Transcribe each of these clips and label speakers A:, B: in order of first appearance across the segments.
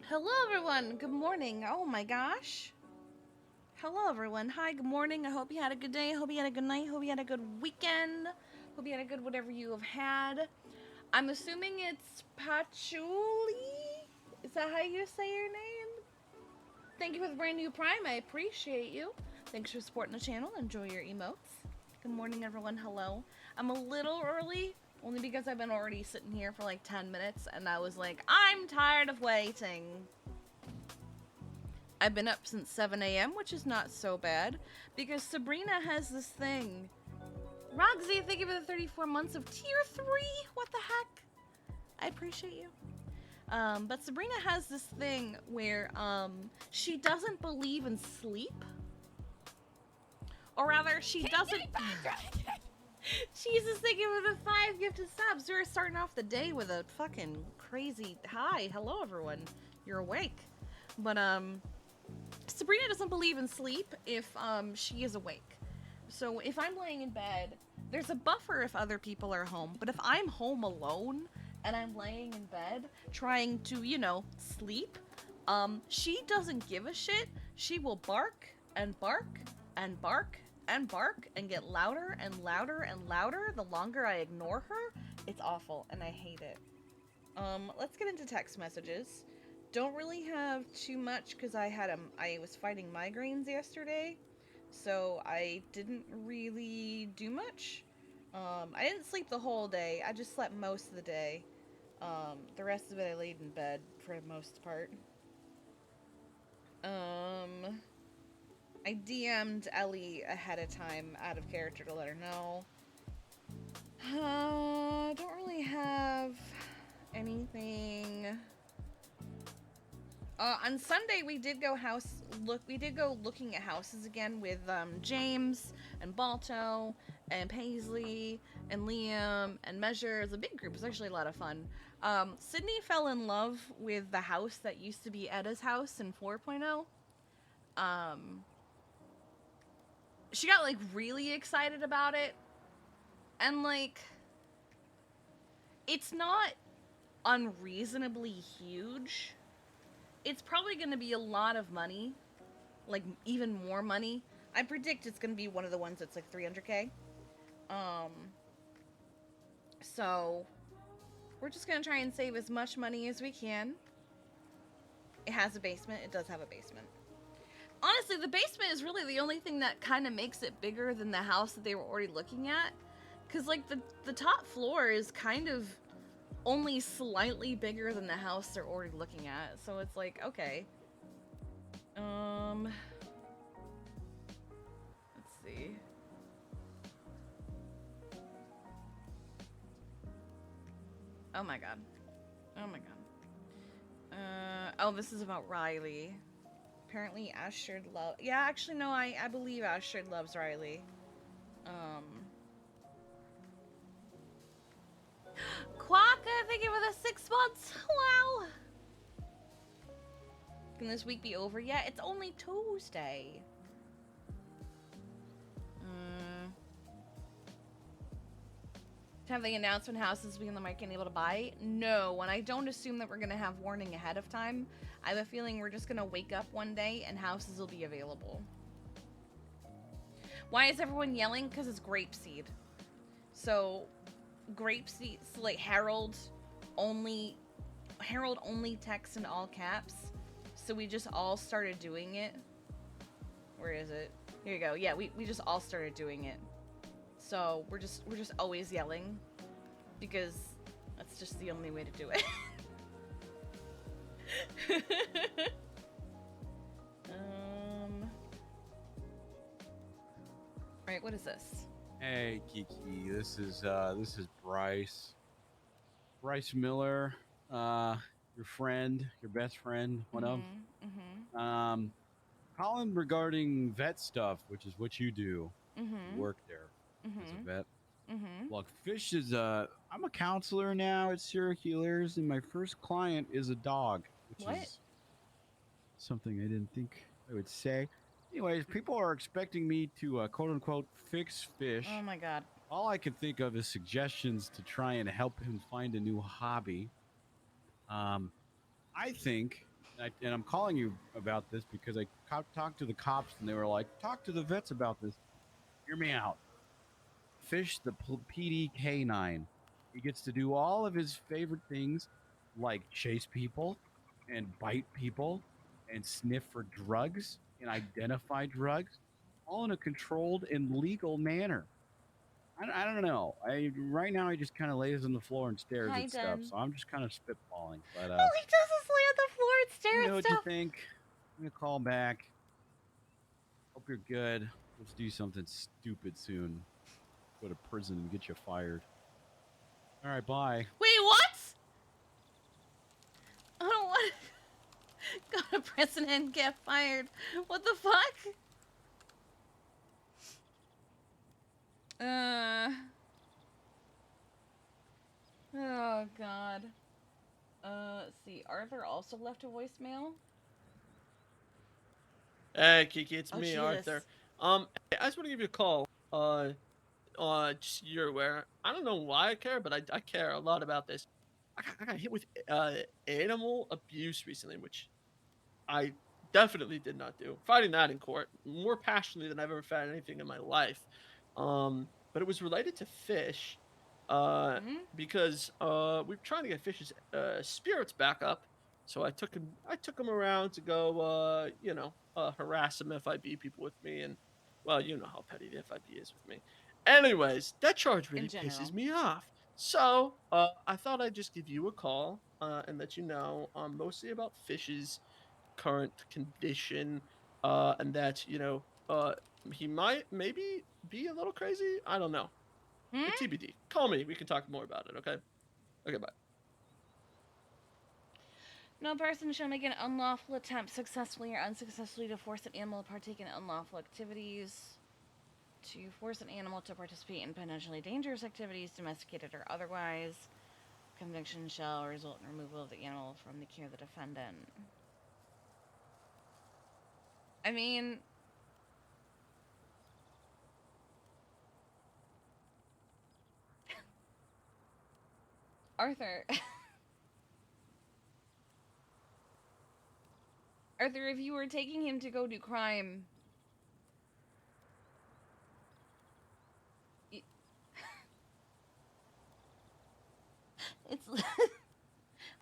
A: Hello, everyone. Good morning. Oh my gosh. Hello, everyone. Hi, good morning. I hope you had a good day. I hope you had a good night. I hope you had a good weekend. Hope you had a good whatever you have had. I'm assuming it's Patchouli? Is that how you say your name? Thank you for the brand new Prime. I appreciate you. Thanks for supporting the channel. Enjoy your emotes. Good morning, everyone. Hello. I'm a little early, only because I've been already sitting here for like 10 minutes, and I was like, I'm tired of waiting. I've been up since 7 a.m., which is not so bad, because Sabrina has this thing. Roxy, thank you for the 34 months of tier 3. What the heck? I appreciate you. But Sabrina has this thing where she doesn't believe in sleep. Or rather, she doesn't. Jesus, thank you for the 5 gifted subs. We're starting off the day with a fucking crazy hi. Hello, everyone. You're awake. But, Sabrina doesn't believe in sleep if she is awake. So if I'm laying in bed, there's a buffer if other people are home. But if I'm home alone and I'm laying in bed trying to, sleep, she doesn't give a shit. She will bark and bark and bark and bark and get louder and louder and louder the longer I ignore her. It's awful and I hate it. Let's get into text messages. Don't really have too much because I was fighting migraines yesterday, so I didn't really do much. I didn't sleep the whole day. I just slept most of the day. The rest of it I laid in bed for the most part. I DM'd Ellie ahead of time out of character to let her know. Don't really have anything. On Sunday we did go looking at houses again with James and Balto and Paisley and Liam and Measure. It was a big group. It was actually a lot of fun. Sydney fell in love with the house that used to be Edda's house in 4.0. She got like really excited about it, and like it's not unreasonably huge. It's probably going to be a lot of money, like even more money. I predict it's going to be one of the ones that's like 300k. So we're just going to try and save as much money as we can. It has a basement. It does have a basement. Honestly, the basement is really the only thing that kind of makes it bigger than the house that they were already looking at. Because, like, the top floor is kind of only slightly bigger than the house they're already looking at. So it's like, okay. Let's see. Oh my god. Oh my god. Oh, this is about Riley. Apparently Ashford love. Yeah, actually, no, I believe Ashford loves Riley. Quokka, thank you for the 6 months. Wow. Can this week be over yet? It's only Tuesday. Have they announced when houses we in the market able to buy? No, and I don't assume that we're gonna have warning ahead of time. I have a feeling we're just gonna wake up one day and houses will be available. Why is everyone yelling? Because it's grapeseed. So, grapeseed, so like Harold only text in all caps. So we just all started doing it. Where is it? Here you go. Yeah, we just all started doing it. So we're just always yelling because that's just the only way to do it. Right, what is this?
B: Hey Kiki, this is Bryce. Bryce Miller, your friend, your best friend, one of. Calling regarding vet stuff, which is what you do. You work there as a vet. Look, Fish is I'm a counselor now at Serial Healers, and my first client is a dog, which
A: What?
B: is something I didn't think I would say. Anyways, people are expecting me to quote unquote fix Fish.
A: Oh my god.
B: All I can think of is suggestions to try and help him find a new hobby. I think And I'm calling you about this because I talked to the cops and they were like, talk to the vets about this. Hear me out. Fish the PD K9. He gets to do all of his favorite things like chase people and bite people and sniff for drugs and identify drugs all in a controlled and legal manner. I don't know. Right now I just kind of lays on the floor and stares
A: Hi,
B: at stuff,
A: Den.
B: so I'm just kind of spitballing. But
A: All he does is lay on the floor and
B: let me
A: stare
B: know
A: at
B: what you
A: stuff.
B: think. I'm gonna call back. Hope you're good. Let's do something stupid soon. Go to prison and get you fired. All right, bye.
A: Wait, what? I don't want to go to prison and get fired. What the fuck? Oh god. Let's see. Arthur also left a voicemail.
C: Hey, Kiki, it's
A: Oh,
C: me,
A: Jesus.
C: Arthur. Hey, I just want to give you a call. Just so you're aware. I don't know why I care, but I care a lot about this. I got hit with animal abuse recently, which I definitely did not do. Fighting that in court more passionately than I've ever fought anything in my life. But it was related to fish.
A: Hmm?
C: Because we were trying to get fish's spirits back up. So I took him around to go harass some FIB people with me, and well, you know how petty the FIB is with me. Anyways, that charge
A: In
C: really pisses
A: general.
C: me off. So I thought I'd just give you a call and let you know mostly about fish's current condition, and that he might maybe be a little crazy. I don't know.
A: Hmm?
C: TBD. Call me. We can talk more about it. Okay. Okay. Bye.
A: No person shall make an unlawful attempt successfully or unsuccessfully to force an animal to partake in unlawful activities. To force an animal to participate in potentially dangerous activities, domesticated or otherwise. Conviction shall result in removal of the animal from the care of the defendant. I mean, Arthur. Arthur, if you were taking him to go do crime, it's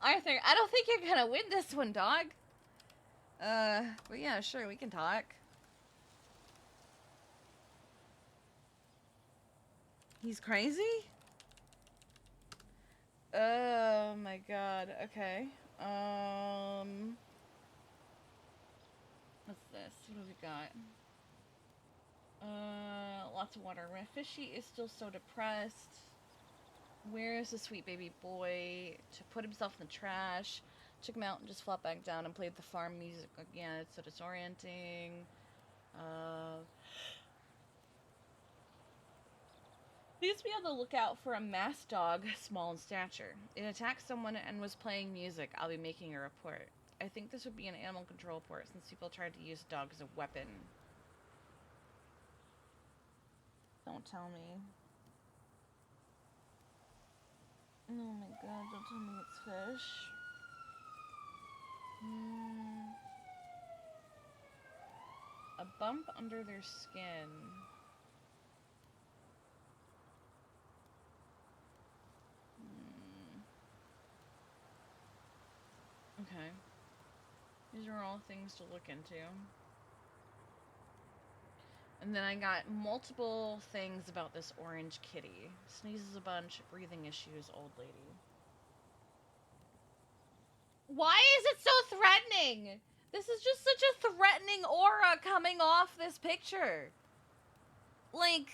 A: Arthur. I don't think you're gonna win this one, dog. But yeah, sure, we can talk. He's crazy? Oh my god. Okay. What's this? What do we got? Lots of water. My fishy is still so depressed. Where is the sweet baby boy? To put himself in the trash. Took him out and just flopped back down and played the farm music again. It's so disorienting. Please be on the lookout for a masked dog, small in stature. It attacked someone and was playing music. I'll be making a report. I think this would be an animal control report since people tried to use a dog as a weapon. Don't tell me. Oh my god, don't tell me it's fish. A bump under their skin. Okay. These are all things to look into. And then I got multiple things about this orange kitty. Sneezes a bunch, breathing issues, old lady. Why is it so threatening? This is just such a threatening aura coming off this picture. Like,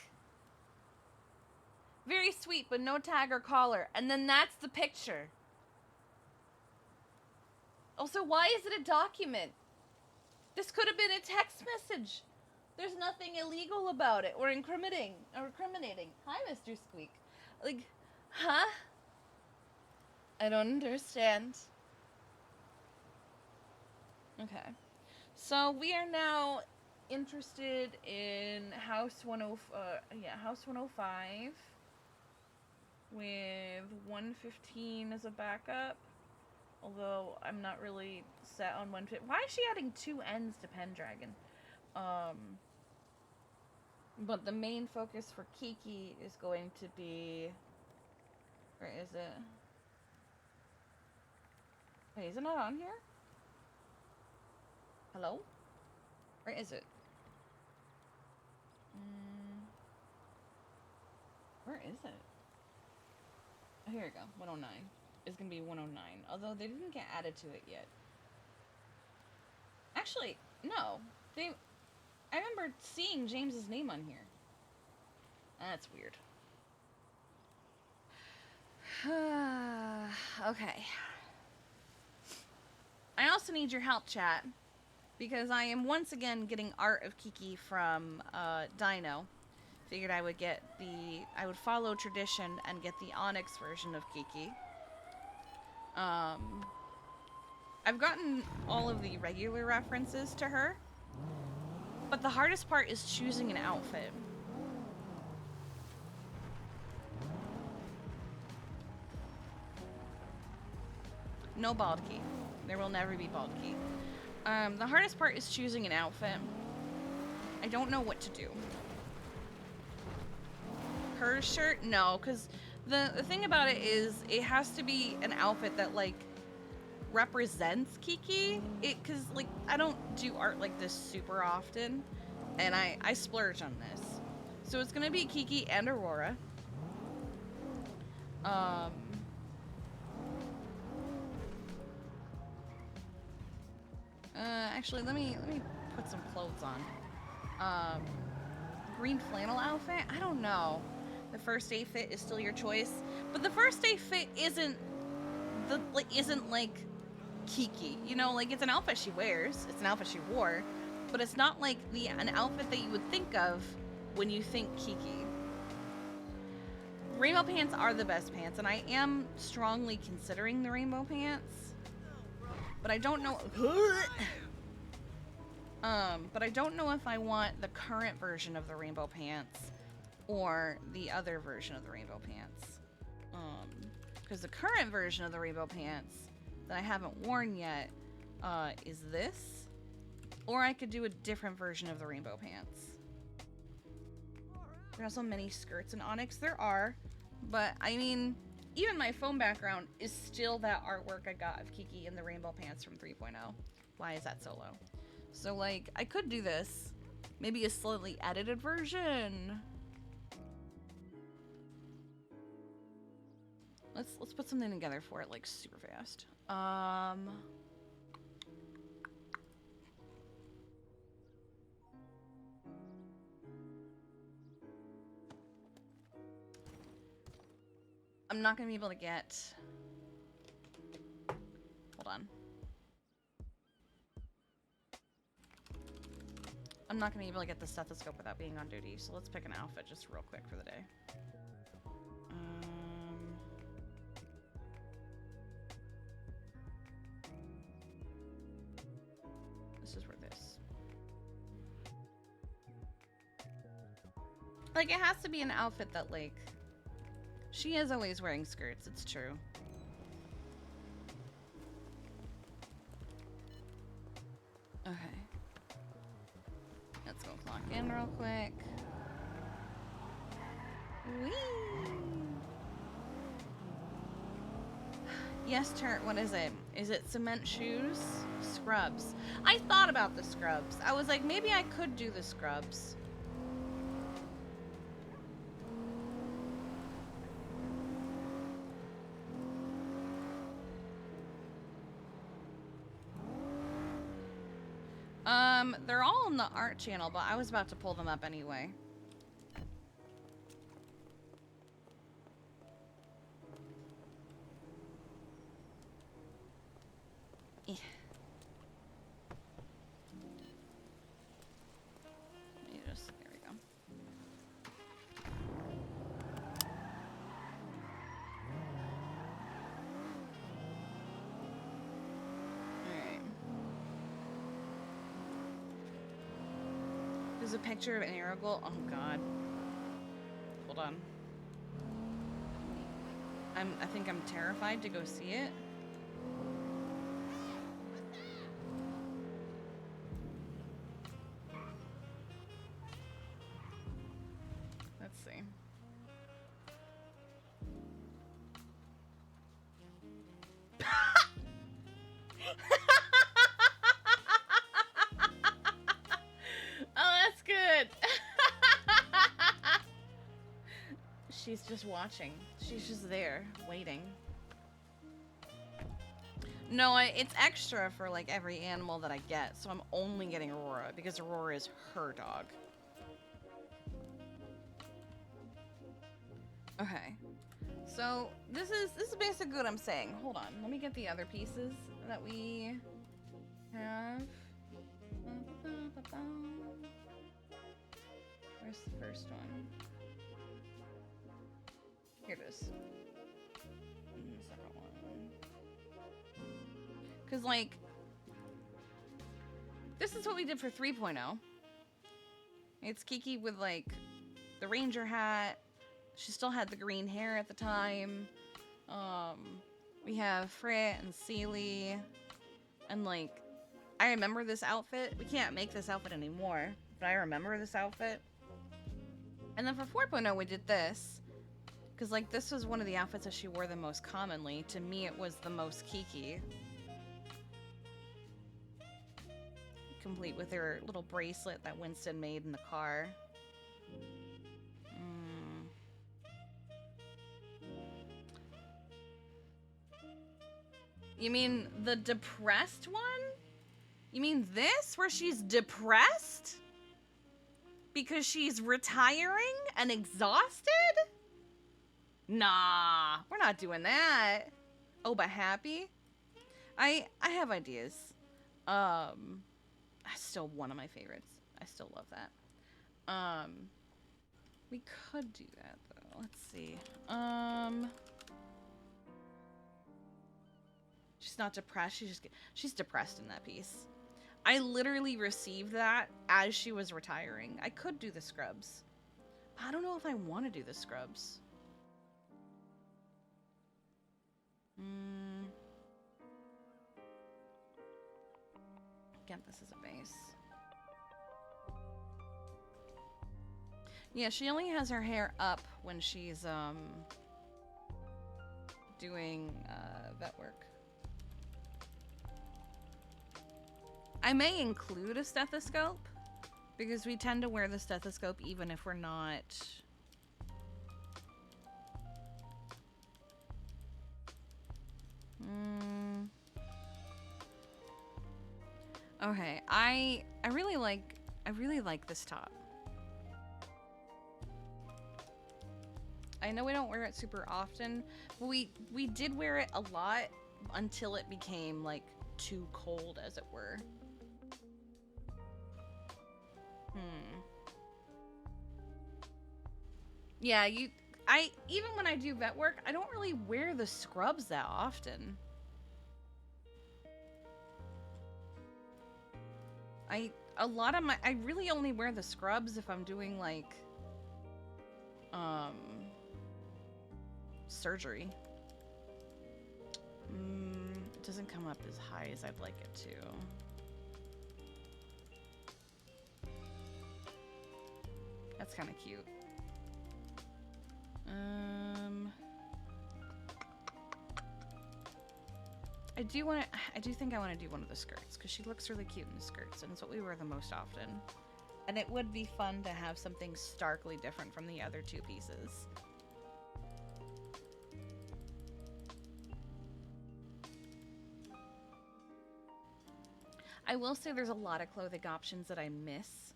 A: very sweet, but no tag or collar. And then that's the picture. Also, why is it a document? This could have been a text message. There's nothing illegal about it or incriminating. Hi, Mr. Squeak. Like, huh? I don't understand. Okay. So we are now interested in House 105 with 115 as a backup. Although I'm not really set on when to. Why is she adding 2 N's to Pendragon? But the main focus for Kiki is going to be. Where is it? Wait, is it not on here? Hello? Where is it? Where is it? Oh, here we go. 109. It's gonna be 109. Although they didn't get added to it yet. Actually, no. I remember seeing James's name on here. That's weird. Okay. I also need your help, chat, because I am once again getting art of Kiki from Dino. Figured I would follow tradition and get the ONX version of Kiki. I've gotten all of the regular references to her, but the hardest part is choosing an outfit. No bald key. There will never be bald key. The hardest part is choosing an outfit. I don't know what to do. Her shirt? No, because the thing about it is it has to be an outfit that, like, represents Kiki. Because, like, I don't do art like this super often, and I splurge on this. So it's going to be Kiki and Aurora. Actually, let me put some clothes on. Green flannel outfit? I don't know. The first day fit is still your choice, but the first day fit isn't like Kiki. You know, like, it's an outfit she wears. It's an outfit she wore, but it's not like an outfit that you would think of when you think Kiki. Rainbow pants are the best pants, and I am strongly considering the rainbow pants. But I don't know. But I don't know if I want the current version of the rainbow pants or the other version of the rainbow pants. Because the current version of the rainbow pants that I haven't worn yet is this, or I could do a different version of the rainbow pants. There are also many skirts in ONX. There are, but I mean, even my phone background is still that artwork I got of Kiki in the rainbow pants from 3.0. Why is that so low? So, like, I could do this. Maybe a slightly edited version. Let's put something together for it, like, super fast. I'm not gonna be able to get... Hold on. I'm not gonna be able to get the stethoscope without being on duty, so let's pick an outfit just real quick for the day. This is where this. Like, it has to be an outfit that, like, she is always wearing skirts, it's true. Okay. Let's go clock in real quick. Whee! Yes, Turt, what is it? Is it cement shoes? Scrubs. I thought about the scrubs. I was like, maybe I could do the scrubs. They're all on the art channel, but I was about to pull them up anyway. Yeah. There we go. There's a picture of an Aragold. Oh god. Hold on. I think I'm terrified to go see it. see. Oh, that's good. She's just watching. She's just there, waiting. No, it's extra for like every animal that I get, so I'm only getting Aurora because Aurora is her dog. Okay. So this is basically what I'm saying. Hold on, let me get the other pieces that we have. Where's the first one? Here it is. And the second one. Cause like, this is what we did for 3.0. It's Kiki with like the ranger hat. She still had the green hair at the time. We have Frit and Sealy. And like, I remember this outfit. We can't make this outfit anymore, but I remember this outfit. And then for 4.0, we did this. Because like, this was one of the outfits that she wore the most commonly. To me, it was the most Kiki. Complete with her little bracelet that Winston made in the car. You mean the depressed one? You mean this, where she's depressed? Because she's retiring and exhausted? Nah, we're not doing that. Oh, but happy? I have ideas. Still one of my favorites. I still love that. We could do that though. Let's see. She's not depressed. She's depressed in that piece. I literally received that as she was retiring. I could do the scrubs. I don't know if I want to do the scrubs. Again, this is a base. Yeah, she only has her hair up when she's doing vet work. I may include a stethoscope because we tend to wear the stethoscope even if we're not Okay, I really like this top. I know we don't wear it super often, but we did wear it a lot until it became like too cold, as it were. Yeah, even when I do vet work, I don't really wear the scrubs that often. I really only wear the scrubs if I'm doing like surgery. It doesn't come up as high as I'd like it to. That's kind of cute. I do think I want to do one of the skirts because she looks really cute in the skirts, and it's what we wear the most often. And it would be fun to have something starkly different from the other two pieces. I will say there's a lot of clothing options that I miss,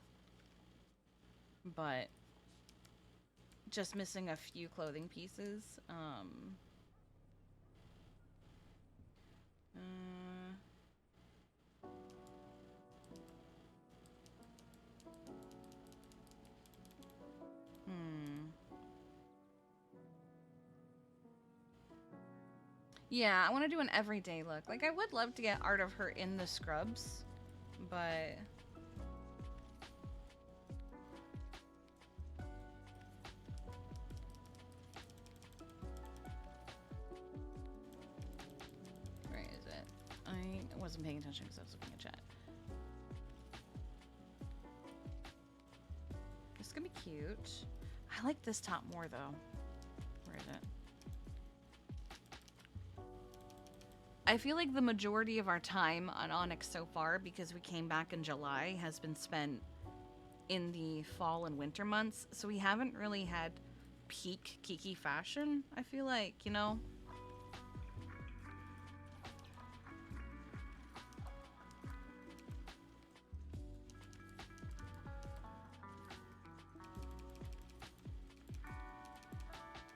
A: but just missing a few clothing pieces. Yeah, I want to do an everyday look. Like, I would love to get art of her in the scrubs, but where is it? I wasn't paying attention because I was looking at chat. This is gonna be cute. I like this top more though. Where is it? I feel like the majority of our time on ONX so far, because we came back in July, has been spent in the fall and winter months. So we haven't really had peak Kiki fashion, I feel like, you know?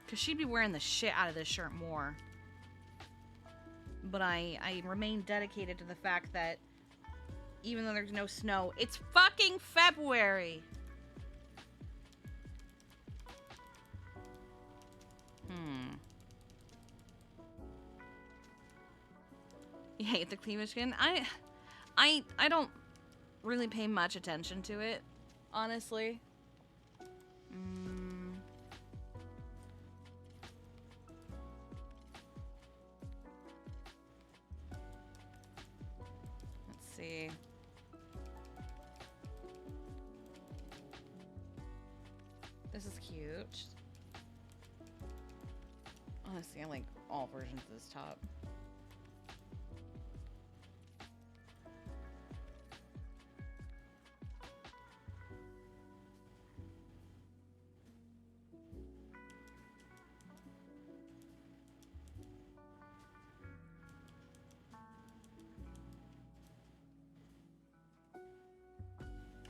A: Because she'd be wearing the shit out of this shirt more. But I remain dedicated to the fact that even though there's no snow, it's fucking February! You hate the cleavage skin? I don't really pay much attention to it, honestly. Let's see. This is cute. Honestly, I like all versions of this top.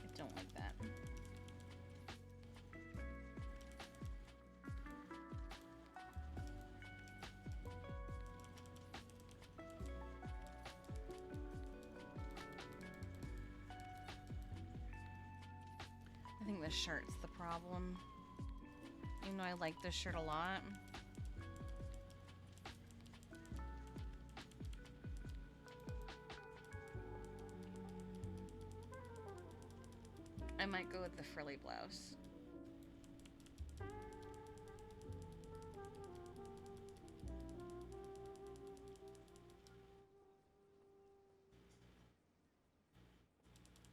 A: I don't like that. I think this shirt's the problem. Even though I like this shirt a lot. I might go with the frilly blouse.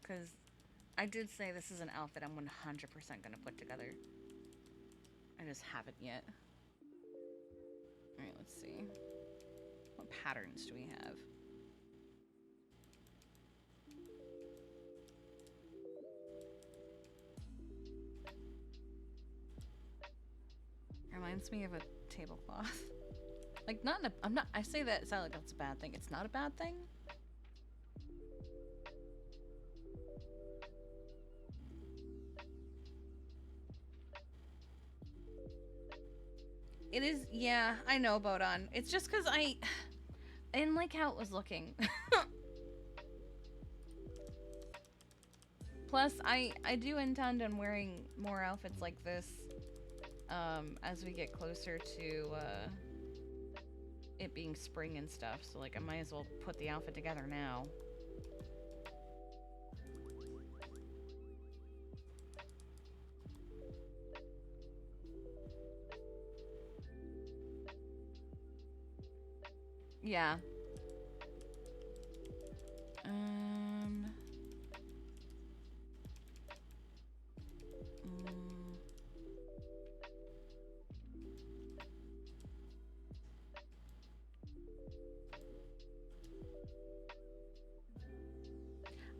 A: Because I did say this is an outfit I'm 100% going to put together. I just haven't yet. Alright, let's see. What patterns do we have? Reminds me of a tablecloth. Like, not in a, I'm not, I say that it sounds like that's a bad thing. It's not a bad thing. It is, yeah, I know, Bodon. It's just because I didn't like how it was looking. Plus, I do intend on wearing more outfits like this as we get closer to it being spring and stuff. So, like, I might as well put the outfit together now. Yeah.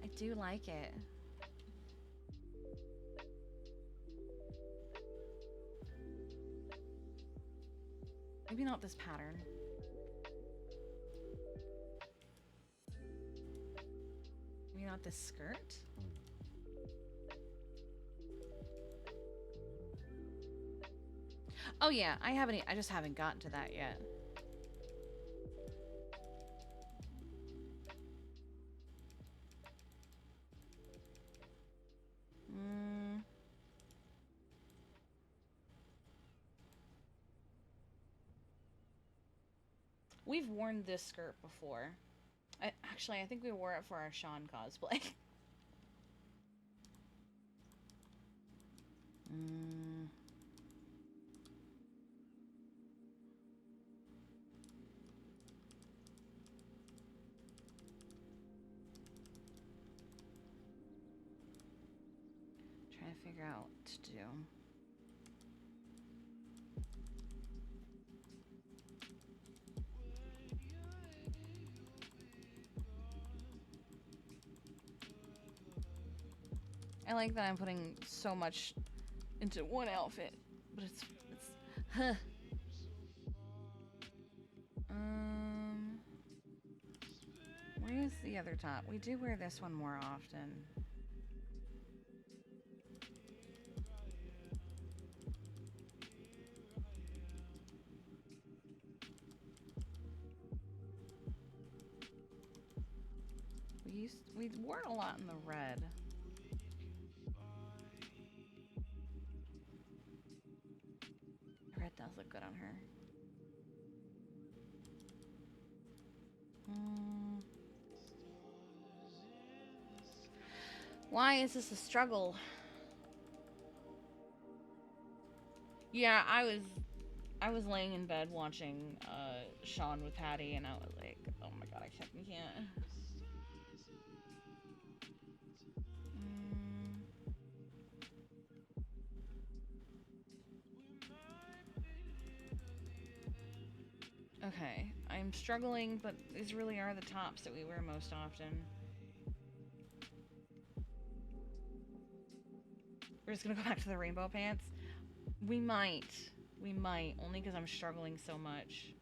A: I do like it. Maybe not this pattern. Maybe not this skirt. Oh yeah, I just haven't gotten to that yet. We've worn this skirt before. Actually, I think we wore it for our Sean cosplay. Trying to figure out what to do. I like that I'm putting so much into one outfit, but it's huh. Where's the other top? We do wear this one more often. We wore it a lot in the red. The red does look good on her. Why is this a struggle? Yeah, I was laying in bed watching Sean with Hattie, and I was like, oh my god, I can't. Okay, I'm struggling, but these really are the tops that we wear most often. We're just gonna go back to the rainbow pants. We might, only because I'm struggling so much.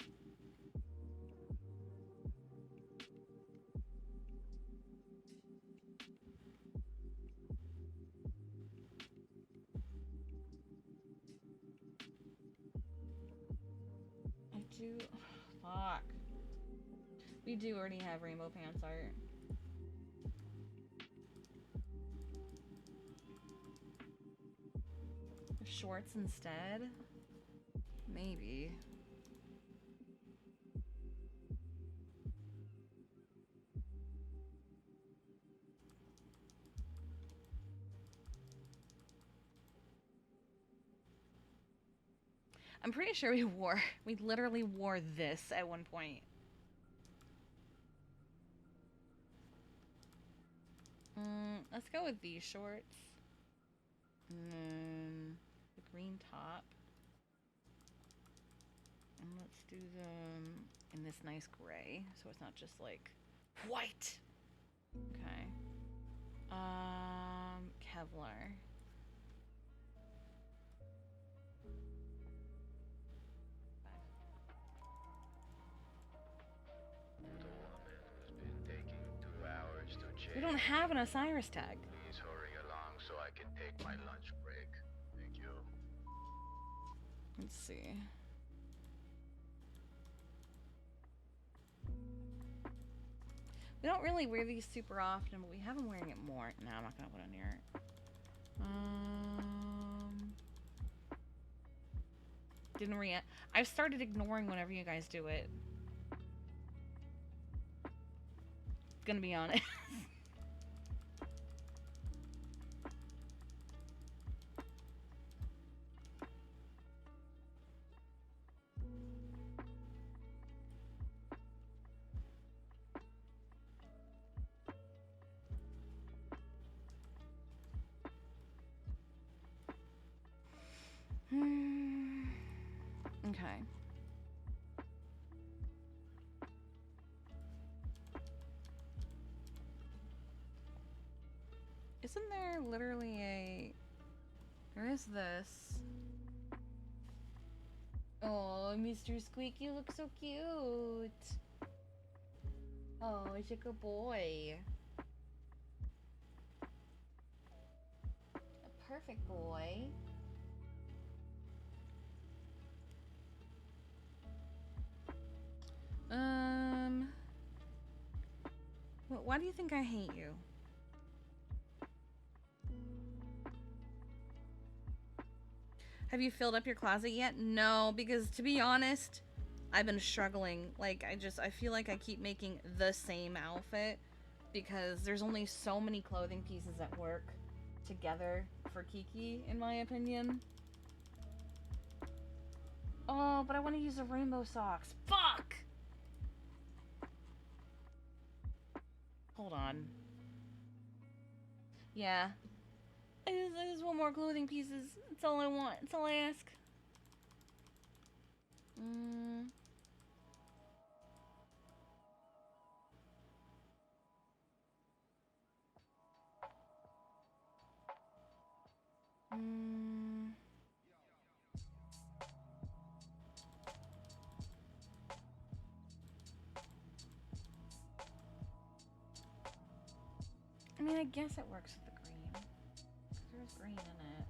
A: Fuck. We do already have rainbow pants art. Shorts instead? Maybe. I'm pretty sure we literally wore this at one point. Let's go with these shorts. And then the green top. And let's do them in this nice gray, so it's not just like white. Okay. Kevlar. We don't have an Osiris tag.
D: Please hurry along so I can take my lunch break. Thank you.
A: Let's see. We don't really wear these super often, but we have them wearing it more. No, I'm not gonna put it near it. Didn't react. I've started ignoring whenever you guys do it. Gonna be honest. Okay. Isn't there literally a... There is this. Oh, Mr. Squeak, you look so cute. Oh, he's a good boy. A perfect boy. Why do you think I hate you? Have you filled up your closet yet? No, because to be honest, I've been struggling. Like, I feel like I keep making the same outfit because there's only so many clothing pieces that work together for Kiki, in my opinion. Oh, but I want to use the rainbow socks. Fuck! Hold on. Yeah. I just want more clothing pieces. That's all I want. That's all I ask. Mm. I mean, I guess it works with the green. 'Cause there's green in it.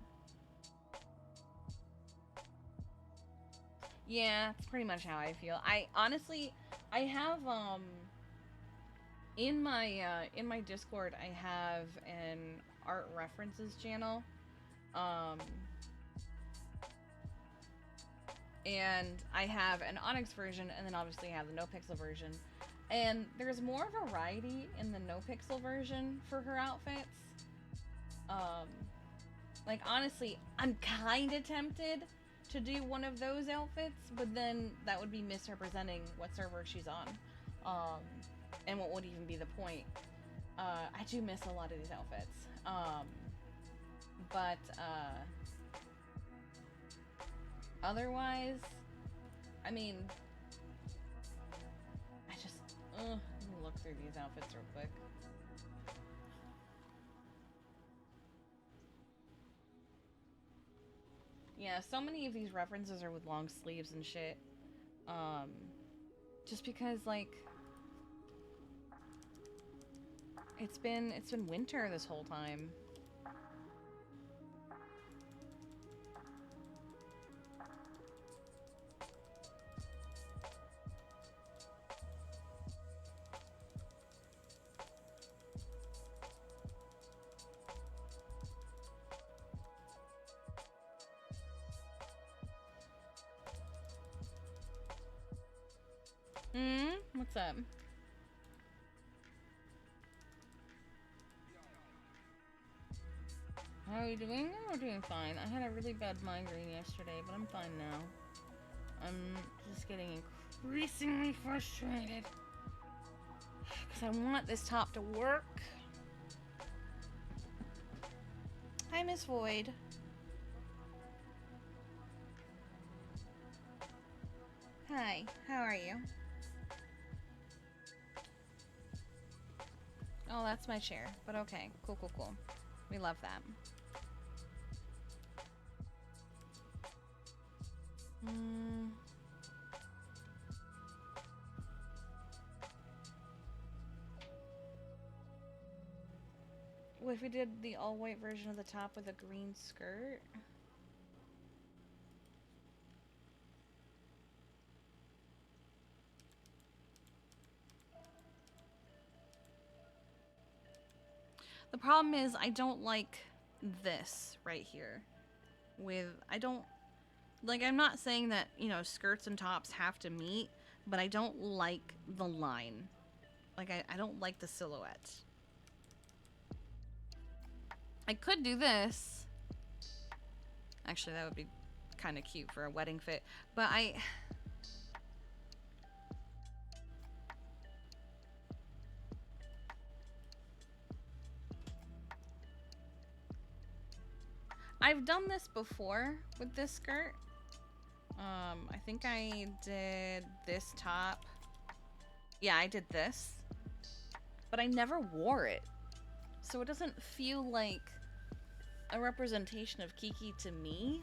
A: Yeah, that's pretty much how I feel. I honestly, I have in my Discord, I have an art references channel, and I have an ONX version, and then obviously I have the no pixel version. And there's more variety in the no pixel version for her outfits. Like honestly, I'm kind of tempted to do one of those outfits, but then that would be misrepresenting what server she's on. And what would even be the point? I do miss a lot of these outfits. But otherwise, I mean, I just, let me look through these outfits real quick. Yeah, so many of these references are with long sleeves and shit. Just because, like, it's been winter this whole time. What's up? How are you doing? I'm doing fine. I had a really bad migraine yesterday, but I'm fine now. I'm just getting increasingly frustrated. Because I want this top to work. Hi, Miss Void. Hi, how are you? Oh, that's my chair. But okay. Cool, cool, cool. We love that. What if we did the all-white version of the top with a green skirt? The problem is I don't like this right here. I'm not saying that, you know, skirts and tops have to meet, but I don't like the line. Like, I don't like the silhouette. I could do this. Actually, that would be kind of cute for a wedding fit, but I've done this before with this skirt. I think I did this top. Yeah, I did this. But I never wore it. So it doesn't feel like a representation of Kiki to me.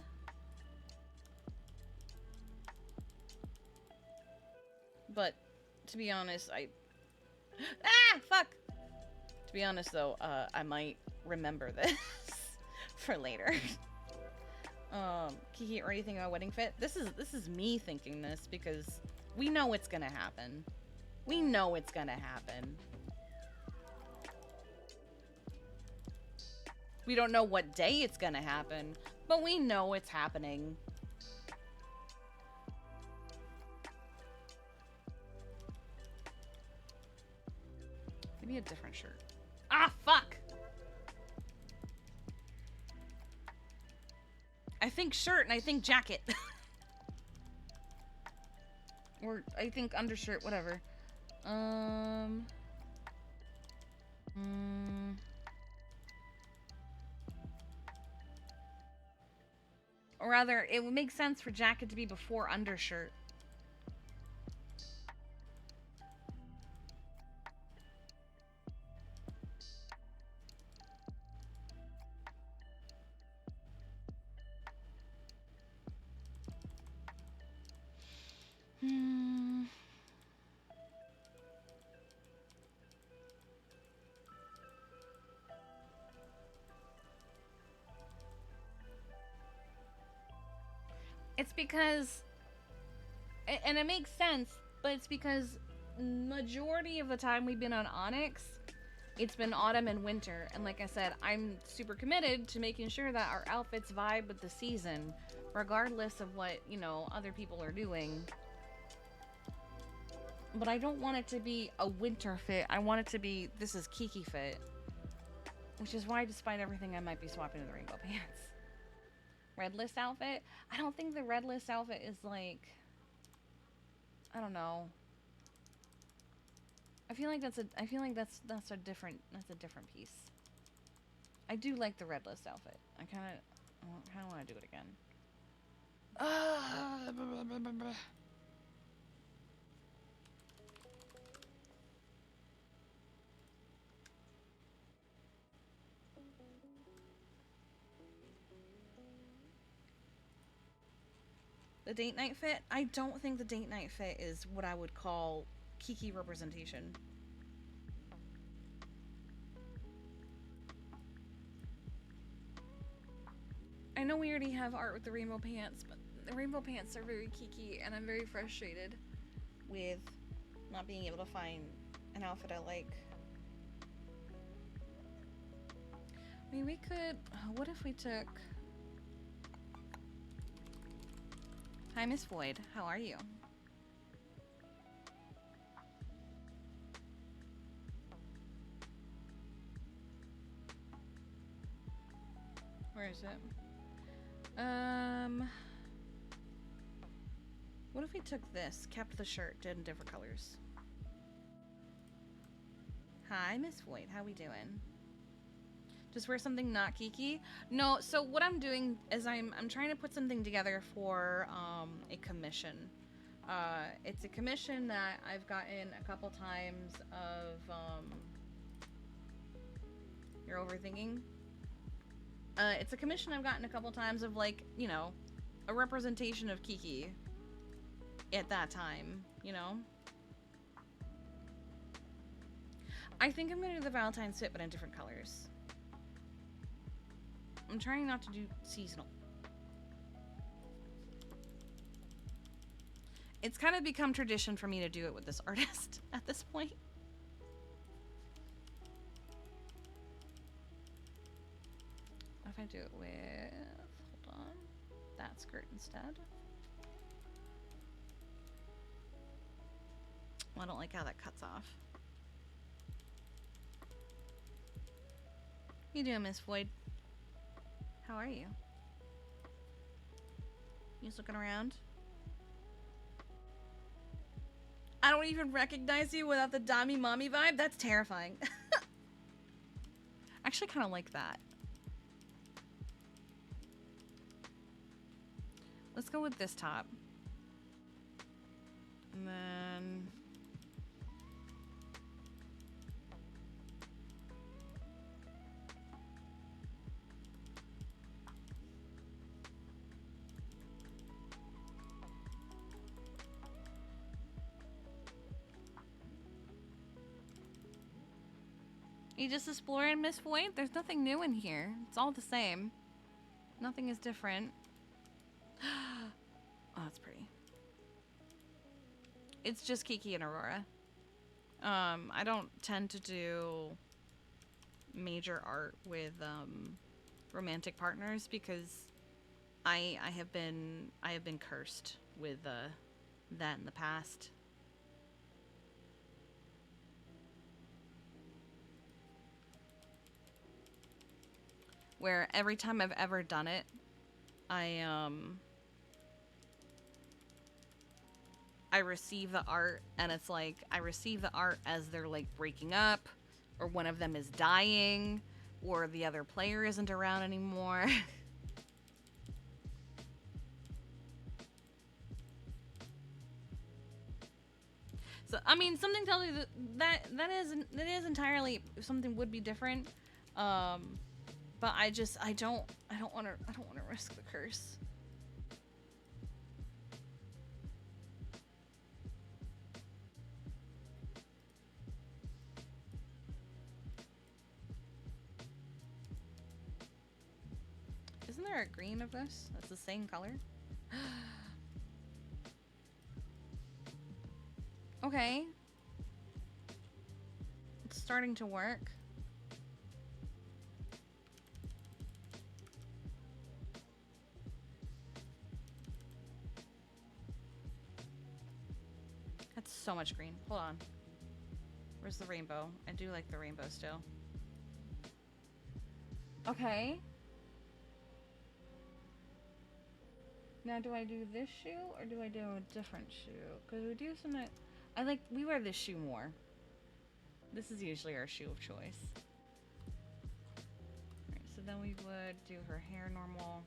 A: But to be honest, fuck! To be honest though, I might remember this for later. Kiki, or anything about wedding fit? This is me thinking this because we know it's gonna happen. We know it's gonna happen. We don't know what day it's gonna happen, but we know it's happening. Maybe a different shirt. Ah, fuck! I think shirt and I think jacket. Or I think undershirt, whatever. Or rather, it would make sense for jacket to be before undershirt. It's because, and it makes sense, but it's because majority of the time we've been on ONX, it's been autumn and winter. And like I said, I'm super committed to making sure that our outfits vibe with the season, regardless of what, you know, other people are doing. But I don't want it to be a winter fit. I want it to be, this is Kiki fit. Which is why, despite everything, I might be swapping to the rainbow pants. Red list outfit? I don't think the red list outfit is like, I don't know. I feel like that's a different piece. I do like the red list outfit. I kind of want to do it again. The date night fit? I don't think the date night fit is what I would call Kiki representation. I know we already have art with the rainbow pants, but the rainbow pants are very Kiki, and I'm very frustrated with not being able to find an outfit I like. I mean, we could... what if we took... Hi, Miss Void. How are you? Where is it? What if we took this, kept the shirt, did in different colors? Hi, Miss Void. How we doing? Just wear something not Kiki? No, so what I'm doing is I'm trying to put something together for a commission. It's a commission that I've gotten a couple times of you're overthinking? It's a commission I've gotten a couple times of, like, you know, a representation of Kiki at that time, you know? I think I'm gonna do the Valentine's fit, but in different colors. I'm trying not to do seasonal. It's kind of become tradition for me to do it with this artist at this point. What if I do it with, hold on, that skirt instead? Well, I don't like how that cuts off. You doing, Miss Void? How are you? You just looking around? I don't even recognize you without the Dami Mommy vibe? That's terrifying. I actually kind of like that. Let's go with this top. And then... You just exploring, Miss Void? There's nothing new in here. It's all the same. Nothing is different. Oh, that's pretty. It's just Kiki and Aurora. I don't tend to do major art with romantic partners because I have been cursed with that in the past. Where every time I've ever done it, I receive the art, and it's like, I receive the art as they're, like, breaking up, or one of them is dying, or the other player isn't around anymore. So, I mean, something tells me that is entirely, something would be different, but I don't want to risk the curse. Isn't there a green of this? That's the same color? Okay. It's starting to work. That's so much green. Hold on. Where's the rainbow? I do like the rainbow still. Okay. Now do I do this shoe or do I do a different shoe? Because we do some... we wear this shoe more. This is usually our shoe of choice. Alright, so then we would do her hair normal.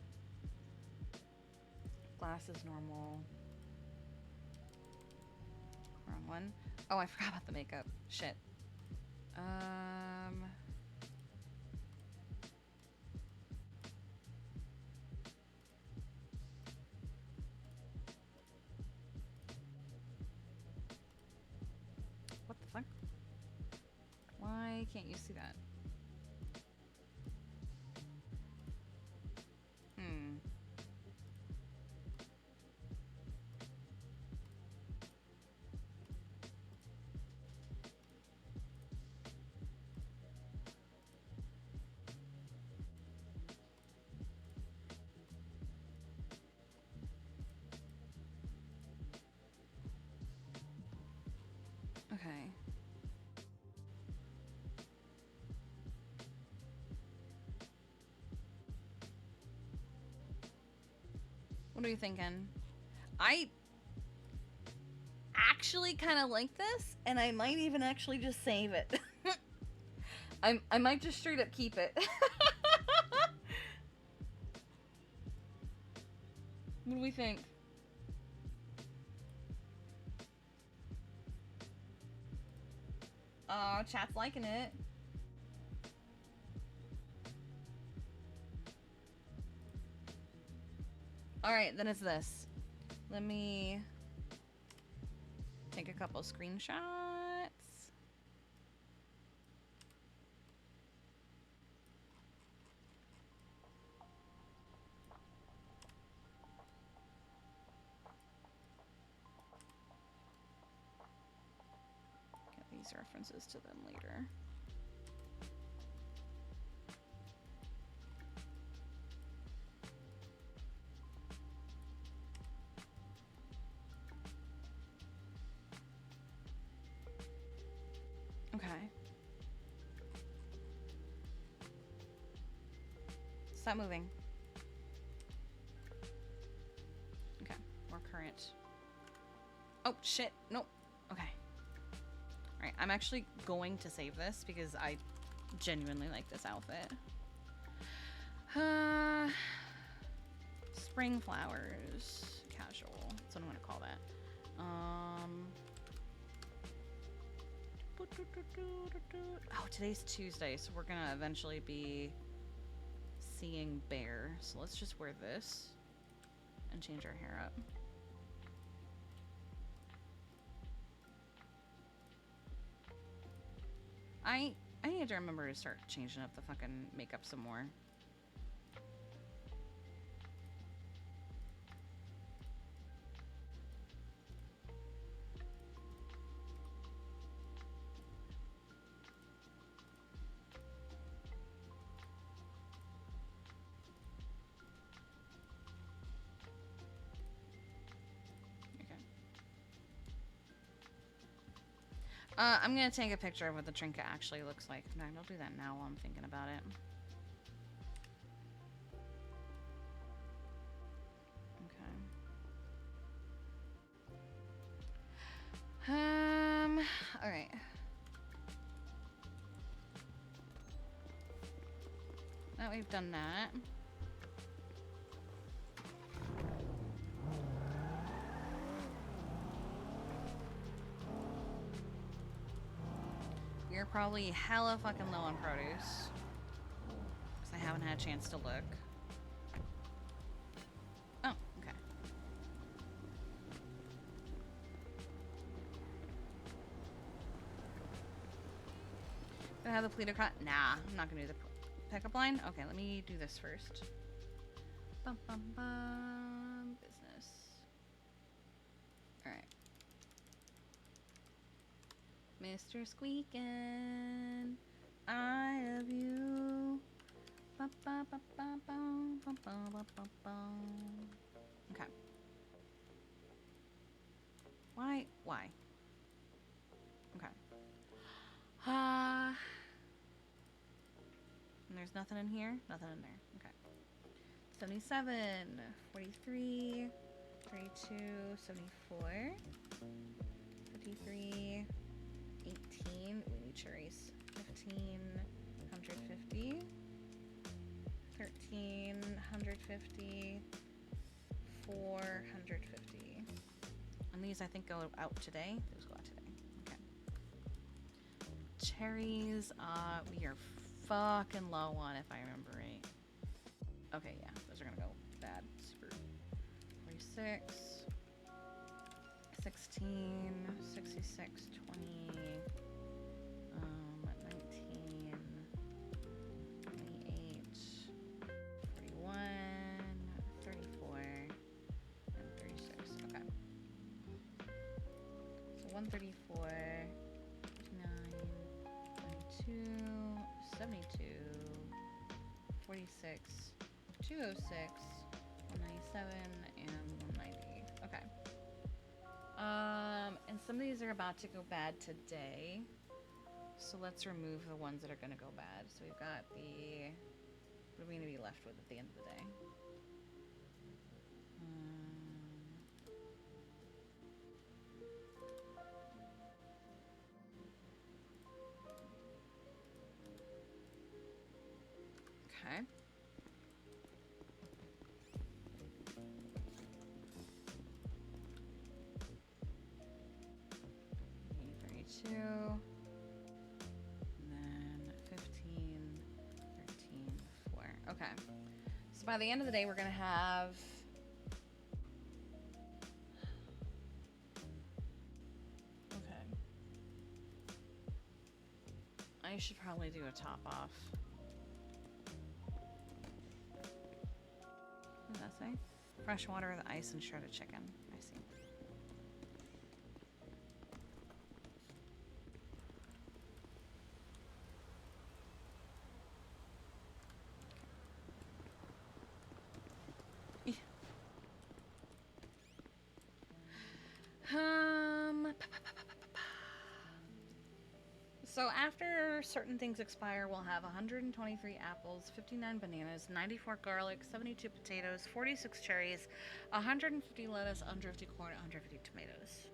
A: Glasses normal. Wrong one. Oh, I forgot about the makeup. Shit. What the fuck? Why can't you see that? Okay. What are you thinking? I actually kind of like this, and I might even actually just save it. I might just straight up keep it. What do we think? Chat's liking it. Alright, then it's this. Let me take a couple screenshots. Get these references to them later. Okay. Stop moving. Okay, more current. Oh, shit. Nope. Okay. Alright, I'm actually going to save this because I genuinely like this outfit. Spring flowers. Casual. That's what I'm gonna call that. Oh, today's Tuesday, so we're gonna eventually be seeing Bear. So let's just wear this and change our hair up. I need to remember to start changing up the fucking makeup some more. I'm gonna take a picture of what the trinket actually looks like. No, I'll do that now while I'm thinking about it. Okay. Alright. Now we've done that. We're probably hella fucking low on produce. Because I haven't had a chance to look. Oh, okay. Do I have the pleated cut? Nah, I'm not gonna do the pickup line. Okay, let me do this first. Bum, bum, bum. business. Alright. Mr. Squeakin', I love you. Okay. Why? Okay. And there's nothing in here? Nothing in there. Okay. 77, 43, 32, 74, 53, 18. We need cherries. 15, 150, 13, 150, 450. And these I think go out today. Those go out today. Okay. Cherries, we are fucking low on, if I remember right. Okay, yeah, those are gonna go bad. Super. 46, 16, 66, 20, 19, 28, 41, 34, and 36. Okay. So 134, 9, 92, 72, 46, 206, 197, and 190. Okay. And some of these are about to go bad today. So let's remove the ones that are going to go bad. So we've got the... What are we going to be left with at the end of the day? Okay. 32, and then 15, 13, 4. Okay. So by the end of the day, we're going to have... Okay. I should probably do a top off. What does that say? Fresh water, the ice, and shredded chicken. I see. So after certain things expire, we'll have 123 apples, 59 bananas, 94 garlic, 72 potatoes, 46 cherries, 150 lettuce, 150 corn, 150 tomatoes.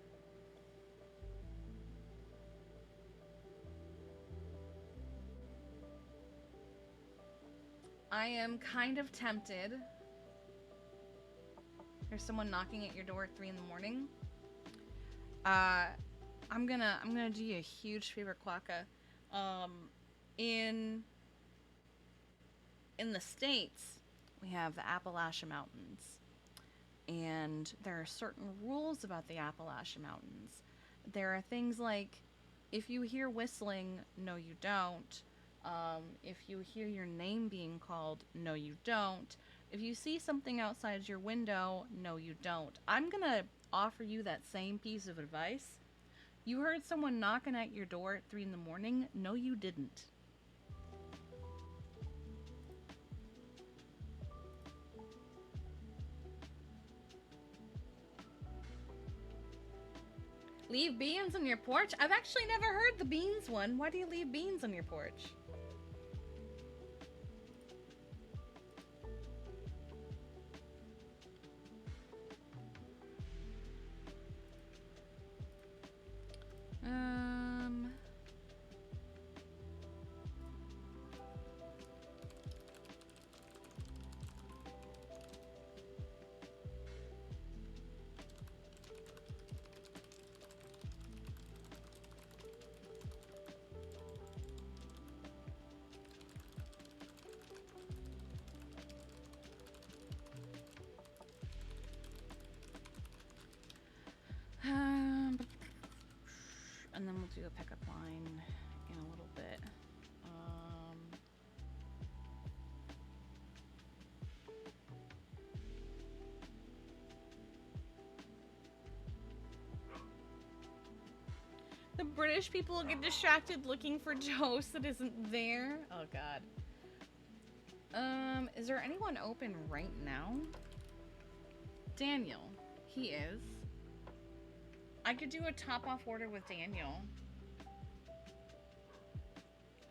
A: I am kind of tempted. There's someone knocking at your door at 3 in the morning. I'm gonna do you a huge favor, Quacka. In the States, we have the Appalachian Mountains, and there are certain rules about the Appalachian Mountains. There are things like, if you hear whistling, no you don't. If you hear your name being called, no you don't. If you see something outside your window, no you don't. I'm gonna offer you that same piece of advice. You heard someone knocking at your door at 3 in the morning? No, you didn't. Leave beans on your porch? I've actually never heard the beans one. Why do you leave beans on your porch? And then we'll do a pickup line in a little bit. British people get distracted looking for toast that isn't there. Oh god. Is there anyone open right now? Daniel. He is. I could do a top-off order with Daniel.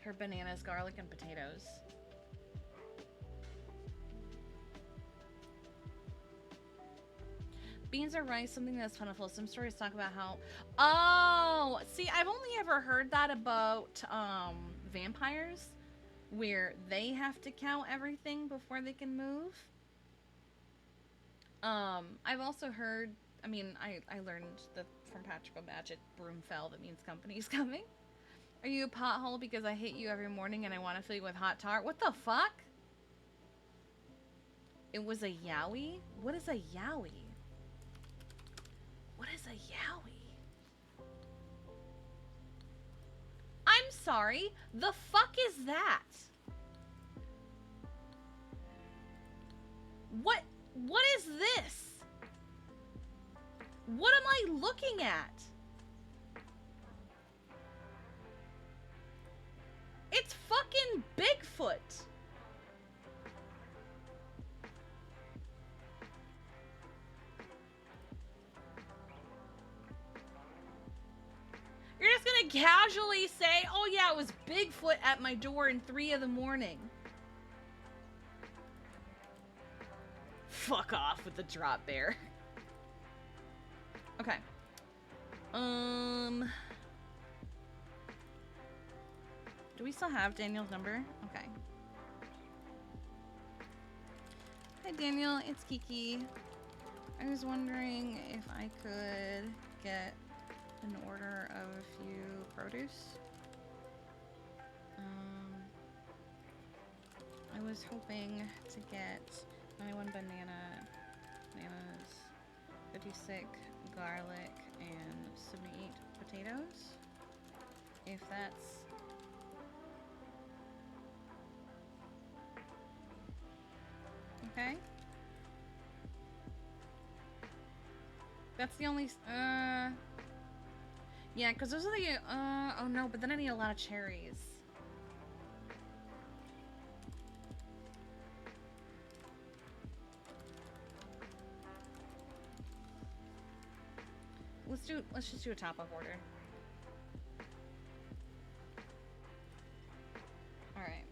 A: For bananas, garlic, and potatoes. Beans or rice, something that's plentiful. Some stories talk about how... Oh! See, I've only ever heard that about vampires, where they have to count everything before they can move. I've also heard... I mean, I learned that from Patrick O'Madge, broom fell, that means company's coming. Are you a pothole because I hate you every morning and I want to fill you with hot tar? What the fuck? It was a yowie? What is a yowie? What is a yowie? I'm sorry. The fuck is that? What is this? What am I looking at? It's fucking Bigfoot. You're just gonna casually say, oh yeah, it was Bigfoot at my door in 3 in the morning. Fuck off with the drop bear. Okay. Do we still have Daniel's number? Okay. Hi Daniel, it's Kiki. I was wondering if I could get an order of a few produce. I was hoping to get 91 bananas, 56 garlic, and 78 potatoes. If that's... Okay. That's the only... Yeah, because those are the... oh no, but then I need a lot of cherries. Let's just do a top-up order. Alright.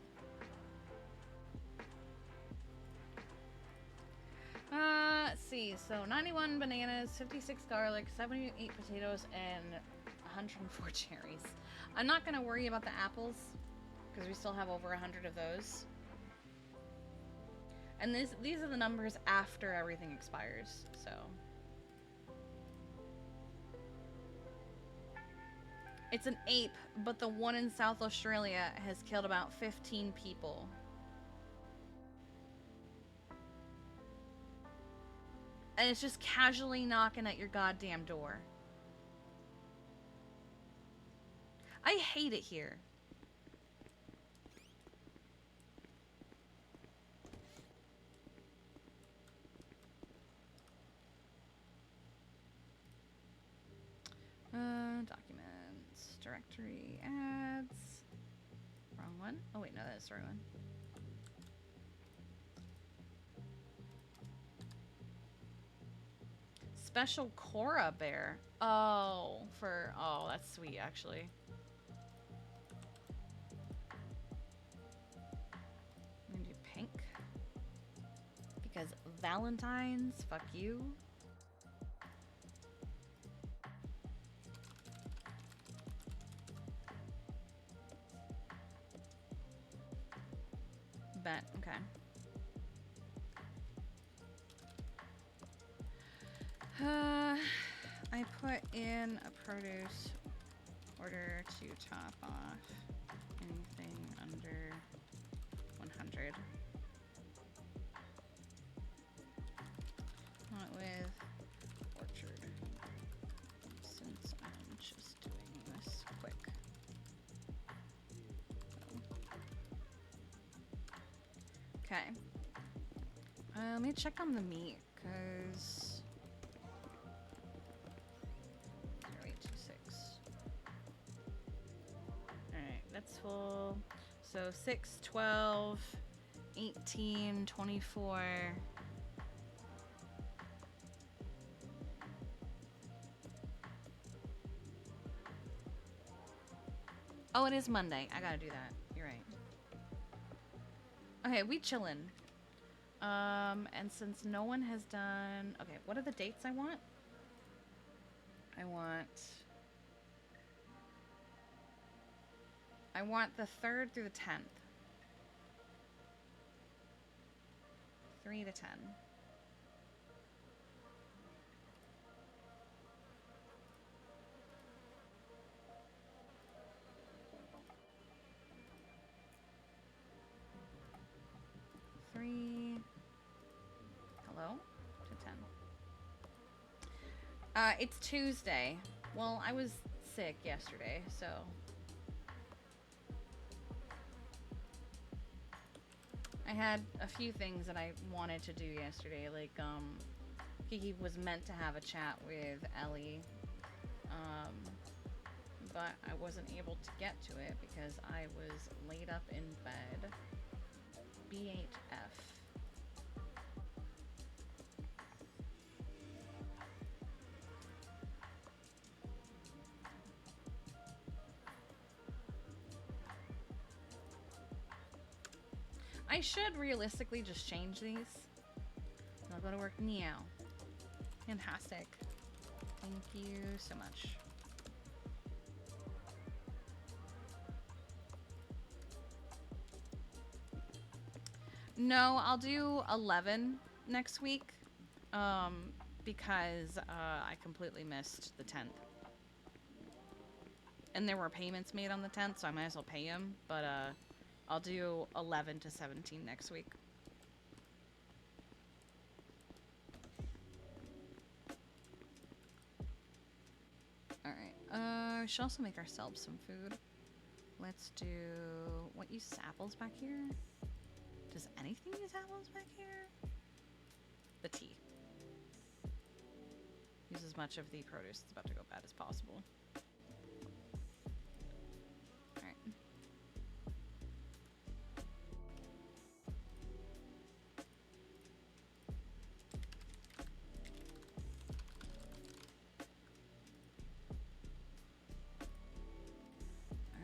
A: Let's see. So 91 bananas, 56 garlic, 78 potatoes, and 104 cherries. I'm not gonna worry about the apples because we still have over 100 of those. And these are the numbers after everything expires. So it's an ape, but the one in South Australia has killed about 15 people. And it's just casually knocking at your goddamn door. I hate it here. Documents, directory, ads. Wrong one. Oh wait, no, that's the right one. Special Cora bear. Oh, that's sweet, actually. I'm gonna do pink. Because Valentine's, fuck you. Bet, okay. I put in a produce order to top off anything under 100. Not with orchard, since I'm just doing this quick. Okay. Let me check on the meat, because 0826. that's full. So 6, 12, 18, 24. Oh, it is Monday. I gotta do that. You're right. Okay, we chillin'. And since no one has done... Okay, what are the dates I want? I want the 3rd through the 10th. 3 to 10. Hello? To 10. It's Tuesday. Well, I was sick yesterday, so... I had a few things that I wanted to do yesterday, like, Kiki was meant to have a chat with Ellie, but I wasn't able to get to it because I was laid up in bed. BHF. I should realistically just change these. And I'll go to work now. Fantastic. Thank you so much. No, I'll do 11 next week. Because I completely missed the 10th. And there were payments made on the 10th, so I might as well pay them. But I'll do 11 to 17 next week. Alright, we should also make ourselves some food. Let's do... What uses apples back here? Does anything use apples back here? The tea. Use as much of the produce that's about to go bad as possible. Alright.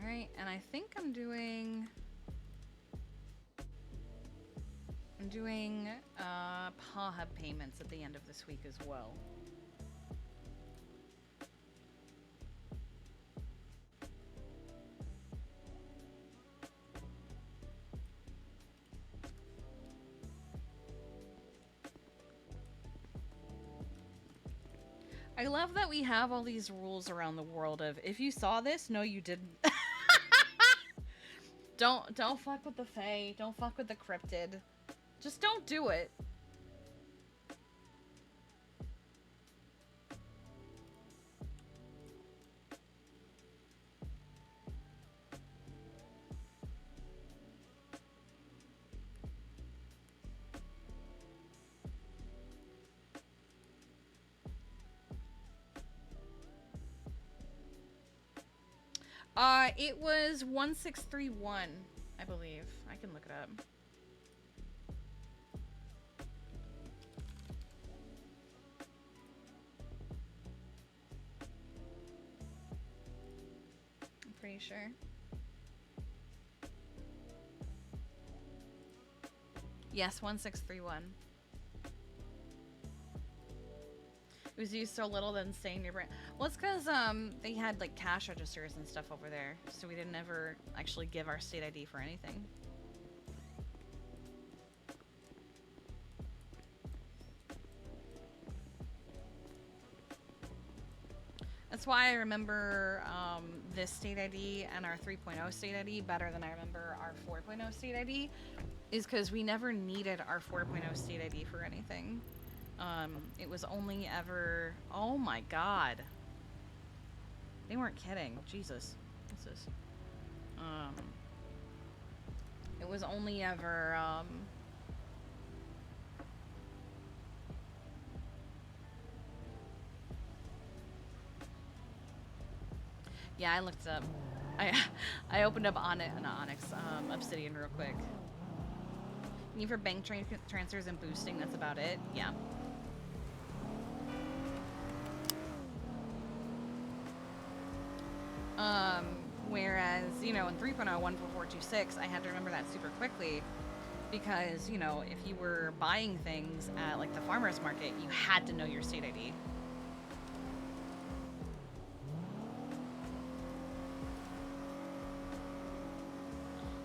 A: Alright, and I think I'm doing PAHA payments at the end of this week as well. I love that we have all these rules around the world of, if you saw this, no you didn't. Don't fuck with the Fae, don't fuck with the cryptid. Just don't do it. It was 1631, I believe. I can look it up. I'm pretty sure. Yes, 1631. It was used so little that staying near brand. Well, it's because they had like cash registers and stuff over there, so we didn't ever actually give our state ID for anything. That's why I remember this state ID and our 3.0 state ID better than I remember our 4.0 state ID, is because we never needed our 4.0 state ID for anything. It was only ever... Oh my god. They weren't kidding. Jesus. What's this? It was only ever, Yeah, I looked it up. I opened up not Onyx, Obsidian real quick. Need for bank transfers and boosting, that's about it. Yeah. Whereas, you know, in 3.0, 14426, I had to remember that super quickly because, you know, if you were buying things at, like, the farmer's market, you had to know your state ID.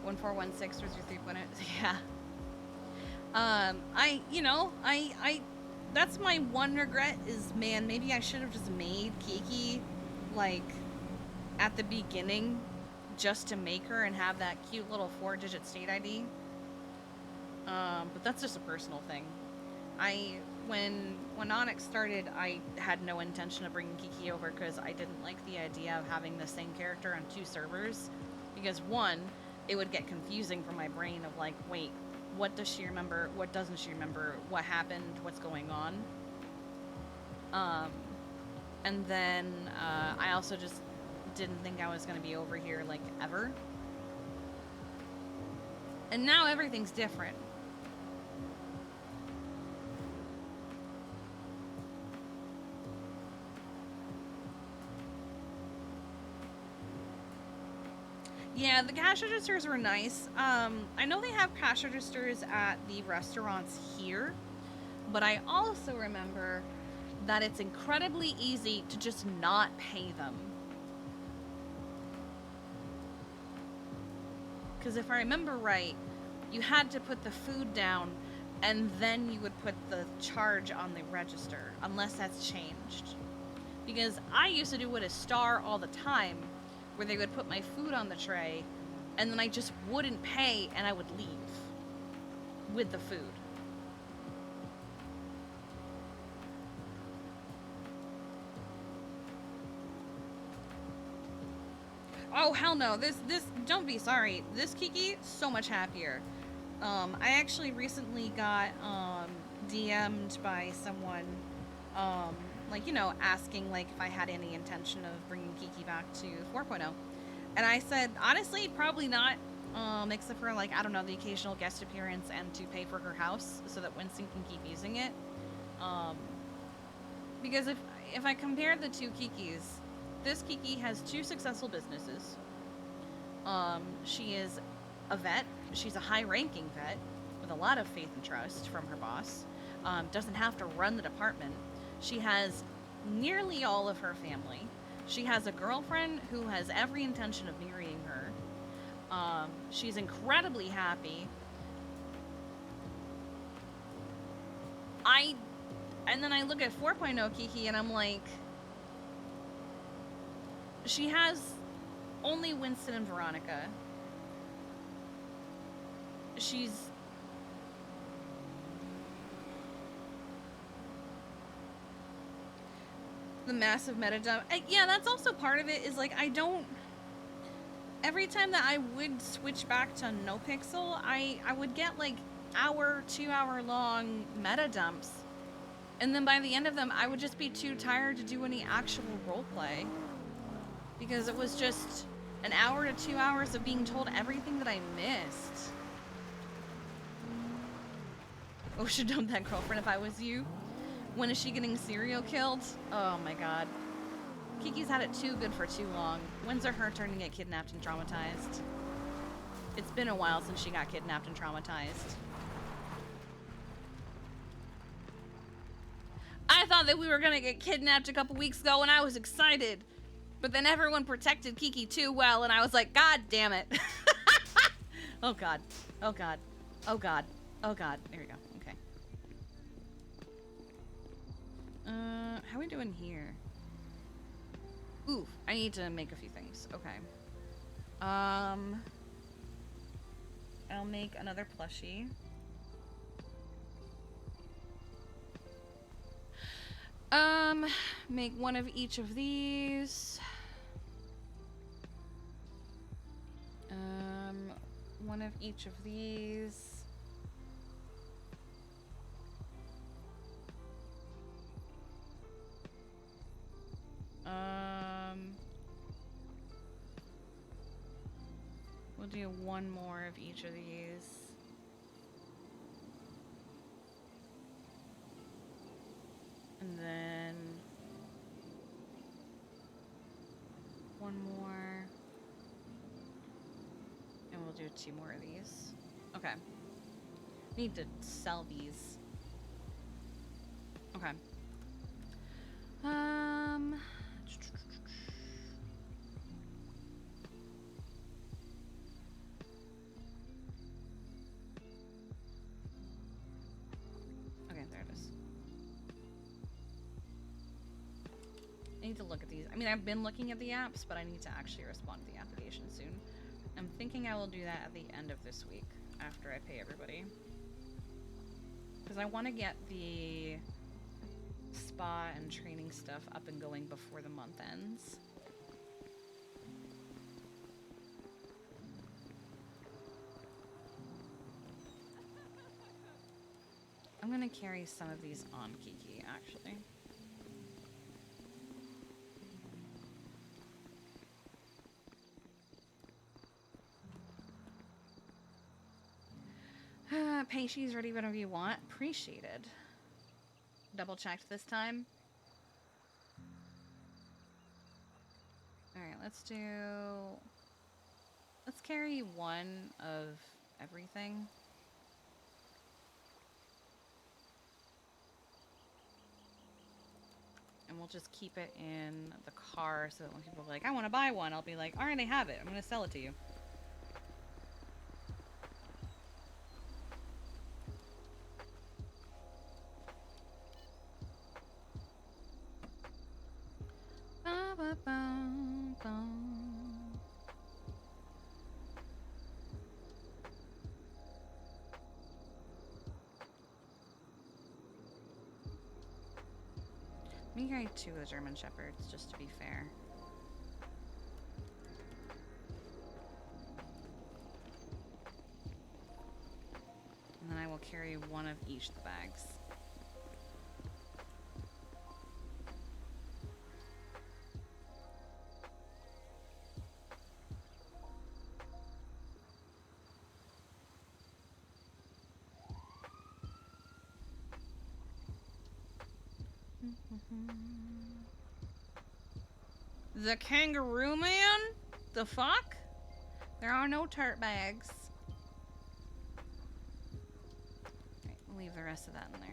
A: One 416 was your 3.0. Yeah. I that's my one regret is, man, maybe I should have just made Kiki, like, at the beginning, just to make her and have that cute little 4-digit state ID. But that's just a personal thing. When ONX started, I had no intention of bringing Kiki over because I didn't like the idea of having the same character on 2 servers. Because one, it would get confusing for my brain of like, wait, what does she remember? What doesn't she remember? What happened? What's going on? And then I also just didn't think I was going to be over here like ever. And now everything's different. Yeah, the cash registers were nice. I know they have cash registers at the restaurants here, but I also remember that it's incredibly easy to just not pay them. Because if I remember right, you had to put the food down and then you would put the charge on the register, unless that's changed. Because I used to do it a Star all the time, where they would put my food on the tray, and then I just wouldn't pay, and I would leave with the food. Oh, hell no. This, don't be sorry. This Kiki, so much happier. I actually recently got, DM'd by someone, like, you know, asking, like, if I had any intention of bringing Kiki back to 4.0. And I said, honestly, probably not, except for, like, I don't know, the occasional guest appearance and to pay for her house so that Winston can keep using it. Because if I compare the 2 Kikis, this Kiki has 2 successful businesses. She is a vet. She's a high-ranking vet with a lot of faith and trust from her boss. Doesn't have to run the department. She has nearly all of her family. She has a girlfriend who has every intention of marrying her. She's incredibly happy. And then I look at 4.0 Kiki and I'm like, she has only Winston and Veronica. She's the massive meta dump. Yeah, that's also part of it, is like, I don't, every time that I would switch back to no pixel, I would get like 2-hour long meta dumps, and then by the end of them I would just be too tired to do any actual roleplay, because it was just an hour to 2 hours of being told everything that I missed. Oh, should dump that girlfriend if I was you. When is she getting serial killed? Oh my god. Kiki's had it too good for too long. When's her turn to get kidnapped and traumatized? It's been a while since she got kidnapped and traumatized. I thought that we were gonna get kidnapped a couple weeks ago and I was excited. But then everyone protected Kiki too well and I was like, God damn it. Oh god. Oh god. Oh god. Oh god. There we go. Okay. How are we doing here? Ooh, I need to make a few things. Okay. I'll make another plushie. Make one of each of these. One of each of these. do one more of each of these. And then one more. And we'll do 2 more of these. Okay. Need to sell these. Okay. Okay, there it is. I need to look at these. I mean, I've been looking at the apps, but I need to actually respond to the application soon. I'm thinking I will do that at the end of this week, after I pay everybody. Because I want to get the spa and training stuff up and going before the month ends. I'm gonna carry some of these on Kiki, actually. Pay she's ready whenever you want. Appreciated. Double checked this time. Alright, let's carry 1 of everything. And we'll just keep it in the car so that when people are like, I want to buy one, I'll be like, alright, I have it. I'm going to sell it to you. Let me carry 2 of the German Shepherds, just to be fair. And then I will carry 1 of each of the bags. The kangaroo man? The fuck? There are no tart bags. Right, we'll leave the rest of that in there.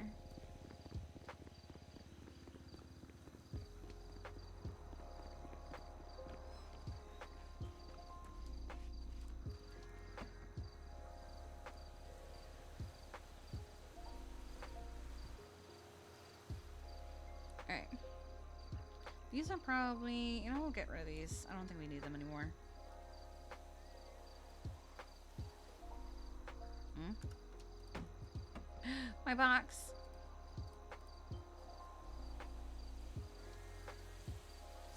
A: Alright. These are probably... You know, we'll get rid of these. I don't think we need them anymore. My box.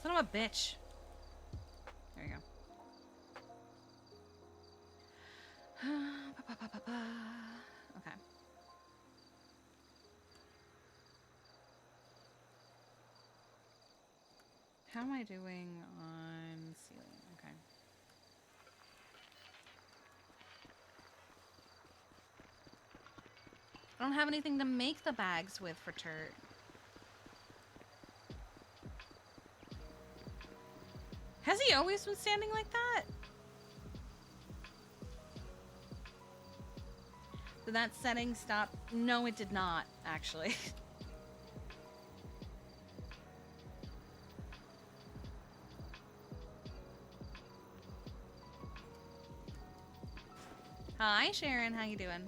A: Son of a bitch. There you go. Okay. How am I doing on ceiling? Okay. I don't have anything to make the bags with for Turt. Has he always been standing like that? Did that setting stop? No, it did not, actually. Hi, Sharon. How you doing?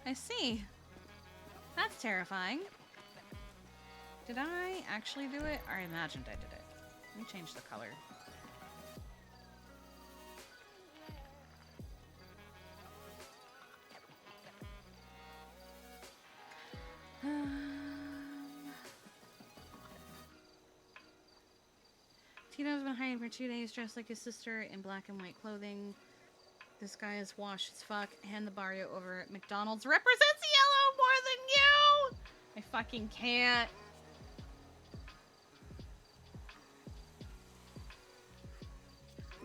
A: I see. That's terrifying. Did I actually do it? I imagined I did it. Let me change the color. Tito's been hiding for 2 days dressed like his sister in black and white clothing. This guy is washed as fuck. Hand the Barrio over at McDonald's. Represents yellow more than you! I fucking can't.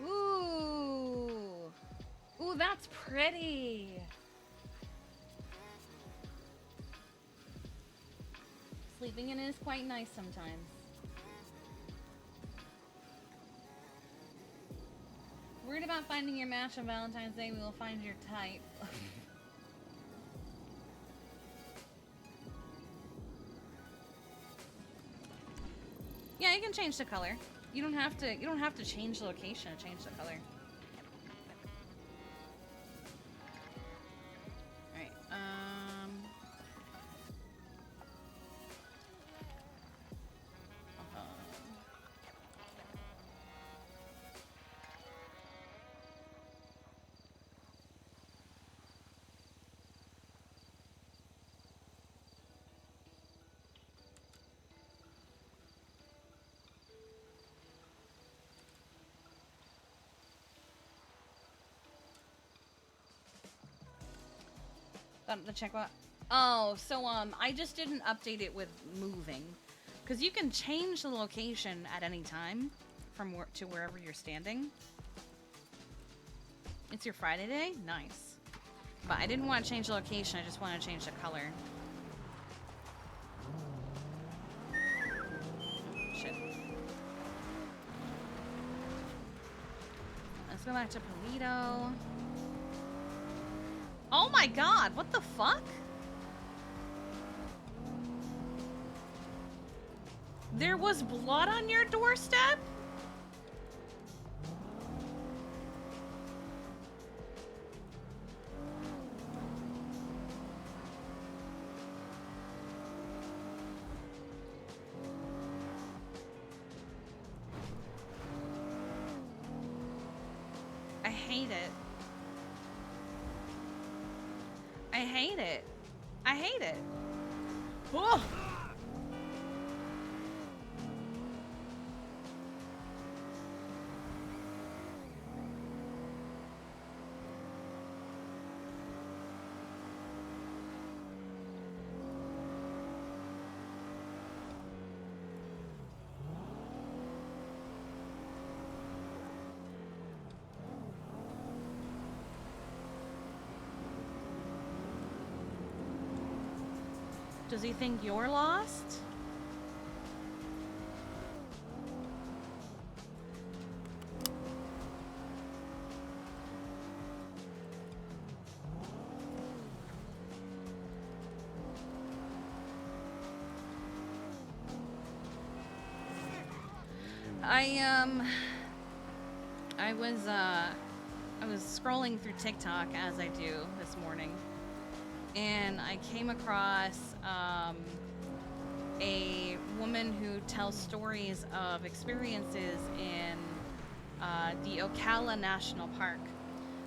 A: Ooh. Ooh, that's pretty. Sleeping in it is quite nice sometimes. Worried about finding your match on Valentine's Day, we will find your type. Yeah, you can change the color. You don't have to change the location to change the color. Alright, the checkbox. Oh, so I just didn't update it with moving, because you can change the location at any time from to wherever you're standing. It's your Friday day? Nice. But I didn't want to change the location, I just want to change the color. Shit. Let's go back to Polito. Oh my god, what the fuck? There was blood on your doorstep? I hate it. I hate it. I hate it. Oh! Does he think you're lost? I was scrolling through TikTok as I do this morning, and I came across a woman who tells stories of experiences in the Ocala National Park.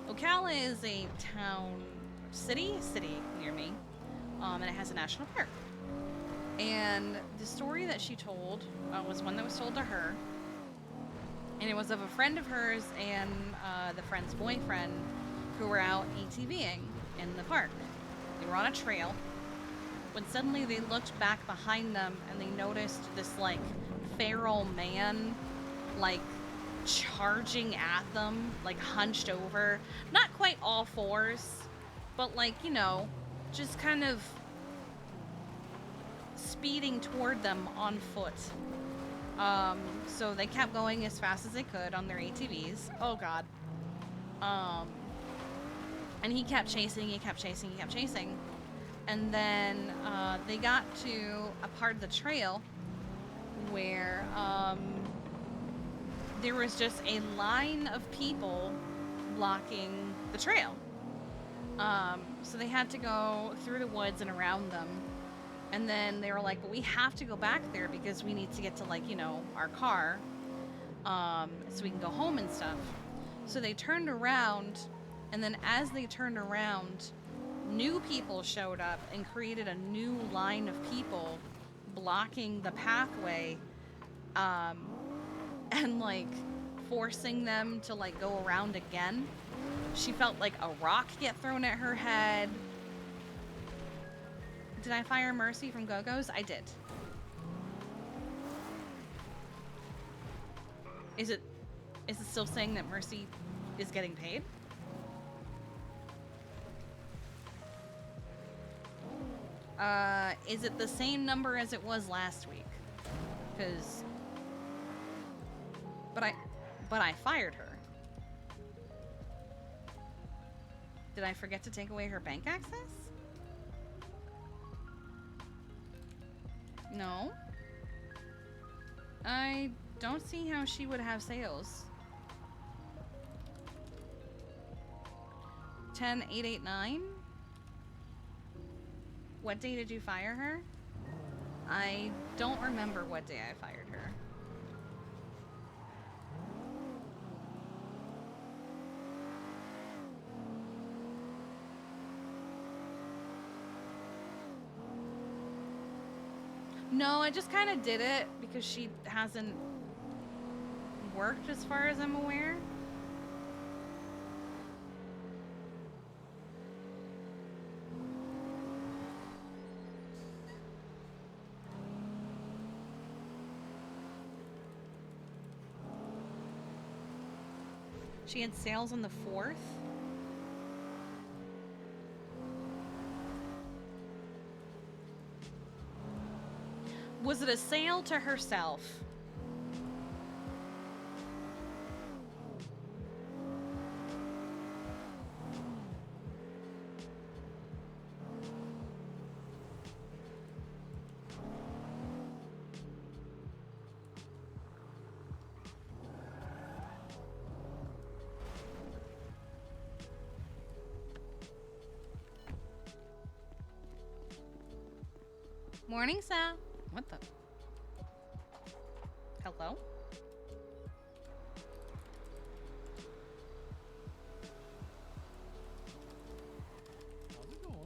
A: Ocala is a city near me, and it has a national park. And the story that she told was one that was told to her, and it was of a friend of hers and the friend's boyfriend who were out ATVing in the park. They were on a trail when suddenly they looked back behind them and they noticed this like feral man like charging at them, like hunched over, not quite all fours, but like, you know, just kind of speeding toward them on foot. So they kept going as fast as they could on their ATVs. Oh god. And he kept chasing, and then they got to a part of the trail where there was just a line of people blocking the trail. So they had to go through the woods and around them. And then they were like, well, we have to go back there because we need to get to, like, you know, our car. So we can go home and stuff. So they turned around, and then as they turned around, new people showed up and created a new line of people blocking the pathway, and, like, forcing them to, like, go around again. She felt like a rock get thrown at her head. Did I fire Mercy from Go-Go's? I did. Is it still saying that Mercy is getting paid? Is it the same number as it was last week? Because... But I fired her. Did I forget to take away her bank access? No. I don't see how she would have sales. 10889? What day did you fire her? I don't remember what day I fired her. No, I just kind of did it because she hasn't worked as far as I'm aware. She had sales on the 4th. Was it a sale to herself? Morning, Sal. What the? Hello?
B: How's it going?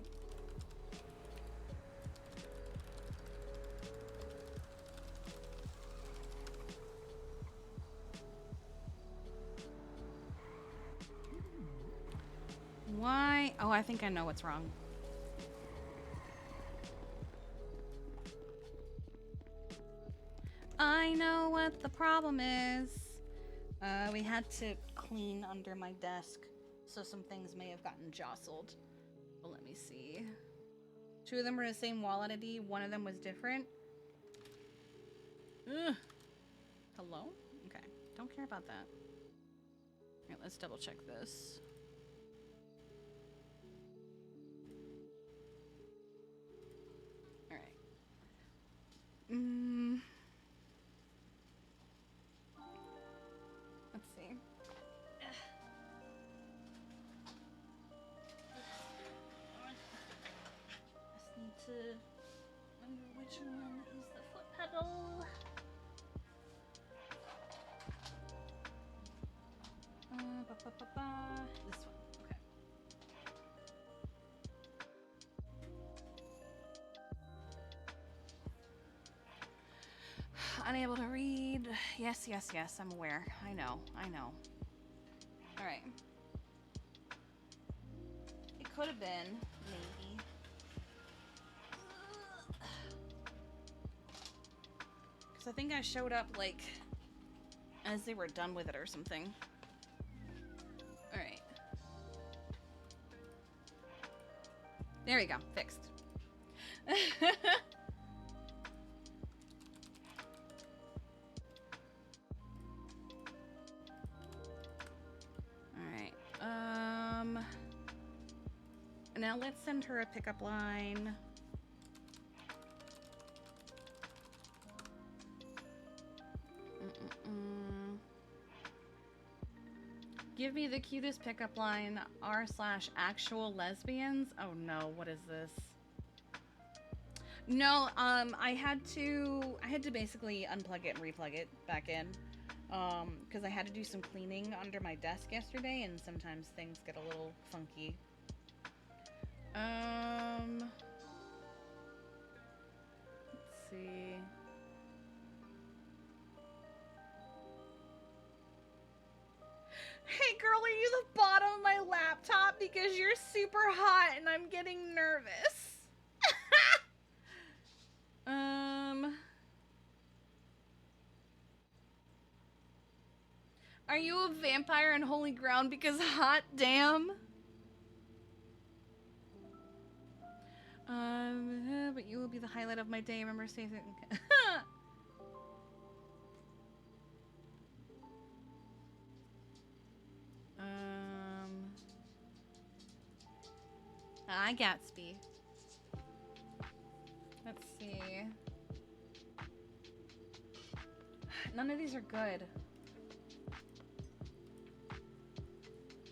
A: Why? Oh, I think I know what's wrong. I know what the problem is. We had to clean under my desk, so some things may have gotten jostled. But let me see. 2 of them were the same wallet ID. 1 of them was different. Ugh. Hello? Okay. Don't care about that. Alright, let's double check this. Alright. Let's see. Just need to remember which one is the foot pedal. This one. Okay. Unable to read. Yes, yes, yes, I'm aware. I know. Alright. It could have been, maybe. Because I think I showed up, like, as they were done with it or something. Alright. There we go. Fixed. Alright. Now let's send her a pickup line. Give me the cutest pickup line, r/actual lesbians. Oh no, what is this? No, I had to basically unplug it and replug it back in. Because I had to do some cleaning under my desk yesterday, and sometimes things get a little funky. Let's see. Hey girl, are you the bottom of my laptop? Because you're super hot and I'm getting nervous. Are you a vampire on holy ground? Because hot damn. But you will be the highlight of my day. Remember, stay. Gatsby. Let's see. None of these are good.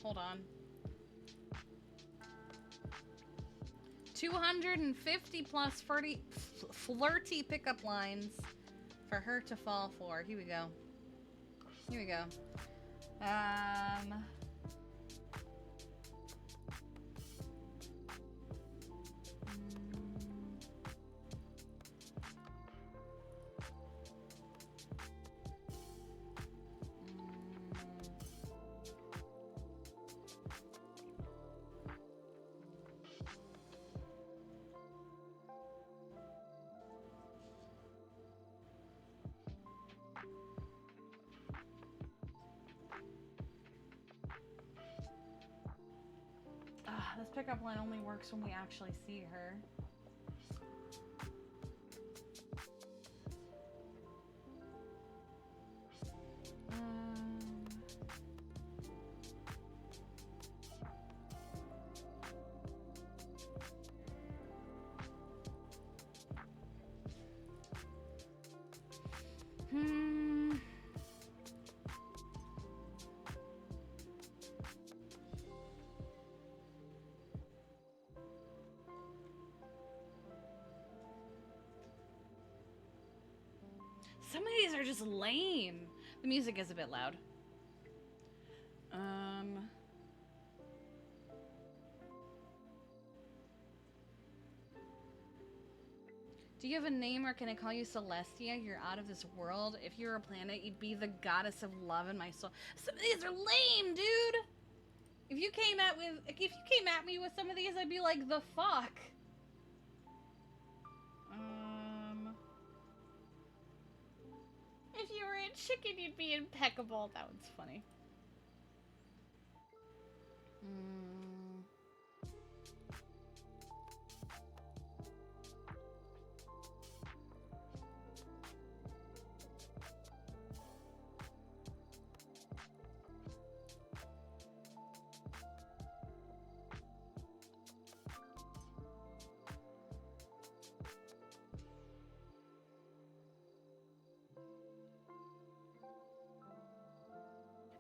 A: Hold on. 250 plus flirty pickup lines for her to fall for. Here we go. Here we go. This pickup line only works when we actually see her. Some of these are just lame. The music is a bit loud. Do you have a name, or can I call you Celestia? You're out of this world. If you were a planet, you'd be the goddess of love in my soul. Some of these are lame, dude. If you came at me with some of these, I'd be like, the fuck. If you were a chicken, you'd be impeccable. That one's funny.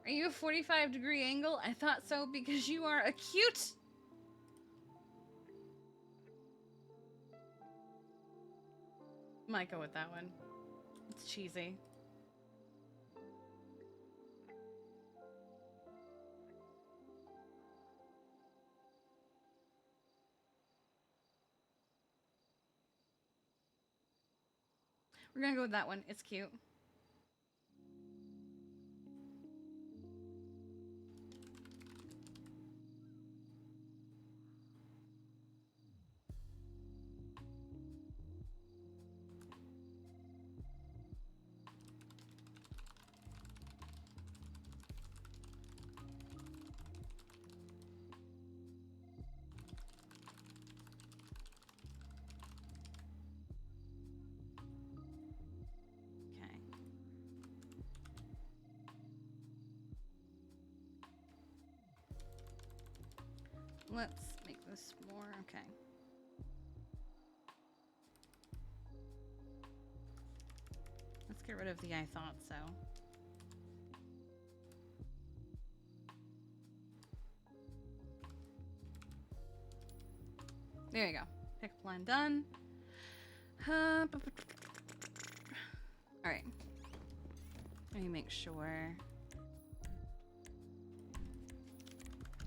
A: Are you a 45-degree angle? I thought so because you are acute. Might go with that one. It's cheesy. We're gonna go with that one. It's cute. Let's make this more, okay. Let's get rid of the I thought so. There you go. Pickup line done. Alright. Let me make sure.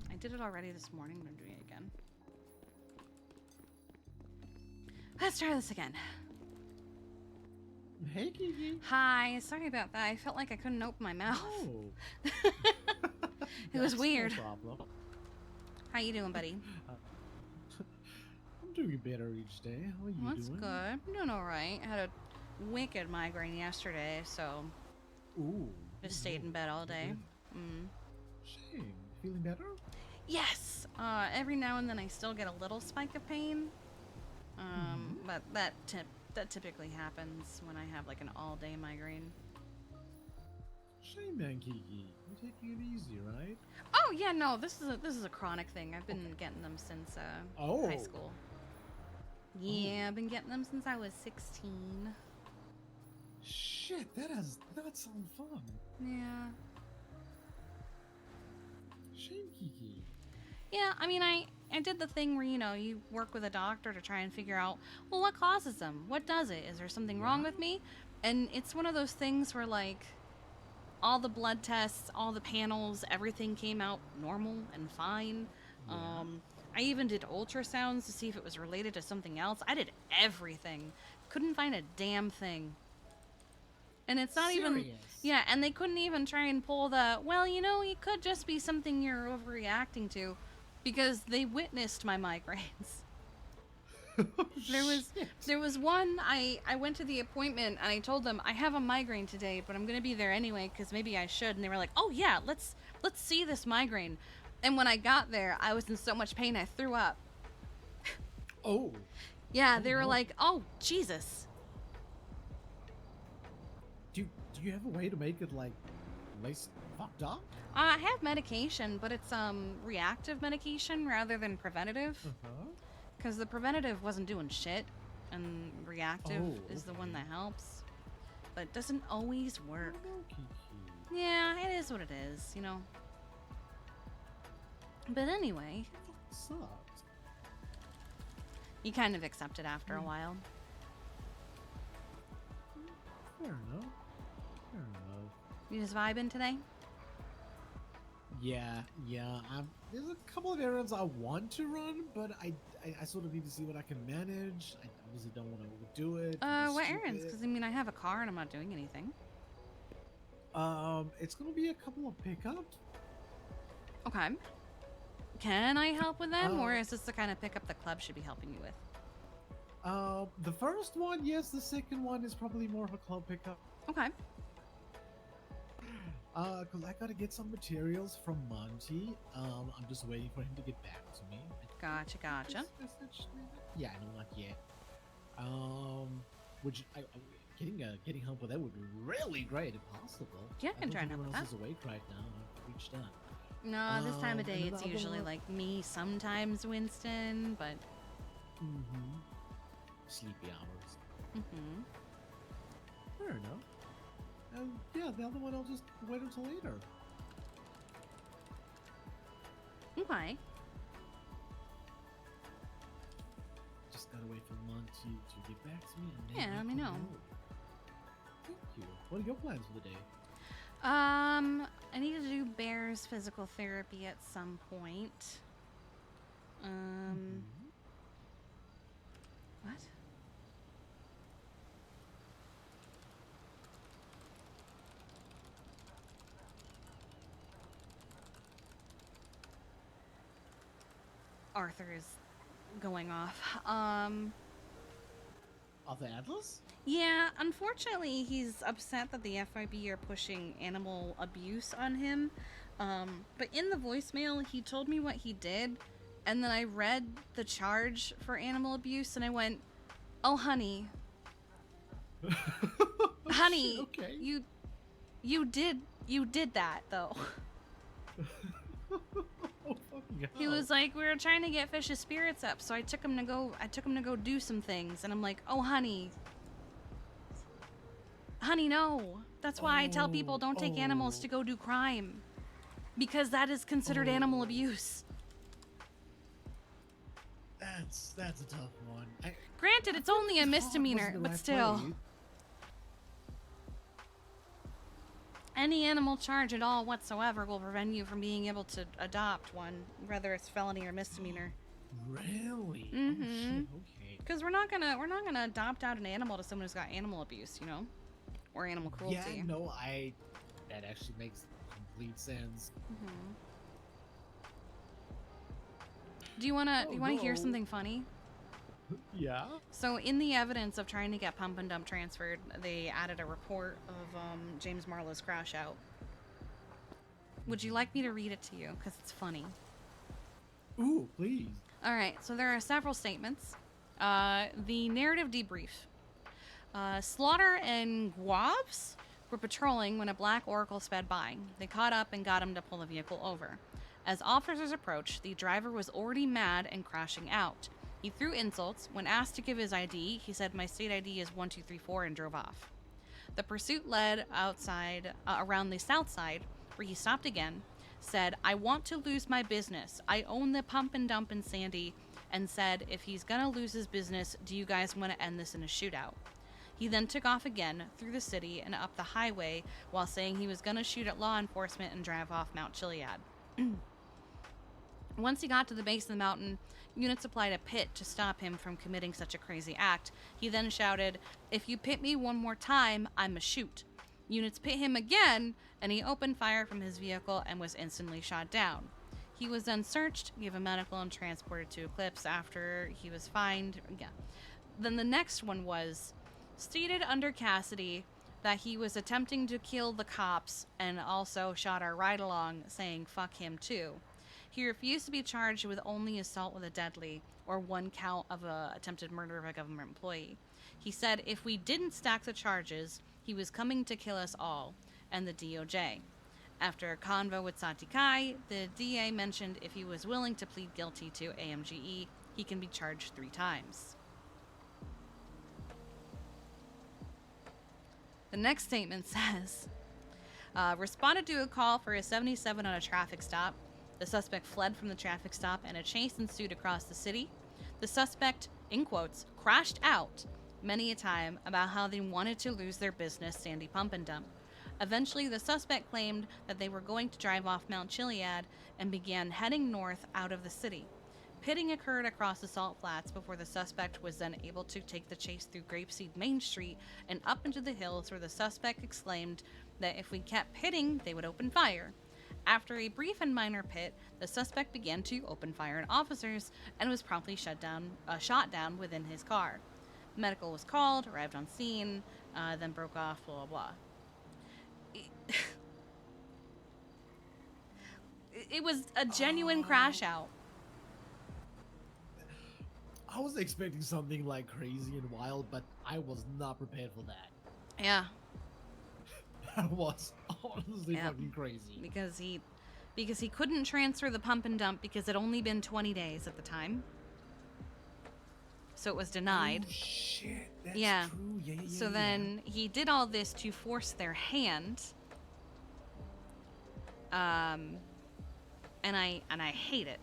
A: I did it already this morning, but I'm doing it again. Let's try this again.
E: Hey, Kiki.
A: Hi, sorry about that. I felt like I couldn't open my mouth.
E: Oh.
A: It was
E: That's
A: weird.
E: No problem.
A: How you doing, buddy?
E: I'm doing better each day. How are you
A: That's
E: doing?
A: good. I'm doing alright. I had a wicked migraine yesterday, so
E: Ooh.
A: just stayed in bed all day.
E: Good.
A: Mm.
E: Shame. Feeling better?
A: Yes! Every now and then I still get a little spike of pain. But that typically happens when I have like an all-day migraine.
E: Shame, man, Kiki. You're taking it easy, right?
A: Oh yeah, no, this is a chronic thing. I've been getting them since high school. Yeah, I've been getting them since I was 16.
E: Shit, that does not sound fun.
A: Yeah.
E: Shame, Kiki.
A: Yeah, I mean, I did the thing where, you know, you work with a doctor to try and figure out, well, what causes them? What does it? Is there something wrong with me? And it's one of those things where, like, all the blood tests, all the panels, everything came out normal and fine.
E: Yeah.
A: I even did ultrasounds to see if it was related to something else. I did everything. Couldn't find a damn thing. And it's not even...
E: Serious?
A: Yeah, and they couldn't even try and pull the, well, you know, it could just be something you're overreacting to, because they witnessed my migraines. There was one, I went to the appointment and I told them I have a migraine today, but I'm gonna be there anyway because maybe I should, and they were like, oh yeah, let's see this migraine. And when I got there, I was in so much pain I threw up.
E: Oh.
A: Yeah,
E: Oh,
A: they were
E: no.
A: like, oh Jesus.
E: Do you have a way to make it like less fucked up?
A: I have medication, but it's reactive medication rather than preventative.
E: Uh-huh.
A: Because the preventative wasn't doing shit, and reactive is the one
E: okay.
A: that helps. But it doesn't always work.
E: Oh, no, Kiki.
A: Yeah, it is what it is, you know. But anyway,
E: That sucks.
A: you kind of accept it after a while.
E: Fair enough. Fair enough.
A: You just vibing today?
E: Yeah. There's a couple of errands I want to run, but I sort of need to see what I can manage. I obviously don't want to overdo it.
A: What errands? Because, I mean, I have a car and I'm not doing anything.
E: It's gonna be a couple of pickups.
A: Okay. Can I help with them, or
E: Uh,
A: is this the kind of pickup the club should be helping you with?
E: The first one, yes. The second one is probably more of a club pickup.
A: Okay.
E: Cause I gotta get some materials from Monty. I'm just waiting for him to get back to me.
A: Gotcha.
E: Yeah, no, not yet. Which getting help with that would be really great if possible.
A: Yeah, I can
E: don't
A: try and
E: think
A: help
E: anyone
A: with
E: else is awake right now. I've reached out.
A: No, this time of day
E: and then
A: it's
E: the other
A: usually
E: one-
A: like me, sometimes Winston, but...
E: Mm-hmm. Sleepy hours.
A: Mm-hmm.
E: Fair enough. And yeah, the other one I'll just wait until later.
A: Okay.
E: Just gotta wait for Monty to get back to me. And then
A: Yeah,
E: I
A: let me
E: can
A: know.
E: go. Thank you. What are your plans for the day?
A: I need to do Bear's physical therapy at some point.
E: Mhm.
A: What? Arthur is going off.
E: Of the Atlas?
A: Yeah, unfortunately, he's upset that the FIB are pushing animal abuse on him. But in the voicemail, he told me what he did, and then I read the charge for animal abuse, and I went, "Oh, honey, honey,
E: Shit, okay.
A: you did that though."
E: Oh, fucking
A: He
E: hell.
A: was like, "We were trying to get Fish's spirits up, so I took him to go do some things," and I'm like, "Oh, honey." Honey, no. That's why I tell people don't take animals to go do crime. Because that is considered animal abuse.
E: That's a tough one.
A: Granted, it's only a misdemeanor, but still. Any animal charge at all whatsoever will prevent you from being able to adopt one, whether it's felony or misdemeanor.
E: Really?
A: Mm-hmm.
E: Oh, shit, okay.
A: Because we're not gonna adopt out an animal to someone who's got animal abuse, you know, or animal cruelty.
E: Yeah, no, that actually makes complete sense.
A: Mm-hmm. Do you wanna hear something funny?
E: Yeah.
A: So in the evidence of trying to get pump and dump transferred, they added a report of James Marlowe's crash out. Would you like me to read it to you? Because it's funny.
E: Ooh, please.
A: All right, so there are several statements. The narrative debrief. Slaughter and Guabs were patrolling when a black Oracle sped by. They caught up and got him to pull the vehicle over. As officers approached, the driver was already mad and crashing out. He threw insults. When asked to give his ID, he said, "My state ID is 1234," and drove off. The pursuit led outside, around the south side, where he stopped again, said, "I want to lose my business. I own the pump and dump in Sandy," and said, "If he's gonna lose his business, do you guys want to end this in a shootout?" He then took off again through the city and up the highway while saying he was gonna shoot at law enforcement and drive off Mount Chiliad. Once he got to the base of the mountain, units applied a pit to stop him from committing such a crazy act. He then shouted, "If you pit me one more time, I'ma shoot." Units pit him again, and he opened fire from his vehicle and was instantly shot down. He was then searched, given medical, and transported to Eclipse after he was fined. Yeah. Then the next one was, stated under Cassidy that he was attempting to kill the cops and also shot our ride-along, saying "fuck him too." He refused to be charged with only assault with a deadly, or one count of attempted murder of a government employee. He said if we didn't stack the charges, he was coming to kill us all, and the DOJ. After a convo with Sati Kai, the DA mentioned if he was willing to plead guilty to AMGE, he can be charged 3 times. The next statement says, responded to a call for a 77 on a traffic stop. The suspect fled from the traffic stop and a chase ensued across the city. The suspect, in quotes, crashed out many a time about how they wanted to lose their business, Sandy Pump and Dump. Eventually, the suspect claimed that they were going to drive off Mount Chiliad and began heading north out of the city. Pitting occurred across the Salt Flats before the suspect was then able to take the chase through Grapeseed Main Street and up into the hills, where the suspect exclaimed that if we kept pitting, they would open fire. After a brief and minor pit, the suspect began to open fire at officers and was promptly shot down within his car. Medical was called, arrived on scene, then broke off, blah, blah, blah. It was a genuine crash out.
E: I was expecting something like crazy and wild, but I was not prepared for that.
A: Yeah.
E: That was honestly fucking crazy.
A: Because he couldn't transfer the pump and dump because it had only been 20 days at the time. So it was denied.
E: Oh shit, that's
A: Yeah.
E: true. Yeah.
A: So then he did all this to force their hand. And I hate it.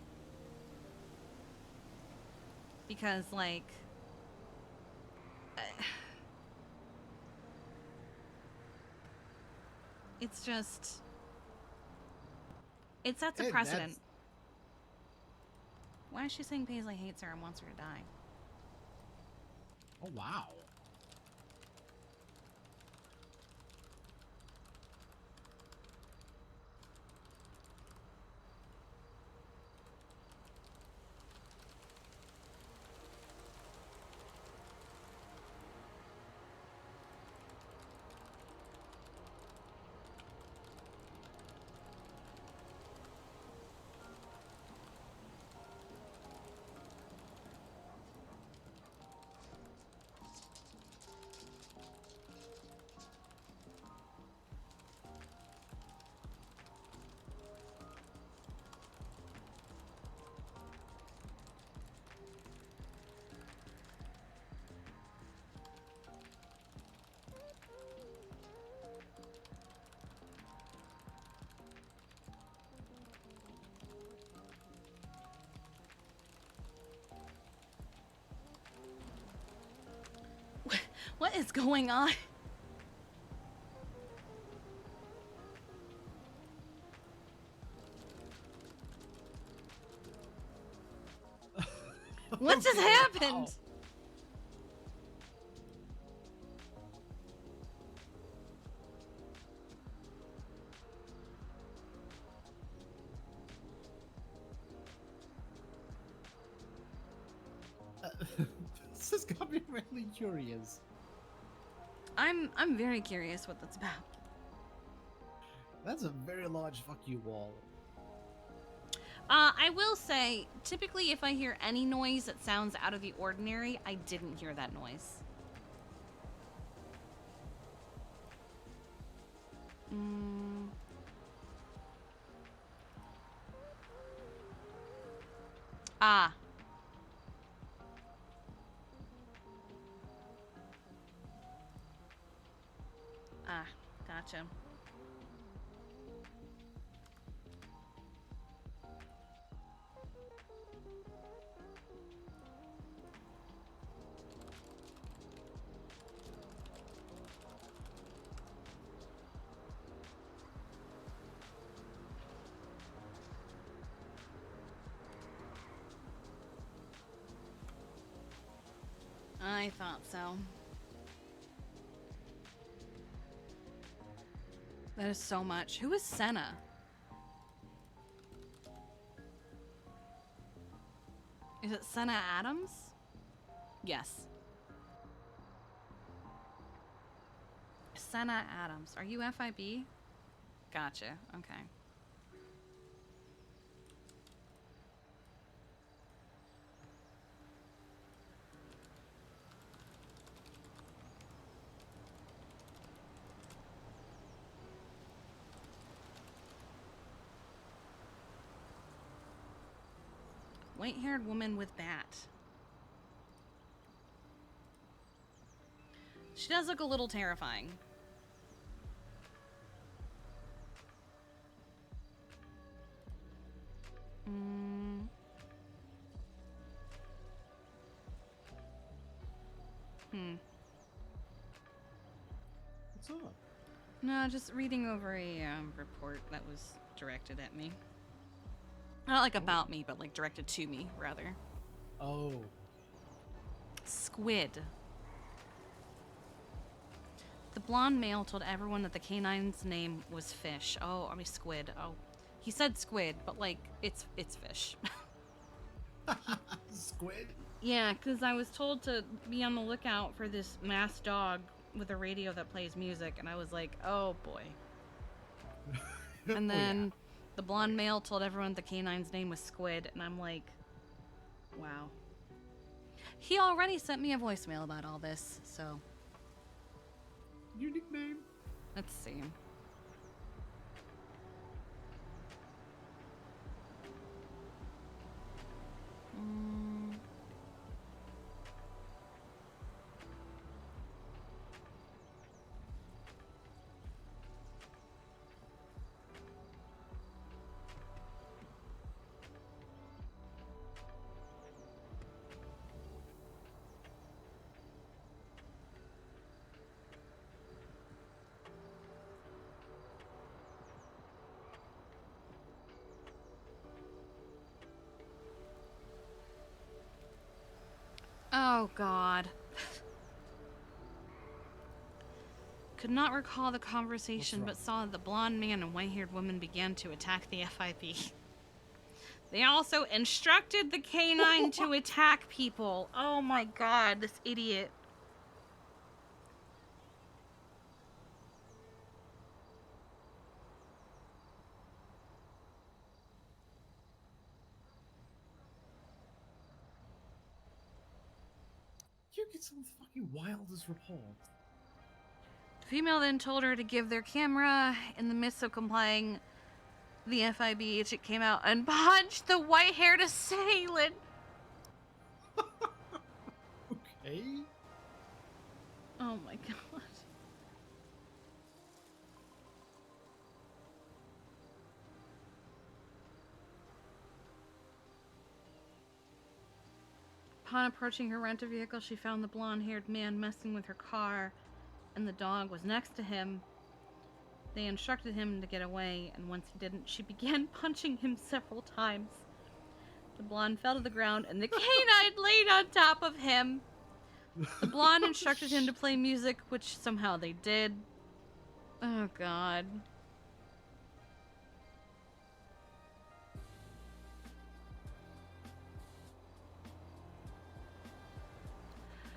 A: Because like it's just it sets a
E: Hey,
A: precedent.
E: that's-
A: Why is she saying Paisley hates her and wants her to die?
E: Oh wow.
A: What is going on? What just happened?
E: This has got me really curious.
A: I'm very curious what that's about.
E: That's a very large fuck you wall.
A: I will say, typically if I hear any noise that sounds out of the ordinary, I didn't hear that noise. Ah. Ah, gotcha. I thought so. That is so much. Who is Senna? Is it Senna Adams? Yes. Senna Adams. Are you FIB? Gotcha. Okay. White-haired woman with bat. She does look a little terrifying.
E: What's up?
A: No, just reading over a report that was directed at me. Not like about me, but like directed to me, rather.
E: Oh.
A: Squid. The blonde male told everyone that the canine's name was Fish. Oh, I mean Squid. Oh, he said Squid, but like it's Fish.
E: Squid?
A: Yeah, because I was told to be on the lookout for this masked dog with a radio that plays music, and I was like, oh boy. And then the blonde male told everyone the canine's name was Squid, and I'm like, wow. He already sent me a voicemail about all this, so
E: Your nickname?
A: let's see. Oh, God. Could not recall the conversation, but saw that the blonde man and white-haired woman began to attack the FIB. They also instructed the canine to attack people. Oh my God, this idiot.
E: You get some fucking wildest reports.
A: The female then told her to give their camera. In the midst of complying, the FIB agent came out and punched the white-haired assailant.
E: Okay.
A: Oh my God. Upon approaching her rental vehicle, she found the blonde-haired man messing with her car, and the dog was next to him. They instructed him to get away, and once he didn't, she began punching him several times. The blonde fell to the ground, and the canine laid on top of him. The blonde instructed him to play music, which somehow they did. Oh, God.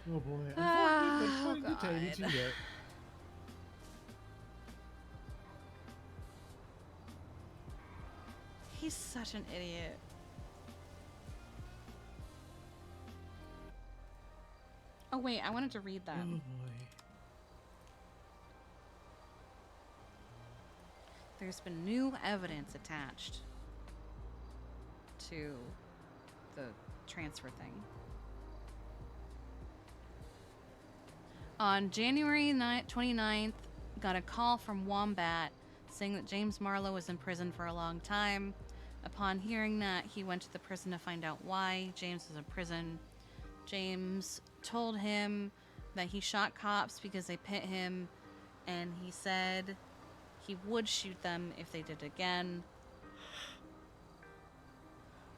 E: Oh boy.
A: Oh,
E: Unfortunately, but tiny
A: God.
E: to get.
A: He's such an idiot. Oh, wait, I wanted to read that.
E: Oh boy.
A: There's been new evidence attached to the transfer thing. On January 29th, got a call from Wombat saying that James Marlowe was in prison for a long time. Upon hearing that, he went to the prison to find out why James was in prison. James told him that he shot cops because they pit him, and he said he would shoot them if they did it again.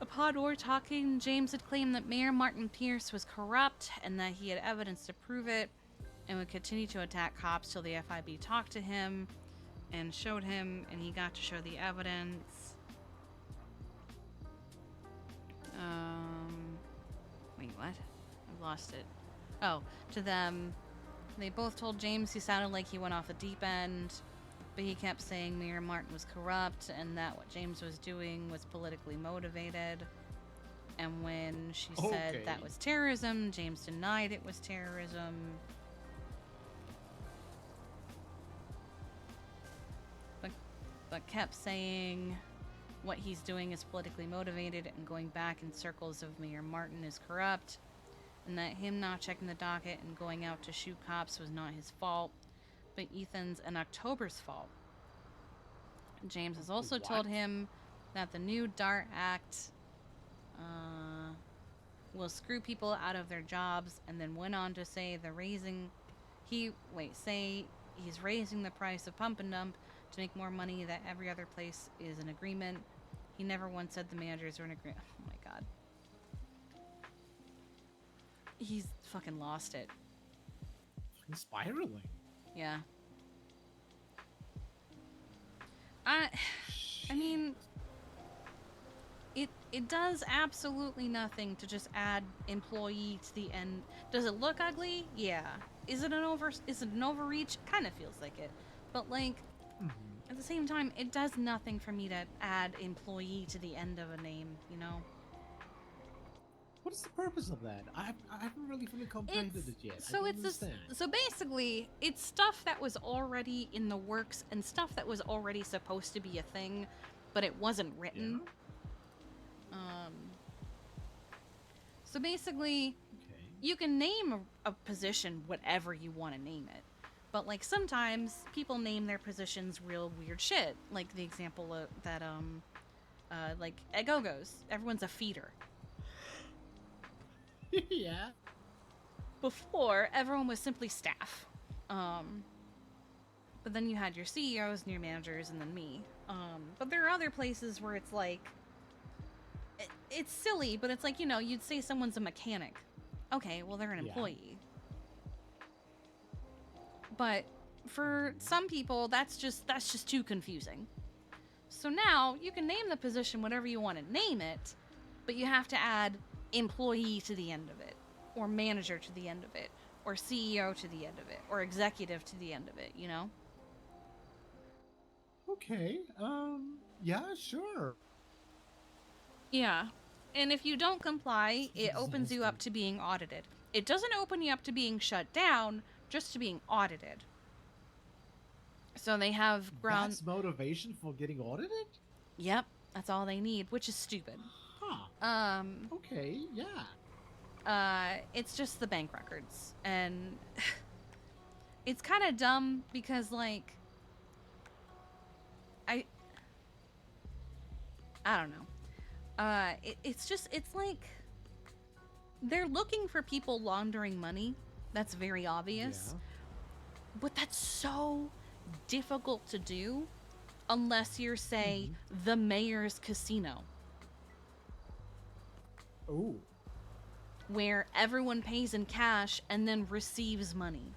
A: Upon more talking, James had claimed that Mayor Martin Pierce was corrupt and that he had evidence to prove it, and would continue to attack cops till the FIB talked to him and showed him, and he got to show the evidence. Wait, what? I've lost it. Oh, to them. They both told James he sounded like he went off the deep end, but he kept saying Mayor Martin was corrupt and that what James was doing was politically motivated. And when she said that was terrorism, James denied it was terrorism. But kept saying what he's doing is politically motivated and going back in circles of Mayor Martin is corrupt, and that him not checking the docket and going out to shoot cops was not his fault, but Ethan's and October's fault. James has also told him that the new DART Act will screw people out of their jobs, and then went on to say he's raising the price of pump and dump to make more money, that every other place is an agreement. He never once said the managers were in agreement. Oh my god. He's fucking lost it.
E: He's spiraling.
A: Yeah. I mean, it does absolutely nothing to just add employee to the end. Does it look ugly? Yeah. Is it an overreach? Kind of feels like it. But like, at the same time, it does nothing for me to add employee to the end of a name, you know?
E: What is the purpose of that? I haven't really fully comprehended it yet.
A: So
E: I
A: it's
E: don't understand.
A: so basically, it's stuff that was already in the works and stuff that was already supposed to be a thing, but it wasn't written.
E: Yeah.
A: So basically, you can name a position whatever you want to name it. But like sometimes people name their positions real weird shit. Like the example that like at Go-Go's, everyone's a feeder.
E: Yeah.
A: Before, everyone was simply staff. But then you had your CEOs and your managers and then me. But there are other places where it's like it's silly, but it's like, you know, you'd say someone's a mechanic. Okay, well they're an employee. But for some people, that's just too confusing. So now you can name the position whatever you want to name it, but you have to add employee to the end of it, or manager to the end of it, or CEO to the end of it, or executive to the end of it, you know?
E: Okay. Yeah, sure.
A: Yeah. And if you don't comply, it opens you up to being audited. It doesn't open you up to being shut down, just to being audited. So they have ground.
E: That's motivation for getting audited?
A: Yep, that's all they need, which is stupid.
E: Huh. Okay, yeah.
A: It's just the bank records, and it's kind of dumb because, like, I don't know. It's like they're looking for people laundering money. That's very obvious.
E: Yeah.
A: But that's so difficult to do unless you're, say, the mayor's casino,
E: Oh.
A: where everyone pays in cash and then receives money.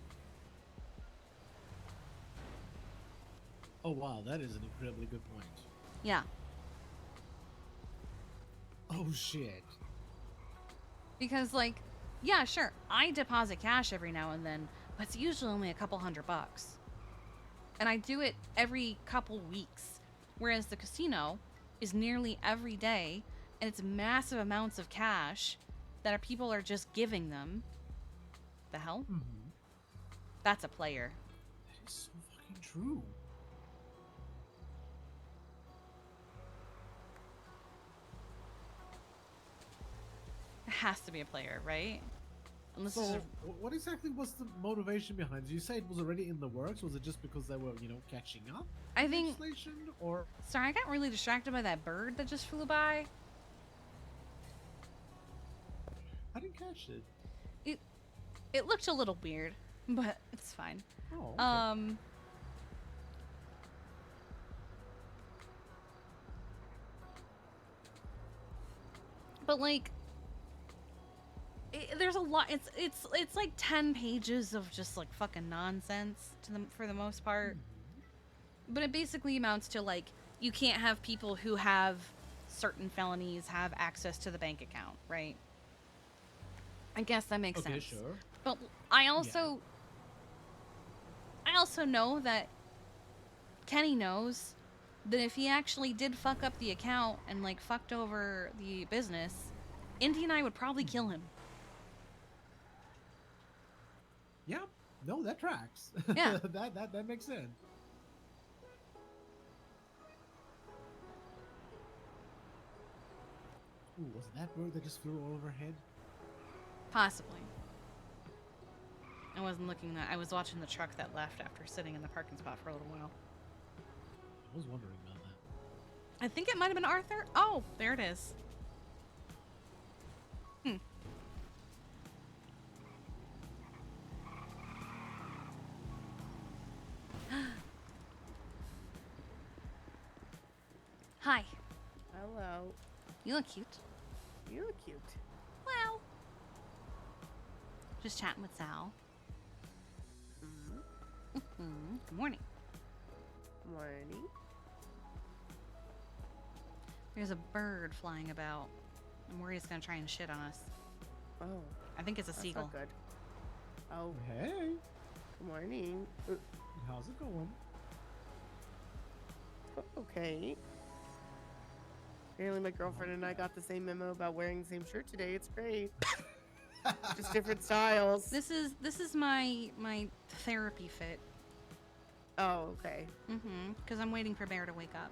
E: Oh wow, that is an incredibly good point.
A: Yeah.
E: Oh shit.
A: Because, like, yeah, sure, I deposit cash every now and then, but it's usually only a couple $100. And I do it every couple weeks. Whereas the casino is nearly every day, and it's massive amounts of cash that people are just giving them. The hell?
E: Mm-hmm.
A: That's a player.
E: That is so fucking true.
A: It has to be a player, right? Unless
E: So,
A: it's a-
E: what exactly was the motivation behind it? You say it was already in the works. Was it just because they were, catching up?
A: I think.
E: Legislation, or
A: Sorry, I got really distracted by that bird that just flew by.
E: I didn't catch it.
A: It looked a little weird, but it's fine.
E: Oh, okay.
A: But like, there's a lot. It's like 10 pages of just like fucking nonsense for the most part. But it basically amounts to like, you can't have people who have certain felonies have access to the bank account, right? I guess that makes
E: Okay,
A: sense.
E: sure.
A: But I also know that Kenny knows that if he actually did fuck up the account and like fucked over the business, Indy and I would probably kill him.
E: Yeah. No, that tracks.
A: Yeah.
E: that makes sense. Ooh, was it that bird that just flew overhead?
A: Possibly. I wasn't looking that. I was watching the truck that left after sitting in the parking spot for a little while.
E: I was wondering about that.
A: I think it might have been Arthur. Oh, there it is. Hi.
F: Hello.
A: You look cute.
F: You look cute.
A: Well, just chatting with Sal. Good morning.
F: Morning.
A: There's a bird flying about. I'm worried it's gonna try and shit on us.
F: Oh,
A: I think it's a
F: that's
A: seagull.
F: not good. Oh,
E: Hey,
F: good morning.
E: how's it going?
F: Okay. Apparently my girlfriend and I got the same memo about wearing the same shirt today. It's great. Just different styles.
A: This is my therapy fit.
F: Oh, okay.
A: Because I'm waiting for Bear to wake up.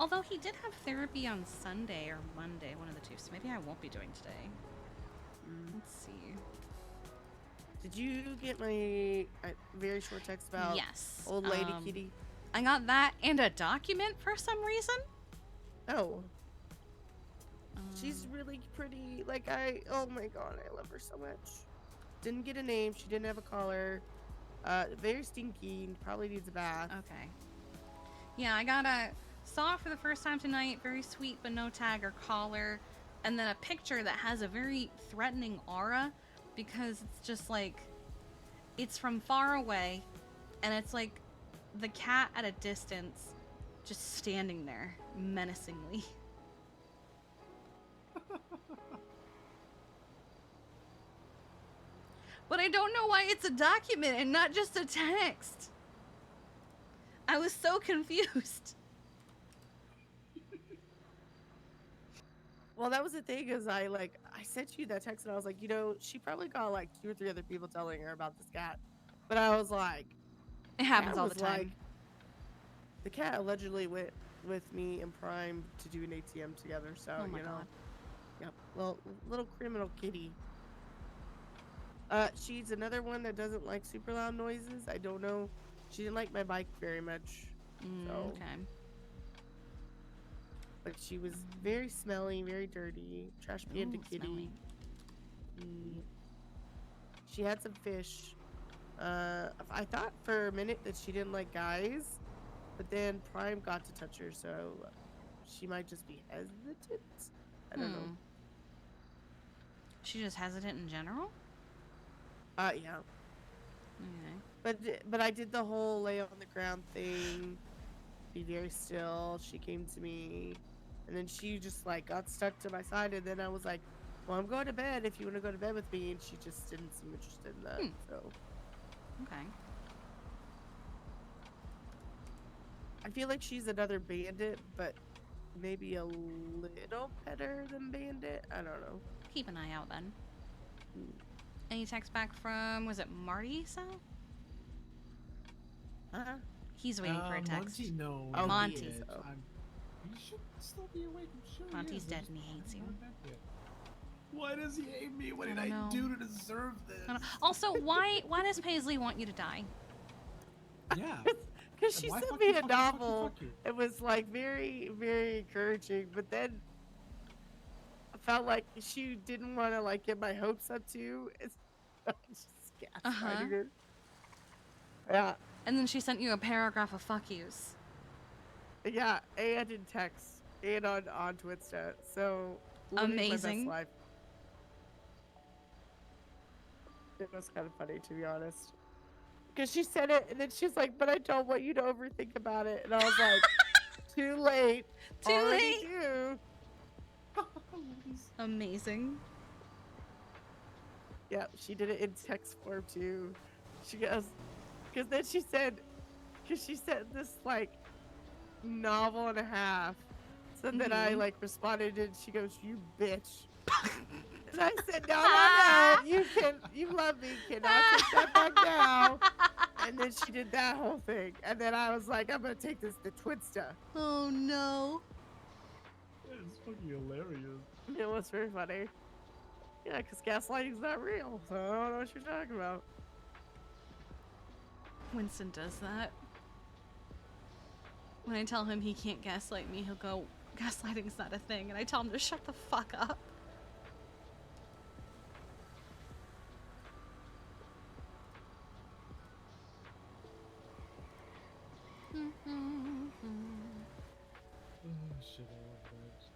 A: Although he did have therapy on Sunday or Monday, one of the two, so maybe I won't be doing today. Let's see.
F: Did you get my very short text about
A: Yes.
F: old lady Kitty?
A: I got that and a document for some reason.
F: Oh. She's really pretty. Like, oh my god, I love her so much. Didn't get a name. She didn't have a collar. Very stinky. Probably needs a bath.
A: Okay. Yeah, saw it for the first time tonight. Very sweet, but no tag or collar. And then a picture that has a very threatening aura because it's just like, it's from far away and it's like the cat at a distance just standing there menacingly. But I don't know why it's a document and not just a text. I was so confused.
F: Well, that was the thing, is I sent you that text and I was like, she probably got like 2 or 3 other people telling her about this cat. But I was like,
A: It happens
F: cat
A: all the
F: was
A: time.
F: like- the cat allegedly went with me and Prime to do an ATM together, so
A: Oh my God.
F: Yep. Well, little criminal kitty. She's another one that doesn't like super loud noises. I don't know. She didn't like my bike very much. So
A: Okay.
F: Like she was very smelly, very dirty. Trash panda
A: Ooh,
F: kitty.
A: smelly.
F: She had some fish. I thought for a minute that she didn't like guys, but then Prime got to touch her, so she might just be hesitant. I don't know.
A: She just hesitant in general?
F: Yeah.
A: Okay.
F: But I did the whole lay on the ground thing, be very still. She came to me, and then she just like got stuck to my side, and then I was like, "Well, I'm going to bed. If you want to go to bed with me," and she just didn't seem interested in that. So
A: Okay.
F: I feel like she's another bandit, but maybe a little better than bandit. I don't know.
A: Keep an eye out then. Any text back from, was it Marty, so?
F: Huh?
A: He's waiting for a text.
E: Monty, no.
F: Oh,
A: Monty.
F: he is. Oh.
E: He should still be awake. I'm sure.
A: Monty's
E: he is.
A: dead and he hates you.
E: Why does he hate me? What
A: I
E: did
A: don't
E: I
A: know.
E: do to deserve this?
A: Also, why does Paisley want you to die?
E: Yeah.
F: Because she
E: Why
F: sent
E: fuck
F: me
E: you,
F: a
E: fuck you, fuck you,
F: novel.
E: fuck you?
F: It was like very, very encouraging, but then I felt like she didn't want to like get my hopes up too. It's just gaslighting her. Yeah,
A: And then she sent you a paragraph of fuck yous.
F: yeah, and in text and on Twitter. So living my best
A: Amazing.
F: life. It was kind of funny, to be honest. Because she said it, and then she's like, "But I don't want you to overthink about it." And I was like, "Too late.
A: Too
F: Already
A: late.
F: do."
A: Amazing.
F: Yeah, she did it in text form too. She goes, because then she said this like novel and a half. So then I like responded, and she goes, "You bitch." And I said, "No, you love me, kid. I'll take that back now." And then she did that whole thing, and then I was like, "I'm gonna take this to Twitsta."
A: Oh no.
E: It's fucking hilarious.
F: It was very funny. Yeah, because gaslighting's not real, so I don't know what you're talking about.
A: Winston does that. When I tell him he can't gaslight me, he'll go, "Gaslighting's not a thing," and I tell him to shut the fuck up.
E: Oh shit, I love that.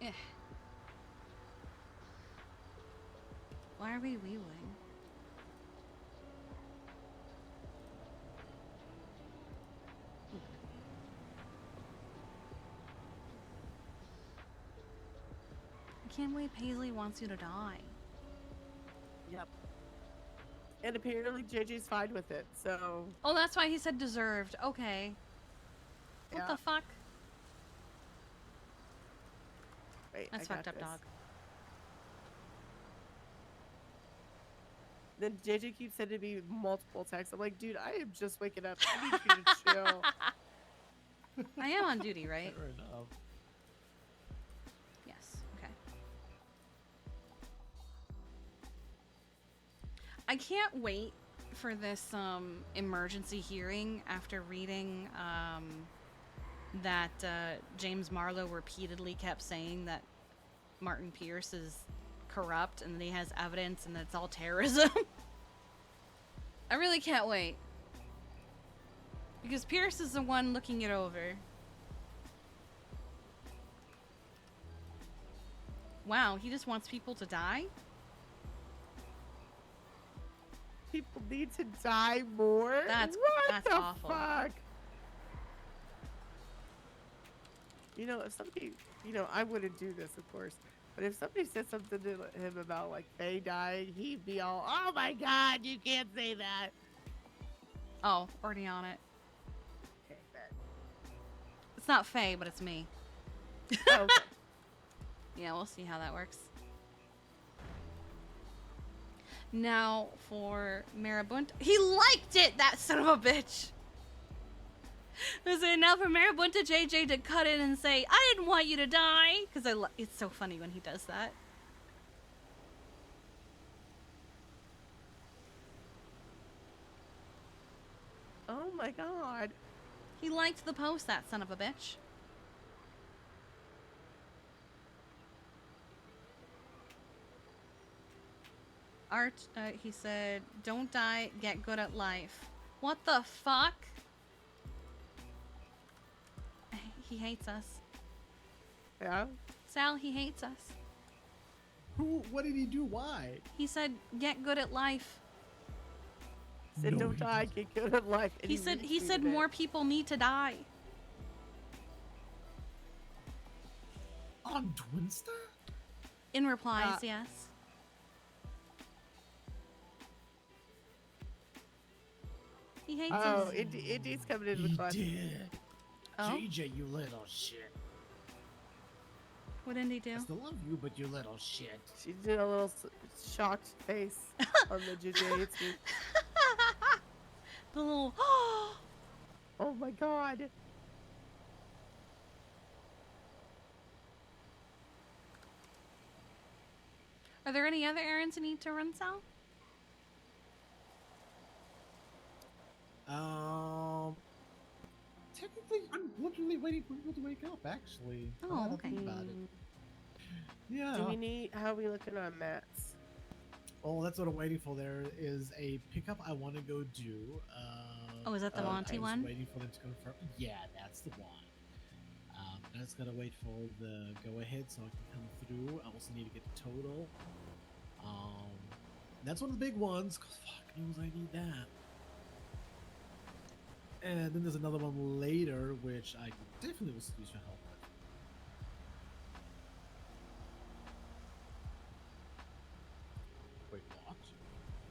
A: Eh. Why are we wheeling? I can't believe Paisley wants you to die.
F: Yep. And apparently JJ's fine with it, so
A: Oh, that's why he said deserved. Okay. What
F: Yeah.
A: the fuck?
F: wait,
A: That's
F: I got
A: fucked up,
F: this.
A: dog.
F: Then JJ keeps sending me multiple texts. I'm like, dude, I am just waking up. I need you to chill.
A: I am on duty, right?
E: Fair enough.
A: Yes. Okay. I can't wait for this emergency hearing after reading that James Marlowe repeatedly kept saying that Martin Pierce is corrupt and that he has evidence and that it's all terrorism. I really can't wait. Because Pierce is the one looking it over. Wow, he just wants people to die?
F: People need to die more?
A: That's
F: what the
A: awful.
F: fuck? You know, if somebody, I wouldn't do this, of course. But if somebody said something to him about, like, Faye dying, he'd be all, "Oh my god, you can't say that."
A: Oh, already on it.
F: Okay, bet.
A: It's not Faye, but it's me.
F: Oh, okay.
A: Yeah, we'll see how that works. Now for Marabunta. He liked it, that son of a bitch! Listen, now from Mayor Bunta JJ to cut in and say, I didn't want you to die. Because it's so funny when he does that.
F: Oh my god.
A: He liked the post, that son of a bitch. Art, he said, don't die, get good at life. What the fuck? He hates us.
F: Yeah.
A: Sal, he hates us.
E: Who? What did he do? Why?
A: He said, get good at life.
F: Said
E: No,
F: don't
E: he
F: die, get good at life. And
A: He said
F: retweeted it.
A: more people need to die.
E: On Twinstar?
A: In replies, yes. He hates
F: Oh,
A: us.
F: Indy's coming into the
E: He
F: clutch.
E: did.
A: Oh?
E: JJ, you little shit.
A: What did he do?
E: I still love you, but you little shit.
F: She did a little shocked face on the JJ hates me.
A: The little,
F: Oh my god.
A: Are there any other errands you need to run, Sal?
E: Technically, I'm literally waiting for people to wake up, actually.
A: Oh,
E: Now that I
A: okay.
E: think about it.
F: Mm,
E: Yeah.
F: Do we need? How are we looking on mats?
E: Oh, that's what I'm waiting for. There is a pickup I want to go do.
A: Oh, is that the Monty
E: I was
A: one?
E: waiting for them to confirm. Yeah, that's the one. I just gotta wait for the go-ahead so I can come through. I also need to get the total. That's one of the big ones. Cause fuck knows I need that. And then there's another one later, which I definitely was use your help with. Wait, what?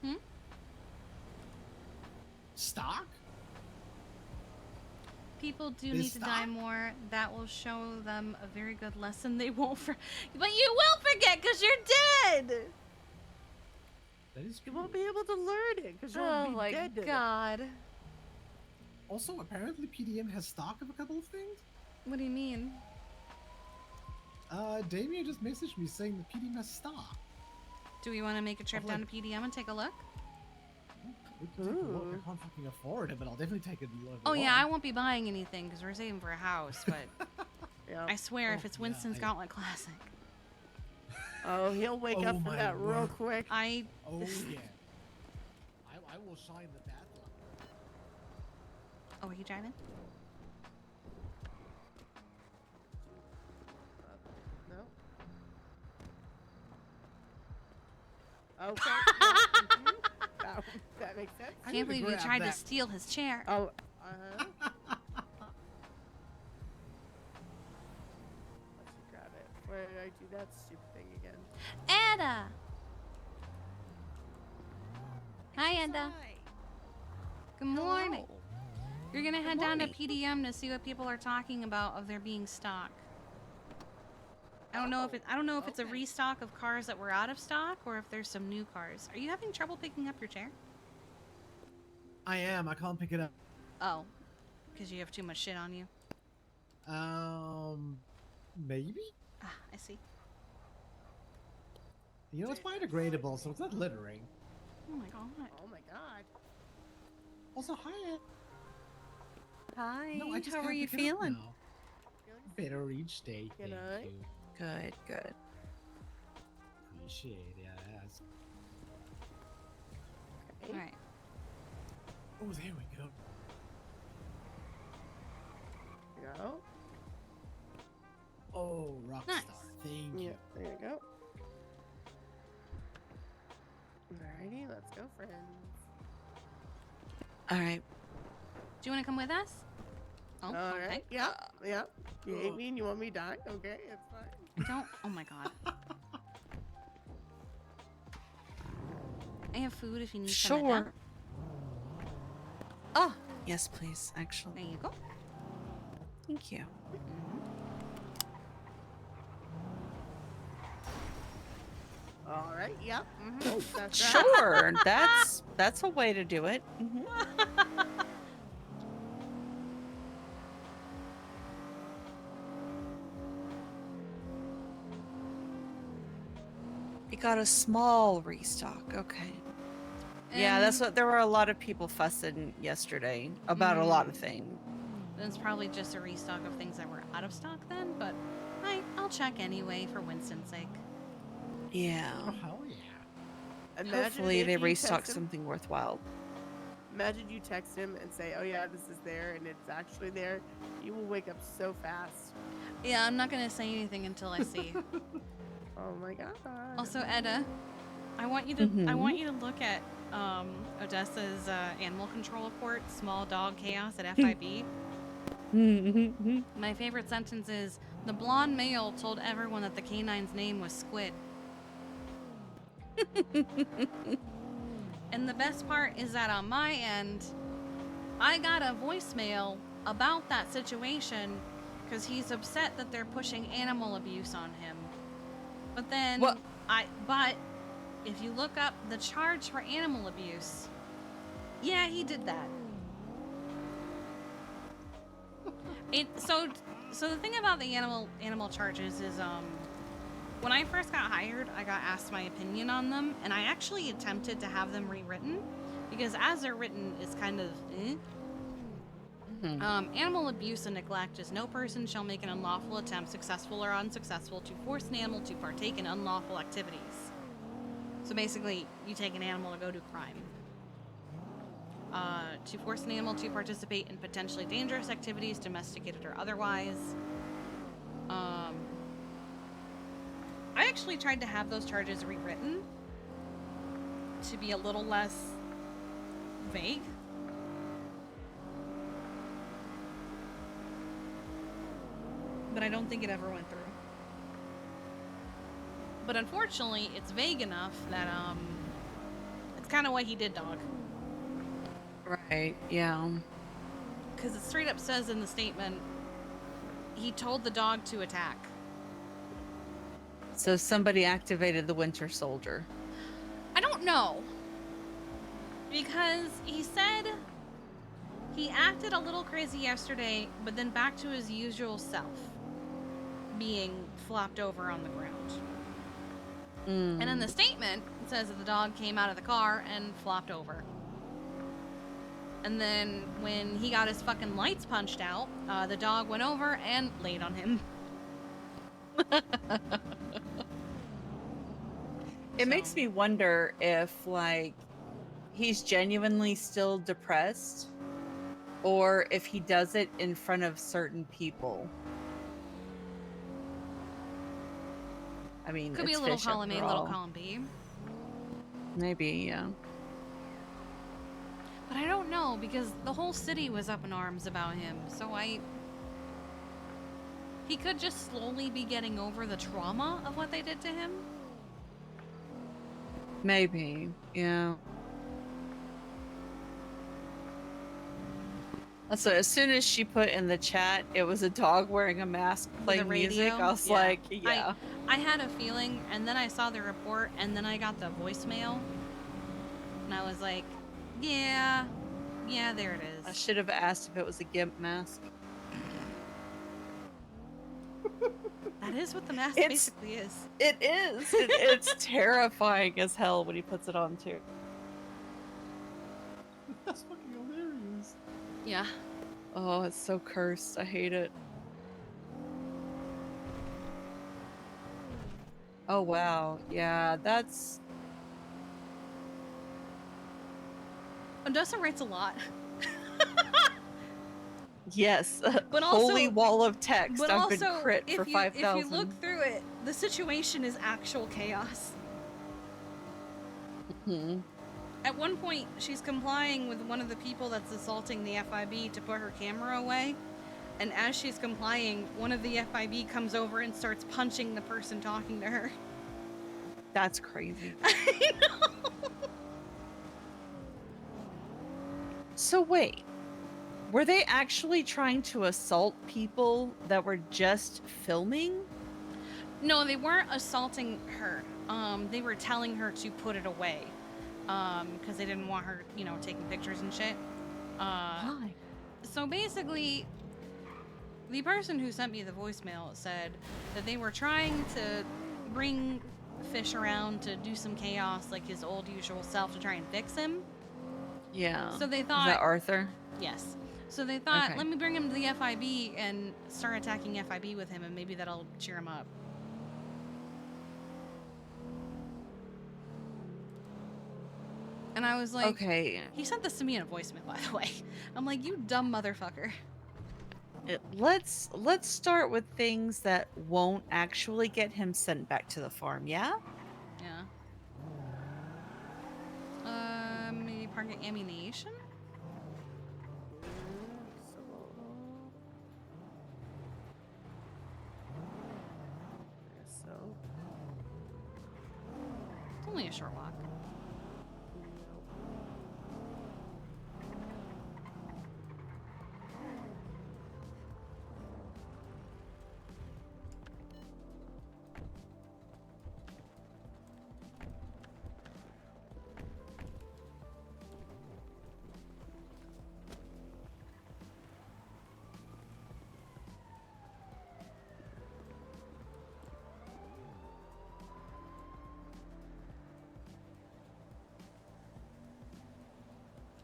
A: Hmm?
E: Stock?
A: People do
E: Is
A: need to die
E: that-
A: more. That will show them a very good lesson they won't But you will forget because you're dead!
E: That is
F: You
E: true.
F: won't be able to learn it because you'll
A: Oh
F: be
A: my
F: dead. to them.
A: god.
E: Also, apparently PDM has stock of a couple of things.
A: What do you mean?
E: Damien just messaged me saying that PDM has stock.
A: Do we want to make a trip
E: Of,
A: down to
E: like-
A: PDM and take a look?
E: We can take a look.
F: Ooh.
E: I can't fucking afford it, but I'll definitely take a look.
A: Oh yeah, I won't be buying anything because we're saving for a house, but
F: Yeah.
A: I swear
E: Oh,
A: if it's
E: yeah,
A: Winston's
E: I-
A: Gauntlet Classic,
F: Oh, he'll wake
E: Oh
F: up from
E: my
F: that real
E: word.
F: quick.
E: Oh yeah. I will shine the battle.
A: Oh, are you driving?
F: No. Okay. Yeah, mhm. That makes sense.
E: I need
A: Can't
E: to
A: believe you
E: grab
A: tried to
E: that.
A: steal his chair.
F: Oh. Uh-huh. Let's just grab it. Where did I do that stupid thing again?
A: Ada! Hi, Ada. Good morning. You're gonna head down to PDM to see what people are talking about of there being stock. I don't know if it's a
F: okay.
A: restock of cars that were out of stock or if there's some new cars. Are you having trouble picking up your chair?
E: I am. I can't pick it up.
A: Oh, because you have too much shit on you.
E: Maybe.
A: Ah, I see.
E: You know, it's biodegradable, so it's not littering.
A: Oh my god.
F: Oh my god.
E: Also, hi.
G: Hi,
E: No, I just
G: how
E: can't
G: are you
E: pick it up
G: feeling?
E: now. Better each day.
F: Good
E: Thank
F: night.
E: you.
G: Good, good.
E: Appreciate it. Yes.
F: Okay.
A: Alright.
E: Oh, there we go.
F: Go.
E: Oh, Rockstar.
A: Nice.
E: Thank you.
F: Yeah, there you go. Alrighty, let's go, friends.
G: All right.
A: Do you want to come with us? Oh, okay.
F: Alright, yeah, yeah. You hate me and you want me to die? Okay, it's fine.
A: Don't. Oh my god. I have food if you need some. Ada.
G: Sure. Oh, yes, please. Actually,
A: There you go.
G: thank you.
F: Alright, yeah. Mm-hmm. That's right.
G: Sure, that's a way to do it. Mhm. got a small restock. Okay. Yeah, that's
A: And
G: what there were a lot of people fussing yesterday about a lot of things.
A: it's probably just a restock of things that were out of stock then, but I'll check anyway for Winston's sake.
G: Yeah.
E: Oh, hell yeah.
F: Imagine
G: Hopefully
F: if
G: they
F: you
G: restock
F: text him-
G: something worthwhile.
F: Imagine you text him and say, "Oh yeah, this is there," and it's actually there. You will wake up so fast.
A: Yeah, I'm not gonna say anything until I see.
F: Oh my god.
A: Also, Edda, I want you to look at Odessa's animal control report, Small Dog Chaos at FIB. My favorite sentence is, the blonde male told everyone that the canine's name was Squid. And the best part is that on my end, I got a voicemail about that situation because he's upset that they're pushing animal abuse on him. But then,
G: What?
A: but if you look up the charge for animal abuse, yeah, he did that. So the thing about the animal charges is, when I first got hired, I got asked my opinion on them, and I actually attempted to have them rewritten, because as they're written, it's kind of, animal abuse and neglect is no person shall make an unlawful attempt, successful or unsuccessful, to force an animal to partake in unlawful activities. So basically, you take an animal to go do crime. To force an animal to participate in potentially dangerous activities, domesticated or otherwise. I actually tried to have those charges rewritten to be a little less vague. But I don't think it ever went through. But unfortunately, it's vague enough that, it's kind of what he did, dog.
G: Right, yeah.
A: Because it straight up says in the statement, he told the dog to attack.
G: So somebody activated the Winter Soldier.
A: I don't know. Because he said he acted a little crazy yesterday, but then back to his usual self, being flopped over on the ground. And in the statement, it says that the dog came out of the car and flopped over. And then when he got his fucking lights punched out, the dog went over and laid on him.
G: It makes me wonder if, like, he's genuinely still depressed, or if he does it in front of certain people. I mean,
A: Could be
G: it's
A: a little
G: fish
A: column A,
G: after
A: little
G: all.
A: column B.
G: Maybe, yeah.
A: But I don't know, because the whole city was up in arms about him, so he could just slowly be getting over the trauma of what they did to him.
G: Maybe, yeah. So as soon as she put in the chat, it was a dog wearing a mask playing music.
A: radio?
G: I was
A: Yeah.
G: like, yeah.
A: I had a feeling, and then I saw the report, and then I got the voicemail, and I was like, yeah, there it
G: I
A: is.
G: should have asked if it was a GIMP mask.
A: That is what the mask
G: It's-
A: basically is.
G: It is. It's terrifying as hell when he puts it on too.
E: That's fucking hilarious.
A: Yeah.
G: Oh, it's so cursed. I hate it. Oh wow. Yeah, that's
A: Odessa writes a lot.
G: yes.
A: But
G: Holy
A: also-
G: wall of text.
A: But
G: I've
A: also,
G: been crit for
A: if you
G: 5,000.
A: look through it, the situation is actual chaos.
G: Mhm.
A: At one point, she's complying with one of the people that's assaulting the FIB to put her camera away. And as she's complying, one of the FIB comes over and starts punching the person talking to her.
G: That's crazy.
A: I know.
G: So wait. Were they actually trying to assault people that were just filming?
A: No, they weren't assaulting her. They were telling her to put it away. Because they didn't want her, taking pictures and shit.
G: Why?
A: So basically, the person who sent me the voicemail said that they were trying to bring fish around to do some chaos like his old usual self to try and fix him.
G: Yeah.
A: So they
G: Is
A: thought,
G: that Arthur?
A: yes. So they thought,
G: Okay.
A: let me bring him to the FIB and start attacking FIB with him, and maybe that'll cheer him up. And I was like,
G: Okay.
A: he sent this to me in a voicemail, by the way. I'm like, you dumb motherfucker.
G: Let's start with things that won't actually get him sent back to the farm. Yeah.
A: Yeah. Maybe parking ammunition?
F: So.
A: It's only a short walk.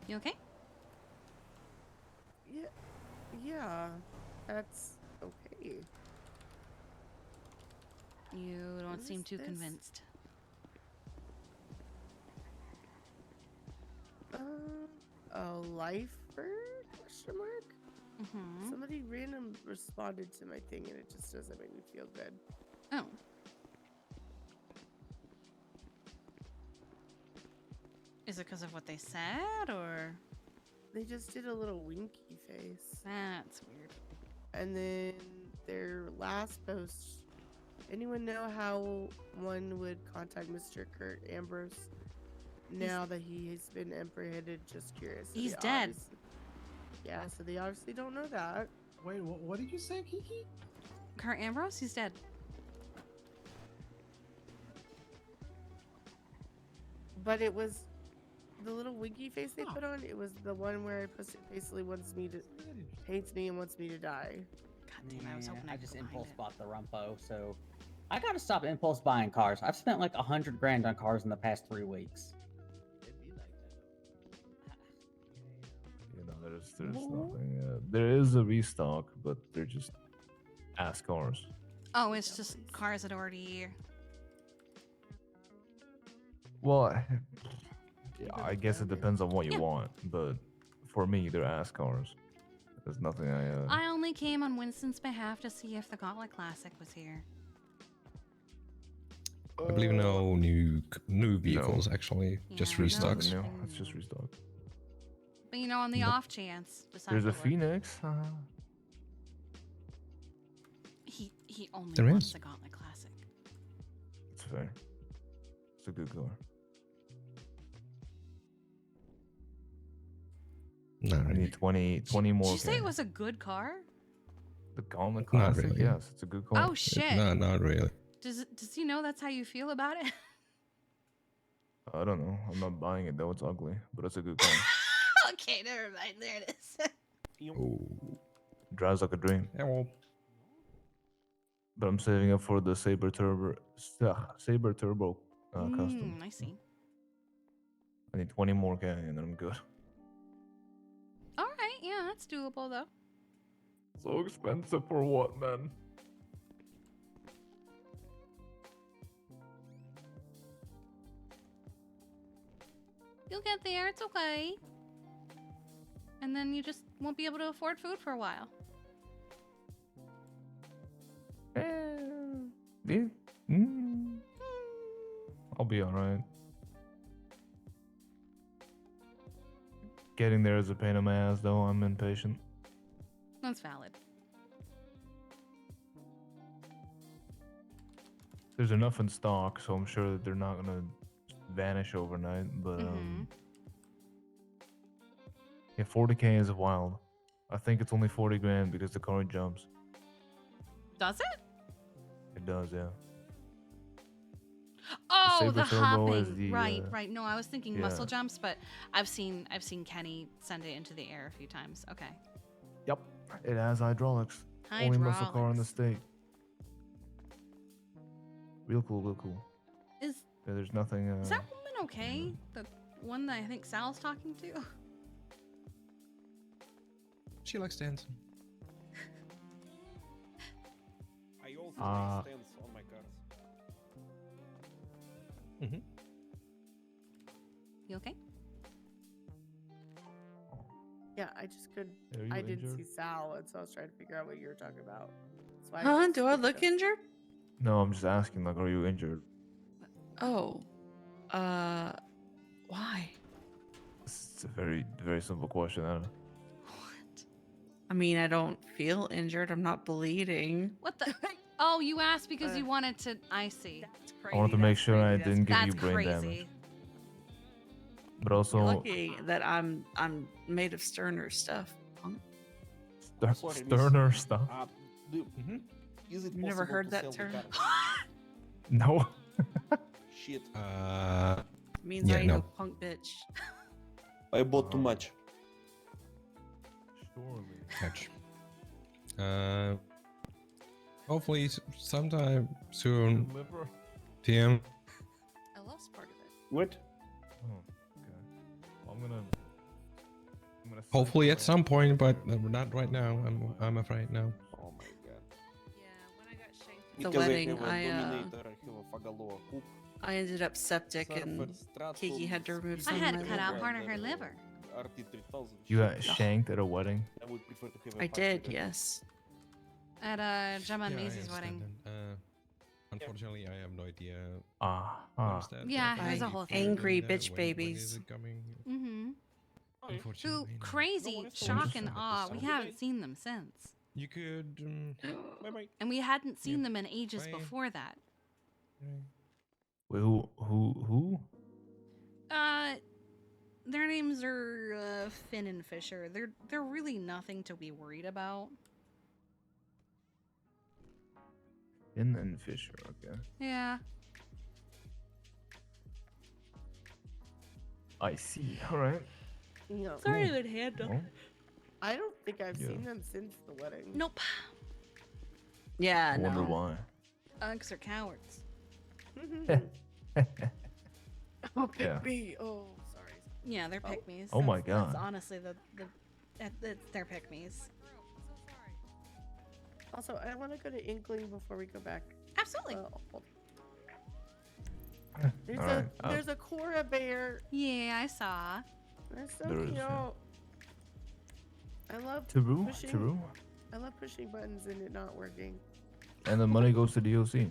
A: You okay?
F: Yeah, that's okay.
A: You don't
F: What
A: seem
F: is
A: too
F: this?
A: convinced.
F: A lifer? Question mark?
A: Mm-hmm.
F: Somebody random responded to my thing and it just doesn't make me feel good.
A: Oh. Is it because of what they said, or?
F: They just did a little winky face.
A: That's weird.
F: And then their last post, anyone know how one would contact Mr. Kurt Ambrose now that he has been apprehended? Just curious. So
A: He's
F: they
A: dead.
F: obviously- Yeah, so they obviously don't know that.
E: Wait, what did you say, Kiki?
A: Kurt Ambrose? He's dead.
F: But it was the little winky face they
E: Oh.
F: put on. It was the one where it basically hates me and wants me to die.
A: God damn, I was hoping
H: I
A: could
H: just
A: go behind
H: impulse
A: it.
H: bought the Rumpo, so I gotta stop impulse buying cars. I've spent like 100 grand on cars in the past 3 weeks.
I: You know, there's nothing. There is a restock, but they're just ass cars.
A: Oh, it's just cars that already.
I: Well, yeah, I guess it
F: Abandoned.
I: depends on what you
A: Yeah.
I: want, but for me, they're ass cars. There's nothing
A: I only came on Winston's behalf to see if the Gauntlet Classic was here.
J: I believe no new vehicles actually, just
A: Yeah,
I: It's nothing
J: restocks.
I: new.
A: I
I: It's just
A: know.
I: restock.
A: But you know, on the
J: Nope.
A: off chance, decide
I: There's
A: to
I: a
A: work.
I: Phoenix.
A: He only
J: There
A: wants
J: is.
A: the Gauntlet Classic.
I: It's fair. It's a good car.
J: Not
I: I
J: really.
I: need 20 more.
A: Did you say it
I: K.
A: was a good car?
I: The Gauntlet
J: Not
I: Classic?
J: really.
I: Yes, it's a good car.
A: Oh shit!
J: No, not really.
A: Does he know that's how you feel about it?
I: I don't know. I'm not buying it though. It's ugly, but it's a good car.
A: Okay, never mind. There it is.
J: Oh,
I: Drives like a dream.
J: yeah, well,
I: But I'm saving up for the Saber Turbo custom.
A: I see.
I: I need 20 more K and then I'm good.
A: All right, yeah, that's doable though.
I: So expensive for what, man?
A: You'll get there. It's okay. And then you just won't be able to afford food for a while.
I: Yeah. I'll be alright. Getting there is a pain in my ass though. I'm impatient.
A: That's valid.
I: There's enough in stock, so I'm sure that they're not gonna vanish overnight. But yeah, 40K is wild. I think it's only 40 grand because the car jumps.
A: Does it?
I: It does, yeah.
A: Oh,
I: Saber
A: the
I: Turbo is
A: hopping.
I: the,
A: Right, right. No, I was thinking muscle
I: yeah.
A: jumps, but I've seen Kenny send it into the air a few times. Okay.
I: Yep. It has hydraulics. Only muscle car in the
A: Hydraulics.
I: state. Real cool, real cool.
A: Is
I: Yeah, there's nothing.
A: is that woman okay? The one that I think Sal's talking to?
J: She likes dancing.
K: I also
I: Ah.
K: like stance on my cards.
J: Mm-hmm.
A: You okay?
F: Yeah, I just couldn't.
I: Are you
F: I didn't
I: injured?
F: see Sal, and so I was trying to figure out what you were talking about. So
G: Huh? Do I
F: skipped
G: look
F: it.
G: injured?
I: No, I'm just asking. Like, are you injured?
G: Oh. Why?
I: It's a very, very simple question. Anna.
A: What?
G: I mean, I don't feel injured. I'm not bleeding.
A: What the? Oh, you asked because you wanted to. I see.
G: That's
I: I wanted to make
G: That's
I: sure I
G: crazy,
I: didn't give
A: That's
I: you brain
A: crazy.
I: damage. But
G: You're
I: also,
G: lucky that I'm made of sterner stuff. Punk.
K: Sorry, miss.
I: sterner stuff.
K: Is it
G: You never
K: possible
G: heard
K: to
G: that
K: sell the
G: term?
K: card?
I: No.
K: Shit,
G: Means
J: Yeah,
G: I ain't
J: no.
G: no punk bitch.
K: I bought too much.
I: Surely.
J: Catch. Hopefully sometime soon.
I: Liver.
J: TM.
A: I lost part of it.
K: What?
I: Oh, okay. Well, I'm gonna.
J: Hopefully at some point, but not right now. I'm afraid no.
K: Oh my god.
A: Yeah, when I got shanked.
G: The
K: Because
G: wedding,
K: I have a
G: I
K: Dominator, I have a Fagaloa Coop,
G: I ended up septic and
K: Surfer,
G: Kiki had to remove
A: I
G: some
A: had
G: of
A: to
G: my
A: cut out
G: liver.
A: part of her liver.
K: RT3000.
I: You got shanked at a wedding.
K: I would prefer to have a
G: I did,
K: Patriot.
G: yes.
A: At Gemma and
J: Yeah, I
A: Maisie's wedding.
J: understand then. Unfortunately, I have no idea.
I: Ah.
J: When's that
A: Yeah,
J: going
A: there's
J: to
A: a
J: be
A: whole
J: for
A: thing.
G: Angry
J: that?
G: bitch
J: When is
G: babies.
J: it coming?
A: Mm-hmm. Who
J: Unfortunately, no.
A: crazy shock and awe. We haven't seen them since.
J: You could.
K: Bye-bye.
A: And we hadn't seen
J: Yeah.
A: them in ages
J: Bye.
A: before that.
I: Wait, who?
A: Their names are Finn and Fisher. They're really nothing to be worried about.
I: Finn and Fisher. Okay.
A: Yeah.
I: I see. All right.
F: No,
A: Sorry to handle.
I: Well,
F: I don't think I've
I: Yeah.
F: seen them since the wedding.
A: Nope.
G: Yeah,
I: I wonder
G: no.
I: why.
A: Uggs are cowards.
F: Oh, pick
I: Yeah.
F: me. Oh, sorry.
A: Yeah, they're pick-me's.
I: Oh my
A: That's
I: God.
A: honestly they're pick-me's.
F: Also, I want to go to Inkling before we go back.
A: Absolutely.
F: Hold-
I: All
F: There's
I: right.
F: there's a Cora bear.
A: Yeah, I saw.
F: That's so
I: There is,
F: cute.
I: yeah.
F: I love
I: Taru.
F: pushing.
I: Taru.
F: I love pushing buttons and it not working.
I: And the money goes to DLC.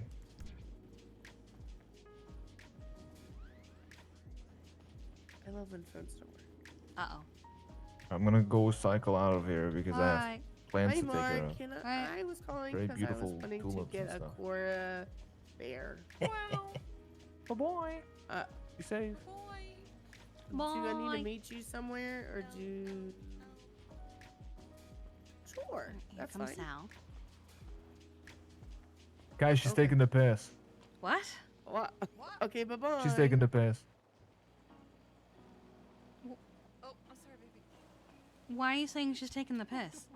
F: I love when phones don't work.
A: Uh-oh.
I: I'm gonna go cycle out of here because I have
A: Alright.
I: plans
F: Hi,
I: to take care
F: Mark.
I: of.
F: Can
A: Alright.
F: I was calling
I: Very
F: because I was
I: beautiful
F: wanting to
I: tulips
F: get
I: and
F: a
I: stuff.
F: Cora bear.
I: Oh boy.
F: Uh,
I: Be safe.
F: Do I need
A: Bye.
F: to meet you somewhere or do? Sure,
A: Here
F: that's
A: comes
F: fine.
A: Sal.
I: Guys, she's
F: Okay.
I: taking the pass.
A: What?
F: What? Okay, bye bye.
I: She's taking the pass.
A: Oh, I'm sorry, baby. Why are you saying she's taking the piss?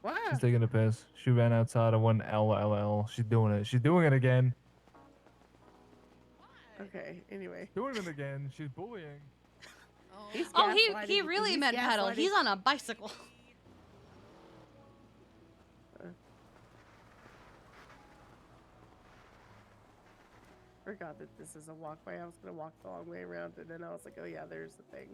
F: What?
I: She's taking the piss. She ran outside and went LLL. She's doing it. She's doing it again.
F: Okay. Anyway.
I: Doing it again. She's bullying.
F: He's
A: Oh, he
F: gaslighting-
A: really
F: he's
A: meant pedal.
F: gaslighting-
A: He's on a bicycle.
F: Forgot that this is a walkway. I was gonna walk the long way around, and then I was like, oh yeah, there's the thing.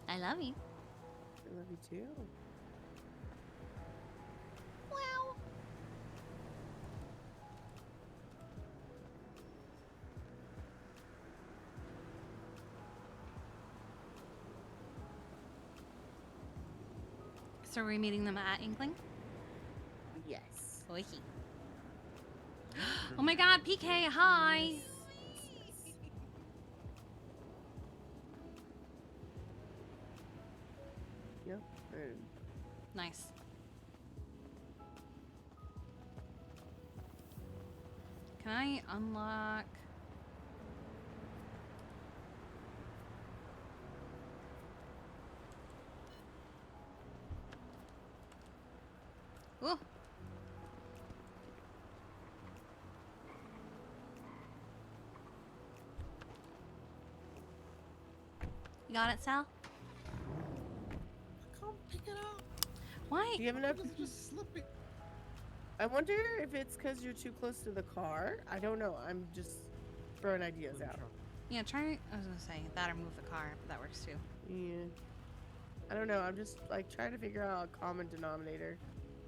A: I love you.
F: I love you too.
A: Wow. So are we meeting them at Inkling?
F: Yes.
A: Oiki. Oh my god, PK, hi! Nice. Can I unlock? Ooh. You got it, Sal?
E: I can't pick it up.
A: Why?
F: Do you have enough?
E: It's just slipping.
F: I wonder if it's because you're too close to the car. I don't know. I'm just throwing ideas out.
A: Yeah, try. I was gonna say that or move the car, but that works too.
F: Yeah. I don't know. I'm just like trying to figure out a common denominator.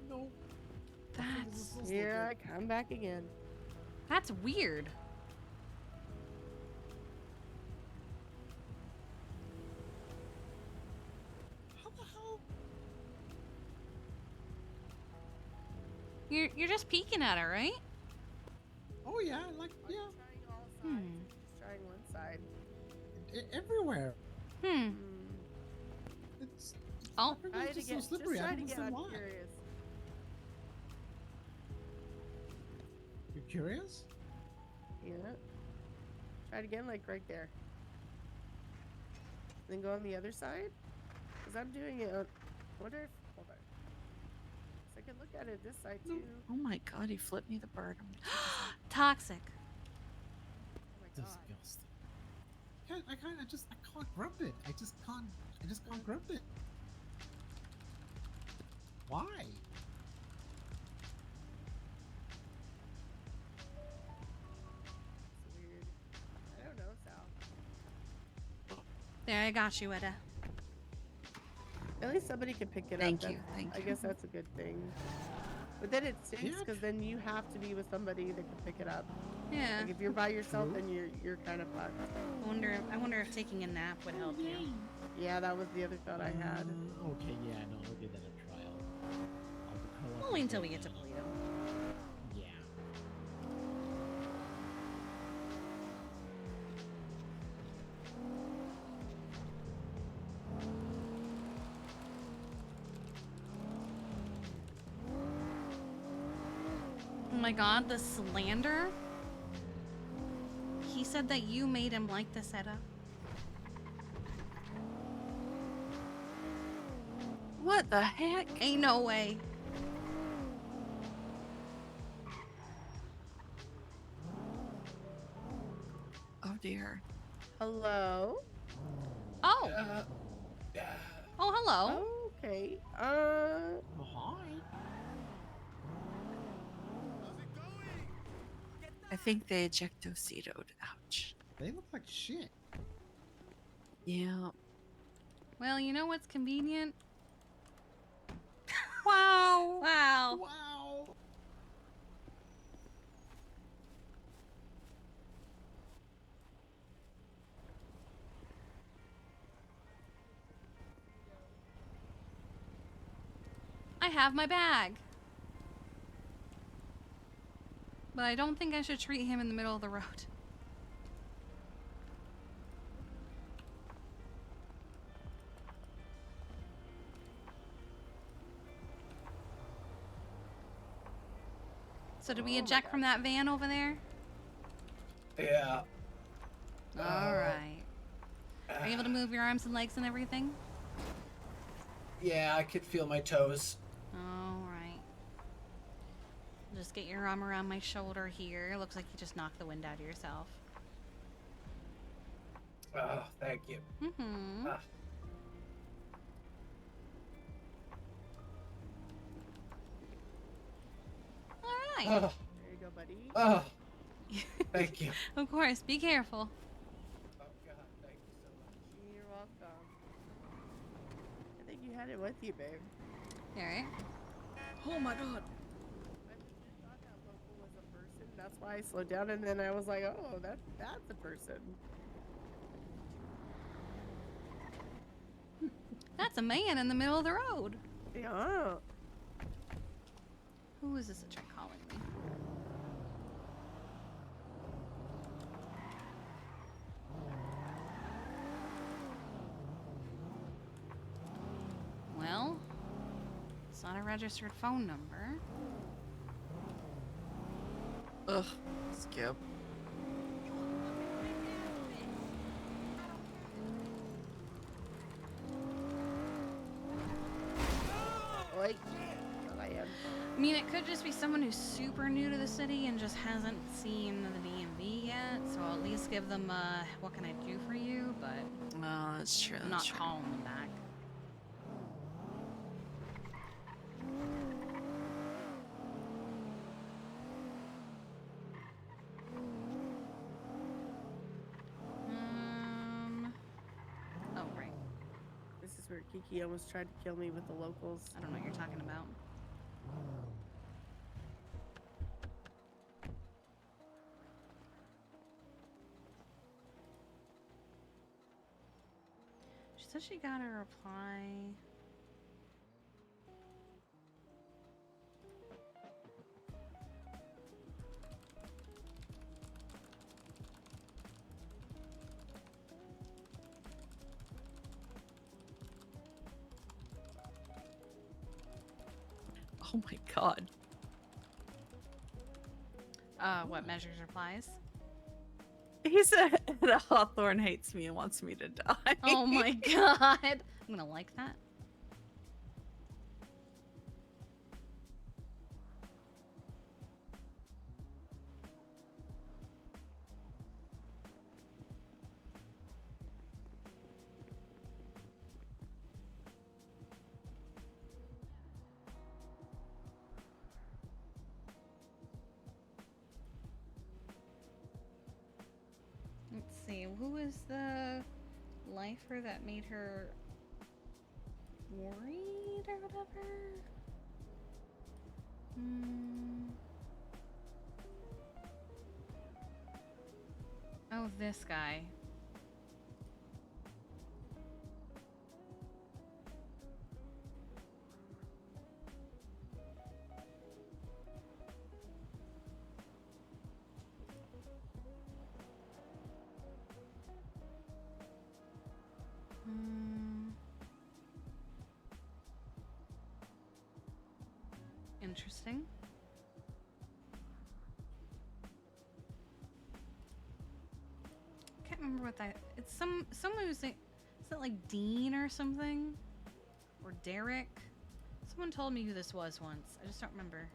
E: No.
A: That's
F: Here I come back again.
A: That's weird.
E: How the hell?
A: You're just peeking at it, right?
E: Oh yeah, like yeah.
F: Trying all sides. Just trying one side.
E: Everywhere.
A: Hmm.
E: It's
A: Oh.
E: everything's just so slippery. I don't understand
F: I'm
E: why.
F: curious.
E: You're curious?
F: Yeah. Try it again, like right there. Then go on the other side. Cause I'm doing it. Wonder if. Hold on. So I can look at it this side too.
G: Oh my god, he flipped me the bird.
A: Toxic.
F: Oh my god.
E: Disgusting. I can't grab it. I just can't grab it. Why?
F: It's weird. I don't know, Sal.
A: There, I got you, Etta.
F: At least somebody can pick it
G: Thank
F: up.
G: you, thank
F: I
G: you.
F: guess that's a good thing. But then it stinks
E: Yeah.
F: because then you have to be with somebody that can pick it up.
A: Yeah.
F: Like if you're by yourself,
E: True.
F: then you're kind of fucked.
A: I wonder if taking a nap would help you.
F: Yeah, that was the other thought I had.
E: Okay, yeah, no, I'll give that a trial. I'll
A: We'll wait until we get to Polito.
E: Yeah.
A: Oh my god, the slander? He said that you made him like this, Etta.
G: What the heck?
A: Ain't no way.
G: Oh dear.
F: Hello?
A: Oh. Oh, hello.
F: Okay.
E: Oh, hi.
G: I think they ejectocetoed. Ouch.
E: They look like shit.
G: Yeah.
A: Well, you know what's convenient?
G: Wow.
A: Wow.
E: Wow.
A: I have my bag. But I don't think I should treat him in the middle of the road. So did we eject from that van over there?
L: Yeah.
A: Alright. Are you able to move your arms and legs and everything?
L: Yeah, I could feel my toes.
A: Alright. Just get your arm around my shoulder here. Looks like you just knocked the wind out of yourself.
L: Oh, thank you.
A: Mm-hmm.
L: Ah.
A: Alright.
L: Oh,
F: There you go, buddy.
L: oh, thank you.
A: Of course, be careful.
L: Oh, God, thank you so much.
F: You're welcome. I think you had it with you, babe.
A: Alright.
G: Oh my god.
F: I legit thought that local was a person. That's why I slowed down, and then I was like, oh, that's a person.
A: That's a man in the middle of the road.
F: Yeah.
A: Who is this that tried calling me? Well, not a registered phone number.
F: Ugh. Skip. Wait.
A: I mean, it could just be someone who's super new to the city and just hasn't seen the DMV yet. So I'll at least give them what can I do for you? But
F: Oh, that's true.
A: I'm not calling them back. Oh right.
F: This is where Kiki almost tried to kill me with the locals.
A: I don't know what you're talking about. She said she got a reply.
F: Oh my god.
A: What measures replies?
G: He said Hawthorne hates me and wants me to die.
A: Oh my god. I'm gonna like that. Let's see, who was the lifer that made her worried or whatever? Oh, this guy. Interesting. Can't remember what that. It's someone who's like, is that like Dean or something, or Derek? Someone told me who this was once. I just don't remember.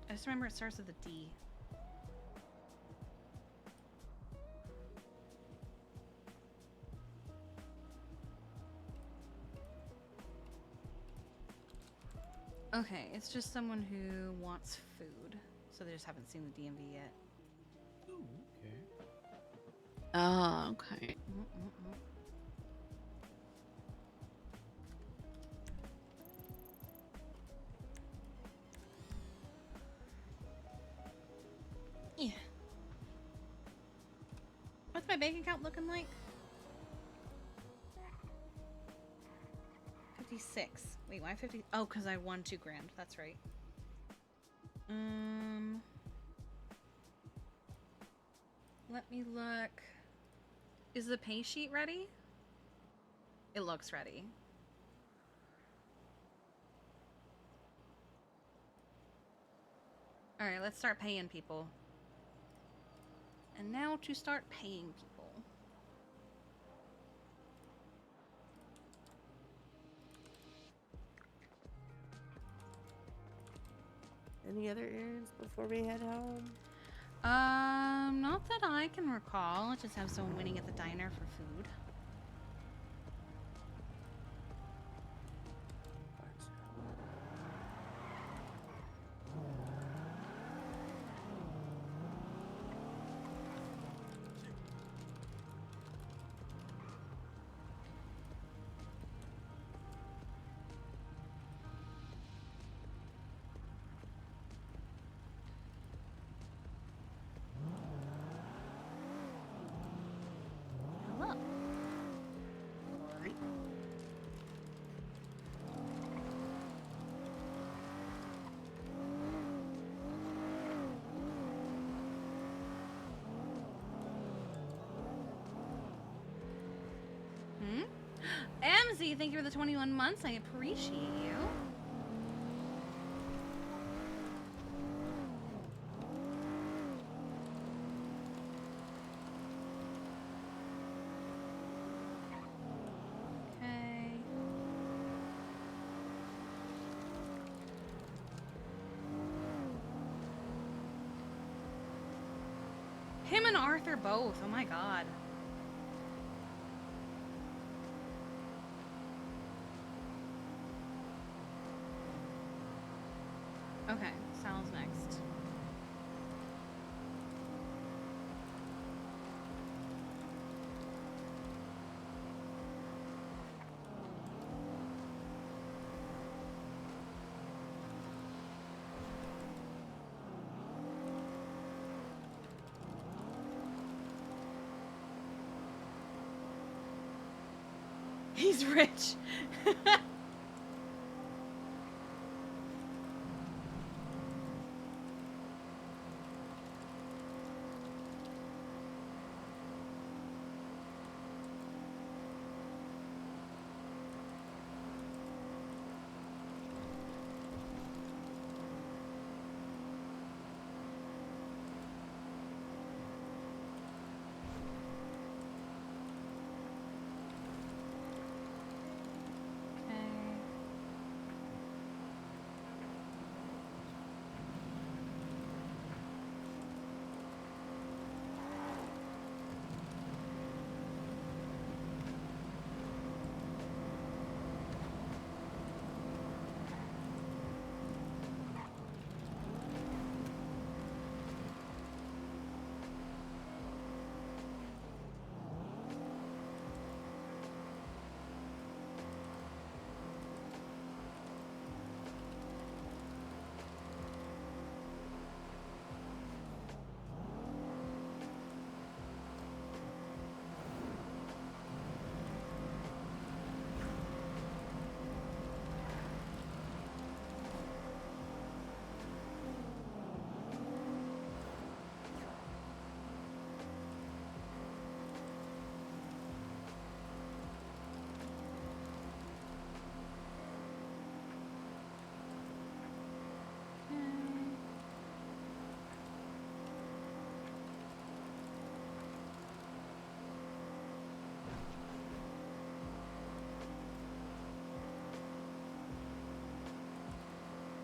A: I just remember it starts with a D. Okay, it's just someone who wants food, so they just haven't seen the DMV yet.
B: Oh, okay.
F: Oh, okay.
A: Yeah. What's my bank account looking like? 56. Wait, why 50? Oh, because I won $2 grand. That's right. Let me look. Is the pay sheet ready? It looks ready. All right, let's start paying people. And now to start paying people.
F: Any other errands before we head home?
A: Not that I can recall. I just have someone waiting at the diner for food. Hello.
F: Alright.
A: MZ, thank you for the 21 months. I appreciate you. Him and Arthur both. Oh my god. Okay, Sal's next. He's rich.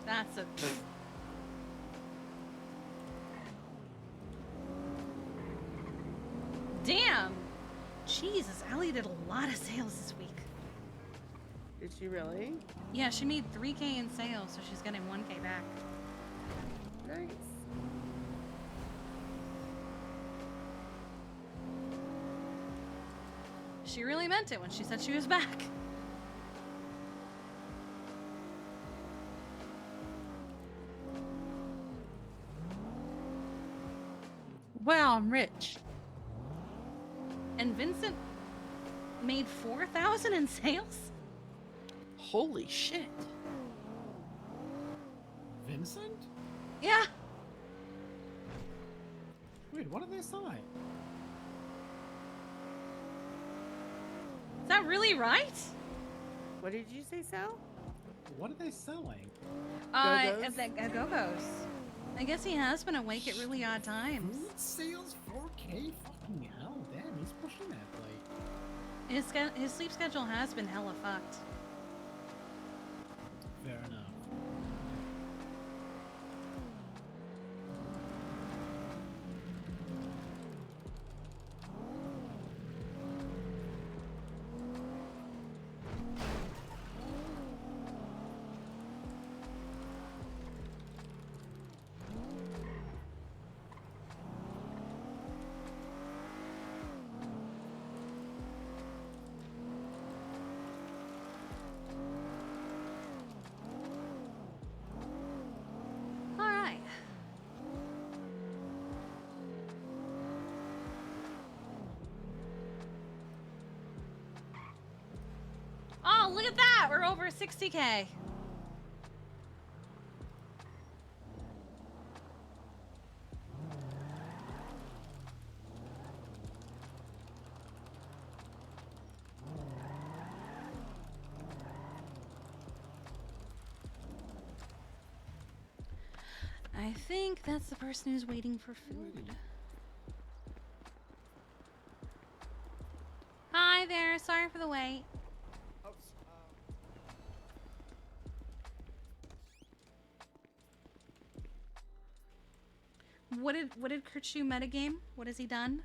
A: That's a... Damn! Jesus, Allie did a lot of sales this week.
F: Did she really?
A: Yeah, she made 3K in sales, so she's getting 1K back.
F: Nice.
A: She really meant it when she said she was back.
G: Wow, I'm rich.
A: And Vincent made 4,000 in sales?
C: Holy shit.
E: Vincent?
A: Yeah.
E: Wait, what are they selling?
A: Is that really right?
F: What did you say, Sal?
E: What are they selling?
F: Go-Go's?
A: Go-Go's. I guess he has been awake at really odd times.
E: Food sales 4K? Fucking hell, damn, he's pushing that plate.
A: His sleep schedule has been hella fucked.
E: Fair enough. Oh, look at that! We're over 60K. I think that's the person who's waiting for food. Hi there, sorry for the wait.
A: What did Kerchu metagame? What has he done?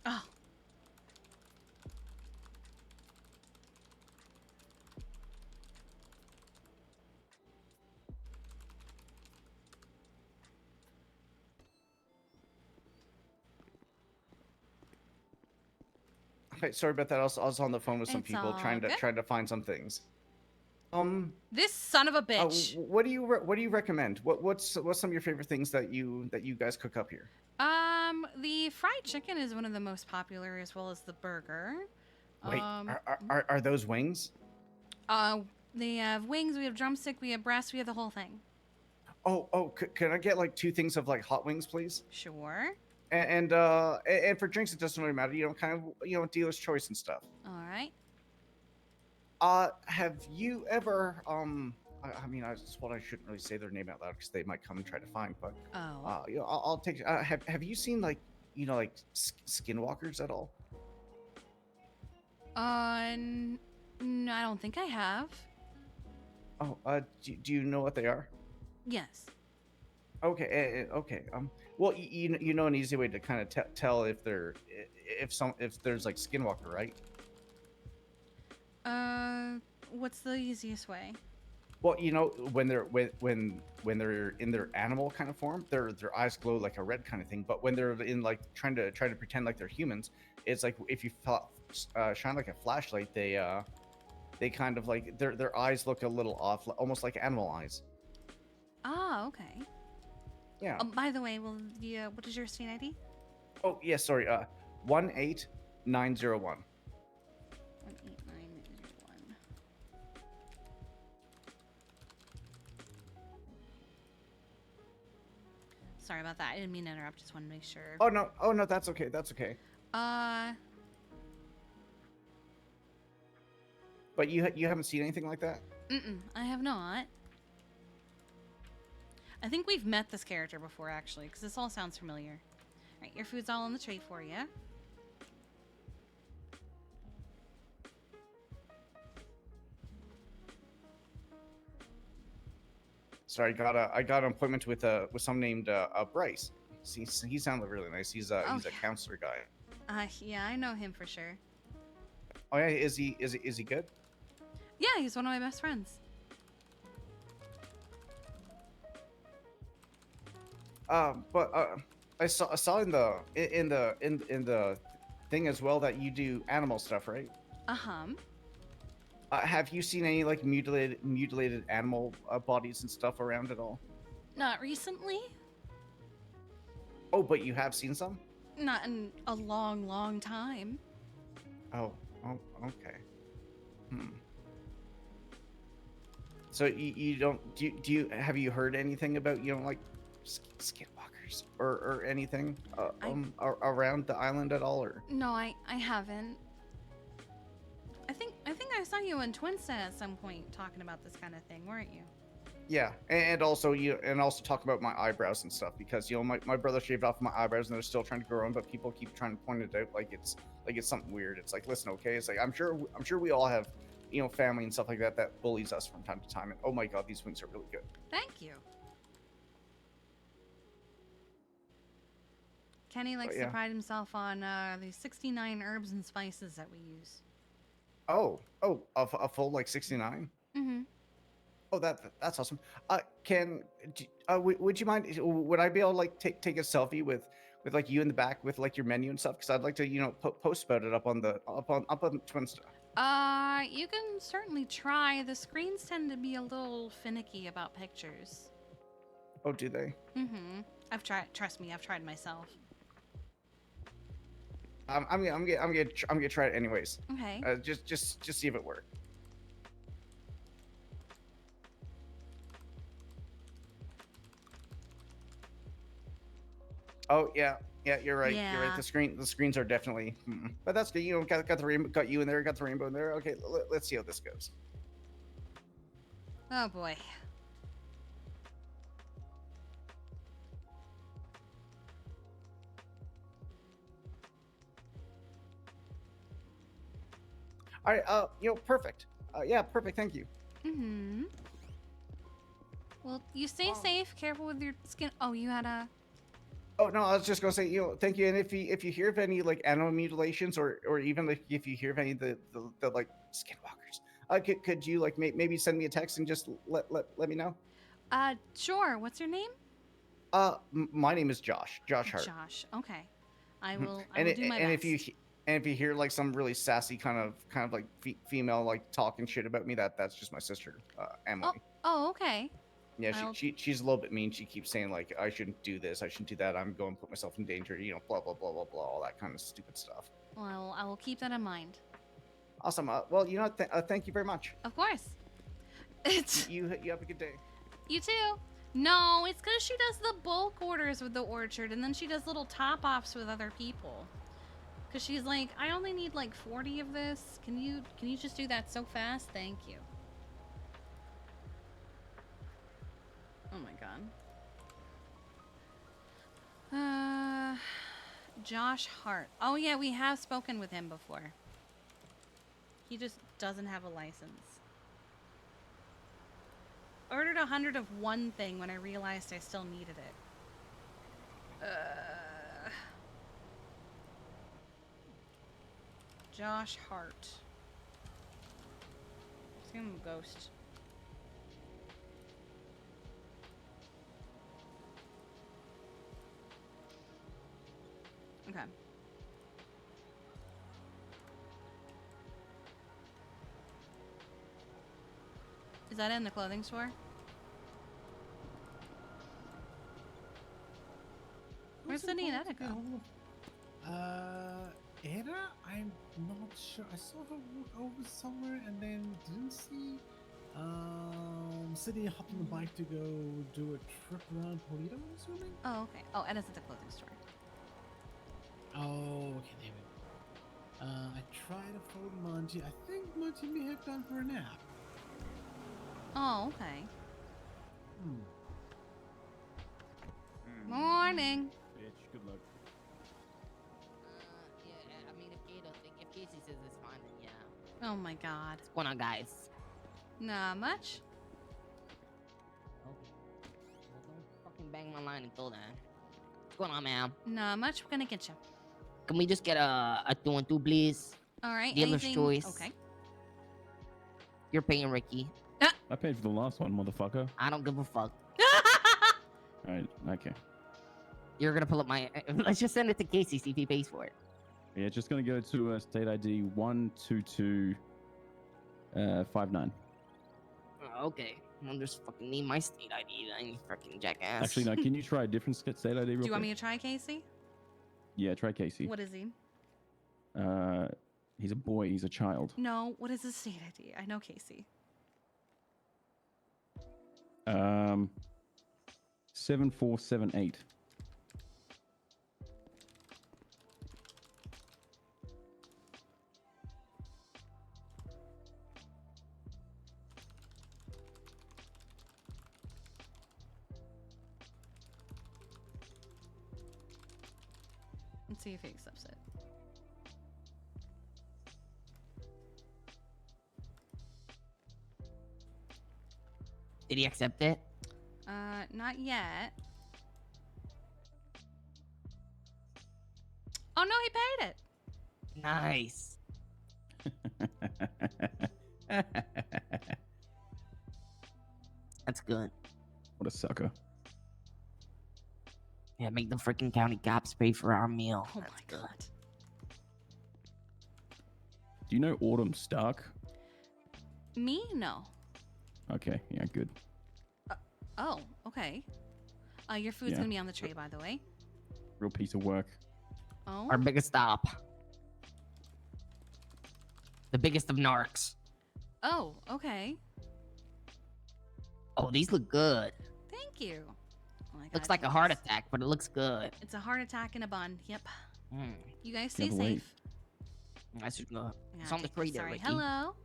A: Oh.
M: Hey, sorry about that. I was on the phone with some
A: It's
M: people
A: all
M: trying
A: good.
M: to find some things.
A: This son of a bitch.
M: What do you recommend? What's some of your favorite things that you guys cook up here?
A: The fried chicken is one of the most popular, as well as the burger.
M: Wait, are those wings?
A: They have wings. We have drumstick. We have breast. We have the whole thing.
M: Can I get like 2 things of like hot wings, please?
A: Sure.
M: And for drinks, it doesn't really matter. You know, kind of dealer's choice and stuff.
A: All right.
M: Have you ever I mean, I suppose I shouldn't really say their name out loud because they might come and try to find. But you know, I'll take. Have you seen like like skinwalkers at all?
A: No, I don't think I have.
M: Oh, do you know what they are?
A: Yes.
M: Okay, okay. Well, you know an easy way to kind of tell if there's like skinwalker, right?
A: What's the easiest way?
M: Well, you know, when they're in their animal kind of form, their eyes glow like a red kind of thing. But when they're in like trying to pretend like they're humans, it's like if you shine like a flashlight, they kind of like their eyes look a little off, almost like animal eyes.
A: Ah, okay.
M: Yeah.
A: By the way, what is your state ID?
M: Oh, yeah, sorry. 18901.
A: 18901. Sorry about that. I didn't mean to interrupt. Just wanted to make sure.
M: Oh no, that's okay. That's okay. But you haven't seen anything like that?
A: I have not. I think we've met this character before, actually, because this all sounds familiar. All right, your food's all on the tray for you.
M: Sorry, I got an appointment with someone named Bryce. He sounded really nice. He's a counselor guy.
A: Yeah, I know him for sure.
M: Oh yeah, is he good?
A: Yeah, he's one of my best friends.
M: But I saw in the thing as well that you do animal stuff, right? Have you seen any like mutilated animal bodies and stuff around at all?
A: Not recently.
M: Oh, but you have seen some?
A: Not in a long, long time.
M: Oh, okay. So you don't do you have you heard anything about like skinwalkers or anything around the island at all? Or
A: No, I haven't. I think I saw you in Twinset at some point talking about this kind of thing, weren't you?
M: Yeah, and also talk about my eyebrows and stuff because my brother shaved off my eyebrows and they're still trying to grow in, but people keep trying to point it out like it's something weird. It's like, listen, okay, it's like I'm sure we all have family and stuff like that bullies us from time to time. And oh my god, these wings are really good.
A: Thank you. Kenny likes to pride himself on the 69 herbs and spices that we use. A full like 69. Oh, that's awesome. Would you mind? Would I be able to like take a selfie with like you in the back with like your menu and stuff? Because I'd like to post about it up on Twinsta. You can certainly try. The screens tend to be a little finicky about pictures.
M: Oh, do they?
A: I've tried. Trust me, I've tried myself.
M: I'm gonna try it anyways.
A: Okay.
M: Just see if it works. Oh yeah, you're right.
A: Yeah.
M: You're right. The screens are definitely. But that's good. Got the rainbow. Got you in there. Got the rainbow in there. Okay, let's see how this goes.
A: Oh boy.
M: All right. Perfect. Yeah, perfect. Thank you.
A: Mm-hmm. Well, you stay safe. Careful with your skin. Oh, you had a.
M: Oh no, I was just gonna say, thank you. And if you hear of any like animal mutilations, or even like if you hear of any of the like skinwalkers, could you like maybe send me a text and just let me know?
A: Sure. What's your name?
M: My name is Josh. Josh Hart.
A: Josh. Okay. I
M: Mhm.
A: will. I
M: And
A: will do my
M: and
A: best.
M: if you hear like some really sassy kind of like female like talking shit about me, that's just my sister, Emily.
A: Oh, okay.
M: Yeah,
A: I'll-
M: she's a little bit mean. She keeps saying like I shouldn't do this, I shouldn't do that. I'm going to put myself in danger. Blah blah blah blah blah, all that kind of stupid stuff.
A: Well, I will keep that in mind.
M: Awesome. Well, thank you very much.
A: Of course. It's
M: You have a good day.
A: you too. No, it's because she does the bulk orders with the orchard, and then she does little top offs with other people. Cause she's like, I only need like 40 of this. Can you just do that so fast? Thank you. Oh my god. Josh Hart. Oh yeah, we have spoken with him before. He just doesn't have a license. Ordered 100 of one thing when I realized I still needed it. Josh Hart. Let's give him a ghost. Okay. Is that in the clothing store? Where's the Nina go?
E: Anna? I'm not sure. I saw her walk over somewhere and then didn't see. City hopped on the bike to go do a trip around Polito, I'm assuming?
A: Oh, okay. Oh, Anna's at the clothing store.
E: Oh, okay, there we go. I tried to phone Monty. I think Monty may have gone for a nap.
A: Oh, okay. Morning.
B: Bitch, good luck.
N: Yeah, I mean, if Casey says it's fine, then yeah.
A: Oh my god.
N: What's going on, guys?
A: Not much.
N: Okay. Well, don't fucking bang my line until then. What's going on, ma'am?
A: Not much. We're gonna get you.
N: Can we just get a 2-on-2, please?
A: All right.
N: Dealer's
A: anything...
N: choice.
A: Okay.
N: You're paying Ricky.
B: I paid for the last one, motherfucker.
N: I don't give a fuck.
B: Alright, okay.
N: You're gonna pull up my. Let's just send it to Casey, see if he pays for it.
B: Yeah, just gonna go to state ID 12259.
N: Okay. I'll just fucking need my state ID then, you fucking jackass.
B: Actually, no. Can you try a different state ID real
A: Do
B: quick?
A: you want me to try Casey?
B: Yeah, try Casey.
A: What is he?
B: He's a boy. He's a child.
A: No. What is his state ID? I know Casey.
B: 7478.
A: Let's see if he accepts it.
N: Did he accept it?
A: Not yet. Oh no, he paid it.
N: Nice. That's good.
B: What a sucker.
N: Yeah, make the freaking county cops pay for our meal.
A: Oh
N: That's
A: my
N: good.
A: god.
B: Do you know Autumn Stark?
A: Me? No.
B: Okay, yeah, good.
A: Oh, okay. Your food's
B: Yeah.
A: gonna be on the tray, by the way.
B: Real piece of work.
A: Oh.
N: Our biggest stop. The biggest of narcs.
A: Oh, okay.
N: Oh, these look good.
A: Thank you. Oh my
N: Looks
A: God,
N: like a heart attack, but it looks good.
A: It's a heart attack in a bun. Yep.
N: Mm.
A: You guys stay
B: Can't wait.
A: safe.
N: I should go.
A: Yeah,
N: It's on the
A: take-
N: tray there,
A: Sorry.
N: Ricky.
A: Hello.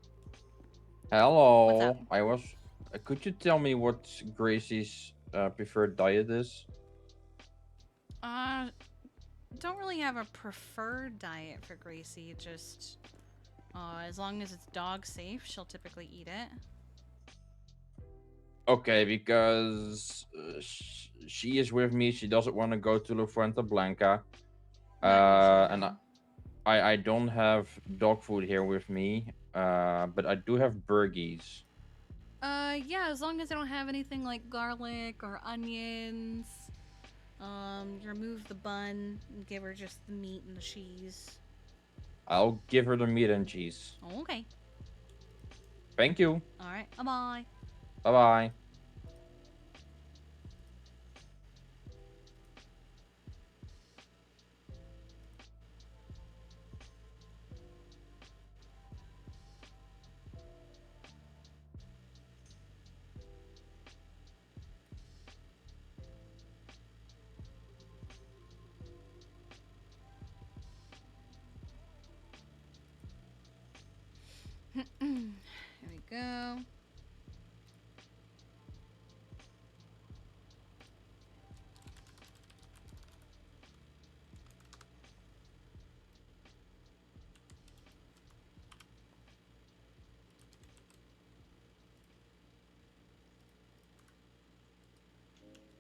O: Hello.
A: What's up?
O: I was. Could you tell me what Gracie's preferred diet is?
A: Don't really have a preferred diet for Gracie. Just As long as it's dog safe, she'll typically eat it.
O: Okay, because she is with me. She doesn't want to go to La Fuente Blanca. And I don't have dog food here with me. But I do have burgies.
A: Yeah, as long as I don't have anything like garlic or onions. You remove the bun and give her just the meat and the cheese.
O: I'll give her the meat and cheese.
A: Okay.
O: Thank you.
A: Alright, bye-bye.
O: Bye-bye.
A: Here we go.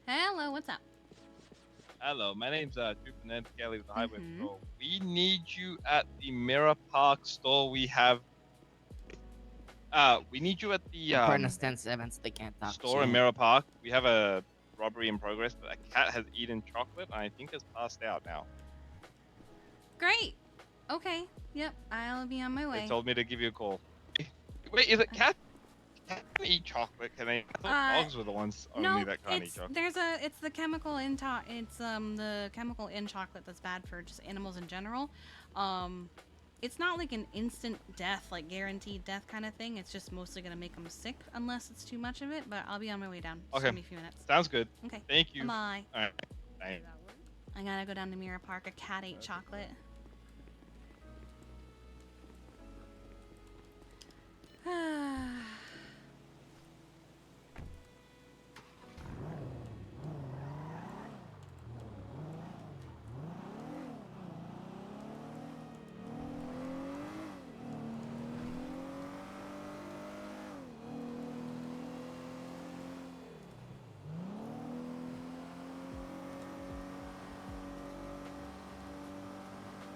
A: Hello, what's up?
P: Hello, my name's Trooper Kelly with the Highway Patrol. We need you at the Mirror Park store. We need you at the
N: Partner stands events, they can't talk
P: store in
N: shit.
P: Mirror Park. We have a robbery in progress, but a cat has eaten chocolate and I think has passed out now.
A: Great. Okay. Yep, I'll be on my way.
P: They told me to give you a call. Wait, is it cat? Cats can eat chocolate, can they? I thought dogs were the ones only that can't eat chocolate.
A: It's the chemical in the chemical in chocolate that's bad for just animals in general. It's not like an instant death, like guaranteed death kind of thing. It's just mostly gonna make them sick unless it's too much of it. But I'll be on my way down. Just
P: Okay.
A: give me a few minutes.
P: Sounds good.
A: Okay.
P: Thank you.
A: Bye.
P: All right. Bye.
A: I gotta go down to Mirror Park. A cat ate chocolate.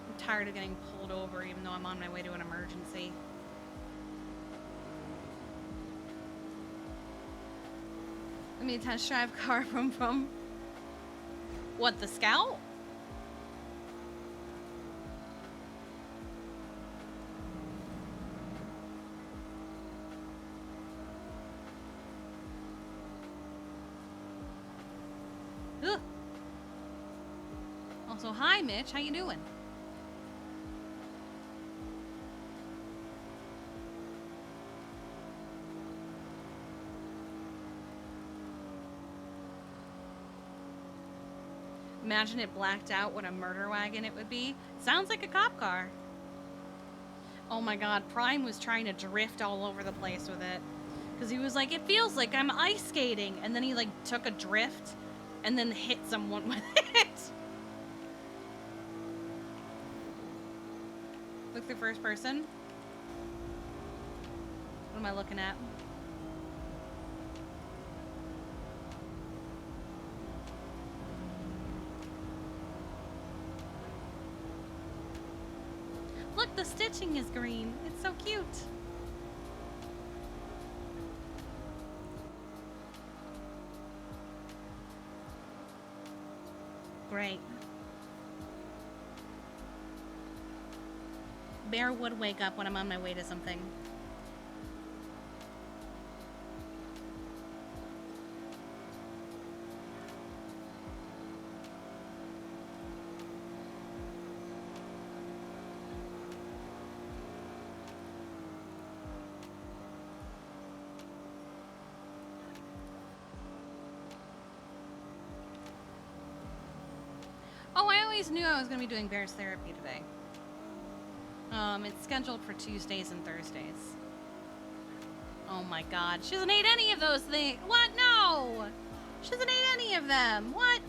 A: I'm tired of getting pulled over even though I'm on my way to an emergency. Let me test drive car from what, the Scout? Ugh. Also, hi Mitch, how you doing? Imagine it blacked out what a murder wagon it would be. Sounds like a cop car. Oh my god, Prime was trying to drift all over the place with it. Because he was like, it feels like I'm ice skating. And then he like took a drift and then hit someone with it. Look through first person. What am I looking at? Look, the stitching is green. It's so cute. Great. Bear would wake up when I'm on my way to something. Oh, I always knew I was going to be doing Bear's therapy today. It's scheduled for Tuesdays and Thursdays. Oh my god, she doesn't eat any of those things. What? No! She doesn't eat any of them. What?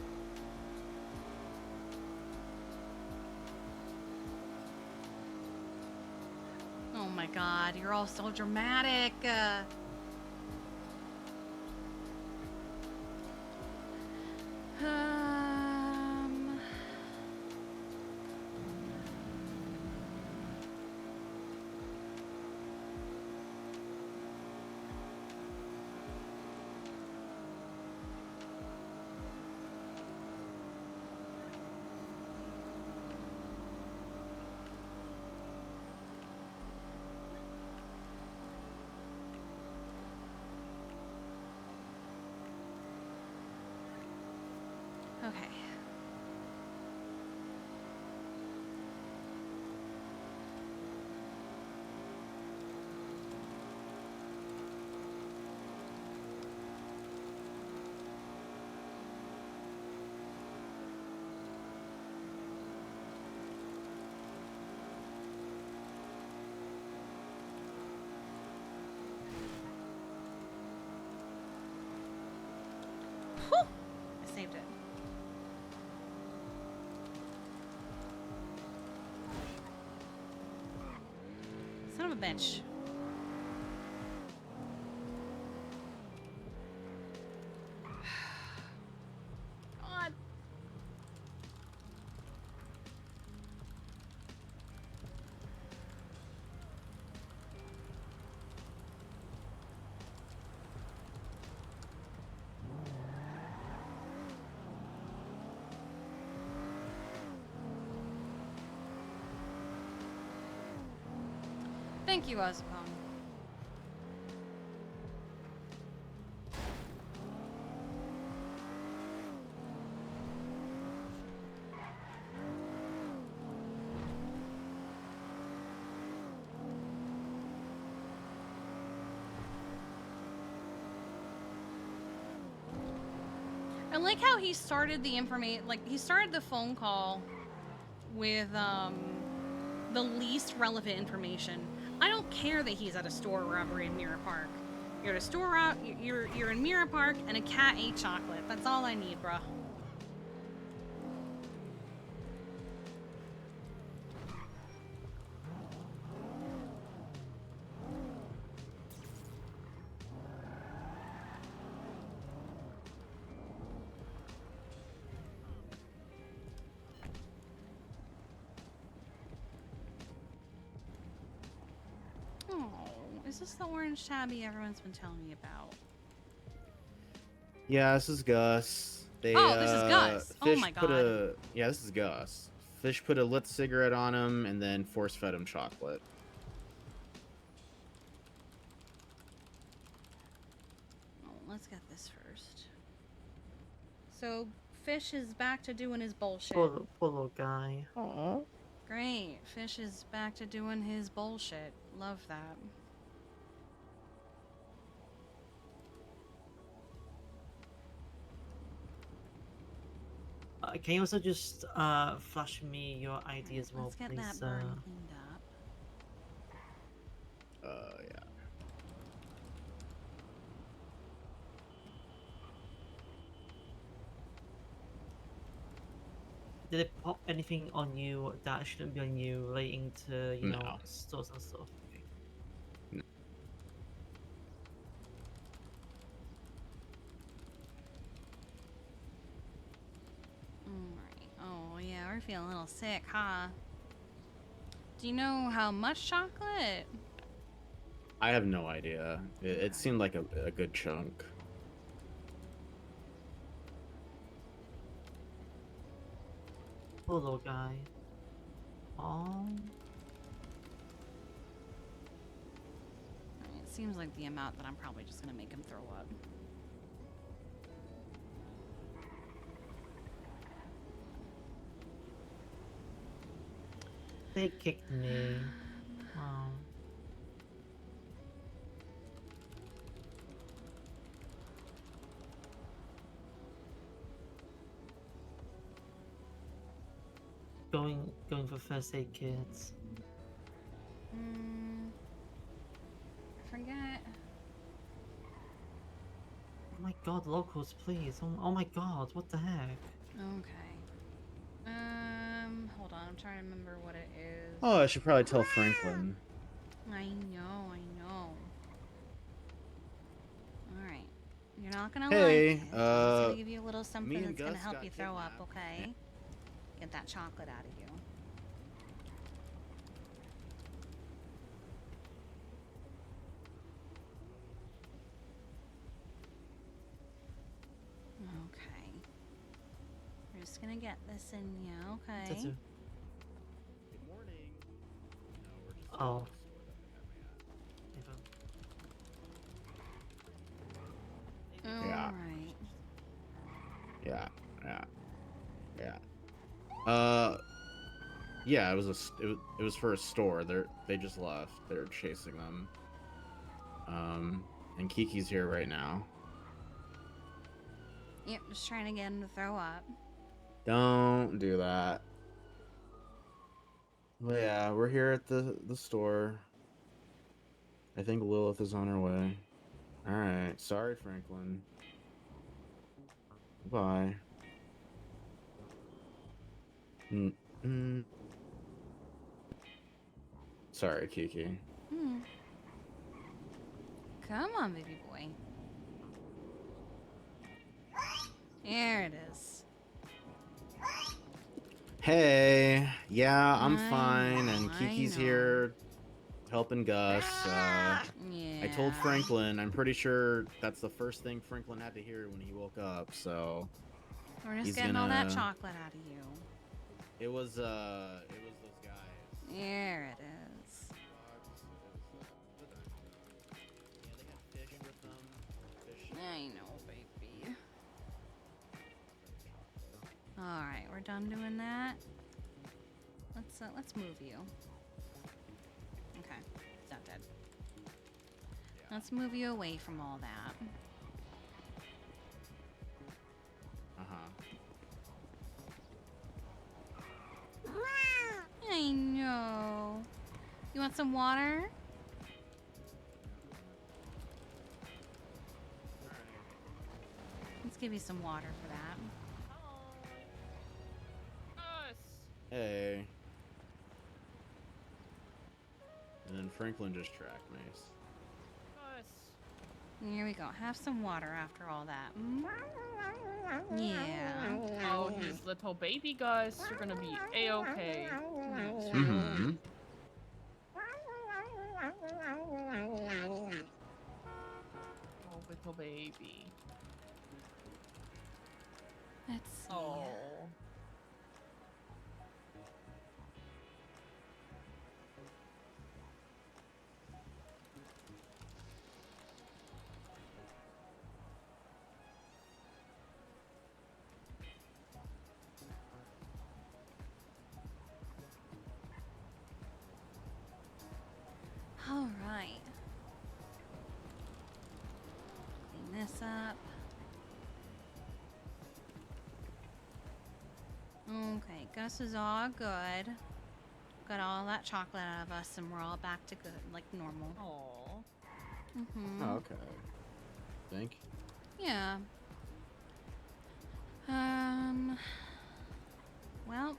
A: Oh my god, you're all so dramatic. Okay. Whew! I saved it. Son of a bitch. God. Thank you, Ozpong. I like how he started the information, like, he started the phone call with, the least relevant information. I don't care that he's at a store robbery in Mirror Park. You're at a store you're in Mirror Park and a cat ate chocolate. That's all I need, bruh. Oh, is this the orange tabby everyone's been telling me about?
Q: Yeah, this is Gus. They,
A: Oh, this is Gus. Oh
Q: Fish
A: my
Q: put
A: god.
Q: yeah, this is Gus. Fish put a lit cigarette on him and then force fed him chocolate.
A: Oh, let's get this first. So, Fish is back to doing his bullshit.
R: Poor little guy.
F: Aww.
A: Great. Fish is back to doing his bullshit. Love that.
R: Can you also just flash me your ID as well,
A: Let's get
R: please?
A: that burn cleaned up.
Q: Yeah.
R: Did it pop anything on you that shouldn't be on you relating to, you know,
Q: No.
R: stores and stuff? Okay.
A: Alright. Oh, yeah, we're feeling a little sick, huh? Do you know how much chocolate?
Q: I have no idea. It seemed like a good chunk.
R: Poor little guy. Oh.
A: It seems like the amount that I'm probably just gonna make him throw up.
R: They kicked me. Wow. Going for first aid kits.
A: I forget.
R: Oh my god, locals, please. Oh my god, what the heck?
A: Okay. Hold on, I'm trying to remember what it is.
Q: Oh, I should probably tell Franklin.
A: I I know, I know. Alright. You're not gonna
Q: Hey,
A: like it. I'm just gonna give you a little something
Q: me and
A: that's gonna
Q: Gus
A: help
Q: got
A: you throw up,
Q: kidnapped.
A: okay? Get that chocolate out of you. Okay. We're just gonna get this in you, okay?
R: Good
Q: morning. No, we're just
R: Oh.
Q: Yeah.
A: Alright.
Q: Yeah. Yeah, it was for a store. They just left. They're chasing them. And Kiki's here right now.
A: Yep, just trying to get him to throw up.
Q: Don't do that. But yeah, we're here at the store. I think Lilith is on her way. All right. Sorry, Franklin. Bye. Sorry, Kiki.
A: Come on, baby boy. There it is.
Q: Hey, yeah, I'm
A: I
Q: fine,
A: know,
Q: and
A: I
Q: Kiki's
A: know.
Q: here helping Gus. I told
A: Yeah.
Q: Franklin, I'm pretty sure that's the first thing Franklin had to hear when he woke up, so
A: We're just
Q: he's
A: getting all that
Q: gonna-
A: chocolate out of you.
Q: It was those guys.
A: There it is. I know, baby. Alright, we're done doing that. Let's move you. Okay, it's not dead. Let's move you away from all that. I know. You want some water? Let's give you some water for that.
Q: Hey. And then Franklin just tracked me.
A: Here we go. Have some water after all that. Yeah.
S: Oh, his little baby Gus. You're gonna be a-okay.
Q: Mm-hmm.
S: Oh, little baby.
A: Let's see.
S: Oh.
A: All right. Clean this up. Okay, Gus is all good. Got all that chocolate out of us, and we're all back to good, like normal.
S: Aww.
A: Mm-hmm.
Q: Oh, okay. Think.
A: Yeah. Well.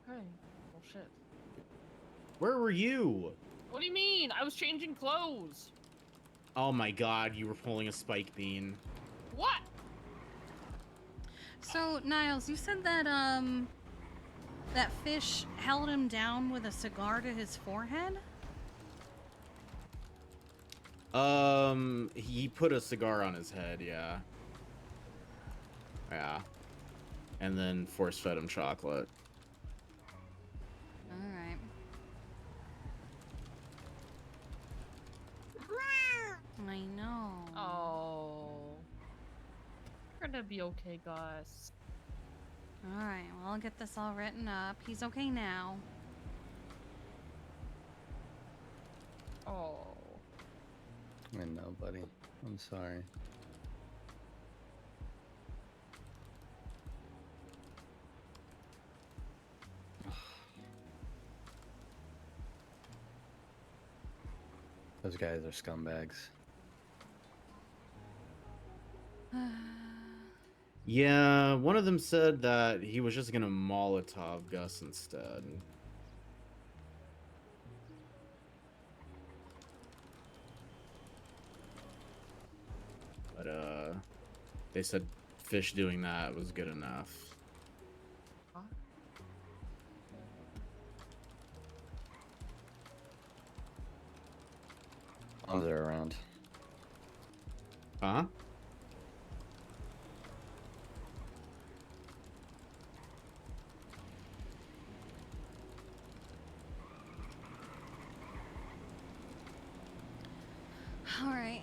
S: Okay. Oh shit.
Q: Where were you?
S: What do you mean? I was changing clothes.
Q: Oh my god, you were pulling a spike bean.
S: What?
A: So, Niles, you said that, that fish held him down with a cigar to his forehead?
Q: He put a cigar on his head, yeah. Yeah. And then force fed him chocolate.
A: Alright. I know.
S: Oh. You're gonna be okay, Gus.
A: Alright, well, I'll get this all written up. He's okay now.
S: Oh.
T: I know, buddy. I'm sorry. Those guys are scumbags.
Q: Yeah, one of them said that he was just gonna Molotov Gus instead. But they said Fish doing that was good enough.
T: Oh, they're around.
Q: Huh?
A: All right.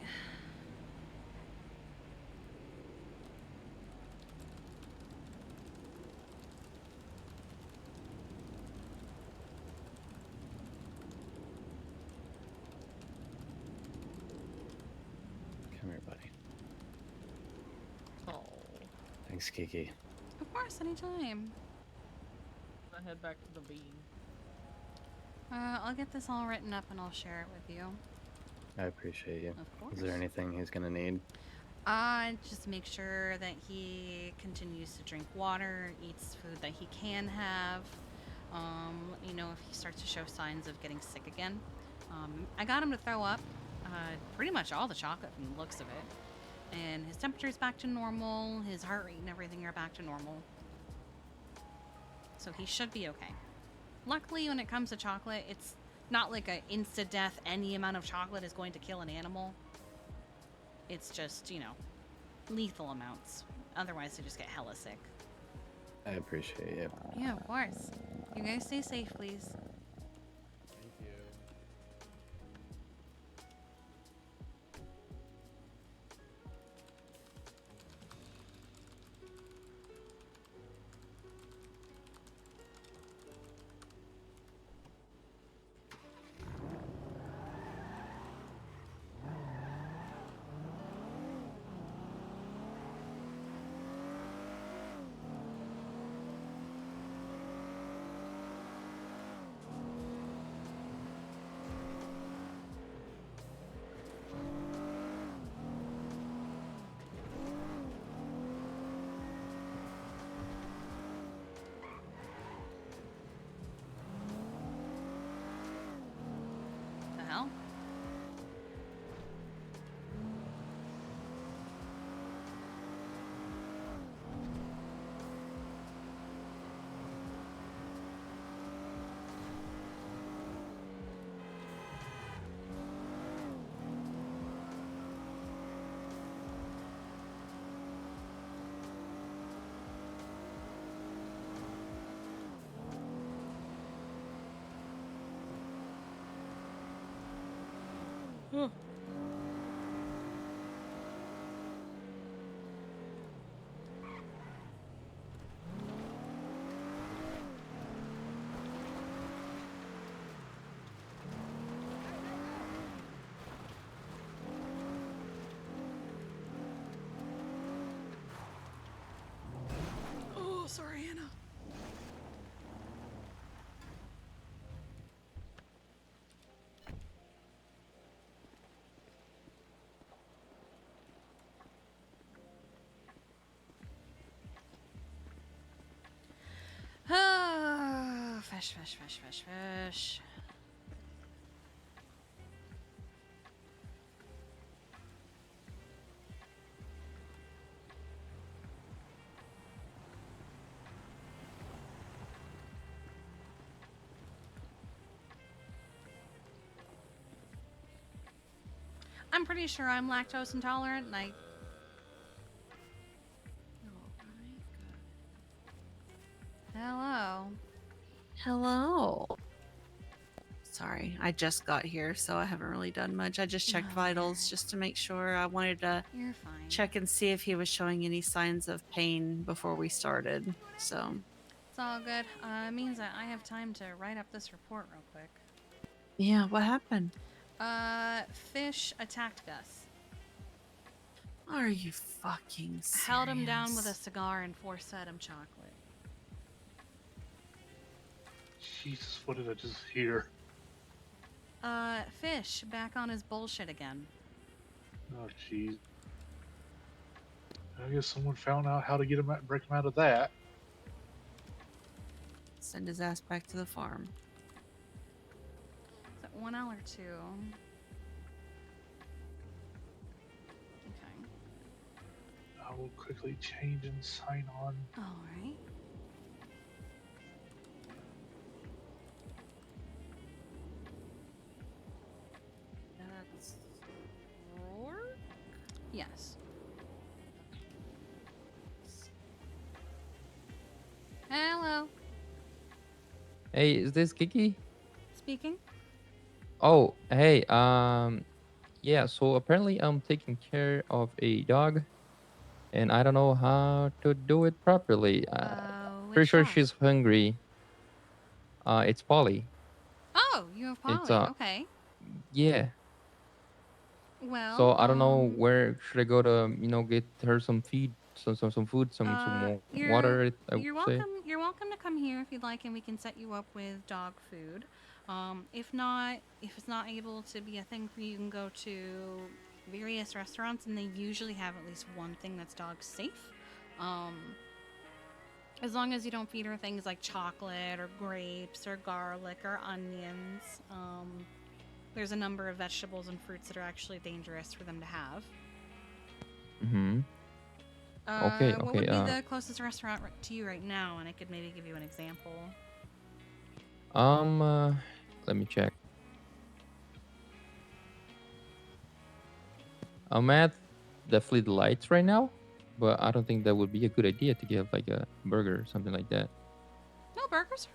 T: Come here, buddy.
S: Oh.
T: Thanks, Kiki.
A: Of course, anytime.
S: I head back to the bean.
A: I'll get this all written up and I'll share it with you.
T: I appreciate you.
A: Of course.
T: Is there anything he's gonna need?
A: Just make sure that he continues to drink water, eats food that he can have. Let me know if he starts to show signs of getting sick again. I got him to throw up pretty much all the chocolate from the looks of it. And his temperature's back to normal, his heart rate and everything are back to normal. So he should be okay. Luckily, when it comes to chocolate, it's not like a insta-death, any amount of chocolate is going to kill an animal. It's just, you know, lethal amounts. Otherwise, they just get hella sick.
T: I appreciate you.
A: Yeah, of course. You guys stay safe, please.
Q: Thank you.
A: The hell? Huh. Oh, sorry, Anna. Ah, fish. I'm pretty sure I'm lactose intolerant, and I... Hello.
G: Hello. Sorry, I just got here, so I haven't really done much. I just checked vitals just to make sure. I wanted to
A: You're fine.
G: check and see if he was showing any signs of pain before we started. So,
A: It's all good. It means that I have time to write up this report real quick.
G: yeah, what happened?
A: Fish attacked Gus.
G: Are you fucking serious?
A: Held him down with a cigar and force-fed him chocolate.
U: Jesus, what did I just hear?
A: Fish back on his bullshit again.
U: Oh, jeez. I guess someone found out how to get him out, break him out of that.
G: Send his ass back to the farm.
A: Is that 1 L or 2? Okay.
U: I will quickly change and sign on.
A: All right. That's Rourke? Yes. Hello.
D: Hey, is this Kiki?
A: Speaking.
D: Oh, hey, yeah, so apparently I'm taking care of a dog, and I don't know how to do it properly. Pretty
A: Which
D: sure
A: dog?
D: she's hungry. It's Polly.
A: Oh, you have
D: It's,
A: Polly. Okay.
D: yeah.
A: Well,
D: So I don't know where should I go to, get her some feed, some food, some water, I would
A: you're
D: say.
A: welcome. You're welcome to come here if you'd like, and we can set you up with dog food. If it's not able to be a thing for you, you can go to various restaurants, and they usually have at least one thing that's dog safe. As long as you don't feed her things like chocolate or grapes or garlic or onions. There's a number of vegetables and fruits that are actually dangerous for them to have.
D: Mm-hmm. Okay,
A: What would be
D: okay,
A: the closest restaurant to you right now? And I could maybe give you an example.
D: Let me check. I'm at definitely the lights right now, but I don't think that would be a good idea to get like a burger or something like that.
A: No, burgers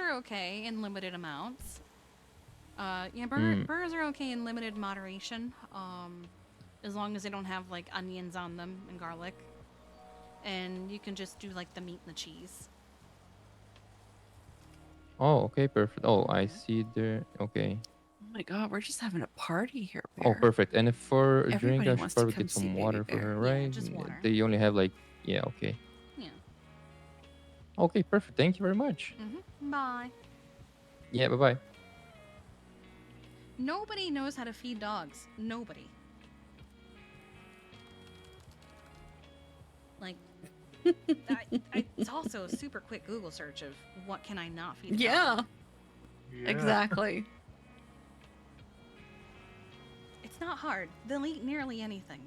A: are okay in limited amounts. Yeah,
D: Mm.
A: burgers are okay in limited moderation. As long as they don't have like onions on them and garlic. And you can just do like the meat and the cheese.
D: Oh, okay, perfect. Oh, I see there. Okay.
G: Oh my god, we're just having a party here,
D: Oh,
G: Bear.
D: perfect. And if for a drink,
G: Everybody
D: I
G: wants
D: should
G: to
D: probably
G: come
D: get
G: see
D: some
G: Baby
D: water for
G: Bear.
D: her,
A: Yeah,
D: right?
A: just water.
D: They only have like, yeah, okay.
A: Yeah.
D: Okay, perfect. Thank you very much.
A: Bye.
D: Yeah, bye bye.
A: Nobody knows how to feed dogs. Nobody. Like, it's also a super quick Google search of what can I not feed a dog.
G: Yeah. Exactly.
A: It's not hard. They'll eat nearly anything.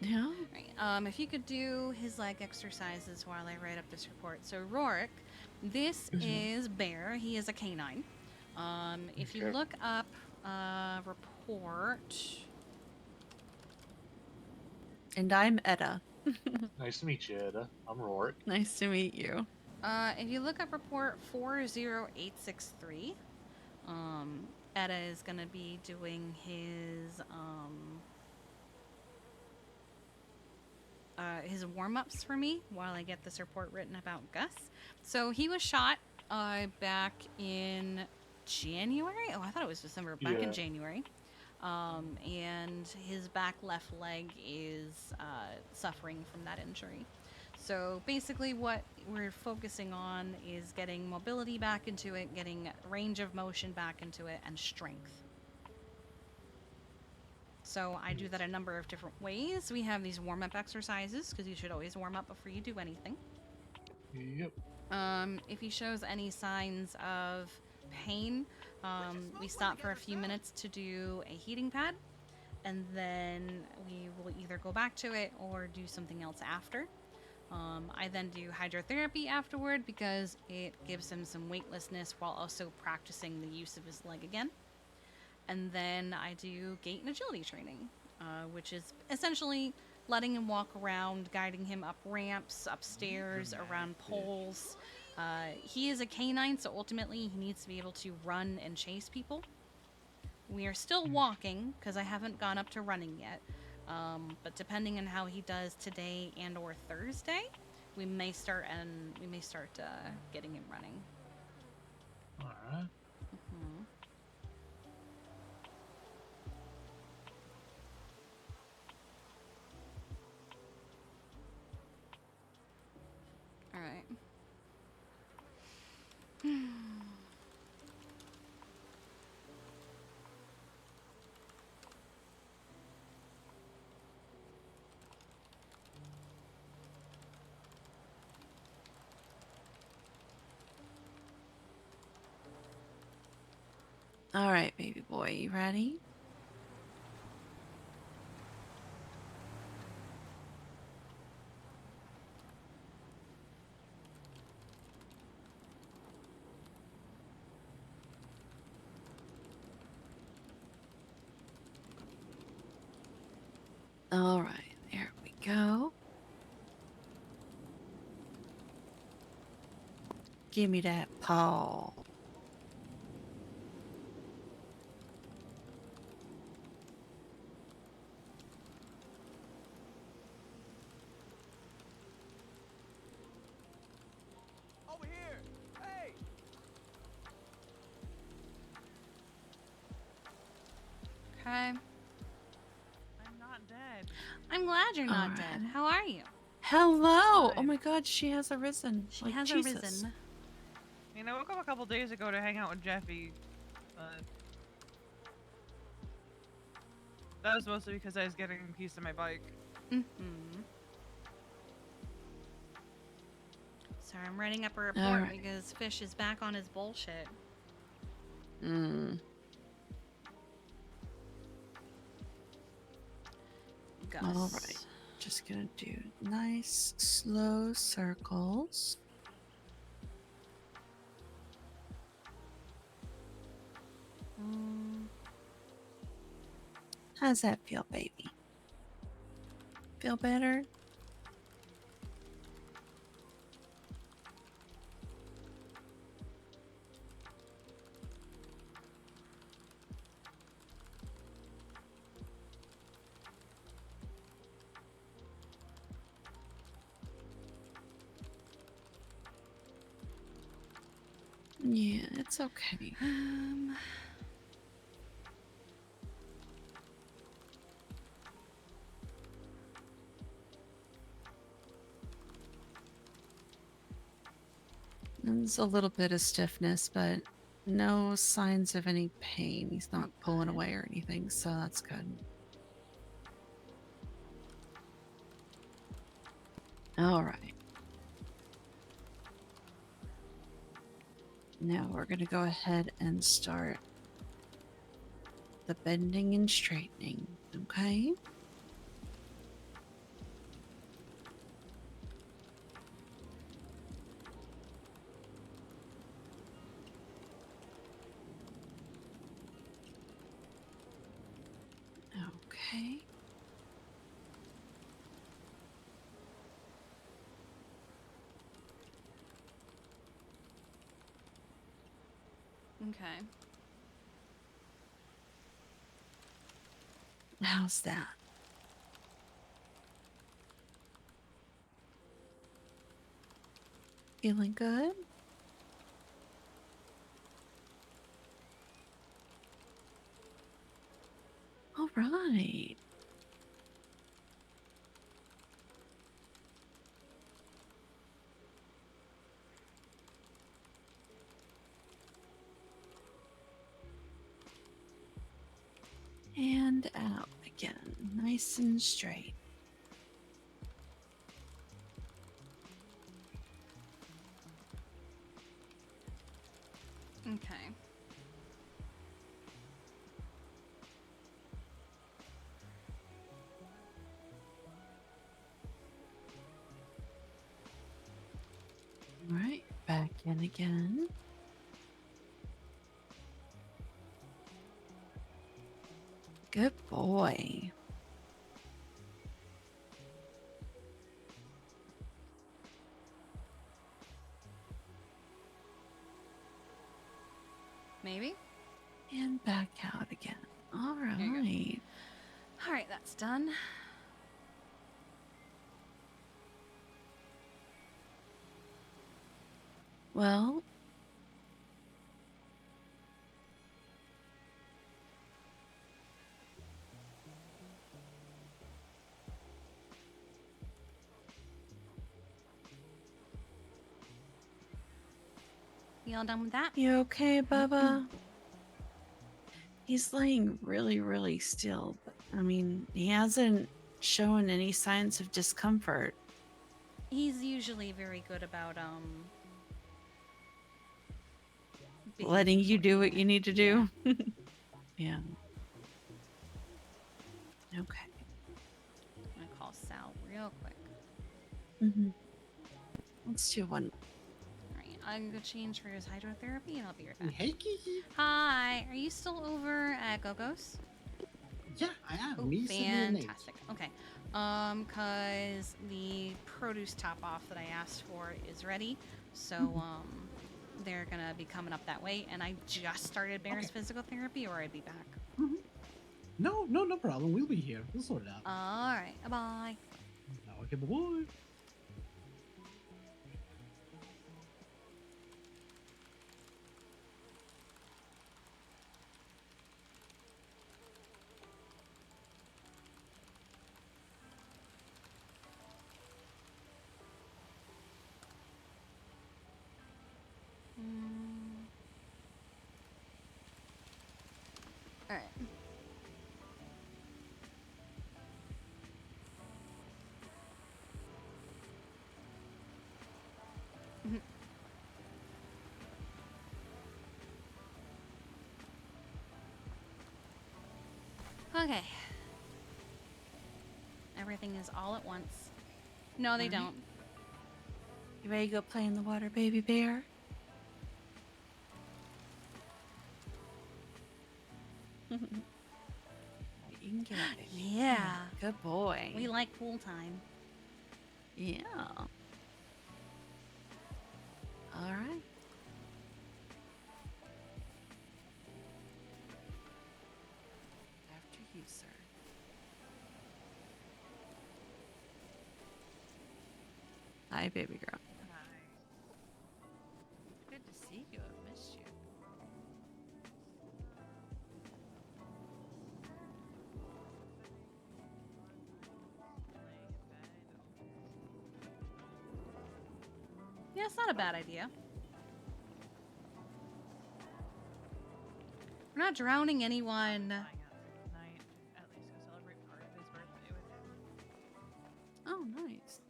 G: Yeah.
A: Right. If you could do his like exercises while I write up this report. So Rourke, this is Bear. He is a canine. If you look up report.
G: And I'm Etta.
U: Nice to meet you, Etta. I'm Rourke.
G: Nice to meet you.
A: If you look up report 40863, Etta is going to be doing his warm-ups for me while I get this report written about Gus. So he was shot back in January. Oh, I thought it was December. Back in January. And his back left leg is suffering from that injury. So basically what we're focusing on is getting mobility back into it, getting range of motion back into it, and strength. So I do that a number of different ways. We have these warm-up exercises, because you should always warm up before you do anything.
U: Yep.
A: If he shows any signs of pain, we stop for a few minutes to do a heating pad, and then we will either go back to it or do something else after. I then do hydrotherapy afterward because it gives him some weightlessness while also practicing the use of his leg again. And then I do gait and agility training, which is essentially letting him walk around, guiding him up ramps, upstairs, around poles. He is a canine, so ultimately he needs to be able to run and chase people. We are still walking because I haven't gone up to running yet. But depending on how he does today and or Thursday, we may start getting him running.
U: All right.
A: All right.
G: All right, baby boy, you ready? All right, there we go. Give me that paw.
L: Over here! Hey!
A: Okay.
S: I'm not dead.
A: I'm glad you're not
G: Alright.
A: dead. How are you?
G: Hello! Oh my god, she has arisen.
A: She
G: Like,
A: has
G: Jesus.
A: arisen.
S: You know, I woke up a couple days ago to hang out with Jeffy. That was mostly because I was getting a piece of my bike.
A: Mm-hmm. Sorry, I'm writing up a report
G: Alright.
A: because Fish is back on his bullshit. Gus.
G: All right. Just gonna do nice, slow circles. How's that feel, baby? Feel better? Yeah, it's okay. There's a little bit of stiffness, but no signs of any pain. He's not pulling away or anything, so that's good. All right. Now we're going to go ahead and start the bending and straightening, okay? Okay.
A: Okay.
G: How's that? Feeling good? All right. And out again, nice and straight.
A: Okay.
G: All right, back in again. Good boy.
A: Maybe?
G: And back out again. All
A: There you go.
G: right.
A: All right, that's done.
G: Well,
A: You all done with that?
G: you okay, Bubba? He's laying really, really still. But, I mean, he hasn't shown any signs of discomfort.
A: He's usually very good about
G: letting you do what you need to do. Yeah. Okay.
A: I'm gonna call Sal real quick.
G: Let's do one.
A: Alright, I'm gonna change for his hydrotherapy and I'll be right back.
E: Hey, Kiki.
A: Hi, are you still over at Gogo's?
E: Yeah, I am.
A: Oh,
E: Me, Sydney, and Nate.
A: fantastic. Okay. Cause the produce top off that I asked for is ready. So, they're gonna be coming up that way, and I just started Bear's physical therapy, or I'd be back.
E: No problem. We'll be here. We'll sort it out.
A: Alright, bye.
E: Okay, bye-bye.
A: Alright. Okay. Everything is all at once. No, they don't.
G: You ready to go play in the water, baby bear? You can get up.
A: Yeah.
G: Good boy.
A: We like pool time.
G: Yeah. All right. After you, sir. Hi, baby girl. Good to see you. I've missed you.
A: Yeah, it's not a bad idea. We're not drowning anyone.
G: Oh, nice.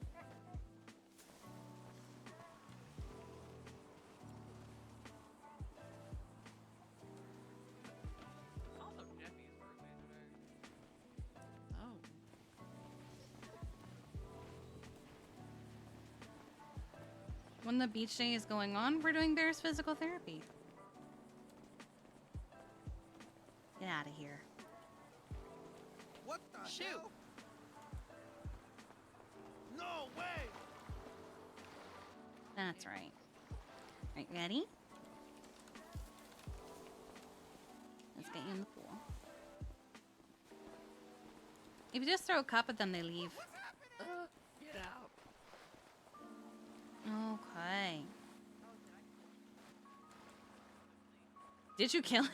G: Oh.
A: When the beach day is going on, we're doing Bear's physical therapy. Get out of here.
K: What the
A: Shoot.
K: hell? No way!
A: That's right. Right, ready? Let's get you in the pool. If you just throw a cup at them, they leave.
F: Get out.
A: Okay. Did you kill him?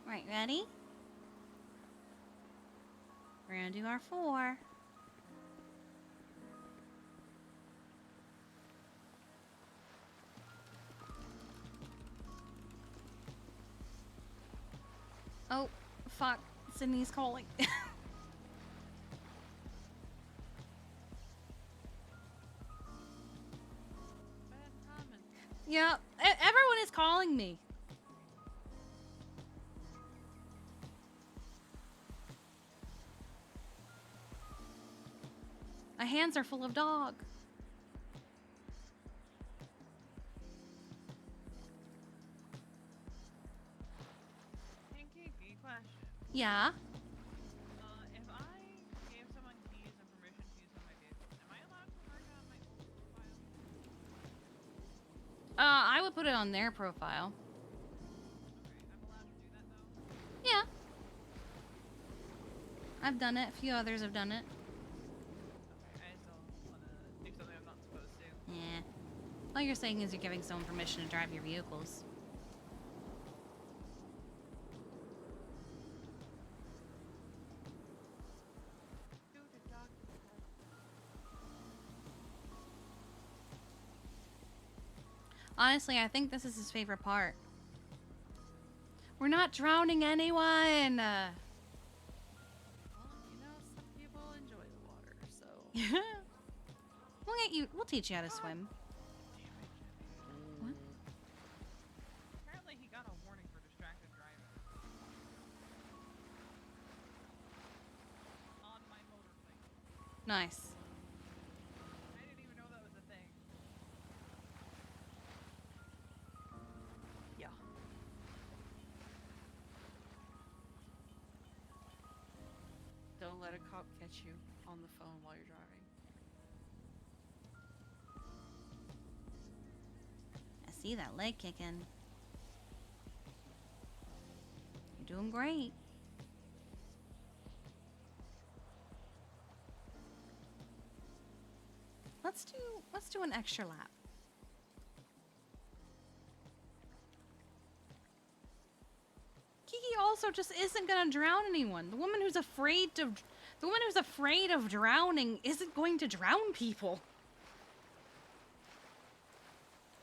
A: Right, ready? We're gonna do our 4. Oh, fuck. Sydney's calling. Yeah, everyone is calling me. My hands are full of dog.
S: Hey, Kiki, question.
A: Yeah.
S: If I gave someone keys and permission to use one of my vehicles, am I allowed to mark it on my profile?
A: I would put it on their profile. Yeah. I've done it. A few others have done it.
S: I just don't want to do something I'm not supposed to.
A: Yeah. All you're saying is you're giving someone permission to drive your vehicles. Honestly, I think this is his favorite part. We're not drowning anyone!
G: Well, you know, some people enjoy the water, so.
A: Well, We'll teach you how to swim. What?
S: Apparently he got a warning for distracted driving. On my motorcycle.
A: Nice.
S: I didn't even know that was a thing.
A: Yeah.
G: Don't let a cop catch you on the phone while you're driving.
A: I see that leg kicking. You're doing great. Let's do an extra lap. Kiki also just isn't gonna drown anyone. The woman who's afraid of drowning isn't going to drown people.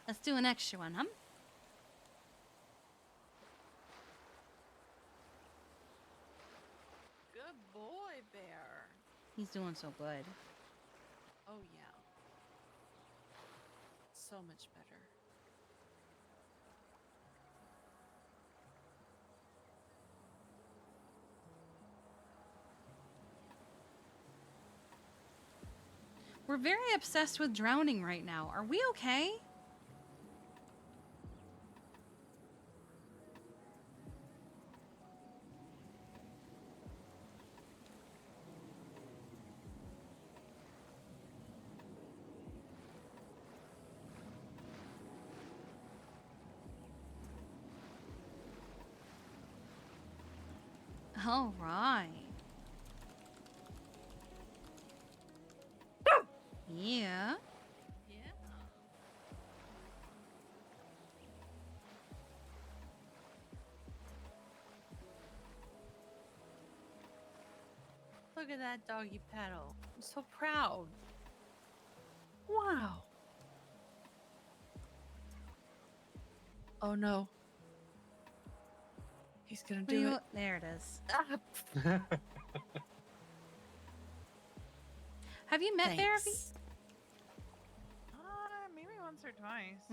A: Let's do an extra one, huh?
G: Good boy, Bear.
A: He's doing so good.
G: Oh, yeah. So much better.
A: We're very obsessed with drowning right now. Are we okay? All right. Yeah.
G: Look at that doggy paddle. I'm so proud. Wow. Oh no. He's gonna do it.
A: There it is.
G: Ah.
A: Have you met Therapy?
S: Maybe once or twice.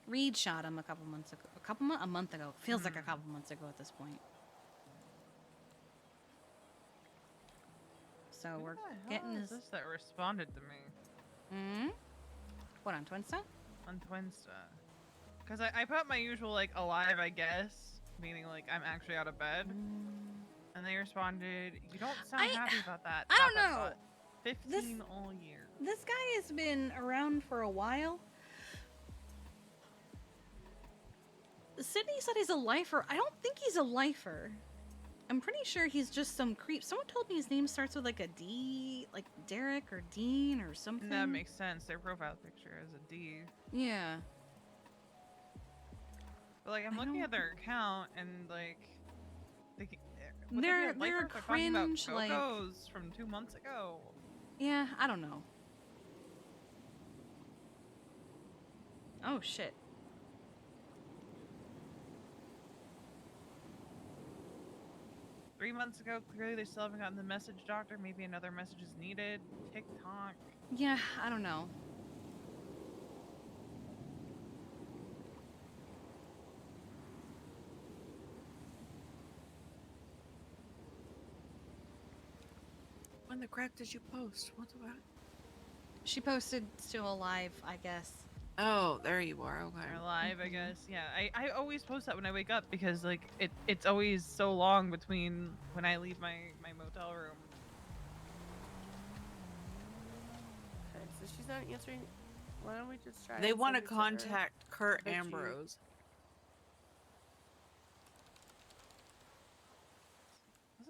A: Reed shot him a couple months ago. A month ago. Feels like a couple months ago at this point. So
S: Who
A: we're
S: the
A: getting
S: hell
A: this.
S: is this that responded to me?
A: What, on Twinsta?
S: On Twinsta. Because I put my usual, like, alive, I guess. Meaning, like, I'm actually out of bed. And they responded, you don't sound happy about that.
A: I don't know.
S: 15 all year.
A: This guy has been around for a while. Sydney said he's a lifer. I don't think he's a lifer. I'm pretty sure he's just some creep. Someone told me his name starts with like a D, like Derek or Dean or something.
S: That makes sense. Their profile picture is a D.
A: Yeah.
S: But like, I'm looking at their account and like,
A: they're
S: talking about
A: cringe, like
S: Go-Go's from 2 months ago.
A: Yeah, I don't know. Oh shit.
S: Three months ago, clearly they still haven't gotten the message, doctor. Maybe another message is needed. TikTok.
A: Yeah, I don't know.
G: When the crap did you post? What about?
A: She posted still alive, I guess.
G: Oh, there you are. Okay.
S: They're alive, I guess. Yeah, I always post that when I wake up because like it's always so long between when I leave my motel room.
F: Okay, so she's not answering. Why don't we just try?
G: They
F: and
G: want to
F: send it her?
G: contact Kurt
F: Bet you-
G: Ambrose.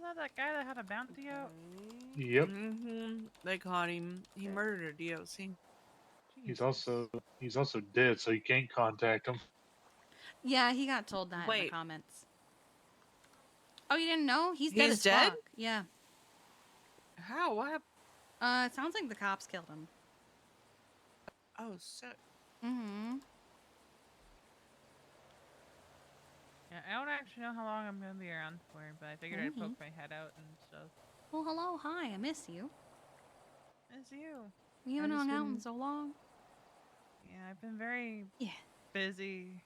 S: Wasn't that guy that had a bounty out?
U: Yep.
G: They caught him. He murdered a DOC.
U: He's also dead, so you can't contact him.
A: Yeah, he got told that in the
G: Wait.
A: comments. Oh, you didn't know? He's dead as
G: dead?
A: fuck. Yeah.
G: How? What happened?
A: It sounds like the cops killed him.
G: Oh, shit.
A: Mm-hmm.
S: Yeah, I don't actually know how long I'm gonna be around for, but I figured I'd poke my head out and stuff.
A: Well, hello, hi, I miss you.
S: It's you.
A: We haven't
S: I've
A: hung
S: just
A: out in
S: been-
A: so long.
S: Yeah, I've been very busy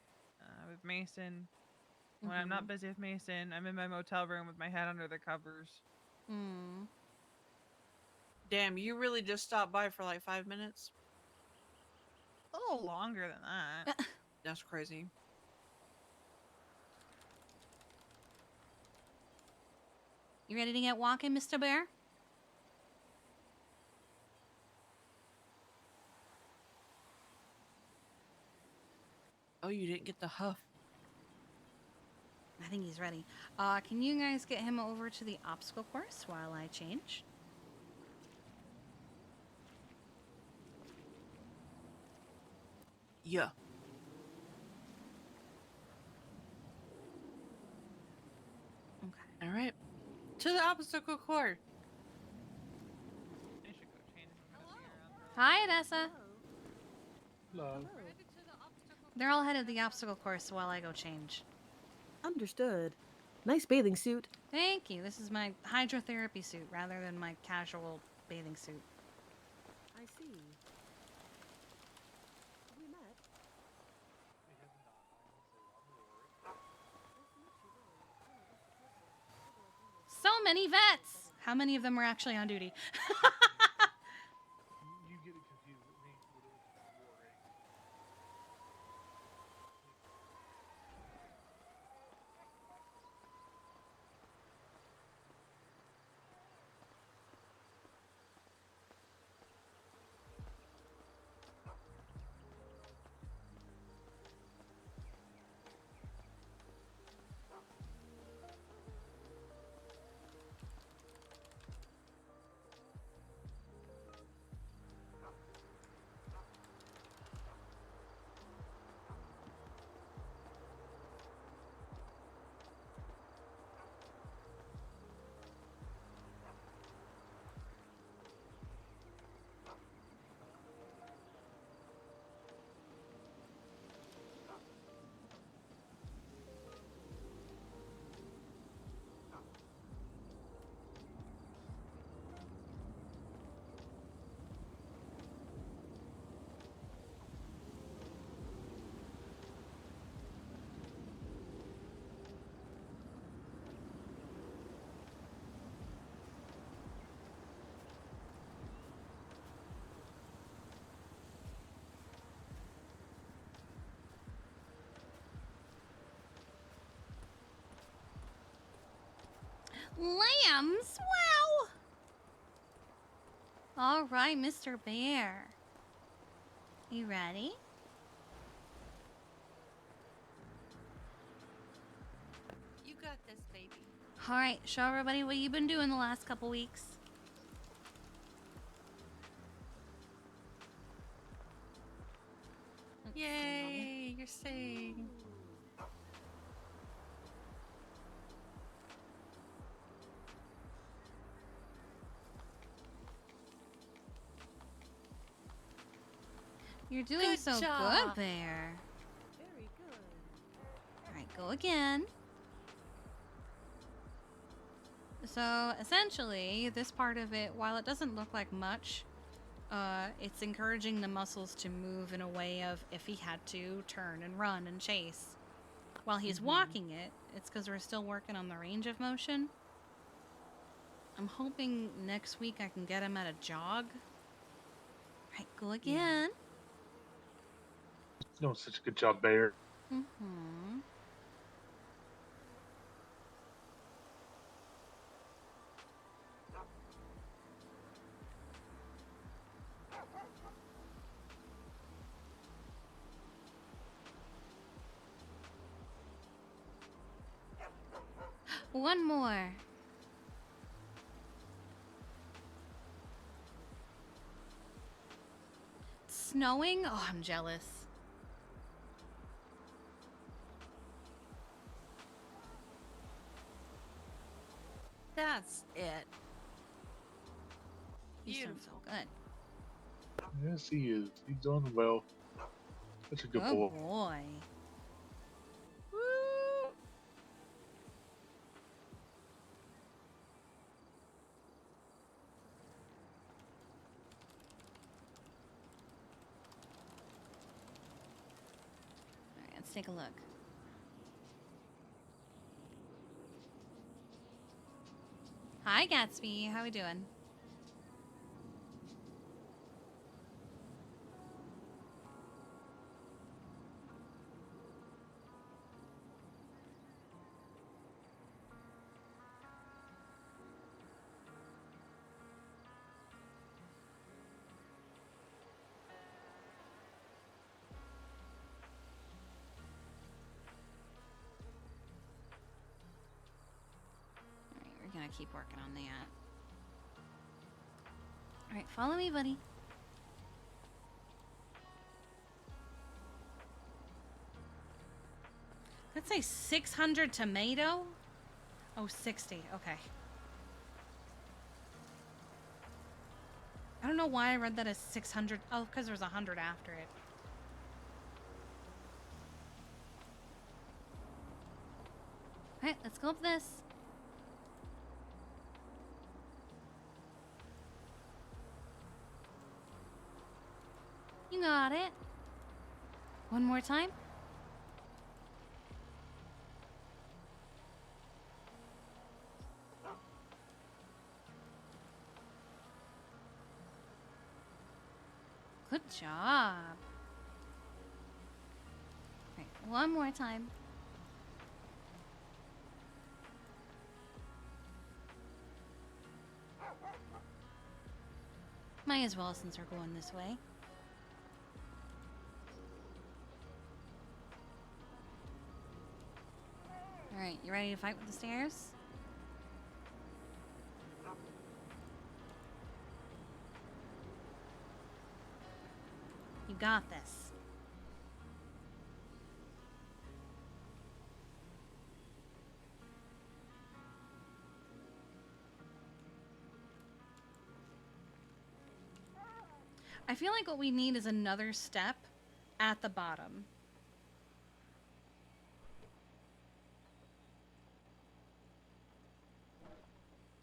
S: with Mason. When I'm not busy with Mason, I'm in my motel room with my head under the covers.
A: Hmm.
G: Damn, you really just stopped by for like 5 minutes?
S: A little longer than that.
G: That's crazy.
A: You ready to get walking, Mr. Bear?
G: Oh, you didn't get the huff.
A: I think he's ready. Can you guys get him over to the obstacle course while I change?
G: Yeah.
A: Okay.
G: All right. To the obstacle course.
A: Hi, Odessa.
U: Hello.
A: They're all headed the obstacle course while I go change.
F: Understood. Nice bathing suit.
A: Thank you. This is my hydrotherapy suit rather than my casual bathing suit.
F: I see. Have we met?
A: So many vets! How many of them are actually on duty?
U: You get it confused with me. With war rate.
A: Lambs? Wow! All right, Mr. Bear. You ready?
G: You got this, baby.
A: All right, show everybody what you've been doing the last couple weeks.
G: Yay, you're saying.
A: You're doing
G: Good
A: so
G: job.
A: good, Bear.
F: Very good.
A: All right, go again. So essentially, this part of it, while it doesn't look like much, it's encouraging the muscles to move in a way of if he had to turn and run and chase. While he's walking it, it's because we're still working on the range of motion. I'm hoping next week I can get him at a jog. Right, go again.
U: Doing such a good job, Bear.
A: Mm-hmm. One more. It's snowing? Oh, I'm jealous.
G: That's it.
A: He's doing so good.
U: Yes, he is. He's doing well. Such a good
A: Oh
U: boy.
A: boy.
G: Woo!
A: Let's take a look. Hi, Gatsby. How we doing? We're gonna keep working on that. Alright, follow me, buddy. Let's say 600 tomato. Oh, 60. Okay. I don't know why I read that as 600. Oh, because there's 100 after it. Alright, let's go up this. You got it. One more time. Good job. Right, one more time. Might as well since we're going this way. Alright, you ready to fight with the stairs? You got this. I feel like what we need is another step at the bottom.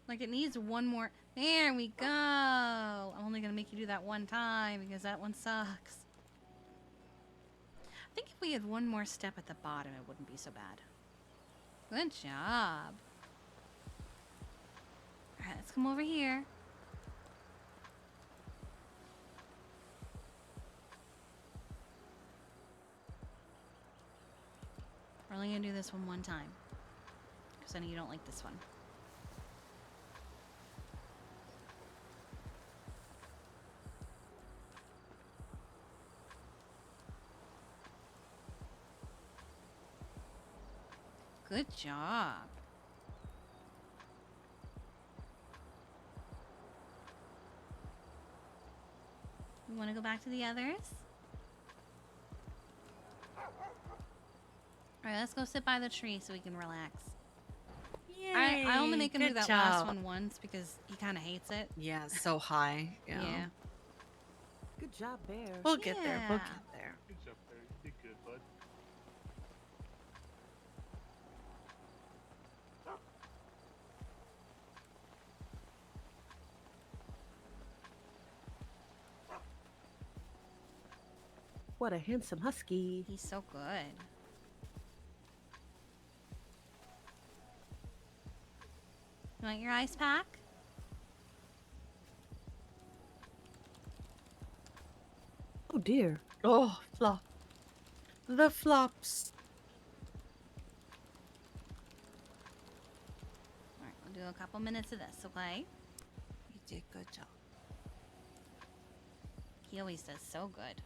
A: Like it needs one more. There we go. I'm only gonna make you do that one time because that one sucks. I think if we had one more step at the bottom, it wouldn't be so bad. Good job. Alright, let's come over here. We're only gonna do this one time. Because I know you don't like this one. Good job. You want to go back to the others? Alright, let's go sit by the tree so we can relax.
G: Yay,
A: I only make him do
G: good
A: that
G: job.
A: last one once because he kind of hates it.
G: Yeah, so high. Yeah.
F: Good job, Bear.
G: We'll get there. We'll
A: Yeah.
G: get there.
U: Good job, Barry. You did good, bud.
F: What a handsome husky.
A: He's so good. You want your ice pack?
F: Oh dear. Oh, flop. The flops.
A: Alright, we'll do a couple minutes of this, okay?
G: You did a good job.
A: He always does so good.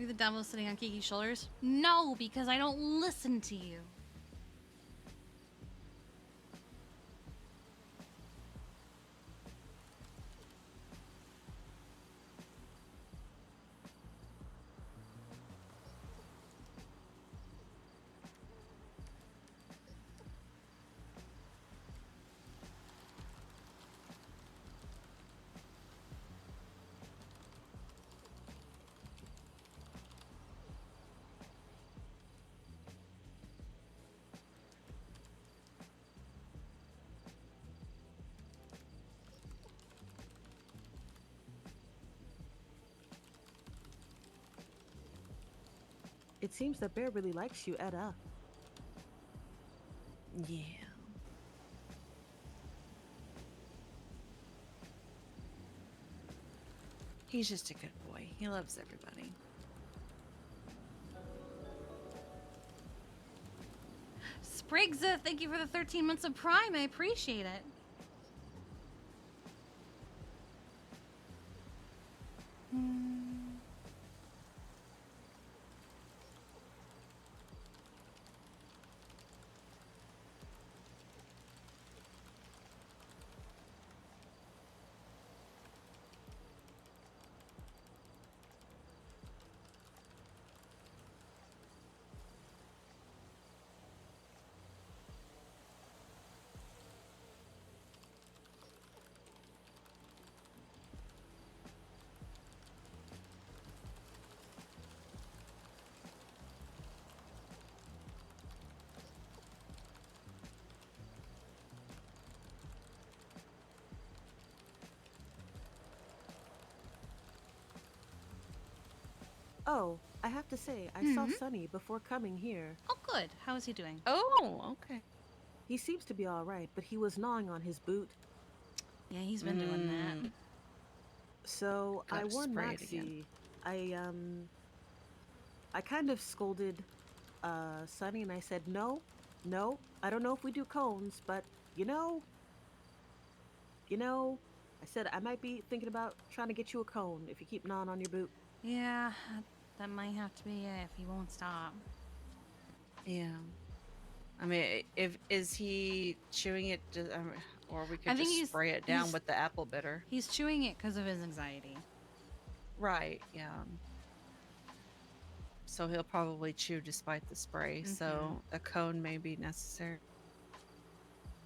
A: You're the devil sitting on Kiki's shoulders? No, because I don't listen to you.
F: It seems that Bear really likes you, Etta.
G: Yeah. He's just a good boy. He loves everybody.
A: Sprigza, thank you for the 13 months of Prime. I appreciate it.
F: Oh, I have to say, I saw
A: Mhm.
F: Sonny before coming here.
A: Oh, good. How is he doing?
G: Oh, okay.
F: He seems to be all right, but he was gnawing on his boot.
A: Yeah, he's been doing that.
F: So I
G: Gotta
F: warned
G: spray it again.
F: Maxie. I kind of scolded Sonny, and I said, no, I don't know if we do cones, but you know, I said I might be thinking about trying to get you a cone if you keep gnawing on your boot.
A: Yeah, that might have to be it if he won't stop.
G: Yeah. I mean, if is he chewing it, or we could
A: I think
G: just spray it down
A: he's-
G: with the apple bitter.
A: He's chewing it because of his anxiety.
G: Right. Yeah. So he'll probably chew despite the spray. So a cone may be necessary.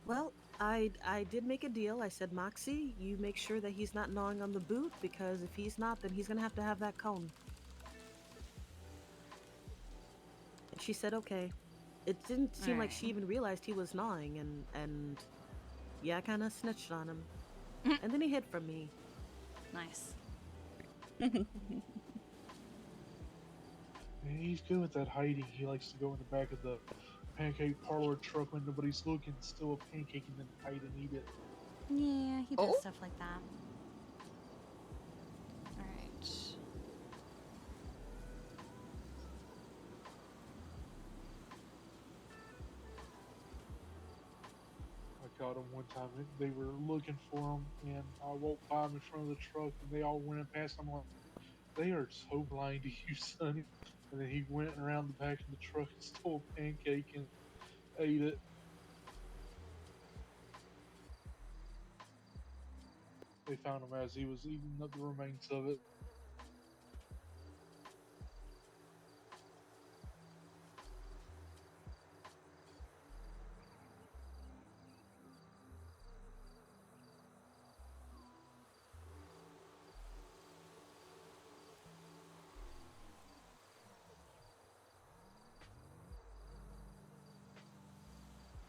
F: Well, I did make a deal. I said, Moxie, you make sure that he's not gnawing on the boot, because if he's not, then he's gonna have to have that cone. And she said, okay. It didn't seem like she even realized he was gnawing, and yeah, I kind of snitched on him. And then he hid from me.
A: Nice.
U: And he's good with that hiding. He likes to go in the back of the pancake parlor truck when nobody's looking, steal a pancake, and then hide and eat it.
A: Yeah, he does stuff like that. Alright.
U: I caught him one time. They were looking for him, and I walked by him in front of the truck, and they all went past him. I'm like, they are so blind to you, Sonny. And then he went around the back of the truck and stole a pancake and ate it. They found him as he was eating up the remains of it.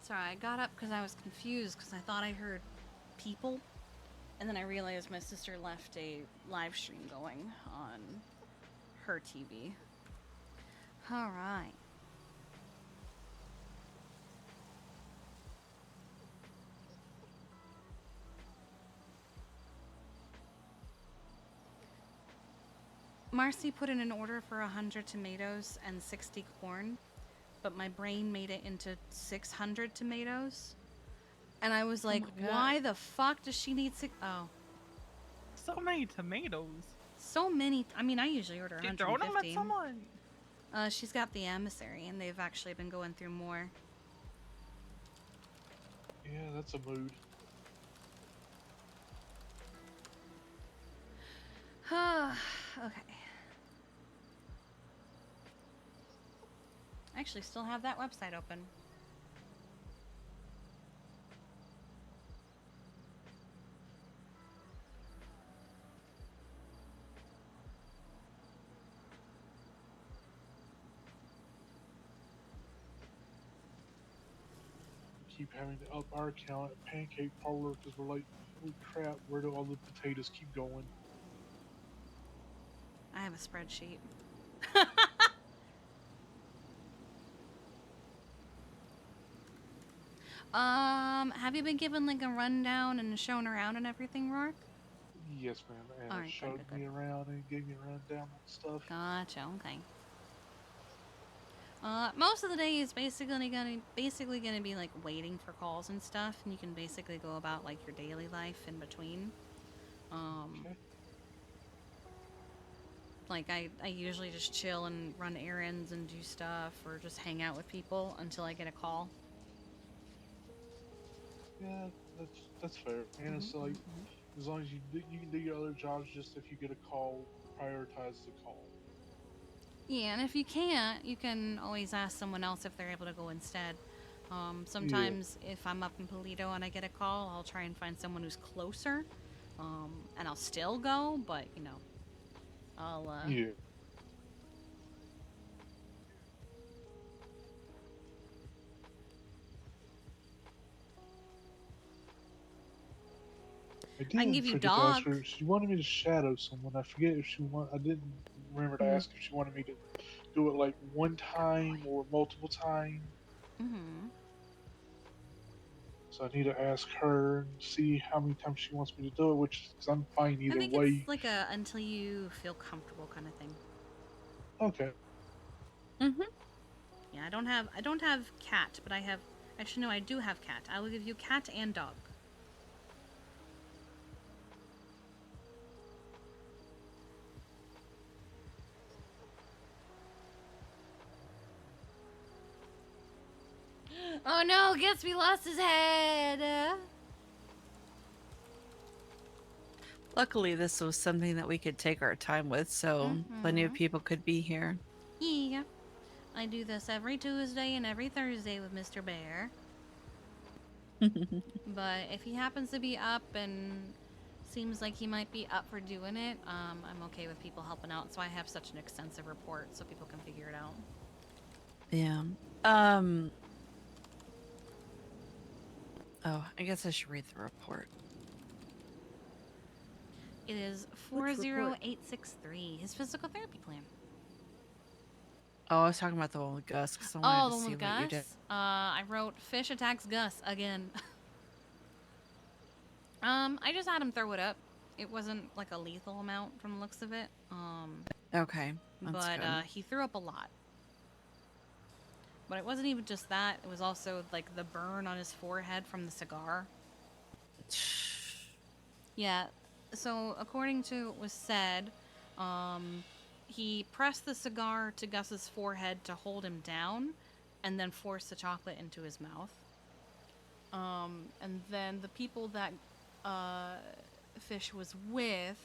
A: Sorry, I got up because I was confused because I thought I heard people. And then I realized my sister left a live stream going on her TV. Alright. Marcy put in an order for 100 tomatoes and 60 corn, but my brain made it into 600 tomatoes. And I was like,
S: my God.
A: why the fuck does she need six? Oh.
S: So many tomatoes.
A: So many. I mean, I usually order
S: She throwing them at
A: 150.
S: someone.
A: She's got the emissary, and they've actually been going through more.
U: Yeah, that's a mood.
A: Okay. I actually still have that website open.
U: Keep having to up our count at Pancake Parlor because we're like, holy crap, where do all the potatoes keep going?
A: I have a spreadsheet. Have you been given like a rundown and shown around and everything, Rourke?
U: Yes, ma'am. And
A: Alright,
U: it showed
A: good.
U: me around and gave me a rundown on stuff.
A: Gotcha. Okay. Most of the day is basically gonna be like waiting for calls and stuff, and you can basically go about like your daily life in between.
U: Okay.
A: Like I usually just chill and run errands and do stuff, or just hang out with people until I get a call.
U: Yeah, that's fair. And it's like, as long as you can do your other jobs, just if you get a call, prioritize the call.
A: Yeah, and if you can't, you can always ask someone else if they're able to go instead. Sometimes if I'm up in Polito and I get a call, I'll try and find someone who's closer, and I'll still go, but, you know, I'll,
U: Yeah. I
A: can give you
U: forget to ask
A: dog.
U: her. She wanted me to shadow someone. I forget if she I didn't remember to ask if she wanted me to do it like one time or multiple times.
A: Mm-hmm.
U: So I need to ask her and see how many times she wants me to do it, because I'm fine
A: I
U: either
A: think
U: way.
A: it's like a until you feel comfortable kind of thing.
U: Okay.
A: Yeah, I don't have cat, but I have. Actually, no, I do have cat. I will give you cat and dog. Oh no, Gatsby lost his head.
G: Luckily, this was something that we could take our time with, so plenty of people could be here.
A: Yeah. I do this every Tuesday and every Thursday with Mr. Bear. But if he happens to be up and seems like he might be up for doing it, I'm okay with people helping out. So I have such an extensive report so people can figure it out.
G: Yeah. Oh, I guess I should read the report.
A: It is 40863, his physical therapy plan.
G: Oh, I was talking about the one with Gus. 'Cause I
A: Oh,
G: wanted
A: the
G: to
A: one
G: see
A: with
G: what you did.
A: Gus? I wrote Fish attacks Gus again. I just had him throw it up. It wasn't like a lethal amount from the looks of it.
G: Okay, that's
A: but
G: good.
A: he threw up a lot. But it wasn't even just that. It was also like the burn on his forehead from the cigar. Yeah. So according to what was said, he pressed the cigar to Gus's forehead to hold him down, and then forced the chocolate into his mouth. And then the people that Fish was with,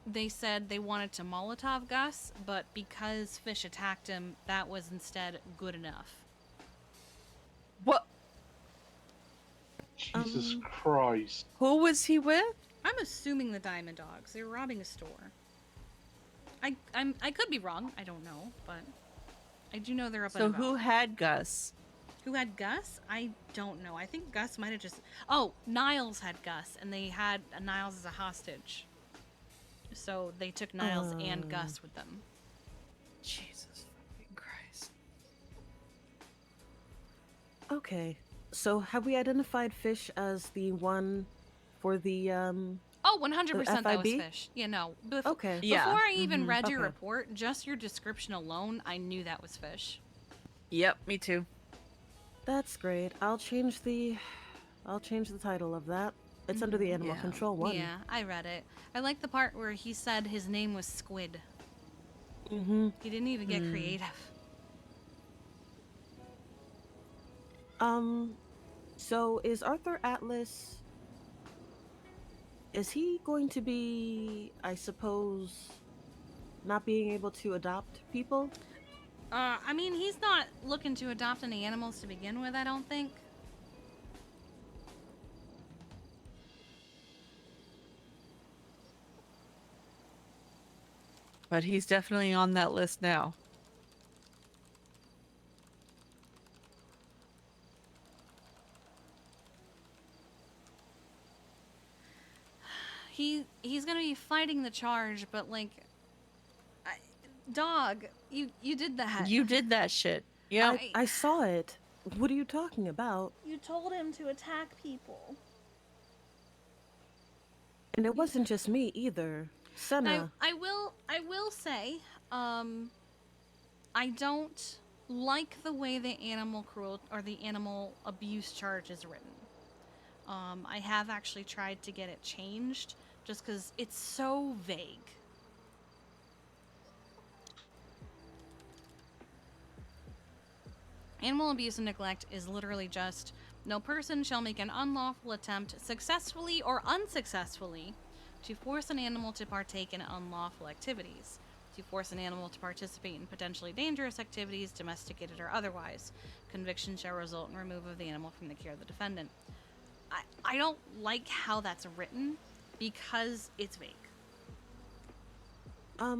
A: they said they wanted to Molotov Gus, but because Fish attacked him, that was instead good enough.
G: What?
U: Jesus Christ.
G: Who was he with?
A: I'm assuming the Diamond Dogs. They were robbing a store. I could be wrong. I don't know, but I do know they're up.
G: So who had Gus?
A: Who had Gus? I don't know. I think Gus might have just. Oh, Niles had Gus, and they had Niles as a hostage. So they took Niles and Gus with them.
G: Jesus fucking Christ.
H: Okay, so have we identified Fish as the one for the
A: Oh, 100% that was
H: FIB?
A: Fish. Yeah, no.
H: Okay.
A: Before I even read your
H: Okay.
A: report, just your description alone, I knew that was Fish.
G: Yep, me too.
H: That's great. I'll change the title of that. It's under the animal control one.
A: Yeah, I read it. I like the part where he said his name was Squid.
H: Mm-hmm.
A: He didn't even get creative.
H: So is Arthur Atlas... Is he going to be, I suppose, not being able to adopt people?
A: I mean, he's not looking to adopt any animals to begin with, I don't think.
G: But he's definitely on that list now.
A: He's gonna be fighting the charge, but like, dog, you did that.
G: You did that shit. Yeah.
H: I saw it. What are you talking about?
A: You told him to attack people.
H: And it wasn't just me either. Senna.
A: I will say, I don't like the way the animal cruelty or the animal abuse charge is written. I have actually tried to get it changed just because it's so vague. Animal abuse and neglect is literally just, no person shall make an unlawful attempt, successfully or unsuccessfully, to force an animal to partake in unlawful activities, to force an animal to participate in potentially dangerous activities, domesticated or otherwise. Conviction shall result in removal of the animal from the care of the defendant. I don't like how that's written because it's vague. I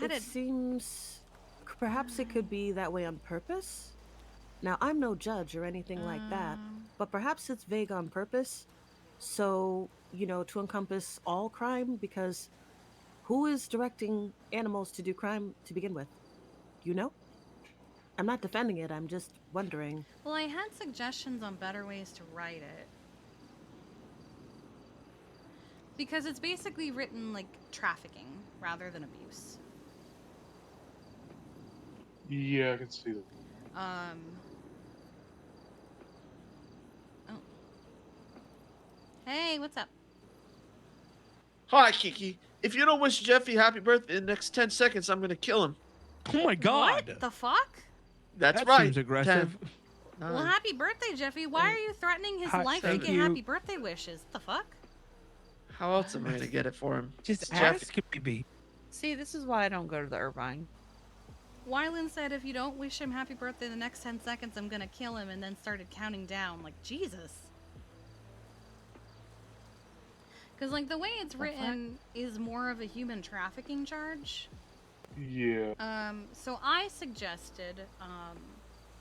A: had
H: it seems perhaps it could be that way on purpose. Now, I'm no judge or anything like that, but perhaps it's vague on purpose. So, to encompass all crime, because who is directing animals to do crime to begin with? You know? I'm not defending it, I'm just wondering.
A: Well, I had suggestions on better ways to write it. Because it's basically written like trafficking rather than abuse.
U: Yeah, I can see that.
A: Oh. Hey, what's up?
C: Hi, Kiki. If you don't wish Jeffy happy birthday in the next 10 seconds, I'm gonna kill him.
J: Oh my god!
A: What the fuck?
C: That's
J: that
C: right.
J: Seems aggressive.
C: 10,
A: Well, happy birthday, Jeffy. Why are you threatening his life to
J: thank
A: get
J: you.
A: happy birthday wishes? What the fuck?
C: How else am I gonna get it for him?
J: Just
C: Jeffy.
J: ask maybe.
G: See, this is why I don't go to the Irvine.
A: Wyland said, if you don't wish him happy birthday in the next 10 seconds, I'm gonna kill him, and then started counting down. Like, Jesus. Because, like, the way it's written is more of a human trafficking charge.
U: Yeah.
A: So I suggested,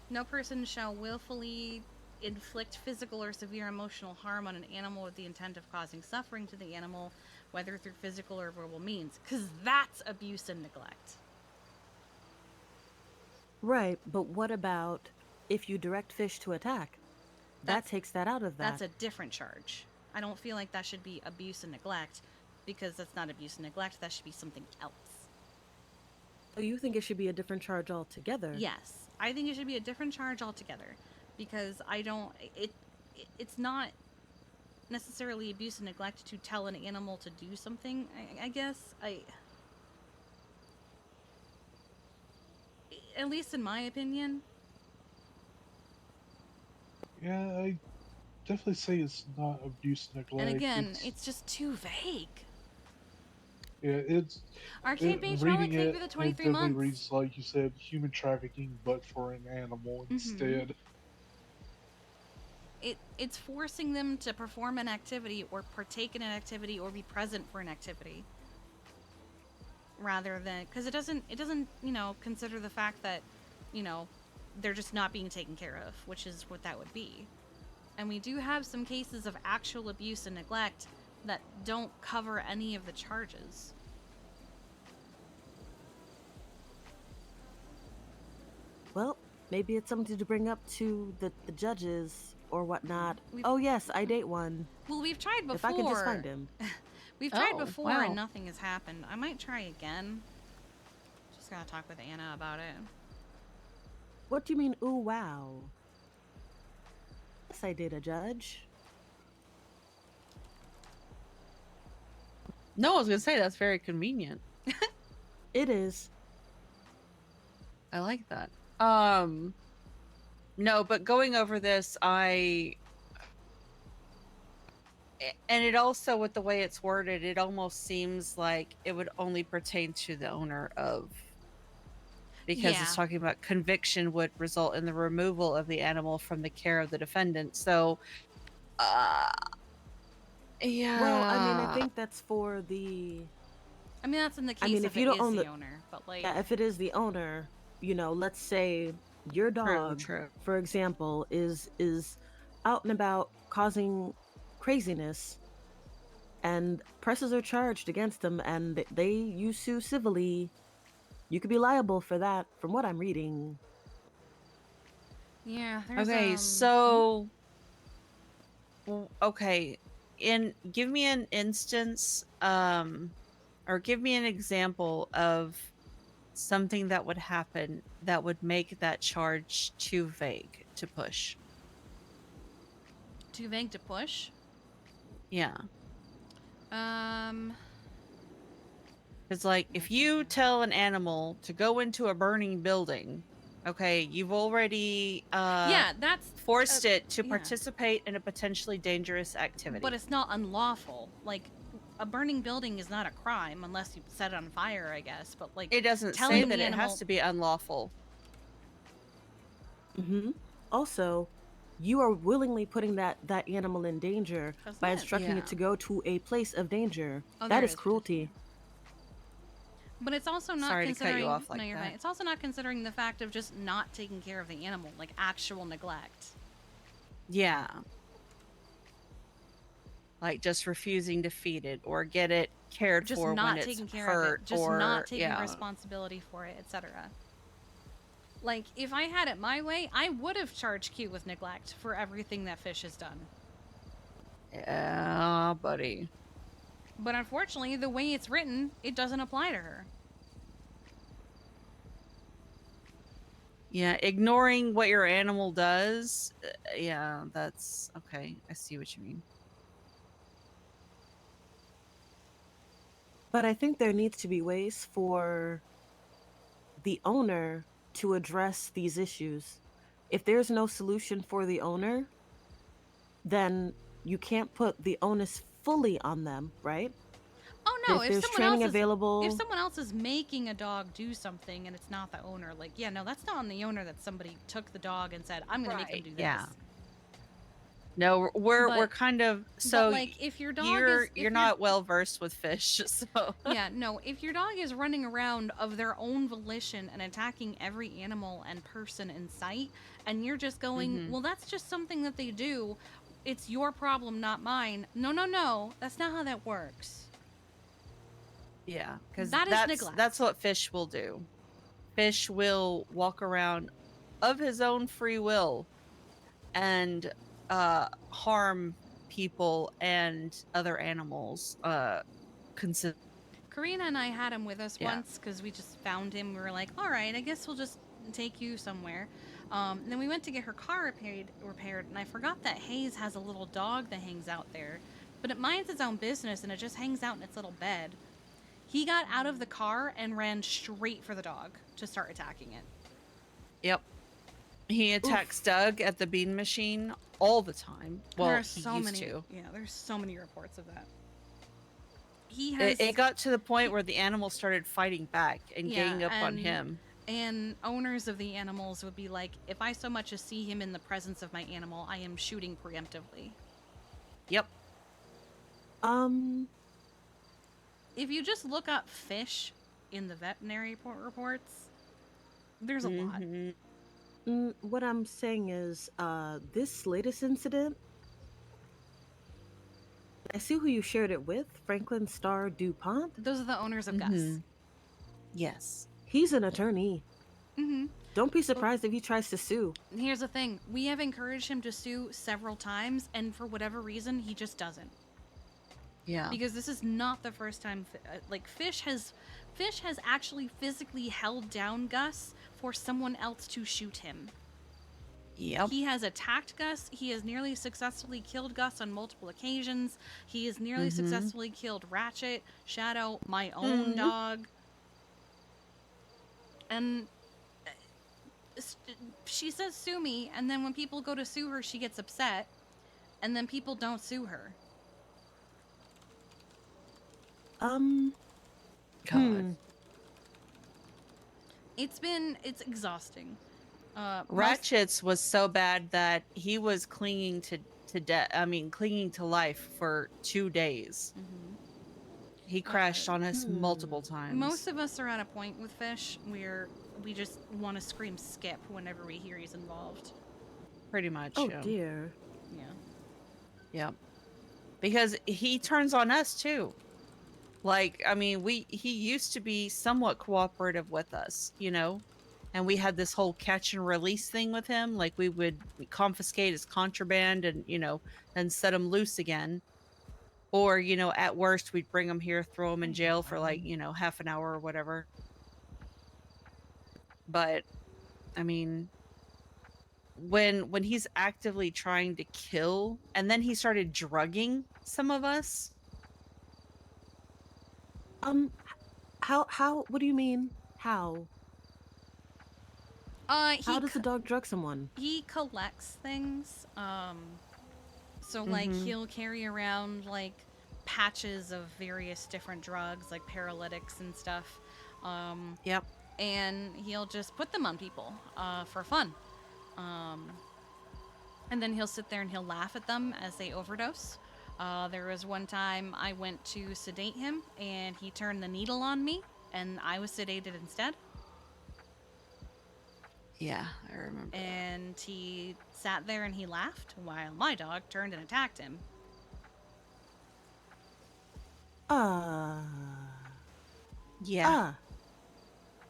A: no person shall willfully inflict physical or severe emotional harm on an animal with the intent of causing suffering to the animal, whether through physical or verbal means. Because that's abuse and neglect.
H: Right, but what about if you direct fish to attack? That takes that out of that.
A: That's a different charge. I don't feel like that should be abuse and neglect, because that's not abuse and neglect. That should be something else.
H: So you think it should be a different charge altogether?
A: Yes, I think it should be a different charge altogether, because I don't. It's not necessarily abuse and neglect to tell an animal to do something. I guess at least in my opinion.
U: Yeah, I definitely say it's not abuse and neglect.
A: And again, it's just too vague.
U: Yeah, it's...
A: Arcade Beach Relic, thank you for the 23
U: it definitely
A: months.
U: reads, like you said, human trafficking, but for an animal instead.
A: It's forcing them to perform an activity or partake in an activity or be present for an activity. Rather than... Because it doesn't, consider the fact that, they're just not being taken care of, which is what that would be. And we do have some cases of actual abuse and neglect that don't cover any of the charges.
H: Well, maybe it's something to bring up to the judges or whatnot. Oh yes, I date one.
A: Well, we've tried before.
H: If I could just find him.
A: We've tried before and nothing has happened. I might try again. Just gotta talk with Anna about it.
H: What do you mean, ooh, wow? Yes, I did a judge.
G: No, I was gonna say that's very convenient.
H: It is.
G: I like that. No, but going over this, and it also, with the way it's worded, it almost seems like it would only pertain to the owner of, because it's
A: Yeah.
G: talking about conviction would result in the removal of the animal from the care of the defendant. So, yeah.
H: Well, I mean, I think that's for the.
A: I mean, that's in the case
H: I mean,
A: if
H: if you
A: it
H: don't
A: is
H: own
A: the
H: the
A: owner, but like,
H: yeah, if it is the owner, you know, let's say your dog,
G: true.
H: for example, is out and about causing craziness, and presses are charged against them, and you sue civilly, you could be liable for that. From what I'm reading.
A: yeah. There's
G: Okay, so okay, give me an instance, or give me an example of something that would happen that would make that charge too vague to push.
A: Too vague to push.
G: Yeah.
A: Um.
G: It's like, if you tell an animal to go into a burning building, okay, you've already
A: Yeah, that's
G: forced it to
A: yeah.
G: participate in a potentially dangerous activity.
A: But it's not unlawful. Like, a burning building is not a crime unless you set it on fire, I guess. But like,
G: it doesn't
A: telling
G: say that
A: the
G: it
A: animal...
G: has to be unlawful.
H: Also, you are willingly putting that animal in danger by instructing
A: Yeah.
H: it to go to a place of danger.
A: Oh,
H: That
A: there
H: is
A: is
H: cruelty.
A: But it's also not
G: Sorry to
A: considering.
G: cut you off like
A: no, you're
G: that.
A: fine. It's also not considering the fact of just not taking care of the animal, like actual neglect.
G: Yeah. Like just refusing to feed it or get it cared
A: Just
G: for
A: not
G: when it's
A: taking care
G: hurt,
A: of it. Just
G: or
A: not taking
G: yeah.
A: responsibility for it, etc. Like, if I had it my way, I would have charged Q with neglect for everything that Fish has done.
G: Yeah, buddy.
A: But unfortunately, the way it's written, it doesn't apply to her.
G: Yeah, ignoring what your animal does. Yeah, that's okay. I see what you mean.
H: But I think there needs to be ways for the owner to address these issues. If there's no solution for the owner, then you can't put the onus fully on them, right?
A: Oh no!
H: If there's training available,
A: if someone else is making a dog do something and it's not the owner, like, yeah, no, that's not on the owner. That somebody took the dog and said, "I'm going to make them do this."
G: Yeah. No, we're kind of so.
A: But, like, if your dog
G: you're not well versed with Fish, so
A: yeah, no. If your dog is running around of their own volition and attacking every animal and person in sight, and you're just going, well, that's just something that they do. It's your problem, not mine. No, no, no. That's not how that works.
G: Yeah, because
A: that is neglect.
G: That's what Fish will do. Fish will walk around of his own free will and harm people and other animals.
A: Karina and I had him with us
G: Yeah.
A: once because we just found him. We were like, all right, I guess we'll just take you somewhere. And then we went to get her car repaired, and I forgot that Hayes has a little dog that hangs out there, but it minds its own business and it just hangs out in its little bed. He got out of the car and ran straight for the dog to start attacking it.
G: Yep. He attacks Doug at the bean machine all the time. Well,
A: there are
G: he
A: so
G: used
A: many.
G: to.
A: Yeah, there's so many reports of that. He has.
G: It got to the point where the animal started fighting back and ganging up on
A: and-
G: him.
A: And owners of the animals would be like, if I so much as see him in the presence of my animal, I am shooting preemptively.
G: Yep.
A: If you just look up Fish in the veterinary reports, there's a lot.
H: What I'm saying is, this latest incident, I see who you shared it with, Franklin Starr DuPont.
A: Those are the owners of Gus.
G: Yes.
H: He's an attorney.
A: Mm-hmm.
H: Don't be surprised if he tries to sue.
A: Here's the thing. We have encouraged him to sue several times, and for whatever reason, he just doesn't.
G: Yeah.
A: Because this is not the first time, Fish has actually physically held down Gus for someone else to shoot him.
G: Yep.
A: He has attacked Gus. He has nearly successfully killed Gus on multiple occasions. He has nearly successfully killed Ratchet, Shadow, my own dog. And she says sue me, and then when people go to sue her, she gets upset, and then people don't sue her.
G: God.
A: It's exhausting.
G: Ratchet's was so bad that he was clinging to death. I mean, clinging to life for 2 days. He crashed on us multiple times.
A: Most of us are at a point with Fish where we just want to scream skip whenever we hear he's involved.
G: Pretty much.
H: Oh
G: yeah.
H: dear.
A: Yeah.
G: Yep. Because he turns on us too. Like, I mean, he used to be somewhat cooperative with us, you know? And we had this whole catch and release thing with him. Like we confiscate his contraband and, you know, then set him loose again. Or, you know, at worst, we'd bring him here, throw him in jail for like, you know, half an hour or whatever. But, I mean, when he's actively trying to kill, and then he started drugging some of us.
H: How, what do you mean? How? How does a dog drug someone?
A: He collects things. So like he'll carry around like patches of various different drugs, like paralytics and stuff.
G: Yep.
A: And he'll just put them on people for fun. And then he'll sit there and he'll laugh at them as they overdose. There was one time I went to sedate him, and he turned the needle on me, and I was sedated instead.
G: Yeah, I remember.
A: And he sat there and he laughed while my dog turned and attacked him.
G: Yeah.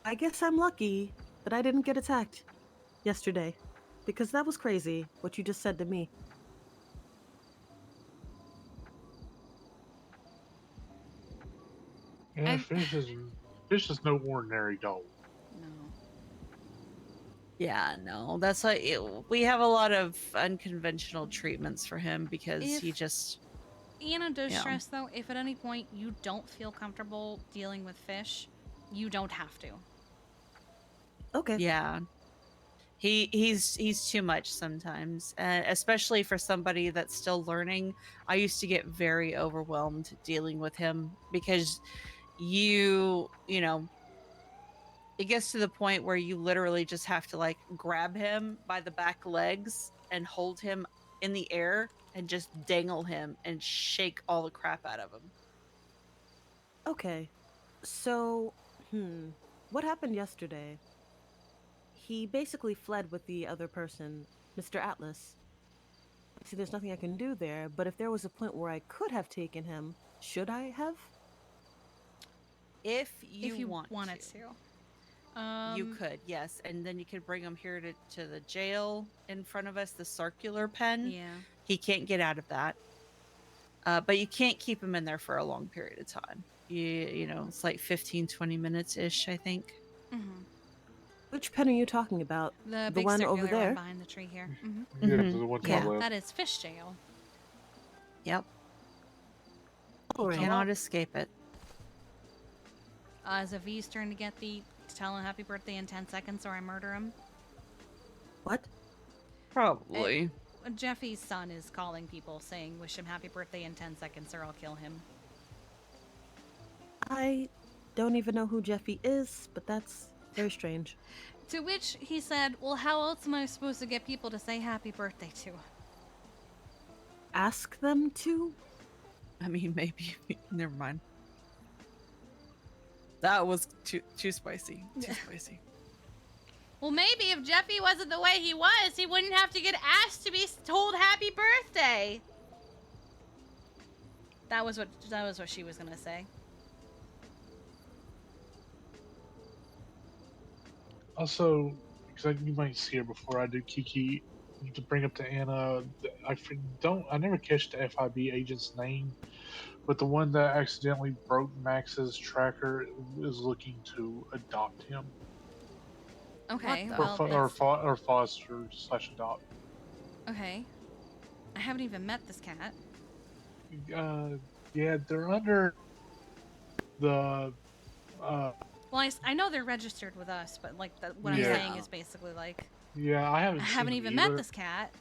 H: I guess I'm lucky that I didn't get attacked yesterday, because that was crazy what you just said to me.
U: Yeah, Fish is no ordinary dog.
G: Yeah, no, that's why we have a lot of unconventional treatments for him because he just.
A: Anna does
G: Yeah.
A: stress, though, if at any point you don't feel comfortable dealing with Fish, you don't have to.
H: Okay.
G: Yeah. He's too much sometimes, especially for somebody that's still learning. I used to get very overwhelmed dealing with him because you know, it gets to the point where you literally just have to like grab him by the back legs and hold him in the air and just dangle him and shake all the crap out of him.
H: Okay. So, what happened yesterday? He basically fled with the other person, Mr. Atlas. See, there's nothing I can do there, but if there was a point where I could have taken him, should I have?
G: If you
A: wanted to.
G: You could, yes. And then you could bring him here to the jail in front of us, the circular pen.
A: Yeah.
G: He can't get out of that. But you can't keep him in there for a long period of time. You know, it's like 15, 20 minutes-ish, I think.
H: Which pen are you talking about?
A: The
H: The
A: big
H: one
A: circular
H: over there?
A: one behind the tree here.
U: Yeah, the one to my left.
A: That is Fish Jail.
G: Yep.
H: All right.
G: Cannot escape it.
A: Is it V's turn to tell him happy birthday in 10 seconds or I murder him?
H: What?
G: Probably.
A: Jeffy's son is calling people saying wish him happy birthday in 10 seconds or I'll kill him.
H: I don't even know who Jeffy is, but that's very strange.
A: To which he said, well, how else am I supposed to get people to say happy birthday to?
H: Ask them to?
G: I mean, maybe. Never mind. That was too spicy. Too spicy.
A: Well, maybe if Jeffy wasn't the way he was, he wouldn't have to get asked to be told happy birthday. That was what she was gonna say.
U: Also, because you might see her before I do, Kiki, to bring up to Anna, I never catch the FIB agent's name, but the one that accidentally broke Max's tracker is looking to adopt him.
A: Okay,
F: the-
A: well,
U: or foster / adopt.
A: okay. I haven't even met this cat.
U: Yeah, they're under the.
A: Well, I know they're registered with us, but like what I'm
U: Yeah.
A: saying is basically like
U: Yeah, I haven't.
A: I
U: seen
A: haven't
U: them
A: even
U: either.
A: met this cat.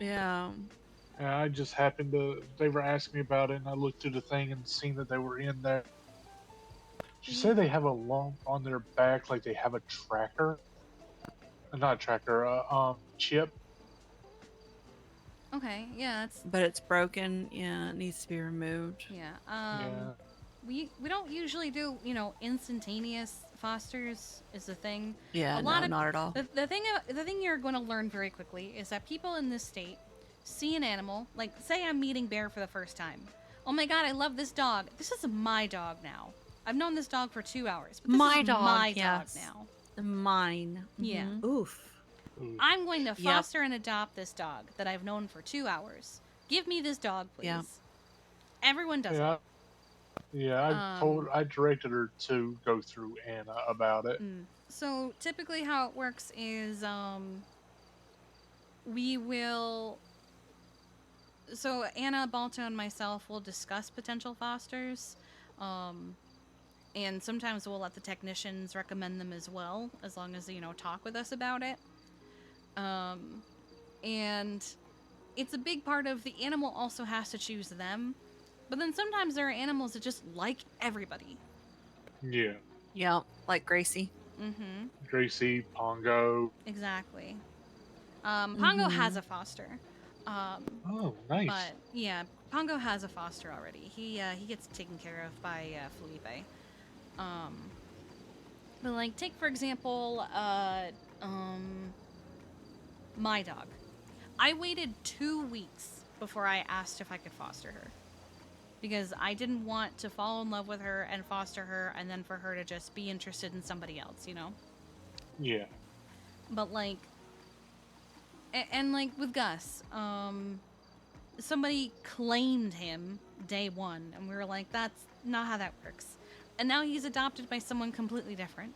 F: Yeah.
U: And I just happened to. They were asking me about it, and I looked through the thing and seen that they were in there. She said they have a lump on their back, like they have a tracker. Not a tracker, chip.
A: Okay, yeah, that's
G: But it's broken. Yeah, it needs to be removed.
A: yeah.
U: Yeah.
A: We don't usually do instantaneous fosters is the thing.
G: Yeah, not at all.
A: The thing you're going to learn very quickly is that people in this state see an animal, like say I'm meeting Bear for the first time. Oh my god, I love this dog. This is my dog now. I've known this dog for 2 hours, but this is my dog now.
G: Mine.
A: Yeah.
G: Mhm.
H: Oof.
A: I'm going to foster and adopt this dog that I've known for 2 hours. Give me this dog, please.
G: Yeah.
A: Everyone does it.
U: Yeah, I directed her to go through Anna about it.
A: So typically how it works is we will so Anna, Balto, and myself will discuss potential fosters. And sometimes we'll let the technicians recommend them as well, as long as talk with us about it. And it's a big part of the animal also has to choose them. But then sometimes there are animals that just like everybody.
U: Yeah.
G: Yeah, like Gracie.
A: Mm-hmm.
U: Gracie, Pongo.
A: Exactly. Pongo has a foster.
U: Oh, nice.
A: But yeah, Pongo has a foster already. He gets taken care of by Felipe. But like take for example, my dog. I waited 2 weeks before I asked if I could foster her. Because I didn't want to fall in love with her and foster her and then for her to just be interested in somebody else,
U: Yeah.
A: But like, and like with Gus, somebody claimed him day one and we were like, that's not how that works. And now he's adopted by someone completely different.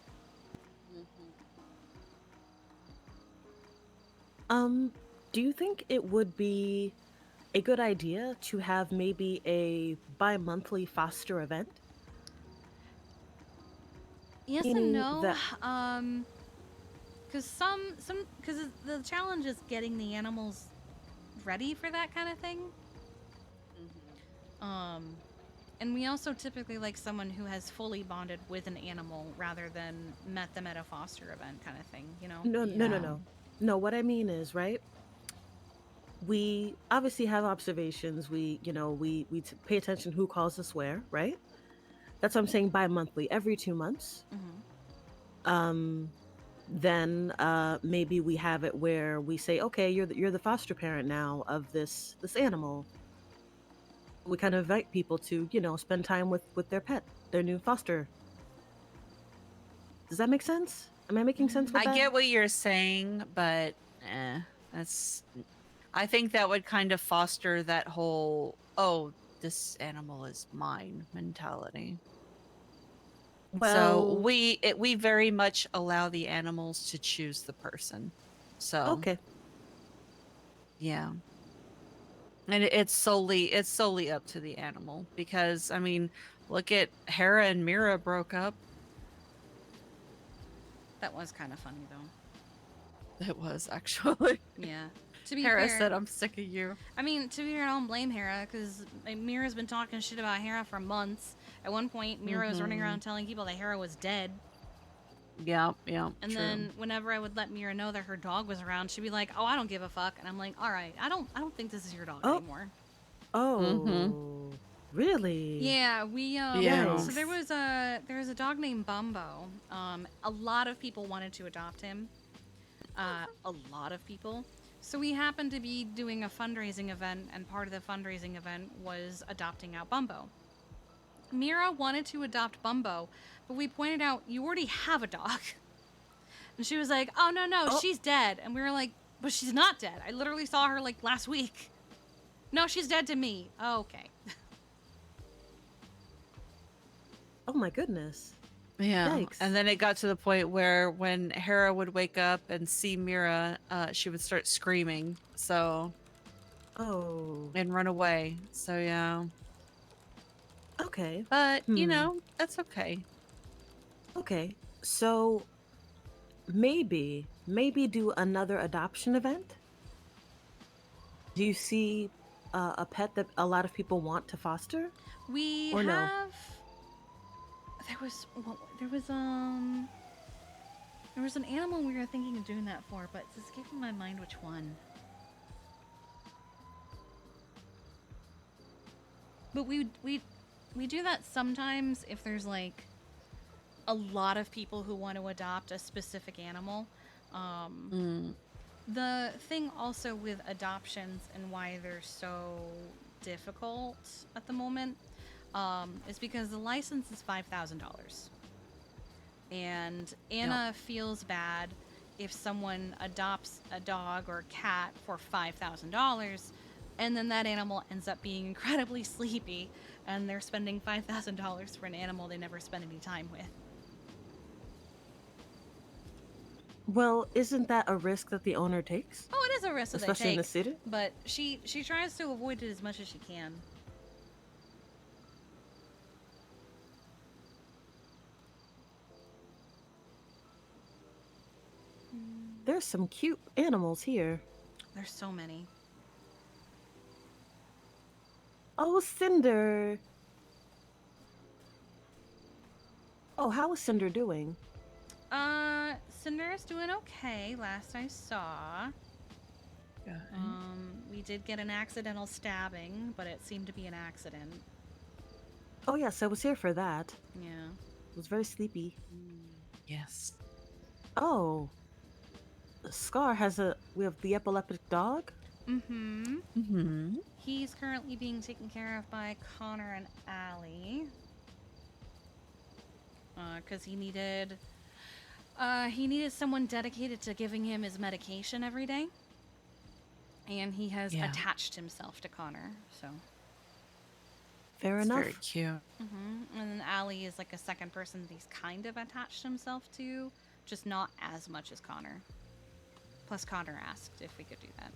H: Do you think it would be a good idea to have maybe a bi-monthly foster event?
A: Yes and no. Because because the challenge is getting the animals ready for that kind of thing. And we also typically like someone who has fully bonded with an animal rather than met them at a foster event kind of thing,
H: No, what I mean is, right? We obviously have observations. We pay attention who calls us where, right? That's what I'm saying bi-monthly, every 2 months. Then maybe we have it where we say, okay, you're the foster parent now of this animal. We kind of invite people to, spend time with their pet, their new foster. Does that make sense? Am I making sense with that?
G: I get what you're saying, but I think that would kind of foster that whole, oh, this animal is mine mentality. So we very much allow the animals to choose the person. So
H: okay.
G: Yeah. And it's solely up to the animal because I mean, look at Hera and Mira broke up.
A: That was kind of funny though.
G: It was actually.
A: Yeah. To be
G: Hera
A: fair,
G: said, "I'm sick of you."
A: I mean, to be fair, I don't blame Hera because Mira's been talking shit about Hera for months. At one point, Mira was running around telling people that Hera was dead.
G: Yeah.
A: And then whenever I would let Mira know that her dog was around, she'd be like, "Oh, I don't give a fuck," and I'm like, "All right, I don't think this is your dog anymore."
H: Oh, really?
A: Yeah, we So there was a dog named Bumbo. A lot of people wanted to adopt him. A lot of people. So we happened to be doing a fundraising event, and part of the fundraising event was adopting out Bumbo. Mira wanted to adopt Bumbo, but we pointed out, you already have a dog. And she was like, oh, no, she's dead. And we were like, but she's not dead. I literally saw her like last week. No, she's dead to me. Oh, okay.
H: Oh my goodness.
G: Yeah.
H: Yikes.
G: And then it got to the point where when Hera would wake up and see Mira, she would start screaming. So.
H: Oh.
G: And run away. So yeah.
H: Okay.
G: But you know, that's okay.
H: Okay. So maybe do another adoption event. Do you see a pet that a lot of people want to foster?
A: We
H: or
A: have.
H: no?
A: There was an animal we were thinking of doing that for, but it's escaping my mind which one. But we do that sometimes if there's like a lot of people who want to adopt a specific animal. The thing also with adoptions and why they're so difficult at the moment is because the license is $5,000. And Anna feels bad if someone adopts a dog or a cat for $5,000 and then that animal ends up being incredibly sleepy and they're spending $5,000 for an animal they never spent any time with.
H: Well, isn't that a risk that the owner takes?
A: Oh, it is a risk that
H: especially
A: they take,
H: in the city.
A: But she tries to avoid it as much as she can.
H: There's some cute animals here.
A: There's so many.
H: Oh, Cinder. Oh, how is Cinder doing?
A: Cinder's doing okay, last I saw. We did get an accidental stabbing, but it seemed to be an accident.
H: Oh, yes, I was here for that.
A: Yeah.
H: I was very sleepy.
G: Yes.
H: Oh. Scar has we have the epileptic dog?
A: He's currently being taken care of by Connor and Allie. Because he needed someone dedicated to giving him his medication every day. And he has attached himself to Connor, so.
H: Fair enough.
G: Very cute.
A: And then Allie is like a second person that he's kind of attached himself to, just not as much as Connor. Plus Connor asked if we could do that.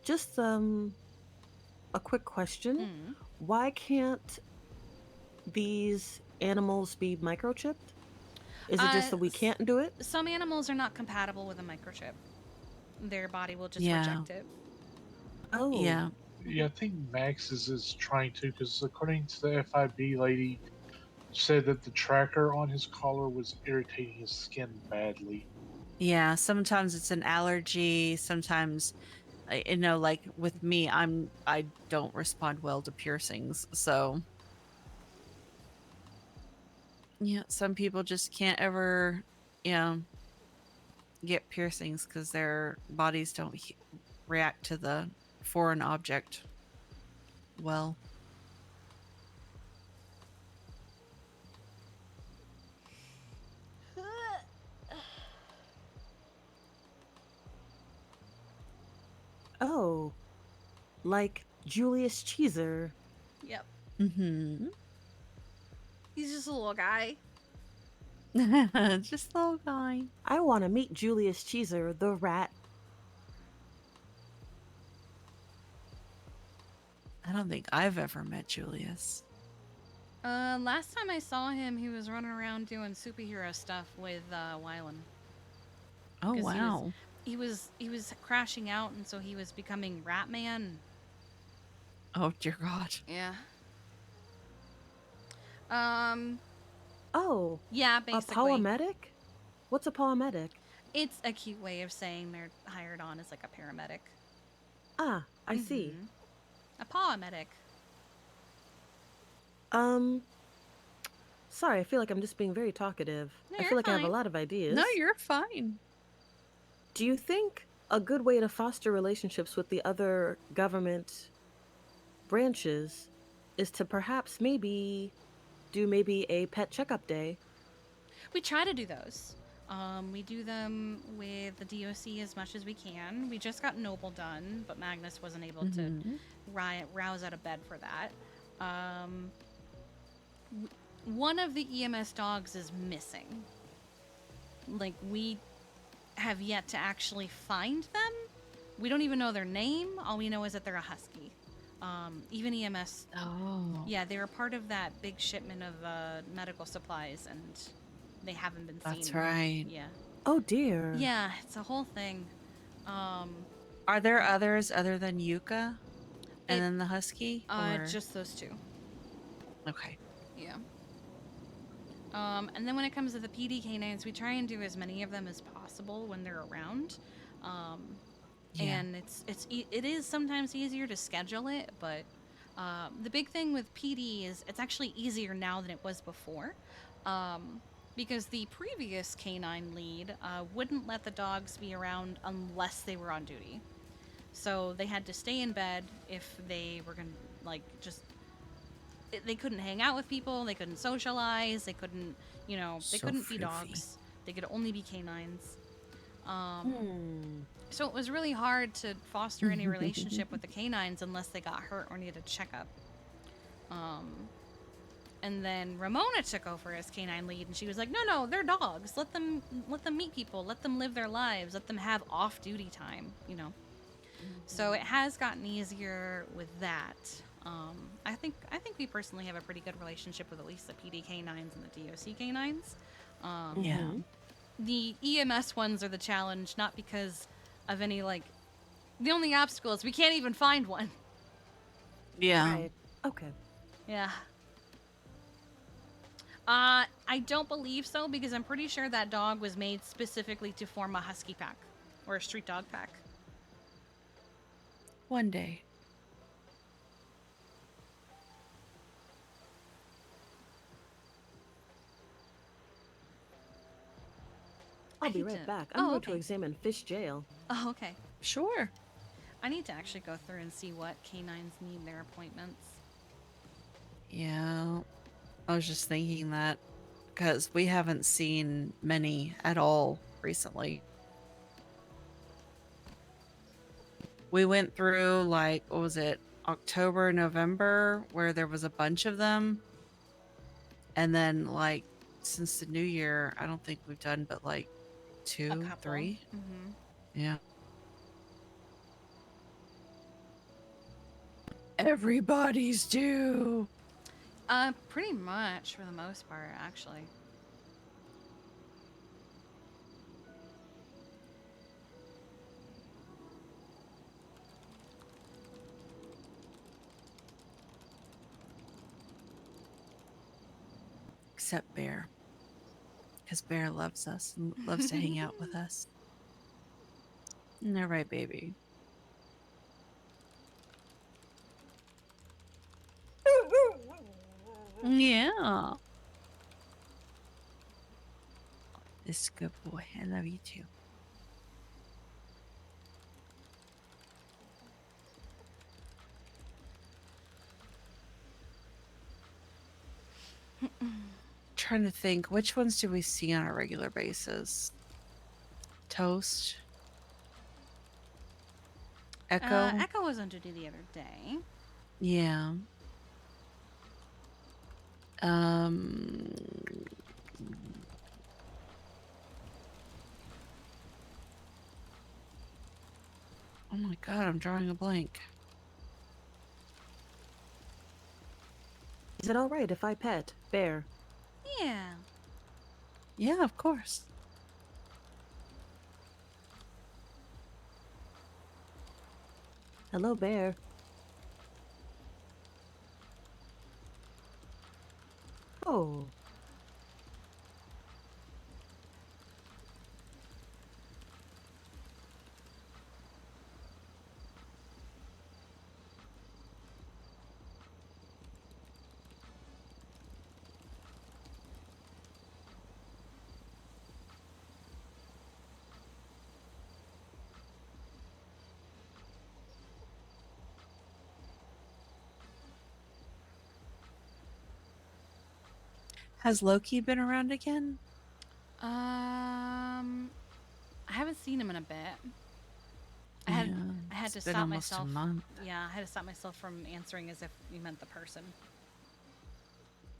H: Just a quick question. Why can't these animals be microchipped? Is it just that we can't do it?
A: Some animals are not compatible with a microchip. Their body will just reject it.
H: Oh.
G: Yeah.
U: Yeah, I think Max is trying to, because according to the FIB lady, said that the tracker on his collar was irritating his skin badly.
G: Yeah, sometimes it's an allergy. Sometimes, you know, like with me, I don't respond well to piercings. So, yeah, some people just can't ever, get piercings because their bodies don't react to the foreign object well.
H: Oh. Like Julius Caesar.
A: Yep.
G: Mm-hmm.
A: He's just a little guy.
G: Just a little guy.
H: I want to meet Julius Caesar, the rat.
G: I don't think I've ever met Julius.
A: Last time I saw him, he was running around doing superhero stuff with Wylan.
G: Oh wow.
A: He was crashing out, and so he was becoming Ratman.
G: Oh dear God.
A: Yeah.
H: Oh.
A: Yeah, basically.
H: A paramedic? What's a paramedic?
A: It's a cute way of saying they're hired on as like a paramedic.
H: Ah, I see.
A: A paramedic.
H: Sorry, I feel like I'm just being very talkative.
A: No,
H: I
A: you're
H: feel like I have a
A: fine.
H: lot of ideas.
G: No, you're fine.
H: Do you think a good way to foster relationships with the other government branches is to perhaps maybe do a pet checkup day?
A: We try to do those. We do them with the DOC as much as we can. We just got Noble done, but Magnus wasn't able to rouse out of bed for that. one of the EMS dogs is missing. Like, we have yet to actually find them. We don't even know their name. All we know is that they're a husky. Even EMS.
G: Oh.
A: Yeah, they were part of that big shipment of medical supplies, and they haven't been seen.
G: That's right.
A: Yeah.
H: Oh dear.
A: Yeah, it's a whole thing.
G: Are there others other than Yuka and then the husky? Or...
A: Just those two.
G: Okay.
A: Yeah. And then when it comes to the PD canines, we try and do as many of them as possible when they're around.
G: Yeah.
A: And it is sometimes easier to schedule it, but the big thing with PD is it's actually easier now than it was before. Because the previous canine lead wouldn't let the dogs be around unless they were on duty. So they had to stay in bed if they were going to, like, just... They couldn't hang out with people, they couldn't socialize, they couldn't, they couldn't be dogs. They could only be canines. So it was really hard to foster any relationship with the canines unless they got hurt or needed a checkup. And then Ramona took over as canine lead, and she was like, no, they're dogs. Let them meet people, let them live their lives, let them have off-duty time, So it has gotten easier with that. I think we personally have a pretty good relationship with at least the PD canines and the DOC canines.
G: Yeah.
A: The EMS ones are the challenge, not because of any, the only obstacle is we can't even find one.
G: Yeah.
H: Right. Okay.
A: Yeah. I don't believe so, because I'm pretty sure that dog was made specifically to form a husky pack or a street dog pack.
G: One day.
H: I'll be right back. I'm going to examine Fish Jail.
A: Oh, okay.
G: Sure.
A: I need to actually go through and see what canines need their appointments.
G: Yeah. I was just thinking that because we haven't seen many at all recently. We went through, what was it, October, November, where there was a bunch of them. And then, since the new year, I don't think we've done but, 2, 3.
A: Mm-hmm.
G: Yeah. Everybody's due.
A: Pretty much for the most part, actually.
G: Except Bear. Because Bear loves us and loves to hang out with us. All right, baby. Yeah. This is a good boy. I love you too. Trying to think, which ones do we see on a regular basis? Toast? Echo?
A: Echo was on duty the other day.
G: Yeah. Oh my god, I'm drawing a blank.
H: Is it all right if I pet Bear?
A: Yeah.
G: Yeah, of course.
H: Hello, Bear. Oh.
G: Has Loki been around again?
A: I haven't seen him in a bit. I had to
G: it's been
A: stop
G: almost
A: myself.
G: a month.
A: Yeah, I had to stop myself from answering as if you meant the person.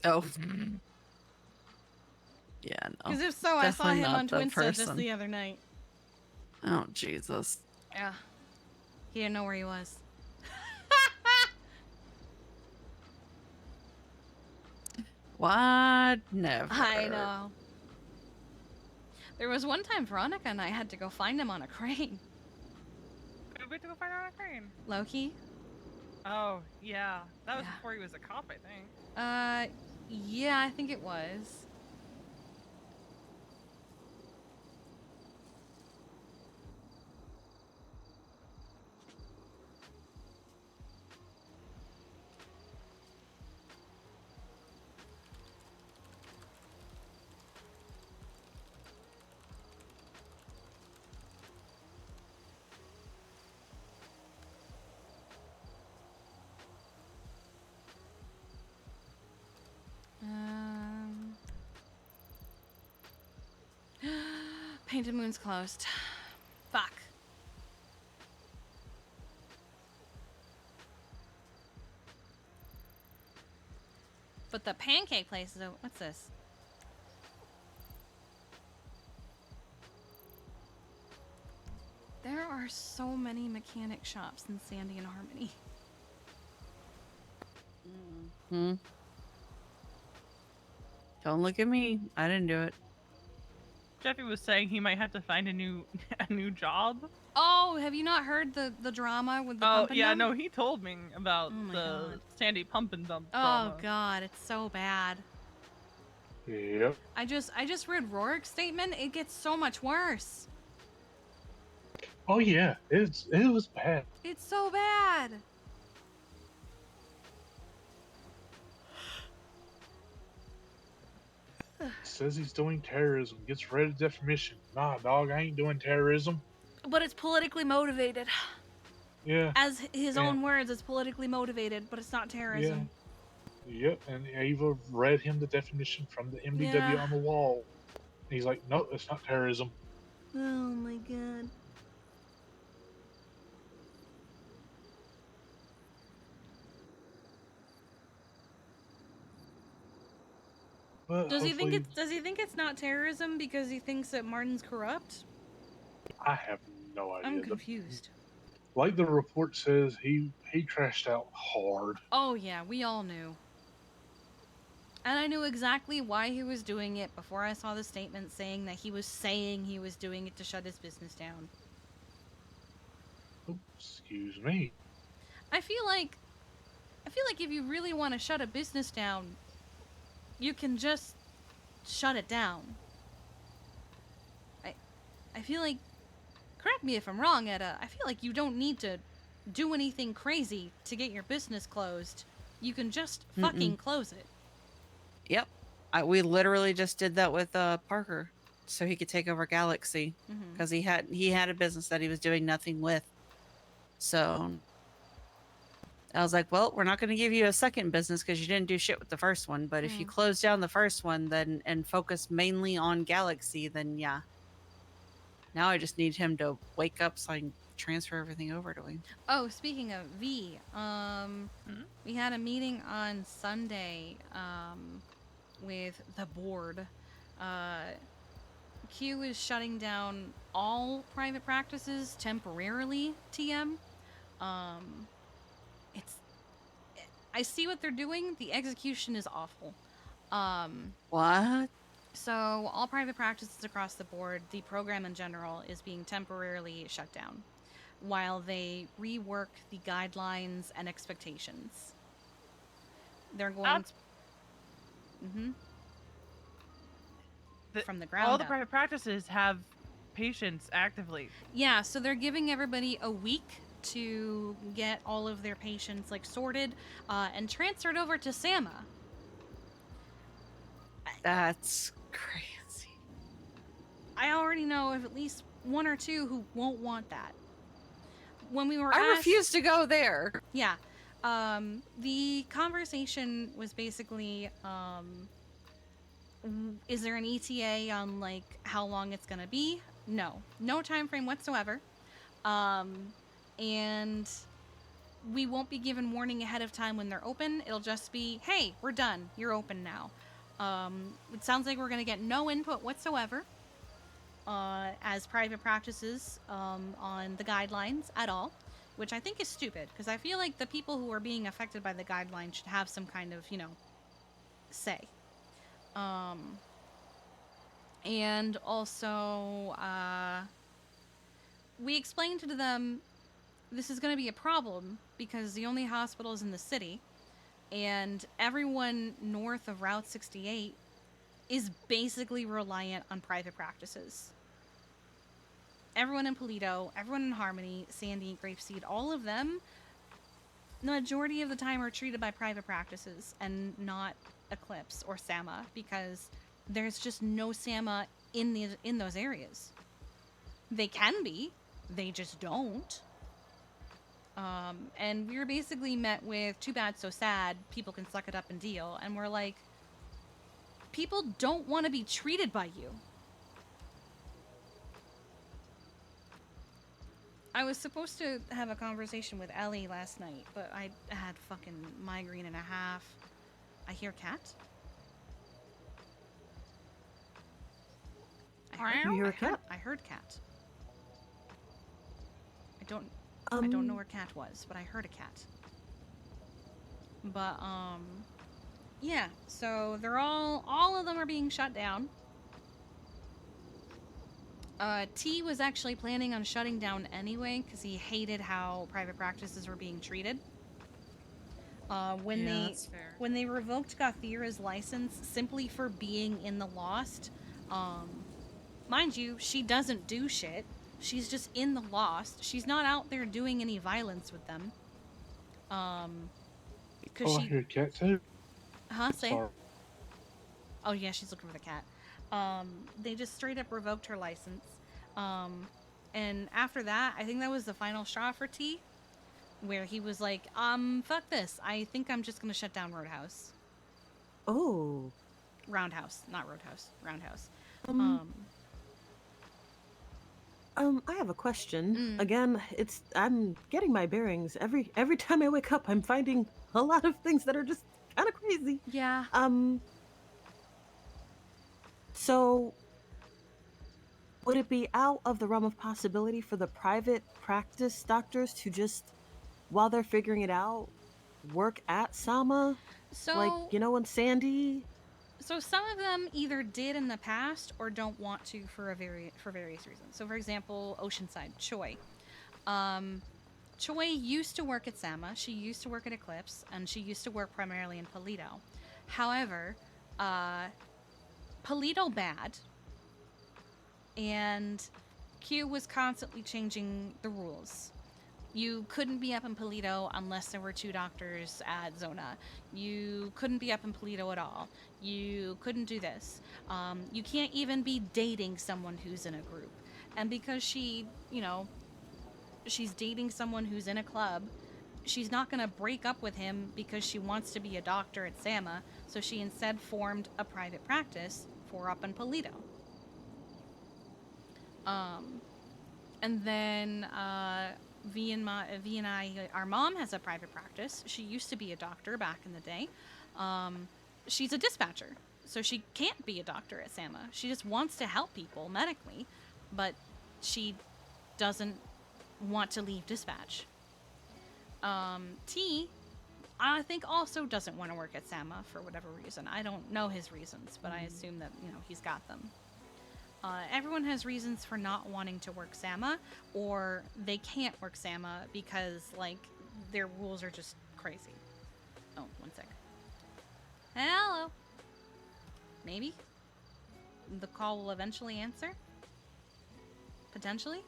G: Oh. Yeah, no.
A: Because if so, I saw
G: Definitely
A: him
G: not
A: on
G: the
A: Twinsta just
G: person.
A: the other night.
G: Oh, Jesus.
A: Yeah. He didn't know where he was.
G: What? Never.
A: I know. There was one time Veronica and I had to go find him on a crane.
S: Who went to go find out on a crane?
A: Loki?
S: Oh, yeah. That was before he was a cop, I think.
A: Yeah, I think it was. Painted Moon's closed. Fuck. But the pancake place is open. What's this? There are so many mechanic shops in Sandy and Harmony.
G: Hmm. Don't look at me. I didn't do it.
S: Jeffy was saying he might have to find a new job.
A: Oh, have you not heard the drama with the
S: Oh
A: pump and
S: yeah,
A: dump?
S: no, he told me about
A: Oh my
S: the
A: God.
S: Sandy pump and dump
A: Oh
S: drama.
A: God, it's so bad.
U: Yep.
A: I just read Rorik's statement. It gets so much worse.
U: Oh yeah, it was bad.
A: It's so bad.
U: Says he's doing terrorism. Gets rid of defamation. Nah, dog, I ain't doing terrorism.
A: But it's politically motivated.
U: Yeah.
A: As his
U: Yeah.
A: own words, it's politically motivated, but it's not terrorism.
U: Yep, and Ava read him the definition from the MDW
A: Yeah.
U: on the wall. And he's like, no, it's not terrorism.
A: Oh my God.
U: But
A: Does he think
U: hopefully-
A: it's not terrorism because he thinks that Martin's corrupt?
U: I have no idea.
A: I'm confused.
U: Like the report says, he crashed out hard.
A: Oh yeah, we all knew. And I knew exactly why he was doing it before I saw the statement saying that he was doing it to shut his business down.
U: Oh, excuse me.
A: I feel like if you really want to shut a business down, you can just shut it down. I feel like, correct me if I'm wrong, Etta, I feel like you don't need to do anything crazy to get your business closed. You can just fucking close it.
G: Yep. We literally just did that with Parker, so he could take over Galaxy, because he had a business that he was doing nothing with. So I was like, well, we're not going to give you a second business because you didn't do shit with the first one. But if you close down the first one, then and focus mainly on Galaxy, then yeah. Now I just need him to wake up so I can transfer everything over to him.
A: Oh, speaking of V, we had a meeting on Sunday with the board. Q is shutting down all private practices temporarily, TM. I see what they're doing. The execution is awful.
G: What?
A: So all private practices across the board, the program in general, is being temporarily shut down while they rework the guidelines and expectations. They're going to... from the ground
S: All the
A: up.
S: private practices have patients actively.
A: Yeah, so they're giving everybody a week to get all of their patients sorted and transferred over to SAMA.
G: That's crazy.
A: I already know of at least one or two who won't want that. When we were
G: I
A: asked,
G: refuse to go there.
A: Yeah. The conversation was basically, is there an ETA on how long it's gonna be? No time frame whatsoever. And we won't be given warning ahead of time when they're open. It'll just be, hey, we're done. You're open now. It sounds like we're going to get no input whatsoever as private practices on the guidelines at all, which I think is stupid, because I feel like the people who are being affected by the guidelines should have some kind of, say. And also, we explained to them this is going to be a problem because the only hospital is in the city, and everyone north of Route 68 is basically reliant on private practices. Everyone in Polito, everyone in Harmony, Sandy, Grapeseed, all of them, the majority of the time are treated by private practices and not Eclipse or Sama, because there's just no Sama in those areas. They can be, they just don't. And we were basically met with, too bad, so sad, people can suck it up and deal. And we're like, people don't want to be treated by you. I was supposed to have a conversation with Ellie last night, but I had fucking migraine and a half. I hear cat.
H: You hear a cat?
A: I heard cat. I don't know where cat was, but I heard a cat. But yeah, so they're all of them are being shut down. T was actually planning on shutting down anyway because he hated how private practices were being treated. That's fair. When they revoked Gothira's license simply for being in the Lost, mind you, she doesn't do shit. She's just in the Lost. She's not out there doing any violence with them.
U: I hear cat too.
A: Huh? Say?
U: Sorry.
A: Oh yeah, she's looking for the cat. They just straight up revoked her license. And after that, I think that was the final straw for T, where he was like, fuck this. I think I'm just gonna shut down Roadhouse.
H: Oh.
A: Roundhouse, not Roadhouse. Roundhouse.
H: I have a question. Again, I'm getting my bearings. Every time I wake up, I'm finding a lot of things that are just kind of crazy.
A: Yeah.
H: So would it be out of the realm of possibility for the private practice doctors to just, while they're figuring it out, work at Sama?
A: So,
H: like, in Sandy?
A: So some of them either did in the past or don't want to for various reasons. So for example, Oceanside, Choi. Choi used to work at Sama, she used to work at Eclipse, and she used to work primarily in Polito. However, Polito bad, and Q was constantly changing the rules. You couldn't be up in Polito unless there were 2 doctors at Zona. You couldn't be up in Polito at all. You couldn't do this. You can't even be dating someone who's in a group. And because she, she's dating someone who's in a club, she's not going to break up with him because she wants to be a doctor at Sama. So she instead formed a private practice for up in Polito. And then V and I, our mom has a private practice. She used to be a doctor back in the day. She's a dispatcher, so she can't be a doctor at Sama. She just wants to help people medically, but she doesn't want to leave dispatch. T, I think also doesn't want to work at Sama for whatever reason. I don't know his reasons, but I assume that, he's got them. Everyone has reasons for not wanting to work Sama, or they can't work Sama because, their rules are just crazy. Oh, one sec. Hello. Maybe? The call will eventually answer? Potentially?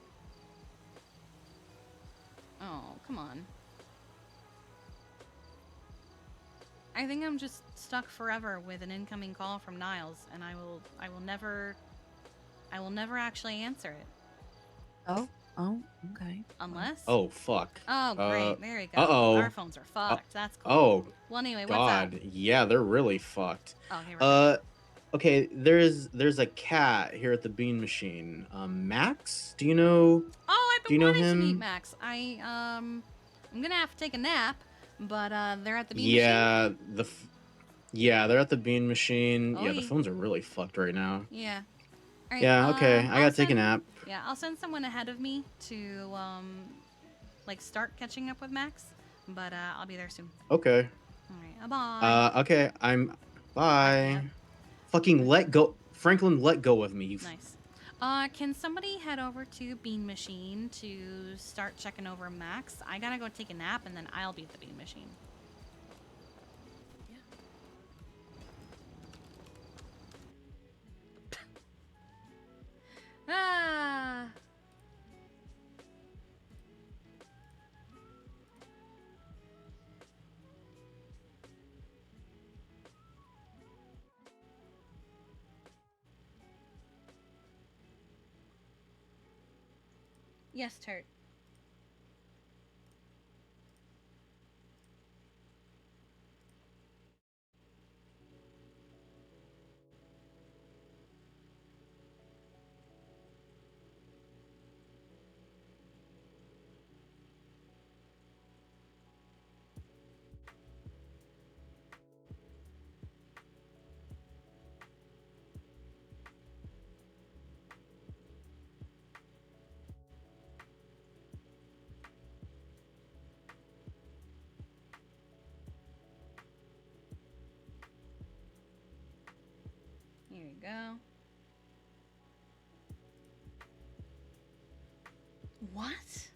A: Oh, come on. I think I'm just stuck forever with an incoming call from Niles, and I will never actually answer it.
G: Oh, okay.
A: Unless?
Q: Oh, fuck.
A: Oh, great. There we go.
Q: Uh-oh.
A: Our phones are fucked. That's cool.
Q: Oh.
A: Well, anyway, what's
Q: God.
A: up?
Q: Yeah, they're really fucked.
A: Oh, here we go.
Q: Okay, there's a cat here at the bean machine. Max? Do you know?
A: Oh, I've
Q: do you
A: been
Q: know
A: wanting to meet
Q: him?
A: Max. I'm gonna have to take a nap, but they're at the bean
Q: Yeah, yeah, they're at the bean machine.
A: Oh,
Q: Yeah, the phones are really fucked right now.
A: machine. Yeah. All right.
Q: Yeah, okay. I
A: I'll
Q: gotta take a
A: send-
Q: nap.
A: Yeah, I'll send someone ahead of me to like start catching up with Max, but I'll be there soon.
Q: Okay.
A: All right. Bye.
Q: Okay. Bye. Fucking let go, Franklin. Let go of me.
A: Nice. Can somebody head over to Bean Machine to start checking over Max? I gotta go take a nap, and then I'll be at the Bean Machine. Ah. Yes, Turt. Here you go. What?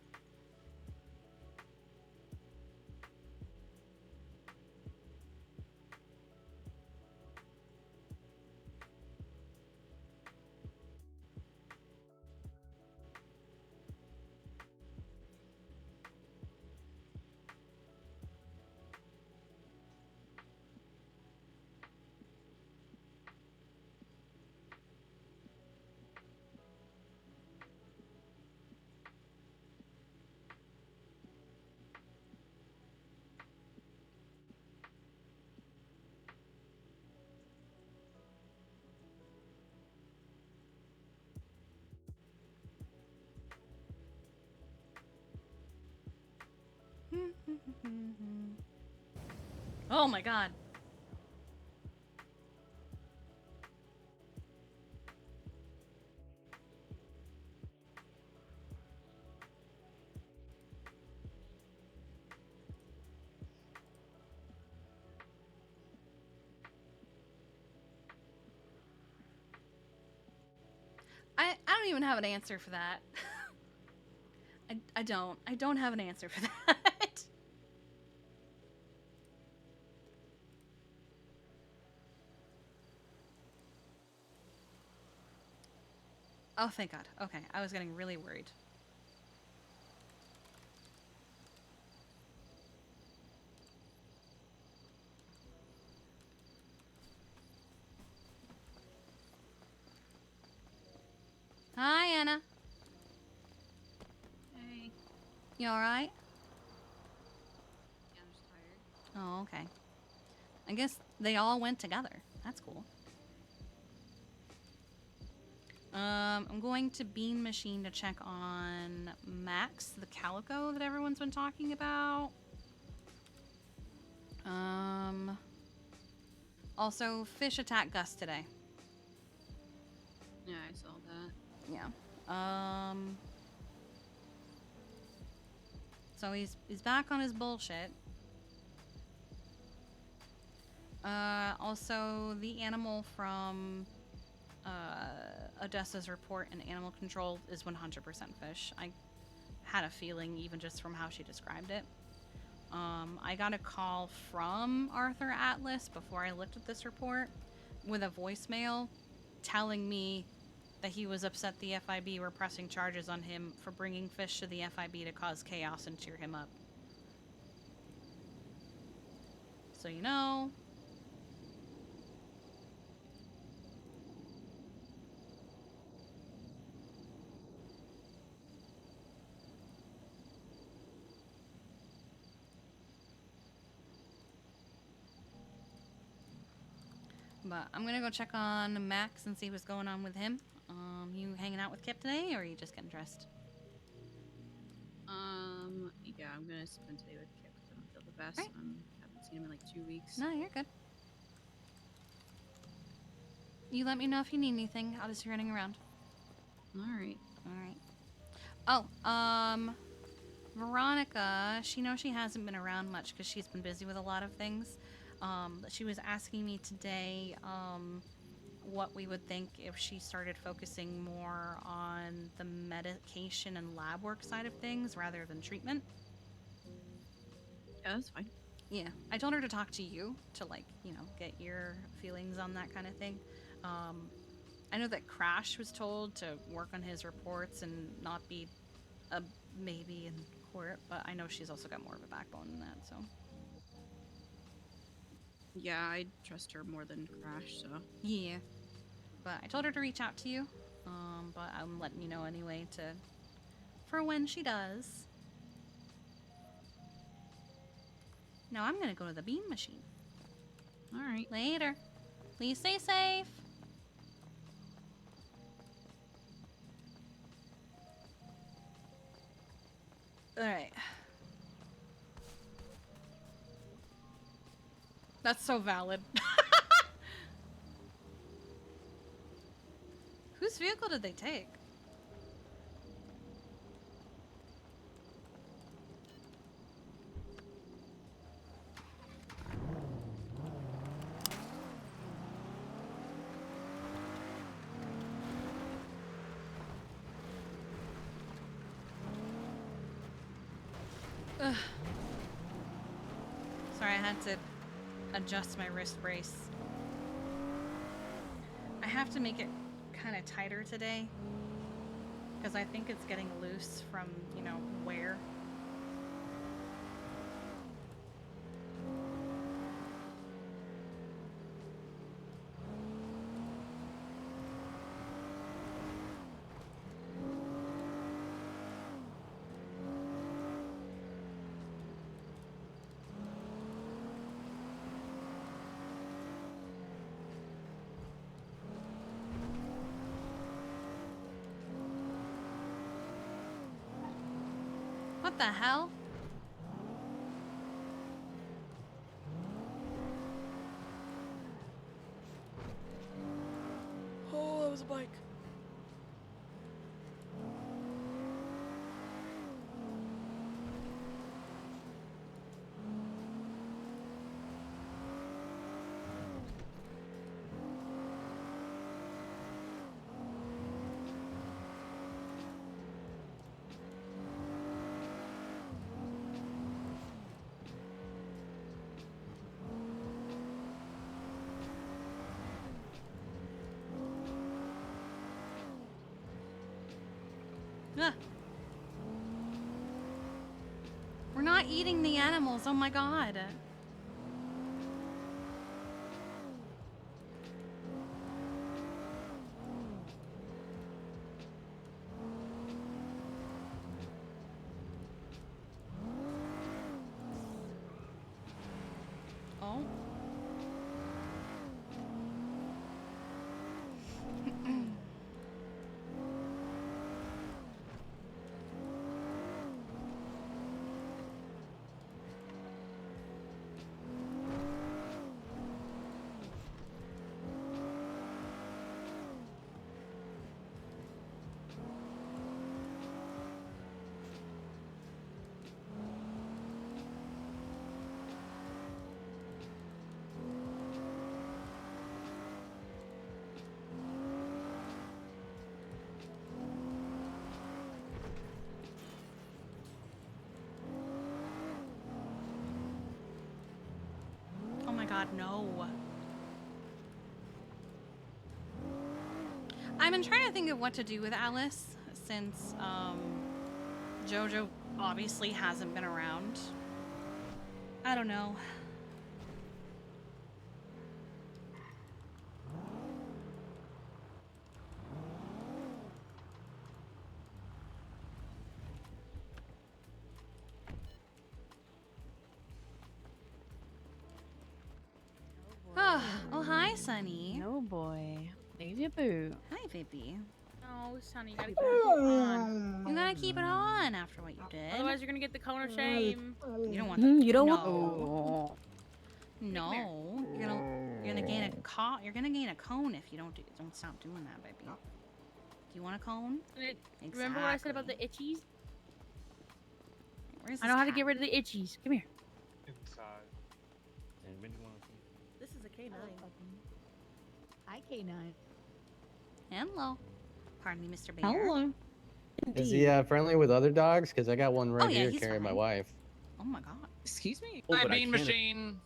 A: Oh my god. I don't even have an answer for that. I don't have an answer for that. Oh, thank God. Okay, I was getting really worried. Hi, Anna.
J: Hey.
A: You alright?
J: Yeah, I'm just tired.
A: Oh, okay. I guess they all went together. That's cool. I'm going to Bean Machine to check on Max, the calico that everyone's been talking about. Also, fish attacked Gus today.
J: Yeah, I saw that.
A: Yeah. So he's back on his bullshit. Also, the animal from Odessa's report in animal control is 100% fish. I had a feeling even just from how she described it. I got a call from Arthur Atlas before I looked at this report with a voicemail telling me that he was upset the FIB were pressing charges on him for bringing fish to the FIB to cause chaos and cheer him up. So you know. But I'm gonna go check on Max and see what's going on with him. You hanging out with Kip today, or are you just getting dressed?
J: Yeah, I'm gonna spend today with Kip because I don't feel the best. I haven't seen him in like 2 weeks.
A: No, you're good. You let me know if you need anything. I'll just be running around.
J: Alright.
A: Oh, Veronica, she knows she hasn't been around much because she's been busy with a lot of things. She was asking me today, what we would think if she started focusing more on the medication and lab work side of things rather than treatment.
J: Yeah, that's fine.
A: Yeah, I told her to talk to you to, like, you know, get your feelings on that kind of thing. I know that Crash was told to work on his reports and not be a maybe in court, but I know she's also got more of a backbone than that, so.
J: Yeah, I trust her more than Crash, so.
A: Yeah. But I told her to reach out to you, but I'm letting you know anyway for when she does. Now I'm gonna go to the beam machine.
J: Alright.
A: Later. Please stay safe. Alright. That's so valid. Whose vehicle did they take? Ugh. Sorry, I had to adjust my wrist brace. I have to make it kind of tighter today because I think it's getting loose from, you know, wear. What the hell?
F: Oh, that was a bike.
A: Ugh. We're not eating the animals, oh my god. Oh. Oh my god, no. I've been trying to think of what to do with Alice since Jojo obviously hasn't been around. I don't know. Oh, hi, Sunny.
J: Oh boy. Lady Boo.
A: Hi, baby.
S: Oh, Sonny, you gotta keep it on.
A: You gotta keep it on after what you did.
S: By the
I: otherwise you're gonna get the cone of shame.
A: You don't want.
H: You don't want.
A: No. No, you're gonna gain a You're gonna gain a cone if you don't stop doing that, baby. Do you want a cone?
I: Remember what I said about the itchies?
A: Where's
I: I know how to get rid of the itchies. Come here.
U: Inside.
H: This is a K9.
I: Hi, K9.
A: Hello. Pardon me, Mr. Bear.
T: Hello. Is he friendly with other dogs? Because I got one right here
A: he's
T: carrying my
A: fine.
T: wife.
A: Oh my god.
N: Excuse me?
T: Oh,
O: Hi,
T: but I
O: Bean
T: can't-
O: Machine.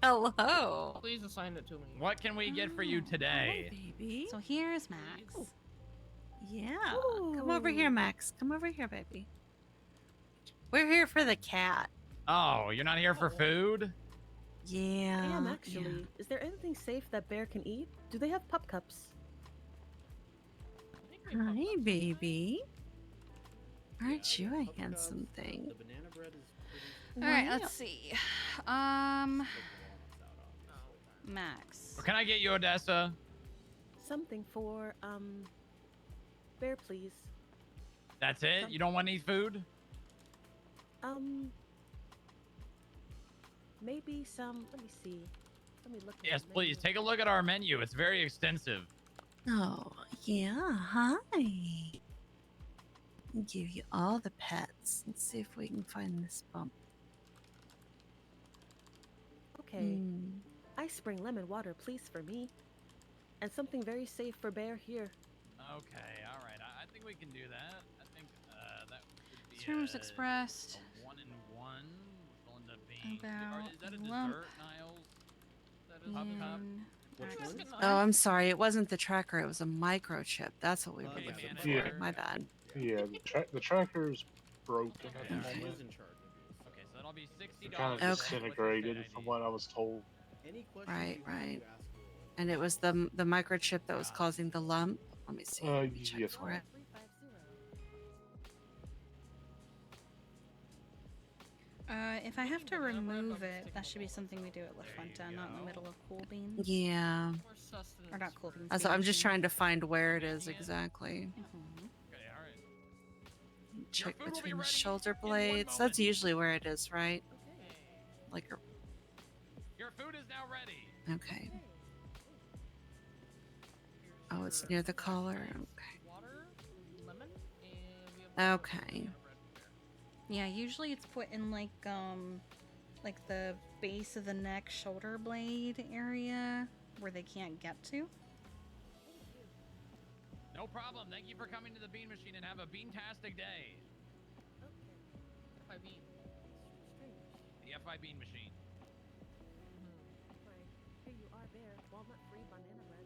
G: Hello.
N: Please assign it to me.
O: What can we get for you today?
G: Baby.
A: So here's Max.
G: Yeah. Come over here, Max. Come over here, baby. We're here for the cat.
O: Oh, you're not here for food?
G: Yeah.
H: I am actually. Is there anything safe that Bear can eat? Do they have pup cups?
G: Hi, baby. Aren't you a handsome thing?
A: All right, let's see. Max.
O: What can I get you, Odessa?
H: Something for Bear, please.
O: That's it? You don't want any food?
H: Maybe some. Let me see. Let me look.
O: Yes, please. Take a look at our menu. It's very extensive.
G: Oh, yeah. Hi. Give you all the pets. Let's see if we can find this bump.
H: Okay. Ice spring lemon water, please, for me. And something very safe for Bear here.
O: Okay, all right. I think we can do that. I think that would be
A: Terms expressed.
O: a 1 in 1, which will end up being.
A: About
O: Is that a
A: lump
O: dessert, Niles? Is that a pop top?
G: Oh, I'm sorry. It wasn't the tracker. It was a microchip. That's what we were
O: Okay,
G: looking
O: man,
G: for.
U: yeah.
G: My bad.
U: Yeah, the tracker's broken at the
O: Okay.
U: moment.
O: Okay, so that'll be $60.
U: Kind of
G: Okay.
U: disintegrated from what I was told.
G: Right, right. And it was the microchip that was causing the lump. Let me see. Let me check
U: Yes,
G: for
U: ma'am.
G: it.
A: If I have to remove it, that should be something we do at La Fuenta, not in the middle of Cool Beans.
G: Yeah.
A: Or not Cool Beans.
G: Also,
A: Bean
G: I'm just
A: Machine.
G: trying to find where it is exactly.
O: Okay, all right.
G: Check between the shoulder blades. That's usually where it is, right? Like a...
O: Your food is now ready.
G: Okay. Oh, it's near the collar. Okay. Okay.
A: Yeah, usually it's put in like the base of the neck, shoulder blade area where they can't get to.
O: No problem. Thank you for coming to the Bean Machine and have a bean-tastic day.
N: FI Bean.
O: The FI Bean Machine.
H: Here you are, Bear. Walnut free banana bread.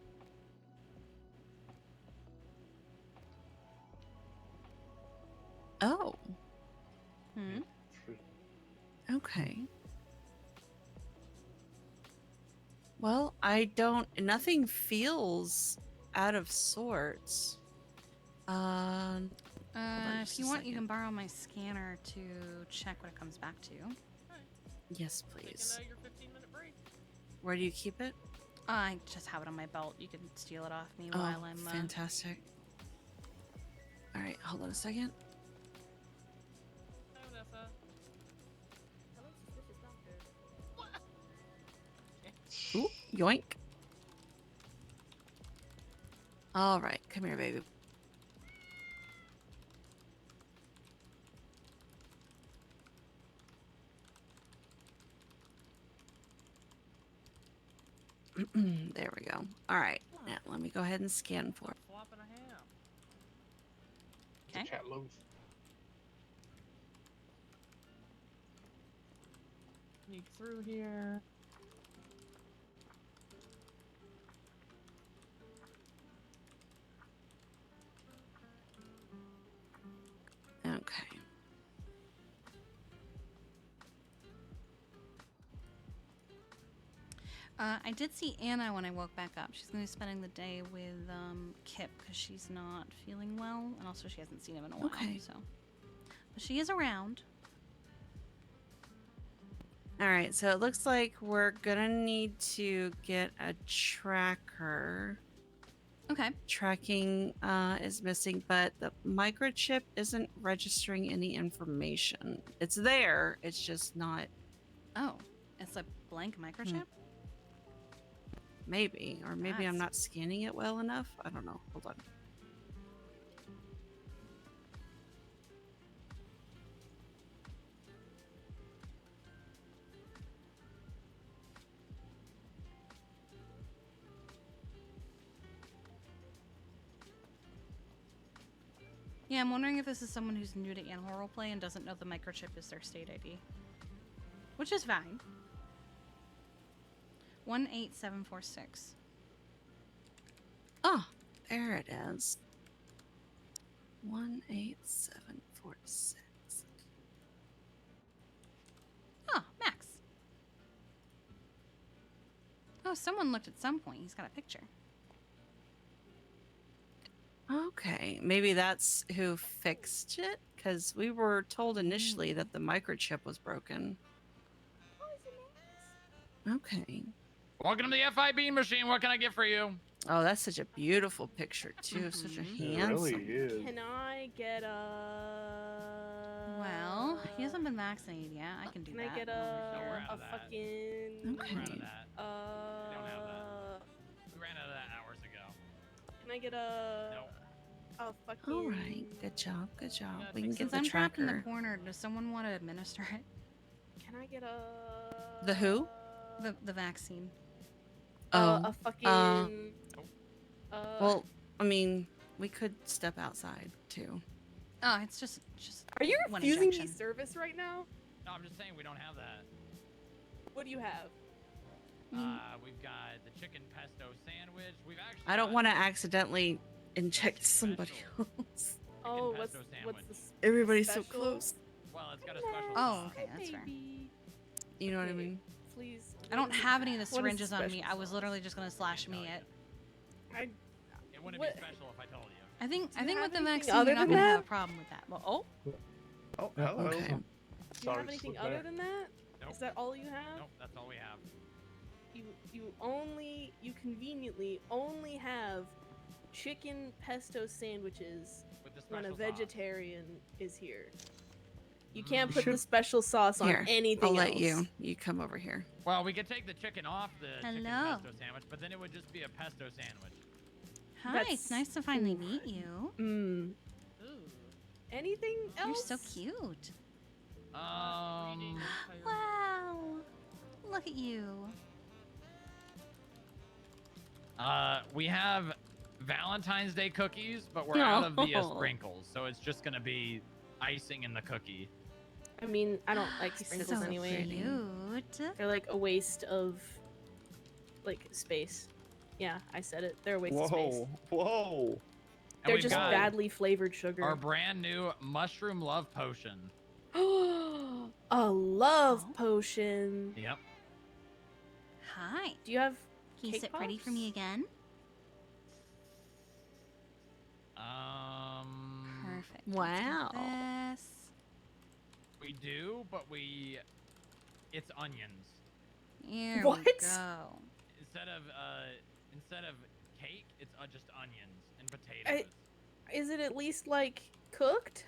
G: Oh.
A: Hmm.
G: Okay. Well, I don't. Nothing feels out of sorts.
A: If you want, you can borrow my scanner to check what it comes back to.
G: Yes, please.
N: Your 15-minute break.
G: Where do you keep it?
A: I just have it on my belt. You can steal it off me
G: Oh,
A: while I'm.
G: fantastic. All right, hold on a second.
N: Hi, Odessa.
H: Hello, suspicious doctor.
G: Ooh, yoink. All right, come here, baby. There we go. All right, now let me go ahead and scan for it.
N: Flop and a ham.
A: Okay.
U: Cat loaf.
N: Sneak through here.
G: Okay.
A: I did see Anna when I woke back up. She's going to be spending the day with Kip because she's not feeling well, and also she hasn't seen him in a while.
G: Okay.
A: So, but she is around.
G: All right, so it looks like we're gonna need to get a tracker.
A: Okay.
G: Tracking is missing, but the microchip isn't registering any information. It's there. It's just not.
A: Oh, it's a blank microchip?
G: Maybe. Or maybe I'm
A: That's-
G: not scanning it well enough. I don't know. Hold on.
A: Yeah, I'm wondering if this is someone who's new to animal roleplay and doesn't know the microchip is their state ID. Which is fine. 18746.
G: Oh, there it is. 18746.
A: Oh, Max. Oh, someone looked at some point. He's got a picture.
G: Okay, maybe that's who fixed it, because we were told initially that the microchip was broken. Okay.
M: Welcome to the FIB machine. What can I get for you?
G: Oh, that's such a beautiful picture too. Such a handsome.
F: Can I get a?
A: Well, he hasn't been vaccinated yet. I can do
F: Can
A: that.
F: I get a fucking?
G: Okay.
M: We don't have that. We ran out of that hours ago.
F: Can I get a?
M: No.
F: A fucking.
G: All right. Good job. Good job. We can get
A: Since
G: the
A: I'm trapped in
G: tracker.
A: the corner, does someone want to administer it?
F: Can I get a?
G: The who?
A: The vaccine.
F: A fucking.
G: Well, I mean, we could step outside too.
A: Oh, it's just.
F: Are you
A: one
F: refusing me
A: injection.
F: service right now?
M: No, I'm just saying we don't have that.
F: What do you have?
M: We've got the chicken pesto sandwich. We've actually.
G: I don't want to accidentally inject somebody else.
F: Oh, what's
M: sandwich.
F: the
G: Everybody's so
F: special?
G: close.
M: Well, it's got a special.
A: Oh, okay, that's fair.
G: You know what I mean?
F: Please.
A: I don't have any of the
F: What is the
A: syringes on me.
F: special
A: I was literally just gonna slash me it.
M: It wouldn't
F: What-
M: be special if I told you.
A: I think
F: you
A: with
F: have
A: the
F: anything
A: vaccine,
F: other
A: you're not
F: than
A: gonna
F: that?
A: have a problem with that. Well,
T: Oh, hello.
G: Okay.
F: Do you
U: Sorry,
F: have anything
U: slip
F: other
U: back.
F: than that?
M: Nope.
F: Is that all you have?
M: Nope, that's all we have.
F: You conveniently only have chicken pesto sandwiches
M: With the
F: when a
M: special sauce.
F: vegetarian is here. You can't put
G: Should-
F: the special sauce on
G: Here,
F: anything
G: I'll let
F: else.
G: you. You come over here.
M: Well, we could take the chicken off the chicken
A: Hello.
M: pesto sandwich, but then it would just be a pesto sandwich.
A: Hi, it's nice to finally meet you.
F: Anything
A: You're
F: else?
A: so cute.
M: Um.
A: Wow. Look at you.
M: We have Valentine's Day cookies, but we're out of the sprinkles, so it's just gonna be icing in the cookie.
F: I mean, I don't like sprinkles
A: So
F: anyway.
A: cute.
F: They're like a waste of like space. Yeah, I said it. They're a waste of space.
Q: Whoa.
M: And
F: They're
M: we've
F: just
M: got
F: badly flavored sugar.
M: our brand new mushroom love potion.
F: A love potion.
M: Yep.
A: Hi.
F: Do you have
A: Can you
F: cake
A: sit pretty for me again? Perfect.
G: Wow.
A: This.
M: We do, but it's onions.
A: Here
F: What?
A: we go.
M: Instead of cake, it's just onions and potatoes.
F: Is it at least like cooked?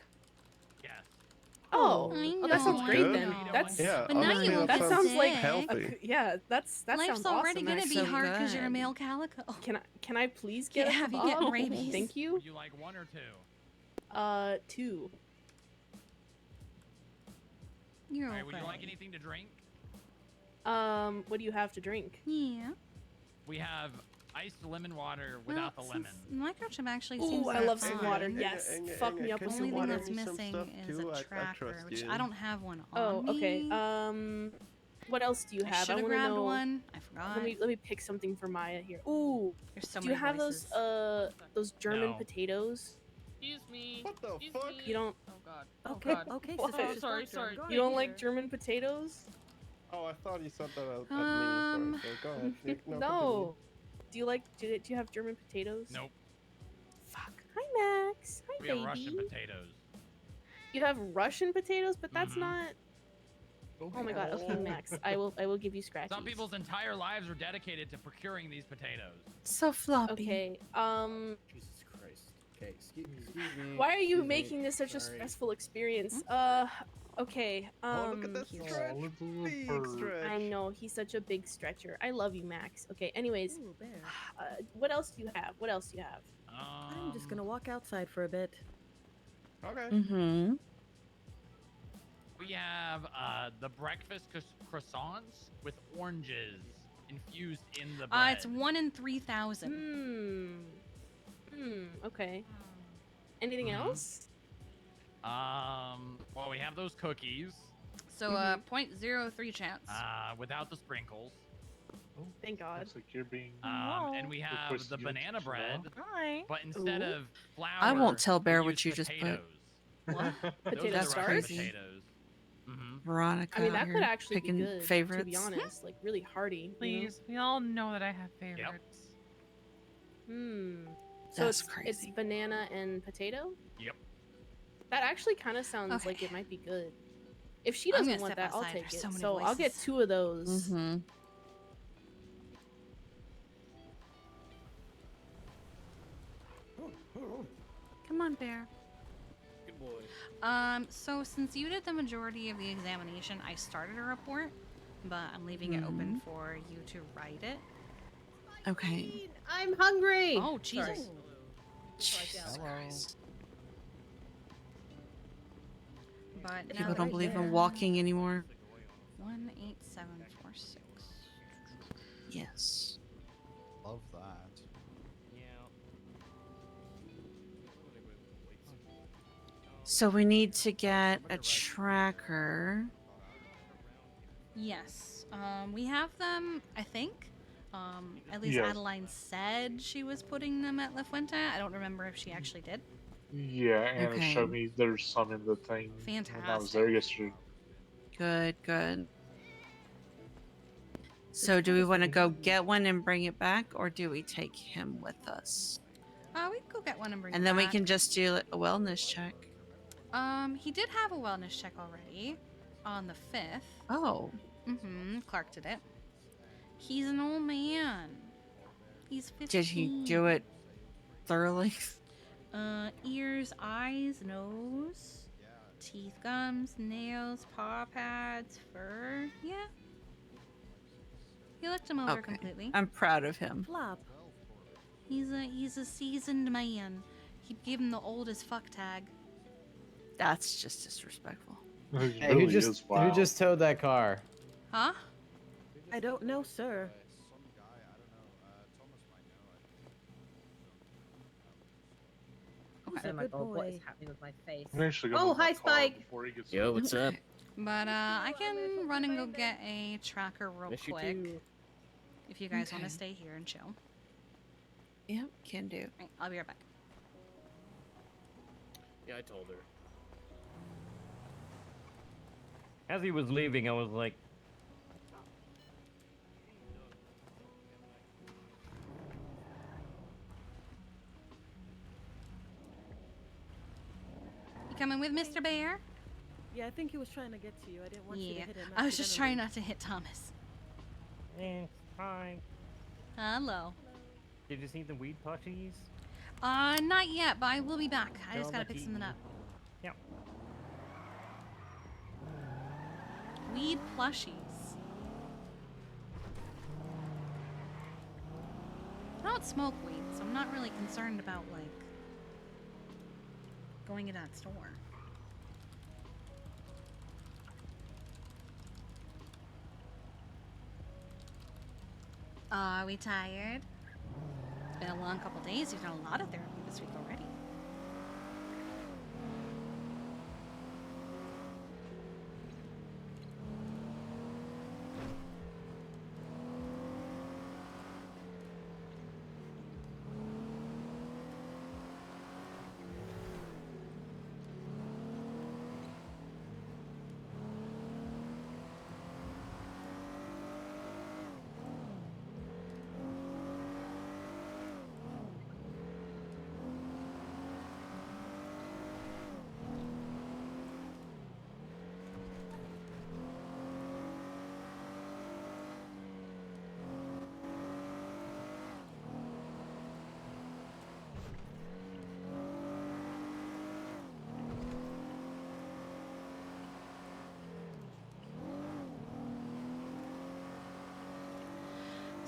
M: Yes.
F: Oh,
A: I
F: that sounds
A: know,
F: great
A: I
F: then.
A: know.
F: That's
T: Yeah,
A: But now
T: honestly,
A: you won't
F: that
A: get
F: sounds like
A: sick.
T: healthy.
F: Yeah, that
A: Life's
F: sounds
A: already
F: awesome.
A: gonna be
G: so
A: hard because you're a
G: good.
A: male calico.
F: Can I please
A: Can't
F: get a
A: have you
F: kebab?
A: getting rabies.
F: Thank you.
M: Would you like one or two?
F: 2.
A: You're
M: All right, would you like
A: okay.
M: anything to drink?
F: What do you have to drink?
A: Yeah.
M: We have iced lemon water without the lemon.
A: Microchip actually
F: Ooh,
A: seems
F: I
A: to
F: love
A: fine.
F: some water. Yes, fuck me up
A: The
F: with
A: only
F: some
A: thing
F: water.
A: that's missing is a tracker, which I don't have one on
F: Oh, okay.
A: me.
F: What else do you
A: I
F: have?
A: should have
F: wanna
A: grabbed
F: know.
A: one. I forgot.
F: Let me pick something for Maya here. Ooh,
A: There's so
F: do you
A: many
F: have
A: voices.
F: those German
M: No.
F: potatoes?
N: Excuse me.
T: What the
N: Excuse
T: fuck?
N: me.
F: You don't.
N: Oh god.
H: Okay,
N: Oh god.
H: okay,
F: What?
H: sister,
N: Oh, sorry,
H: doctor,
N: sorry.
H: go
F: You don't
H: ahead.
F: like German potatoes?
T: Oh, I thought you said that at me. Sorry. So go ahead. No.
F: No. Do you like? Do you have German potatoes?
M: Nope.
F: Fuck. Hi, Max. Hi,
M: We
F: baby.
M: have Russian potatoes.
F: You have Russian potatoes, but that's
M: Mhm.
F: not.
B: Oh my god. Okay, Max. I will give you scratches.
M: Some people's entire lives are dedicated to procuring these potatoes.
G: So floppy.
B: Okay.
Q: Jesus Christ. Okay, excuse me.
B: Why are you
Q: excuse me,
B: making this such a
Q: sorry.
B: stressful experience? Okay.
K: Oh, look at that
B: he's-
K: stretch. Big stretch.
B: I know he's such a big stretcher. I love you, Max. Okay. Anyways,
H: Ooh, bear.
B: what else do you have? What else do you have?
H: I'm just gonna walk outside for a bit.
K: Okay.
G: Mm-hmm.
M: We have the breakfast croissants with oranges infused in the bread.
A: It's 1 in 3,000.
B: Okay. Anything else?
M: Well, we have those cookies.
A: So 0.03 chance.
M: Without the sprinkles.
B: Thank God.
U: Looks like you're being.
M: And we have the banana bread.
A: Hi.
M: But instead of flour,
G: I won't tell Bear
M: we
G: what
M: use
G: you just put.
M: potatoes.
B: What?
M: Those
B: Potato
M: are the
B: starch?
M: Russian potatoes.
G: Veronica.
B: I mean, that
G: out
B: could
G: here
B: actually be
G: picking
B: good.
G: favorites.
B: To be honest, like really hearty. you know?
S: Please, we all know that I have favorites.
B: So
G: That's
B: it's
G: crazy.
B: banana and potato.
M: Yep.
B: That actually kind of sounds like
A: Okay.
B: it might be good. If she
A: I'm
B: doesn't
A: gonna
B: want
A: step
B: that, I'll
A: outside.
B: take
A: There's
B: it.
A: so
B: So,
A: many
B: I'll get
A: voices.
B: 2 of those.
G: Mm-hmm.
A: Come on, Bear.
Q: Good boy.
A: So since you did the majority of the examination, I started a report, but I'm leaving it open for you to write it.
G: Okay.
B: I'm hungry.
A: Oh, Jesus.
G: Jesus Christ.
A: But
G: People
A: now
G: don't believe in walking anymore.
A: 18746.
G: Yes.
T: Love that.
G: So we need to get a tracker.
A: Yes. We have them, I think. At least
U: Yeah.
A: Adeline said she was putting them at La Fuente. I don't remember if she actually did.
U: Yeah, Anna
G: Okay.
U: showed me there's some in the thing when I was there yesterday.
G: Good, good. So do we want to go get one and bring it back, or do we take him with us?
A: We can go get one and bring
G: And
A: it
G: then we
A: back.
G: can just do a wellness check.
A: He did have a wellness check already on the 5th.
G: Oh.
A: Clark did it. He's an old man. He's 15.
G: Did he do it thoroughly?
A: Ears, eyes, nose, teeth, gums, nails, paw pads, fur. Yeah. He looked him over
G: Okay.
A: completely.
G: I'm proud of him.
A: Flop. He's a seasoned man. He gave him the old as fuck tag.
G: That's just disrespectful.
Q: Hey, who just towed that car?
A: Huh?
H: I don't know, sir. Who's a
J: Oh my
H: good
J: god, what is
H: boy?
J: happening with my face?
U: I'm actually gonna
J: Oh,
U: move my
J: hi,
U: car
J: Spike.
U: before he gets
Q: Yo, what's up?
A: But I can run and go get a tracker real
Q: Miss you
A: quick.
Q: too.
A: If you guys want to
G: Okay.
A: stay here and chill.
G: Yep, can do.
A: Right, I'll be right back.
Q: Yeah, I told her.
V: As he was leaving, I was like,
A: You coming with Mr. Bear?
H: Yeah, I think he was trying to get to you. I didn't want you to
A: Yeah,
H: hit him.
A: I was just trying
H: accidentally.
A: not to hit Thomas.
V: hi.
A: Hello.
V: Did you see the weed plushies?
A: Not yet, but I will be back. I just
V: Girl,
A: gotta pick
V: that's
A: something up.
V: Yep.
A: Weed plushies. I don't smoke weed, so I'm not really concerned about, like, going in that store. Are we tired? It's been a long couple days. You've done a lot of therapy this week already.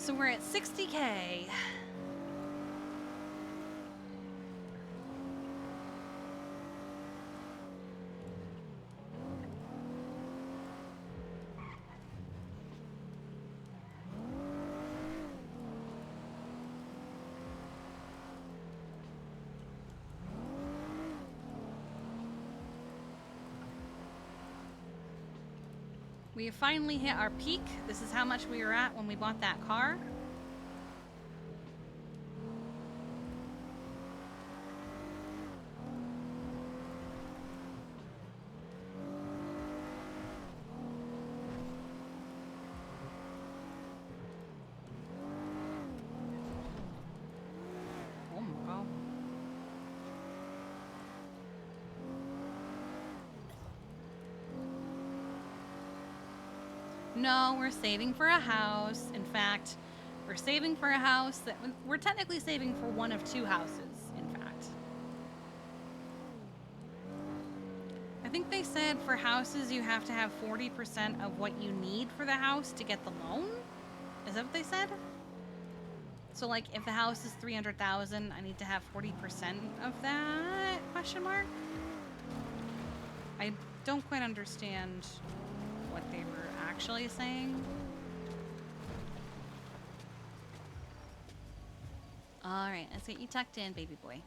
A: So we're at 60K. We have finally hit our peak. This is how much we were at when we bought that car. Oh my god. No, we're saving for a house. In fact, we're saving for a house that we're technically saving for one of two houses, in fact. I think they said for houses you have to have 40% of what you need for the house to get the loan. Is that what they said? So like if the house is 300,000, I need to have 40% of that? Question mark? I don't quite understand what they were actually saying. All right, let's get you tucked in, baby boy.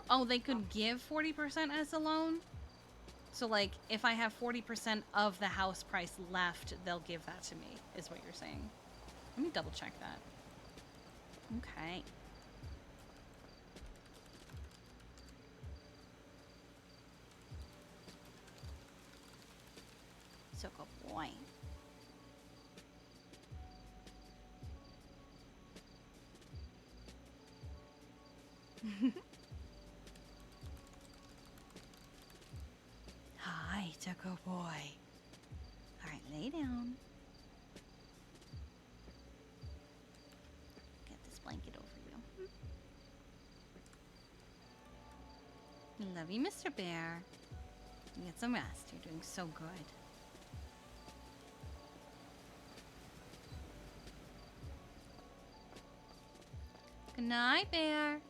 A: Oh, they could give 40% as a loan? So, like, if I have 40% of the house price left, they'll give that to me, is what you're saying. Let me double check that. Okay. So good boy. Hi, Tucko boy. Alright, lay down. Get this blanket over you. Love you, Mr. Bear. Get some rest. You're doing so good. Good night, Bear.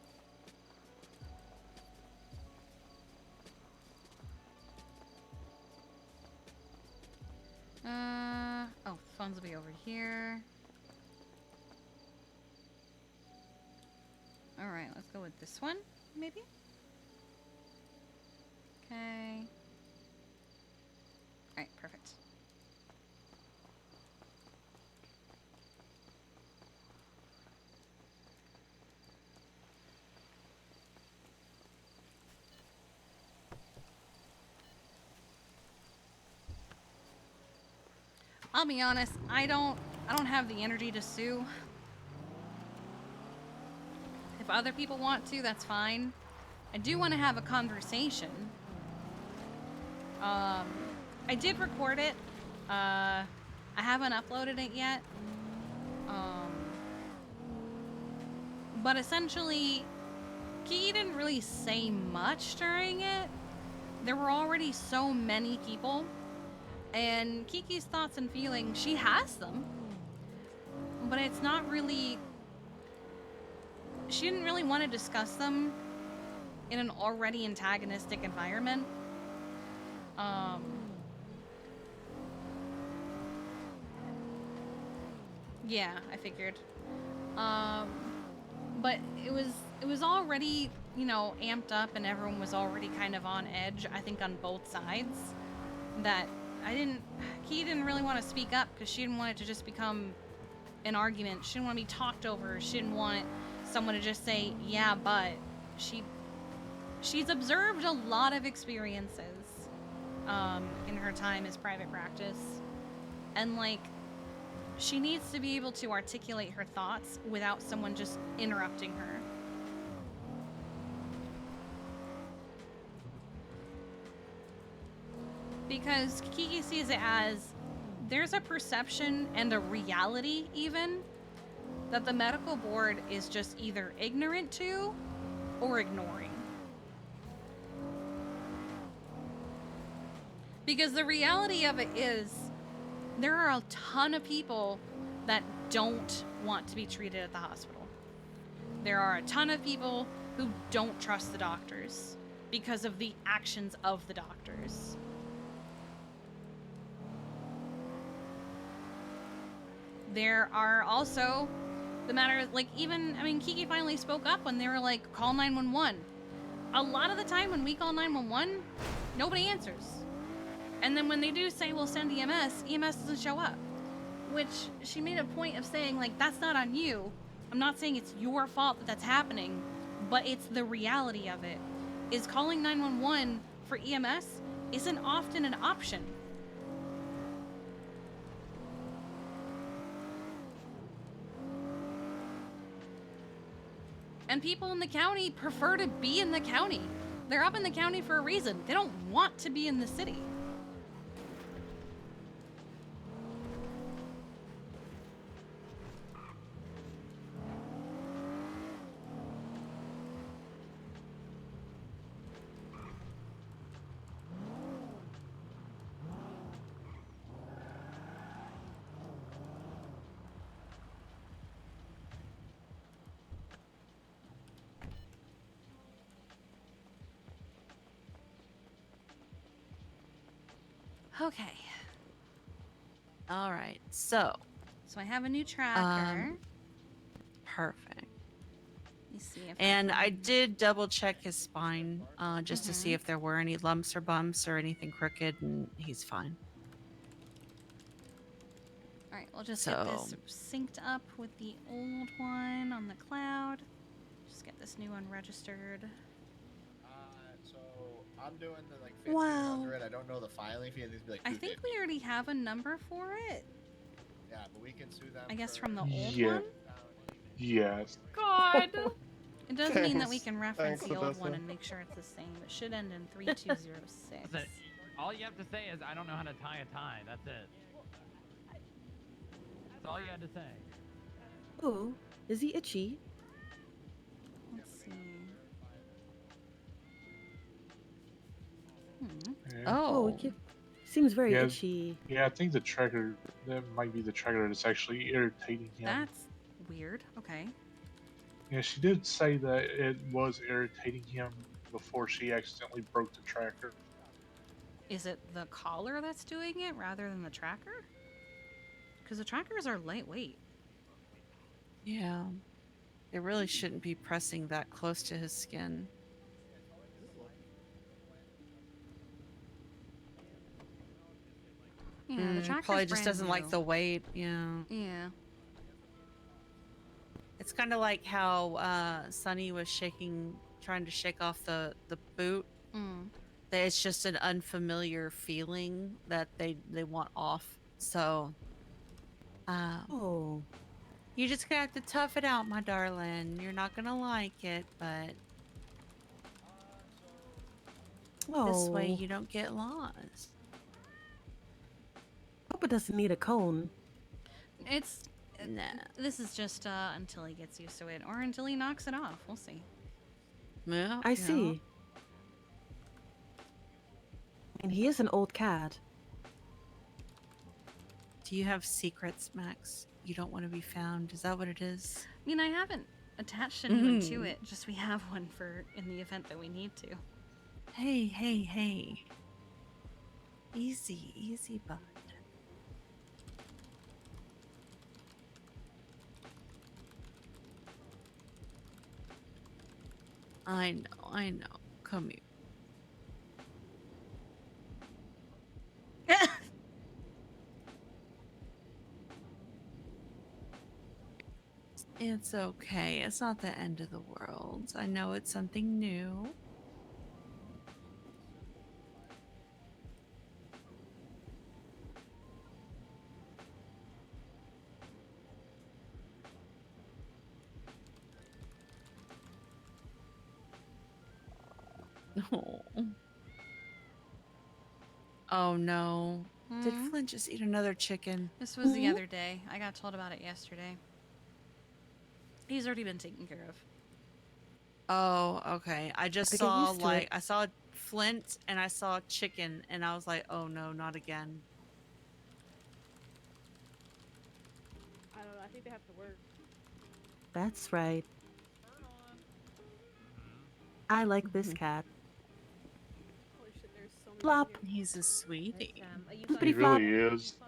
A: Oh, phones will be over here. Alright, let's go with this one, maybe? Okay. Alright, perfect. I'll be honest, I don't have the energy to sue. If other people want to, that's fine. I do want to have a conversation. I did record it. I haven't uploaded it yet. But essentially, Kiki didn't really say much during it. There were already so many people. And Kiki's thoughts and feelings, she has them. But it's not really... She didn't really want to discuss them in an already antagonistic environment. Yeah, I figured. But it was already, you know, amped up and everyone was already kind of on edge, I think on both sides. That Kiki didn't really want to speak up because she didn't want it to just become an argument. She didn't want to be talked over. She didn't want someone to just say, yeah, but she's observed a lot of experiences in her time as private practice. And, like, she needs to be able to articulate her thoughts without someone just interrupting her. Because Kiki sees it as there's a perception and a reality even that the medical board is just either ignorant to or ignoring. Because the reality of it is, there are a ton of people that don't want to be treated at the hospital. There are a ton of people who don't trust the doctors because of the actions of the doctors. There are also the matter, like, even, I mean, Kiki finally spoke up when they were like, call 911. A lot of the time when we call 911, nobody answers. And then when they do say, we'll send EMS, EMS doesn't show up. Which she made a point of saying, like, that's not on you. I'm not saying it's your fault that that's happening, but it's the reality of it. Is calling 911 for EMS isn't often an option. And people in the county prefer to be in the county. They're up in the county for a reason. They don't want to be in the city. Okay.
G: All right. So
A: I have a new tracker.
G: Perfect.
A: Let me see if
G: And I
A: can-
G: did double check his spine just to see
A: Mhm.
G: if there were any lumps or bumps or anything crooked, and he's fine.
A: All right, we'll just get this synced up with the old one on the cloud. Just get this new one registered.
P: So I'm doing the like
A: Wow.
P: 1500. I don't know the filing fee. It needs to be like
A: I
P: 250.
A: think we already have a number for it.
P: Yeah, but we can sue them.
A: I guess
P: for-
A: from the old
U: Yeah.
A: one.
U: Yes.
A: God. It does mean that we
U: Thanks.
A: can reference
U: Thanks,
A: the old one
U: Odessa.
A: and make sure it's the same. It should end in 3206.
M: Listen, all you have to say is, I don't know how to tie a tie. That's it. That's all you had to say.
H: Oh, is he itchy?
A: Let's see.
H: Oh, it seems very
U: yeah,
H: itchy.
U: Yeah, I think the tracker, that might be the tracker that's actually irritating him.
A: That's weird. Okay.
U: Yeah, she did say that it was irritating him before she accidentally broke the tracker.
A: Is it the collar that's doing it rather than the tracker? Because the trackers are lightweight.
G: Yeah. They really shouldn't be pressing that close to his skin.
A: Yeah, the
G: He
A: tracker's
G: probably just
A: brand
G: doesn't like
A: new.
G: the weight. Yeah.
A: Yeah.
G: It's kind of like how Sunny was trying to shake off the boot.
A: Mm.
G: That it's just an unfamiliar feeling that they want off. So,
H: Oh.
G: you just gonna have to tough it out, my darling. You're not gonna like it, but this way
H: Oh.
G: you don't get lost.
H: Hope it doesn't need a cone.
A: It's this is just until he gets used to it, or until he knocks it off. We'll see.
G: Yeah,
H: I see. And he is an old cat.
G: Do you have secrets, Max? You don't want to be found. Is that what it is?
A: I mean, I haven't attached anyone to it. Just we have one for in the event that we need to.
G: Hey, hey, hey. Easy, easy, bud. I know. Come here. It's okay. It's not the end of the world. I know it's something new. Oh. Oh no. Did Flint just eat another chicken?
A: This was the other day. I got told about it yesterday. He's already been taken care of.
G: Oh, okay. I just
H: To get
G: saw
H: used to it.
G: I saw Flint and I saw chicken and I was like, oh no, not again.
B: I don't know. I think they have to work.
H: That's right. I like this cat.
B: Holy shit, there's so many.
H: Flop.
G: He's a sweetie.
H: Flippity
U: He
H: flop.
U: really is.
I: I'm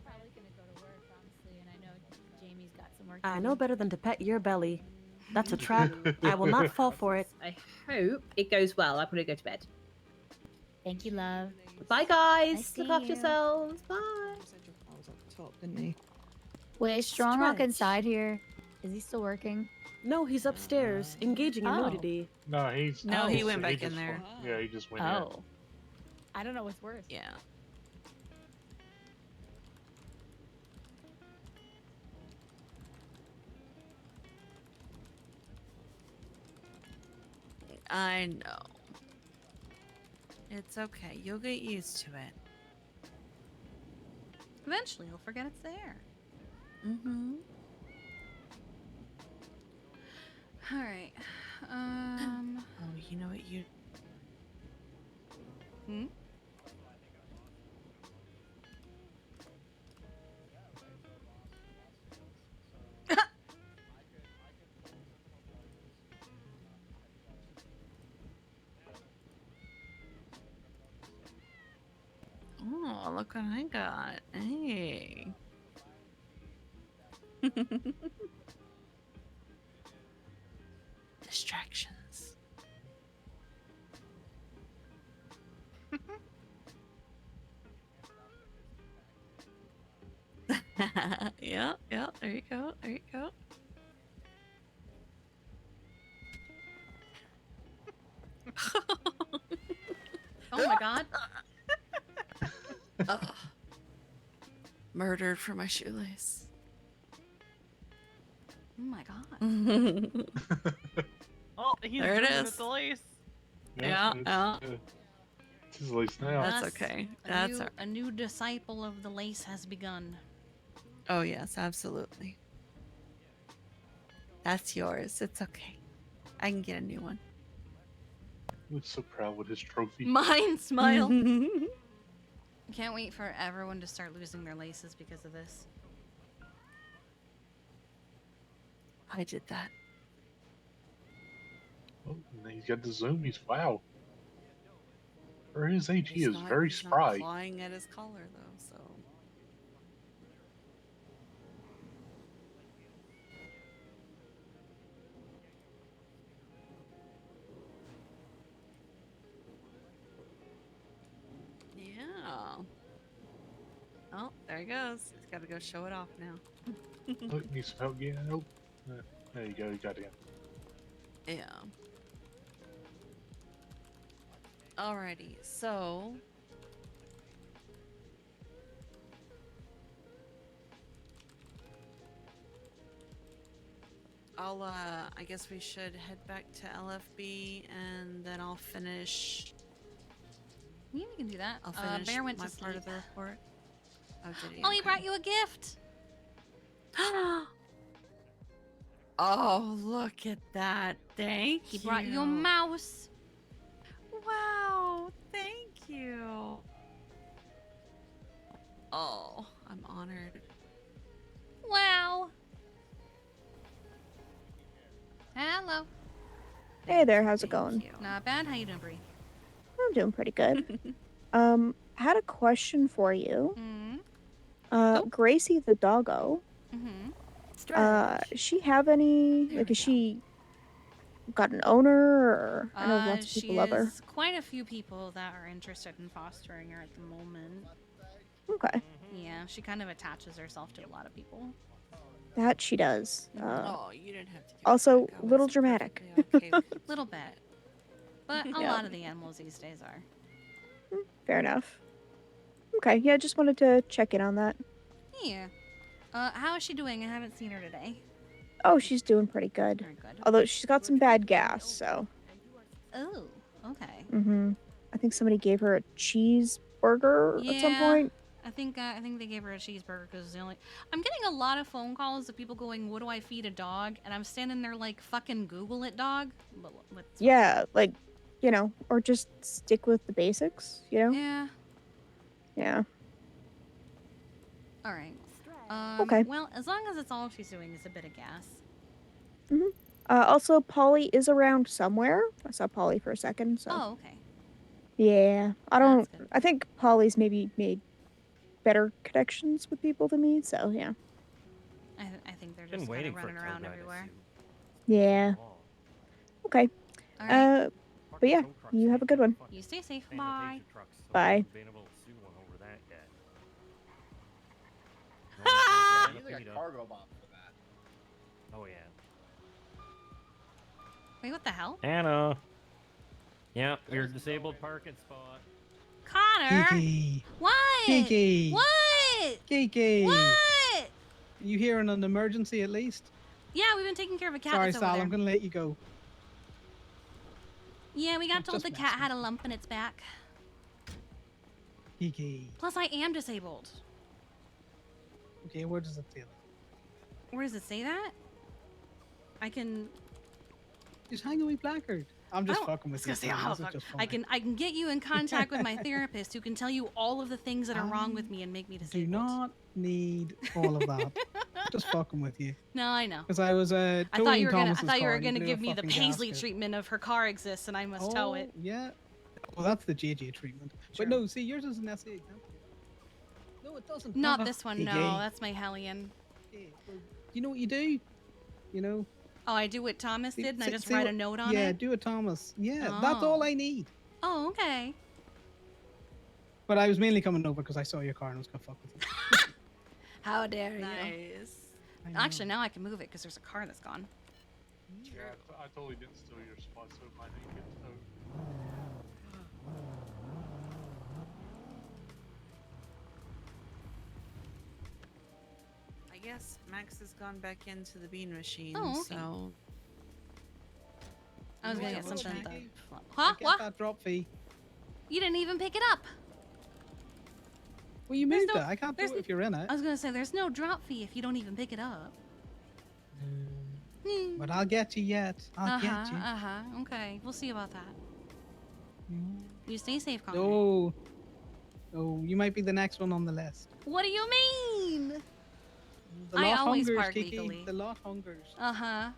I: probably gonna go to work, honestly, and I know Jamie's got some work.
H: I know better than to pet your belly. That's a trap. I will not fall for it.
J: I hope it goes well. I'm gonna go to bed.
I: Thank you, love.
J: Bye, guys.
I: Nice
J: Look
I: seeing
J: after
I: you.
J: yourselves. Bye.
I: Wait, is Strong Rock
H: Stretch.
I: inside here? Is he still working?
H: No, he's upstairs, engaging in
I: Oh.
H: nudity.
U: No, he's.
G: No, he went back in
U: just
G: there.
U: Yeah, he just went in.
I: Oh. I don't know what's worse.
G: Yeah. I know. It's okay. You'll get used to it.
A: Eventually, he'll forget it's there.
G: Mm-hmm.
A: All right.
G: Oh, you know what you...
A: Hmm?
G: Oh, look what I got. Hey. Distractions. Yeah, yeah, there you go, there you go.
A: Oh my god.
G: Ugh. Murdered for my shoelace.
A: Oh my god.
S: Oh, he's
G: There it
S: ruined
G: is.
S: with the lace.
G: Yeah, yeah.
U: It's his lace now.
G: That's
A: Thus,
G: okay.
A: A
G: That's
A: new,
G: all
A: a new disciple of the lace has begun.
G: Oh, yes, absolutely. That's yours. It's okay. I can get a new one.
U: He looks so proud with his trophy.
A: Mine smile. Can't wait for everyone to start losing their laces because of this.
G: I did that.
U: Oh, and he's got the zoomies. Wow. For his age, he
G: He's
U: is
G: not-
U: very
G: he's not
U: spry.
G: clawing at his collar, though, so... Yeah. Oh, there he goes. He's got to go show it off now.
U: Oh, needs some help getting help. There you go. You got it.
G: Yeah. Alrighty, so... I guess we should head back to LFB and then I'll finish...
A: Yeah, we can do that.
G: I'll finish
A: Bear went
G: my
A: to
G: part
A: sleep.
G: of the report. Oh, did he?
A: Oh, he
G: Okay.
A: brought you a gift.
G: Oh, look at that. Thank you.
A: He brought you a mouse.
G: Wow, thank you. Oh, I'm honored.
A: Wow. Hello.
D: Hey there, how's it going?
A: Not bad. How you doing, Bree?
D: I'm doing pretty good. Had a question for you. Gracie the doggo. She have any? Like, is she got an owner? Or I know lots of
A: She
D: people love her.
A: has quite a few people that are interested in fostering her at the moment.
D: Okay,
A: Yeah, she kind of attaches herself to a lot of people.
D: that she does.
G: Oh, you didn't have to.
D: Also, little dramatic.
A: Little bit. But a
D: Yeah.
A: lot of the animals these days are.
D: Fair enough. Okay, yeah, just wanted to check in on that.
A: Yeah. How is she doing? I haven't seen her today.
D: Oh, she's doing pretty good.
A: Very good.
D: Although she's got some bad gas, so.
A: Oh, okay.
D: I think somebody gave her a cheeseburger at some
A: Yeah,
D: point.
A: I think they gave her a cheeseburger because the only. I'm getting a lot of phone calls of people going, "What do I feed a dog?" And I'm standing there like, "Fucking Google it, dog." But what's
D: Yeah, like, you know, or just stick with the basics, you know?
A: Yeah.
D: Yeah.
A: All right.
D: Okay.
A: Well, as long as it's all she's doing is a bit of gas.
D: Mm-hmm. Also, Polly is around somewhere. I saw Polly for a second, so.
A: Oh, okay.
D: Yeah. I think Polly's maybe made better connections with people than me, so yeah.
A: I think they're
V: Been
A: just kind
V: waiting
A: of
V: for a
A: running
V: tow
A: around
V: guy to
A: everywhere.
D: Yeah. Okay.
A: All right.
D: But yeah, you have a good one.
A: You stay safe.
V: And
A: Bye.
V: the taser trucks, so
D: Bye.
V: we haven't been able to sue one over that yet. No,
K: You need like a cargo bomb for that.
V: Oh yeah.
A: Wait, what the hell?
V: Anna. Yeah, your disabled parking spot.
A: Connor.
L: Kiki.
A: What?
L: Kiki.
A: What?
L: Kiki.
A: What?
L: You hearing an emergency at least?
A: Yeah, we've been taking care of a cat
L: Sorry,
A: that's over
L: Sal,
A: there.
L: I'm gonna let you go.
A: Yeah, we got told
L: just
A: the cat had a lump in its back.
L: Kiki.
A: Plus, I am disabled.
L: Okay, where does it say that?
A: Where does it say that? I can.
L: Just hang a wee placard. I'm just
A: Oh,
L: fucking
A: I
L: with
A: was
L: you.
A: gonna say,
L: Sam,
A: oh,
L: this is
A: fuck.
L: just
A: I
L: funny.
A: can get you in contact with my therapist who can tell you all of the things that are wrong with me and make me
L: Do
A: disabled.
L: not need all of that. Just fucking with you.
A: No, I know.
L: Because I was
A: I thought
L: towing
A: you were gonna. I
L: Thomas's
A: thought you were
L: car and he
A: gonna
L: blew
A: give
L: a
A: me the
L: fucking
A: Paisley
L: gasket.
A: treatment of her car exists and I must tow it.
L: Yeah. Well, that's the JJ treatment. But no, see, yours is an SA example. No, it doesn't.
A: Not this one.
L: Kiki.
A: No, that's my Hellion.
L: You know what you do? You know?
A: Oh, I do what Thomas did, and I just
L: See
A: write
L: what-
A: a note on
L: Yeah,
A: it.
L: do it, Thomas. Yeah, that's all
A: Oh.
L: I need.
A: Oh, okay.
L: But I was mainly coming over because I saw your car and I was gonna fuck with you.
A: How dare you?
G: Nice.
A: Actually, now I can move it because there's a car that's gone.
U: Yeah, I totally didn't steal your spot, so mine didn't get towed.
G: I guess Max has gone back into the bean machine,
A: Oh, okay.
G: so.
A: I was gonna
L: Yeah,
A: get
L: well,
A: something.
L: Kiki,
A: Huh?
L: Get
A: What?
L: that drop fee.
A: You didn't even pick it up.
L: Well, you
A: There's
L: moved
A: no-
L: it. I can't do
A: there's
L: it if you're in it.
A: I was gonna say there's no drop fee if you don't even pick it up.
L: But I'll get you yet. I'll get you.
A: Okay, we'll see about that. You stay safe, Connor.
L: Oh. Oh, you might be the next one on the list.
A: What do you mean?
L: The
A: I
L: lot
A: always
L: hungers,
A: park
L: Kiki.
A: legally.
L: The lot hungers.
A: Uh-huh.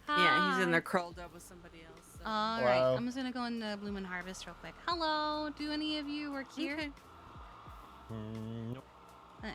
G: Yeah, he's in there
A: Hi.
G: curled up with somebody else. So.
A: All right, I'm just gonna go into Bloom and Harvest real quick. Hello, do any of you work here?
G: Okay.
V: Nope.
A: Okay.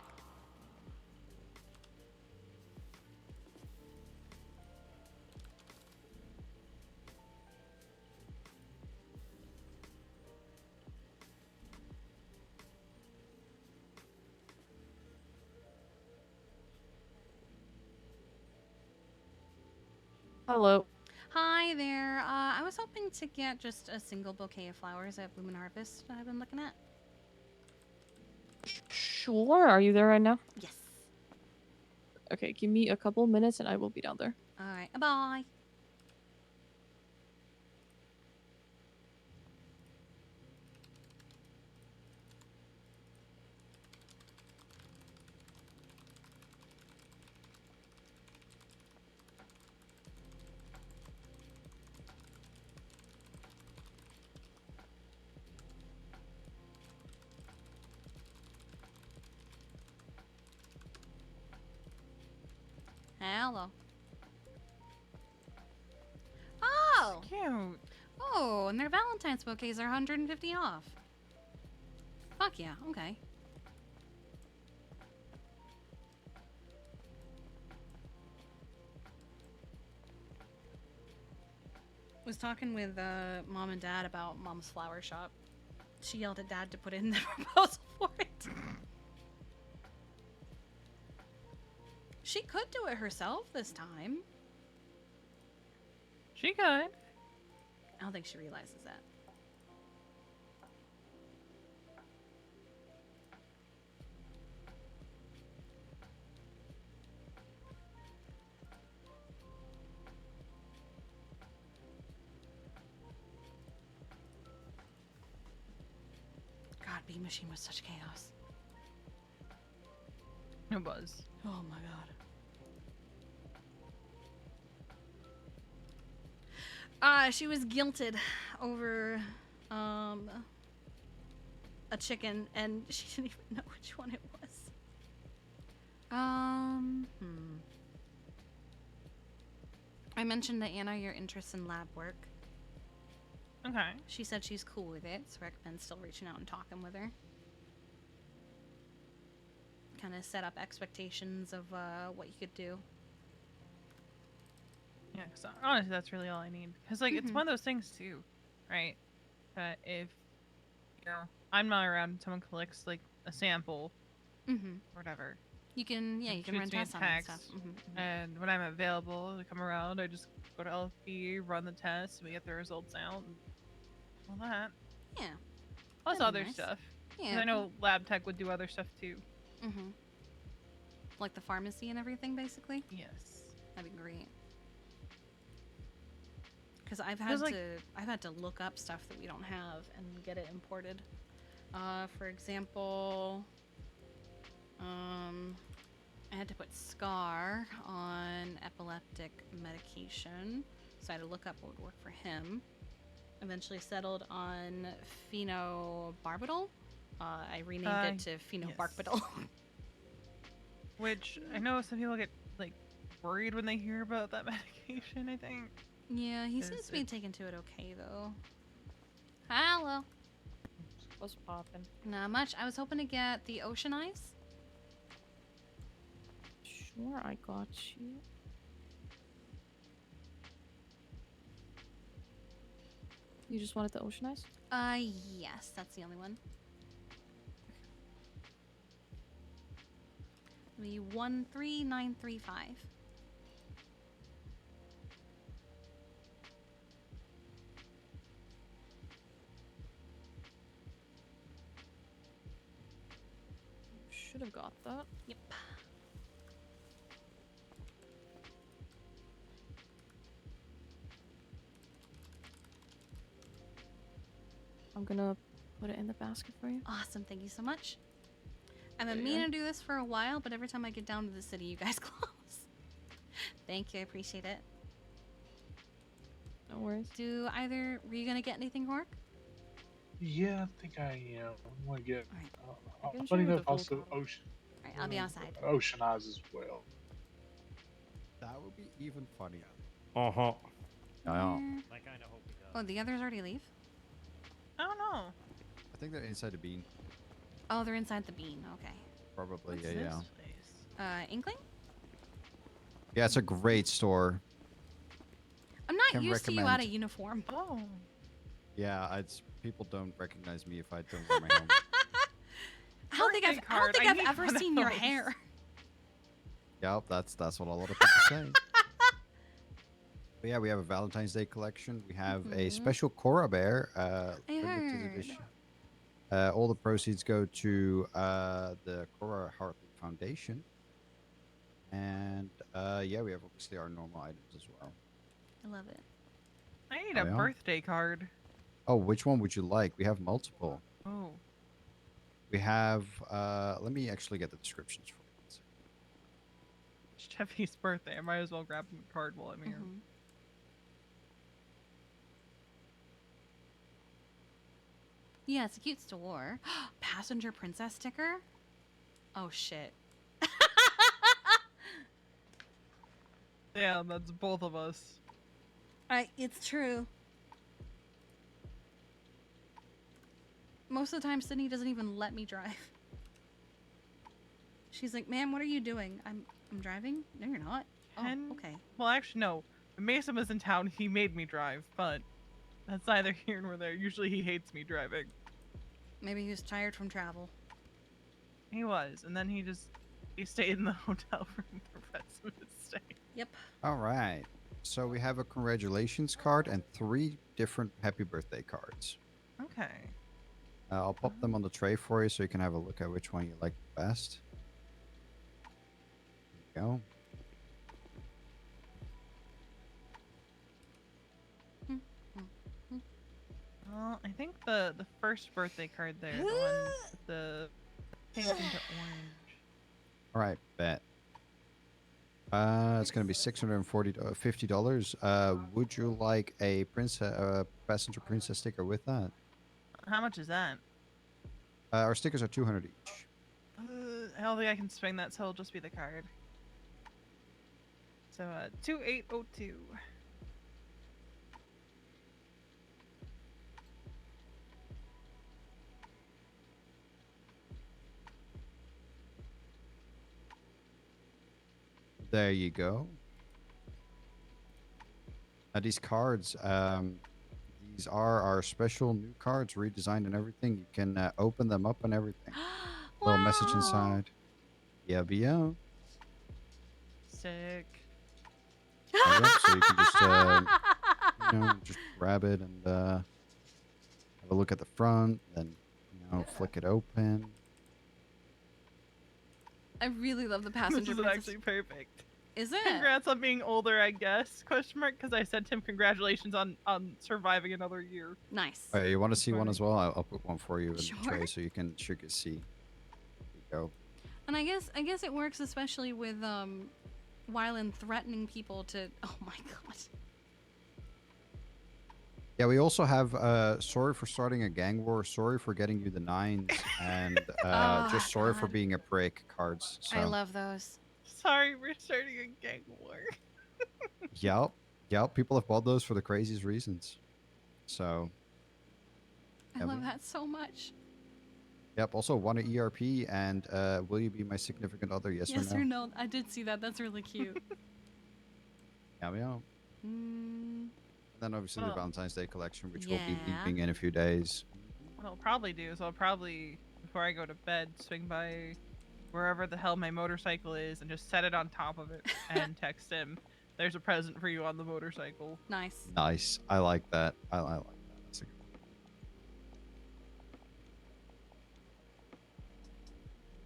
R: Hello.
A: Hi there. I was hoping to get just a single bouquet of flowers at Bloom and Harvest that I've been looking at.
R: Sure. Are you there right now?
A: Yes.
R: Okay, give me a couple minutes and I will be down there.
A: All right. Bye. Hello. Oh.
S: Cute.
A: Oh, and their Valentine's bouquets are 150 off. Fuck yeah. Okay. Was talking with mom and dad about mom's flower shop. She yelled at dad to put in the proposal for it. She could do it herself this time.
S: She could.
A: I don't think she realizes that. God, bee machine was such chaos.
S: It was.
A: Oh my god. She was guilted over a chicken, and she didn't even know which one it was. I mentioned to Anna your interest in lab work.
S: Okay.
A: She said she's cool with it, so recommend still reaching out and talking with her. Kind of set up expectations of what you could do.
S: Yeah, because honestly, that's really all I need. Because, like, it's one of those things, too, right? That if, you know, I'm not around and someone collects, like, a sample, or whatever.
A: You can, yeah,
S: and
A: you can run
S: shoots me a
A: tests on that
S: text,
A: stuff.
S: And when I'm available to come around, I just go to LFB, run the test, we get the results out, and all that.
A: Yeah.
S: Plus
A: That'd be
S: other
A: nice.
S: stuff. 'Cause
A: Yeah.
S: I know lab tech would do other stuff, too.
A: Like the pharmacy and everything, basically?
S: Yes.
A: That'd be great. Because I've had to look up stuff that we don't have and get it imported. For example, I had to put Scar on epileptic medication, so I had to look up what would work for him. Eventually settled on phenobarbital. I renamed it to phenobarbital.
S: Which I know some people get like worried when they hear about that medication, I think.
A: Yeah, he seems to be taken to it okay though. Hello.
R: What's poppin'?
A: Not much. I was hoping to get the ocean eyes.
R: Sure, I got you. You just wanted the ocean eyes?
A: Yes, that's the only one. It'll be 13935.
R: Should have got that.
A: Yep.
R: I'm gonna put it in the basket for you.
A: Awesome, thank you so much. I've been
R: There you
A: meaning
R: go.
A: to do this for a while, but every time I get down to the city, you guys close. Thank you, I appreciate it.
R: No worries.
A: Were you gonna get anything, Hork?
U: Yeah, I think I am. I'm gonna get.
R: can
U: Funny
R: share
U: enough,
R: the
U: also ocean.
A: Alright, I'll be outside.
U: Ocean eyes as well.
C: That would be even funnier.
V: Uh huh.
C: Yeah.
V: I kind of hope he does.
A: Oh, the others already leave?
S: I don't know.
C: I think they're inside the bean.
A: Oh, they're inside the bean. Okay.
C: Probably,
S: What's
C: yeah.
S: this place?
A: Inkling?
C: Yeah, it's a great store.
A: I'm not
C: Can
A: used to you
C: recommend.
A: out of uniform.
S: Oh.
C: Yeah, it's people don't recognize me if I don't wear my helmet.
A: I don't think I've
S: need
A: ever
S: one of
A: seen your
S: those.
A: hair.
C: Yep, that's what a lot of people say. But yeah, we have a Valentine's Day collection. We have a special Cora Bear, limited
A: heard.
C: edition. All the proceeds go to the Cora Hartley Foundation. And yeah, we have obviously our normal items as well.
A: I love it.
S: I need
C: Oh,
S: a
C: yeah?
S: birthday card.
C: Oh, which one would you like? We have multiple.
S: Oh.
C: We have, let me actually get the descriptions for you.
S: It's Jeffy's birthday. I might as well grab him a card while I'm here.
A: Yeah, it's a cute store. Passenger princess sticker? Oh shit.
S: Yeah, that's both of us.
A: It's true. Most of the time, Sydney doesn't even let me drive. She's like, "Ma'am, what are you doing?" I'm driving. No, you're not. Oh, okay.
S: Well, actually, no. When Mason was in town, he made me drive, but that's neither here nor there. Usually he hates me driving.
A: Maybe he was tired from travel.
S: He was, and then he stayed in the hotel room for the rest of his stay.
A: Yep.
C: All right. So we have a congratulations card and 3 different happy birthday cards.
S: Okay.
C: I'll pop them on the tray for you so you can have a look at which one you like the best. There you go.
S: Well, I think the first birthday card there, the one with the pink into orange.
C: All right, bet. It's gonna be $650. Would you like a passenger princess sticker with that?
S: How much is that?
C: Our stickers are 200 each.
S: I don't think I can swing that, so it'll just be the card. So 2802.
C: There you go. Now these cards, these are our special new cards, redesigned and everything. You can open them up and everything. Little message inside. Yeah, BO.
S: Sick.
C: So you can just, just grab it and have a look at the front, then, flick it open.
A: I really love the passenger
S: This is
A: princess.
S: actually perfect.
A: Is it?
S: Congrats on being older, I guess. Question mark, because I sent him congratulations on surviving another year.
A: Nice.
C: Oh, you want to see one as well? I'll put one for you in
A: Sure.
C: the tray so you can see. There you go.
A: And I guess it works especially with Wyland threatening people to. Oh my god.
C: Yeah, we also have sorry for starting a gang war, sorry for getting you the 9s, and just sorry for being a prick cards. So.
A: I love those.
S: Sorry, we're starting a gang war.
C: Yep. People have bought those for the craziest reasons. So.
A: I love that so much.
C: Yep. Also, want an ERP and will you be my significant other? Yes
A: or no? I did see that. That's really cute.
C: Yeah.
A: Mm.
C: And then obviously the Valentine's Day collection, which will be
A: Yeah.
C: leaving in a few days.
S: What I'll probably do is I'll probably, before I go to bed, swing by wherever the hell my motorcycle is and just set it on top of it and text him, "There's a present for you on the motorcycle."
A: Nice.
C: Nice. I like that. I like that. That's a good one.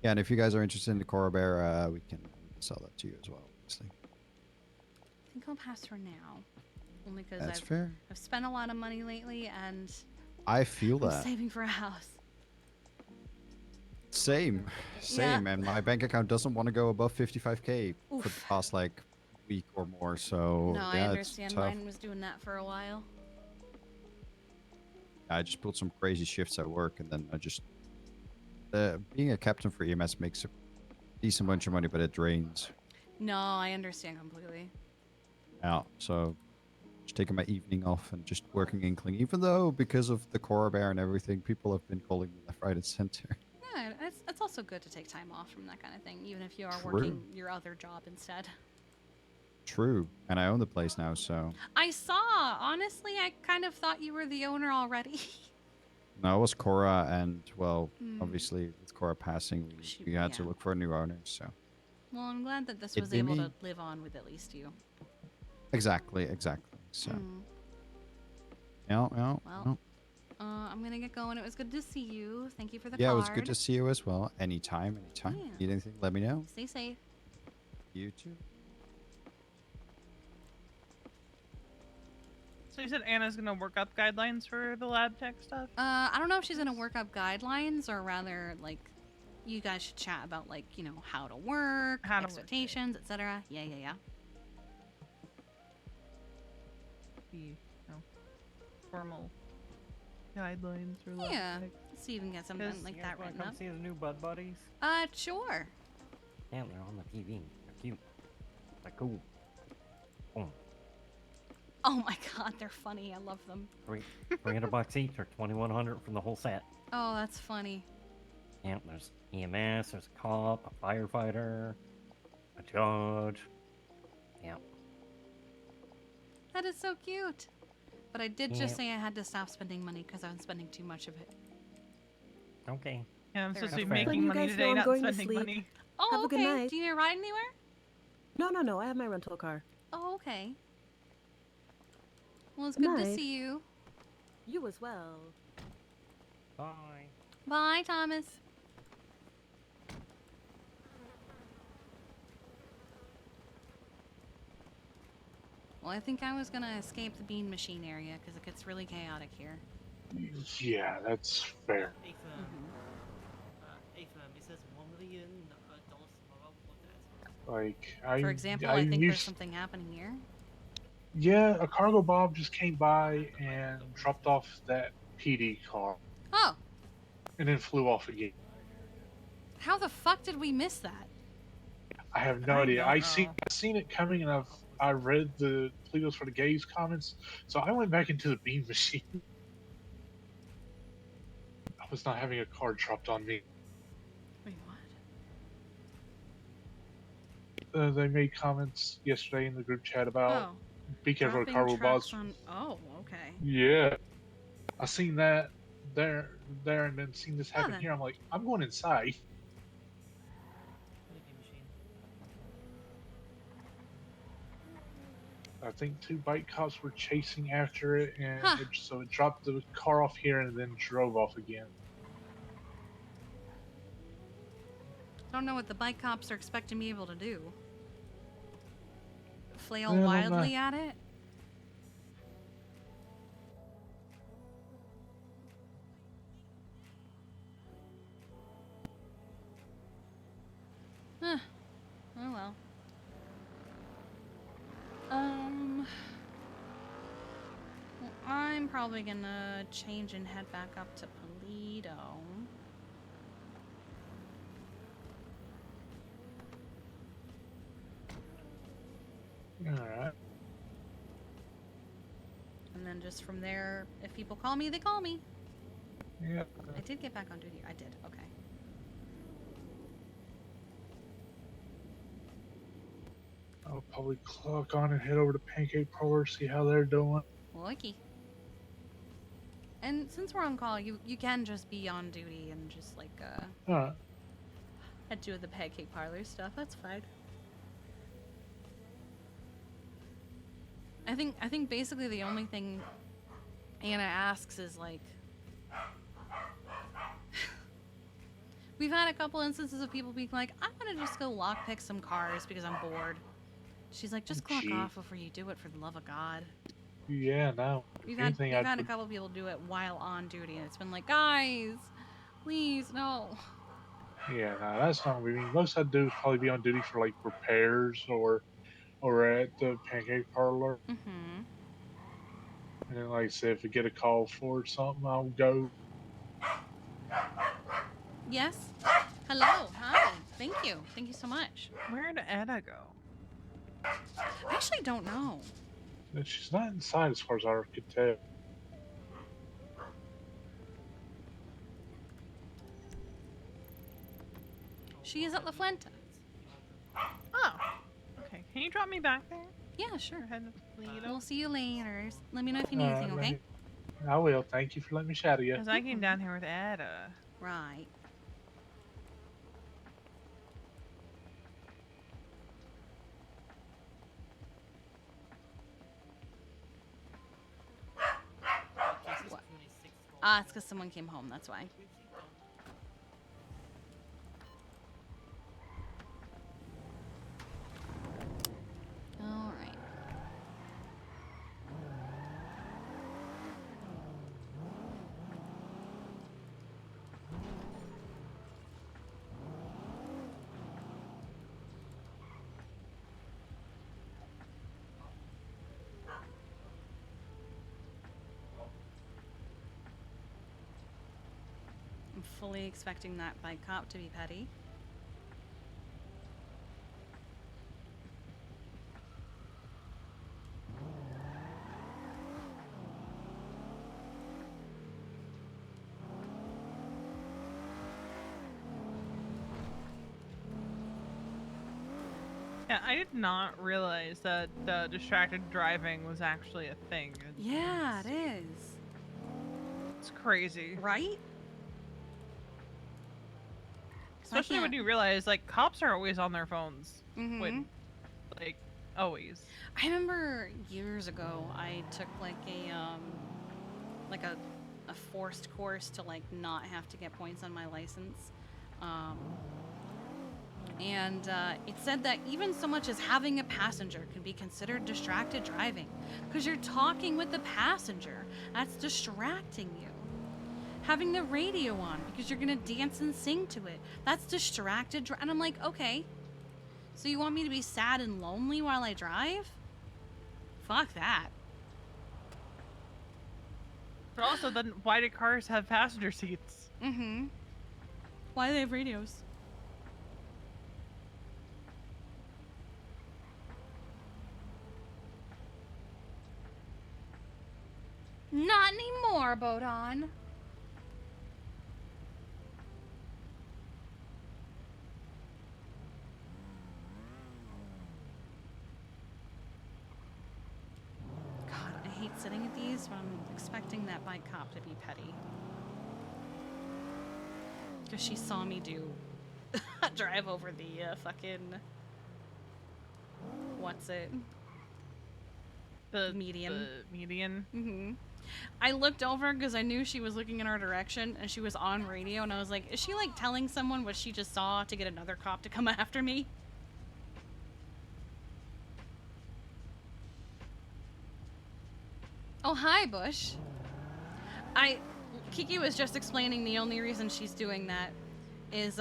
C: Yeah, and if you guys are interested in the Cora Bear, we can sell that to you as well, obviously.
A: I think I'll pass for now. Only because
C: That's fair.
A: I've spent a lot of money lately and
C: I feel
A: I'm
C: that.
A: saving for a house.
C: Same. And my bank account doesn't want to go above 55K for the past week or more. So
A: No, I
C: yeah,
A: understand.
C: it's tough.
A: Mine was doing that for a while.
C: I just pulled some crazy shifts at work, and then I just being a captain for EMS makes a decent bunch of money, but it drains.
A: No, I understand completely.
C: Yeah, so just taking my evening off and just working Inkling, even though because of the Cora Bear and everything, people have been calling me left, right, and center.
A: Yeah, it's also good to take time off from that kind of thing, even if you are
C: True.
A: working your other job instead.
C: True, and I own the place now, so
A: I saw. Honestly, I kind of thought you were the owner already.
C: no, it was Cora, and well,
A: Hmm.
C: obviously with Cora passing, we had to
A: yeah.
C: look for a new owner. So
A: Well, I'm glad that this
C: It'd
A: was
C: be
A: able
C: me.
A: to live on with at least you.
C: exactly. So
A: Mm.
C: yeah.
A: Well, I'm gonna get going. It was good to see you. Thank you for the
C: Yeah,
A: card.
C: it was good to see you as well. Anytime.
A: Yeah.
C: Need anything? Let me know.
A: Stay safe.
C: You too.
S: So you said Anna's gonna work up guidelines for the lab tech stuff?
A: I don't know if she's gonna work up guidelines or rather you guys should chat about how to work,
S: How to work,
A: expectations, etc. Yeah.
S: The formal guidelines for lab
A: Yeah.
S: tech.
A: Let's see if we can get something like
V: You guys
A: that
V: wanna
A: written
V: come
A: up.
V: see the new Bud Buddies?
A: Sure.
V: Damn, they're on the TV. They're cute. They're cool. Boom.
A: Oh my god, they're funny. I love them.
V: $300 each or $2,100 from the whole set.
A: Oh, that's funny.
V: Yep, there's EMS, there's a cop, a firefighter, a judge. Yep.
A: That is so cute. But I did
V: Yeah.
A: just say I had to stop spending money because I was spending too much of it.
V: Okay.
S: Yeah, I'm
A: Fair
S: supposed to be
A: enough.
S: making
H: You
S: money
H: guys know
S: today,
H: I'm
S: not
H: going to
S: spending
H: sleep.
S: money.
A: Oh,
H: Have a good
A: okay.
H: night.
A: Do you need to ride anywhere?
H: No. I have my rental car.
A: Oh, okay. Well, it's good to
H: Night.
A: see you.
H: You as well.
V: Bye.
A: Bye, Thomas. Well, I think I was gonna escape the bean machine area because it gets really chaotic here.
U: Yeah, that's fair.
N: Hey fam. Hey fam, it says $1 million tomorrow. What that?
U: Like
A: For
U: I
A: example,
U: I
A: I think there's
U: used
A: something happening here.
U: yeah, a cargo bomb just came by and dropped off that PD car
A: Oh,
U: and then flew off again.
A: how the fuck did we miss that?
U: I have no
S: I
U: idea.
S: don't know.
U: I seen it coming, and I read the Plegos for the Gays comments, so I went back into the beam machine. I was not having a car dropped on me.
A: Wait, what?
U: They made comments yesterday in the group chat about
A: Oh,
U: be careful of
A: dropping
U: cargo
A: trucks
U: bombs.
A: on. Oh, okay.
U: Yeah, I seen that there, and then seen this
A: Oh,
U: happen
A: then.
U: here. I'm like, I'm going inside. I think two bike cops were chasing after it, and
A: Huh.
U: so it dropped the car off here and then drove off again.
A: I don't know what the bike cops are expecting me able to do. Flail
U: Man, I'm
A: wildly at it? Huh. Oh well. Well, I'm probably gonna change and head back up to Toledo.
U: Alright.
A: And then just from there, if people call me, they call me.
U: Yeah.
A: I did get back on duty. I did. Okay.
U: I'll probably clock on and head over to Pancake Parlor, see how they're doing.
A: Lucky. And since we're on call, you can just be on duty and just like
U: Alright.
A: head to the pancake parlor stuff. That's fine. I think basically the only thing Anna asks is like we've had a couple instances of people being like, I'm gonna just go lockpick some cars because I'm bored. She's like, just clock
U: Gee.
A: off before you do it, for the love of God.
U: Yeah, no.
A: We've
U: If anything,
A: had a couple people do it while on duty, and it's been like, guys, please, no.
U: Yeah, no, that's not what we mean. Most I'd do is probably be on duty for like repairs or at the Pancake Parlor.
A: Mm-hmm.
U: And then, like I said, if I get a call for something, I'll go.
A: Yes. Hello. Hi. Thank you. Thank you so much.
S: Where did Edda go?
A: I actually don't know.
U: And she's not inside as far as I could tell.
A: She is at La Fuente.
S: Oh. Okay. Can you drop me back there?
A: Yeah, sure.
S: Head to Toledo?
A: We'll see you later. Let me know if you need anything, okay?
U: I will. Thank you for letting me shadow you.
S: Because I came down here with Edda.
A: Right. What? It's because someone came home, that's why. All right. I'm fully expecting that bike cop to be petty.
S: Yeah, I did not realize that distracted driving was actually a thing.
A: Yeah, it is.
S: It's crazy.
A: Right?
S: Especially when you realize, like, cops are always on their phones.
A: Mhm.
S: When, like, always.
A: I remember years ago I took like a forced course to like not have to get points on my license. And it said that even so much as having a passenger can be considered distracted driving because you're talking with the passenger. That's distracting you. having the radio on because you're gonna dance and sing to it. That's distracted. And I'm like, okay. So you want me to be sad and lonely while I drive? Fuck that.
S: But also, then why do cars have passenger seats?
A: Mm-hmm. Why do they have radios? Not anymore, Bodon. God, I hate sitting at these when I'm expecting that bike cop to be petty. Because she saw me do drive over the fucking... What's it?
S: The
A: median.
S: The median.
A: Mm-hmm. I looked over because I knew she was looking in our direction and she was on radio and I was like, is she like telling someone what she just saw to get another cop to come after me? Oh, hi, Bush. Kiki was just explaining the only reason she's doing that is,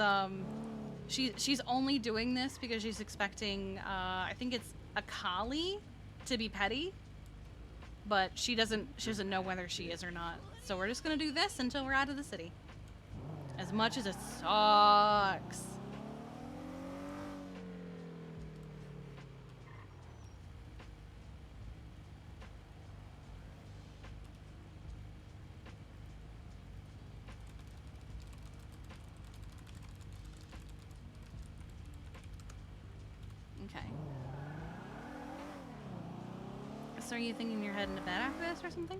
A: she's only doing this because she's expecting, I think it's a collie to be petty, but she doesn't know whether she is or not. So we're just gonna do this until we're out of the city. As much as it sucks. Okay. So are you thinking you're heading to bed after this or something?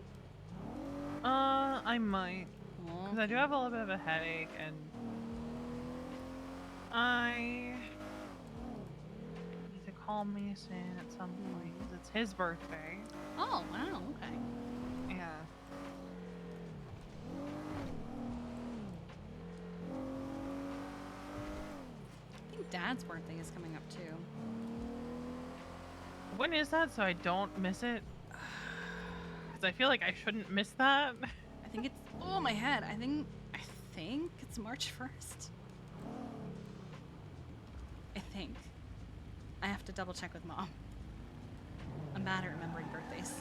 S: I might. Because I do have a little bit of a headache, and I need to call Mason at some point, because it's his birthday.
A: Oh, wow, okay.
S: Yeah.
A: I think Dad's birthday is coming up too.
S: When is that, so I don't miss it? Because I feel like I shouldn't miss that.
A: I think it's, oh, my head. I think it's March 1st. I think. I have to double check with Mom. I'm bad at remembering birthdays.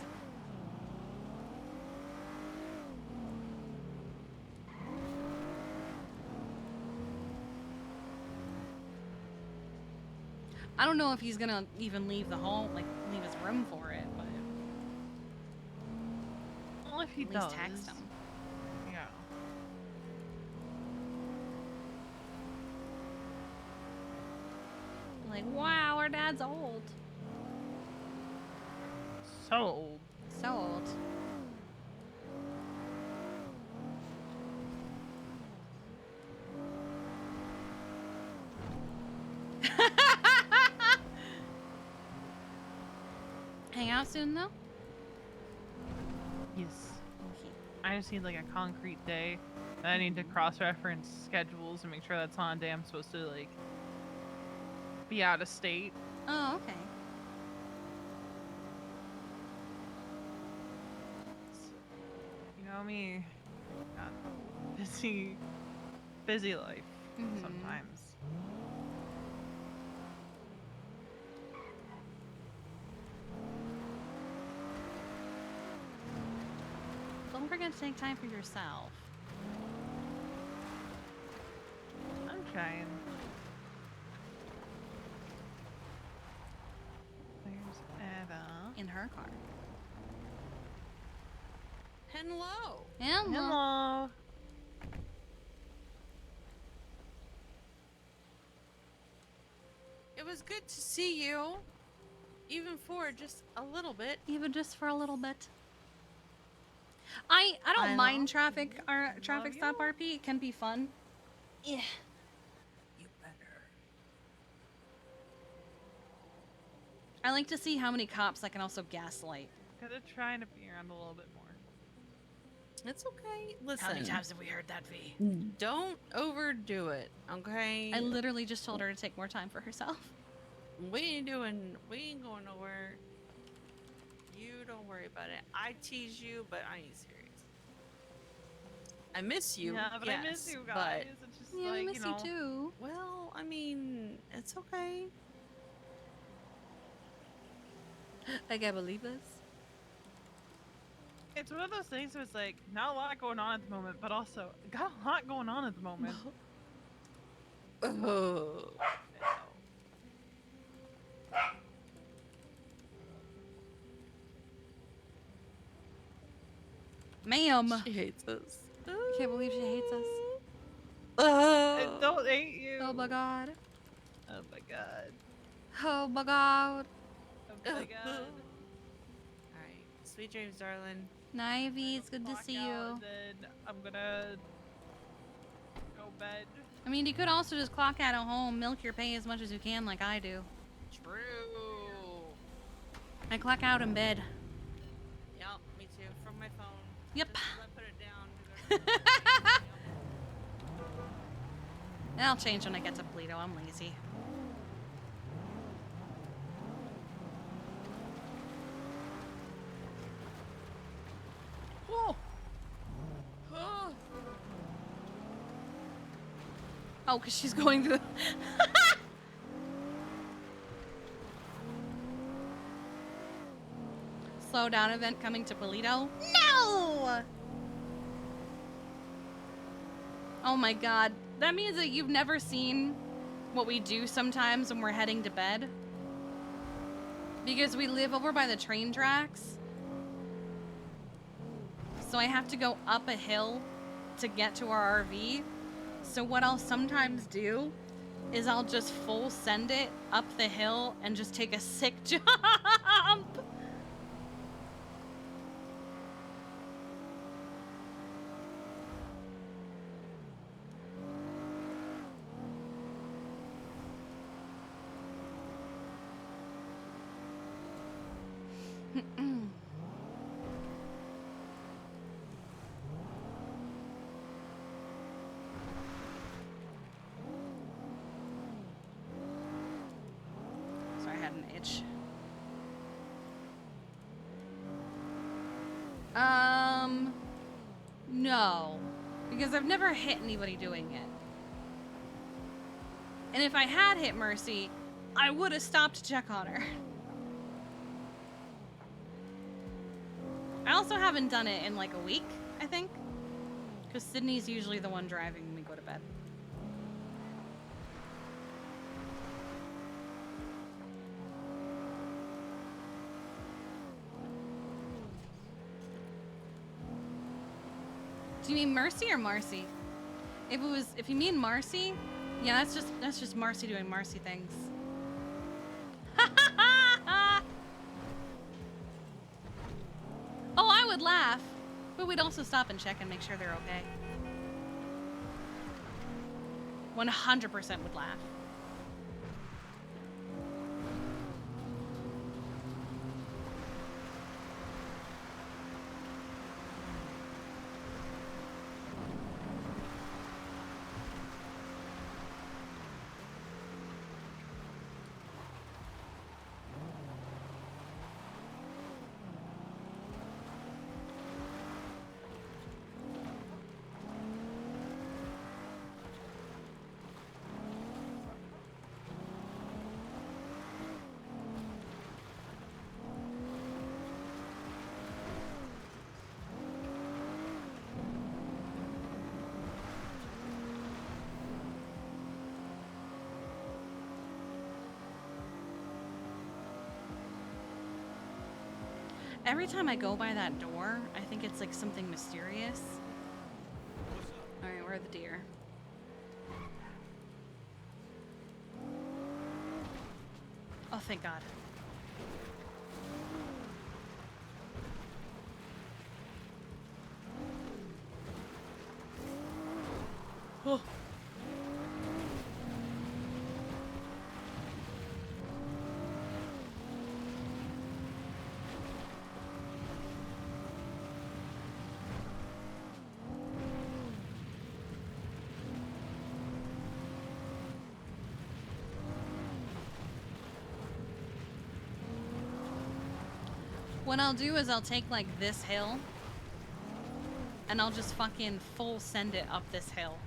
A: I don't know if he's gonna even leave the home, like leave his room for it, but
S: Well, if he
A: at
S: does.
A: least text him.
S: Yeah.
A: Like, wow, our dad's old.
S: So old.
A: So old. Hang out soon, though?
S: Yes. I just need like a concrete day. And I need to cross-reference schedules and make sure that's on day I'm supposed to like be out of state.
A: Oh, okay.
S: You know me. Got busy life sometimes.
A: Don't forget to take time for yourself.
S: I'm trying. There's Etta.
A: In her car.
G: Hello.
S: Hello.
G: It was good to see you. Even for just a little bit.
A: Even just for a little bit. I don't mind traffic stop RP. It can be fun. Yeah.
G: You better.
A: I like to see how many cops I can also gaslight.
S: Gotta try to be around a little bit more.
G: It's okay. Listen.
A: How many times have we heard that, V?
G: Don't overdo it, okay?
A: I literally just told her to take more time for herself.
G: We ain't going nowhere. You don't worry about it. I tease you, but I ain't serious. I miss you.
S: Yeah, but I miss
G: yes,
S: you
G: but
S: guys. It's just
A: Yeah,
S: like,
A: I miss
S: you know.
A: you too.
G: well, I mean, it's okay.
A: I can't believe this.
S: It's one of those things where it's like, not a lot going on at the moment, but also, got a lot going on at the moment.
A: Oh. Ma'am.
G: She hates us.
A: I can't believe she hates us.
S: I don't hate you.
A: Oh my god.
S: Oh my god.
A: Oh my god.
S: Oh my god.
G: Alright. Sweet dreams, darling.
A: Nivy, it's good to see you.
S: And then I'm gonna go bed.
A: I mean, you could also just clock out at home, milk your pay as much as you can, like I do.
G: True.
A: I clock out in bed.
G: Yep, me too. From my phone.
A: Yep.
G: Just as I put it down.
A: And I'll change when I get to Polito. I'm lazy. Whoa. Oh, because she's going through. Slow down event coming to Polito. No! Oh my god. That means that you've never seen what we do sometimes when we're heading to bed. Because we live over by the train tracks. So I have to go up a hill to get to our RV. So what I'll sometimes do is I'll just full send it up the hill and just take a sick jump. Sorry, I had an itch. No. Because I've never hit anybody doing it. And if I had hit Mercy, I would have stopped to check on her. I also haven't done it in like a week, I think. Because Sydney's usually the one driving when we go to bed. Do you mean Mercy or Marcy? If you mean Marcy, yeah, that's just Marcy doing Marcy things. Oh, I would laugh, but we'd also stop and check and make sure they're okay. 100% would laugh. Every time I go by that door, I think it's like something mysterious. Alright, where are the deer? Oh, thank God. Oh. What I'll do is I'll take like this hill and I'll just fucking full send it up this hill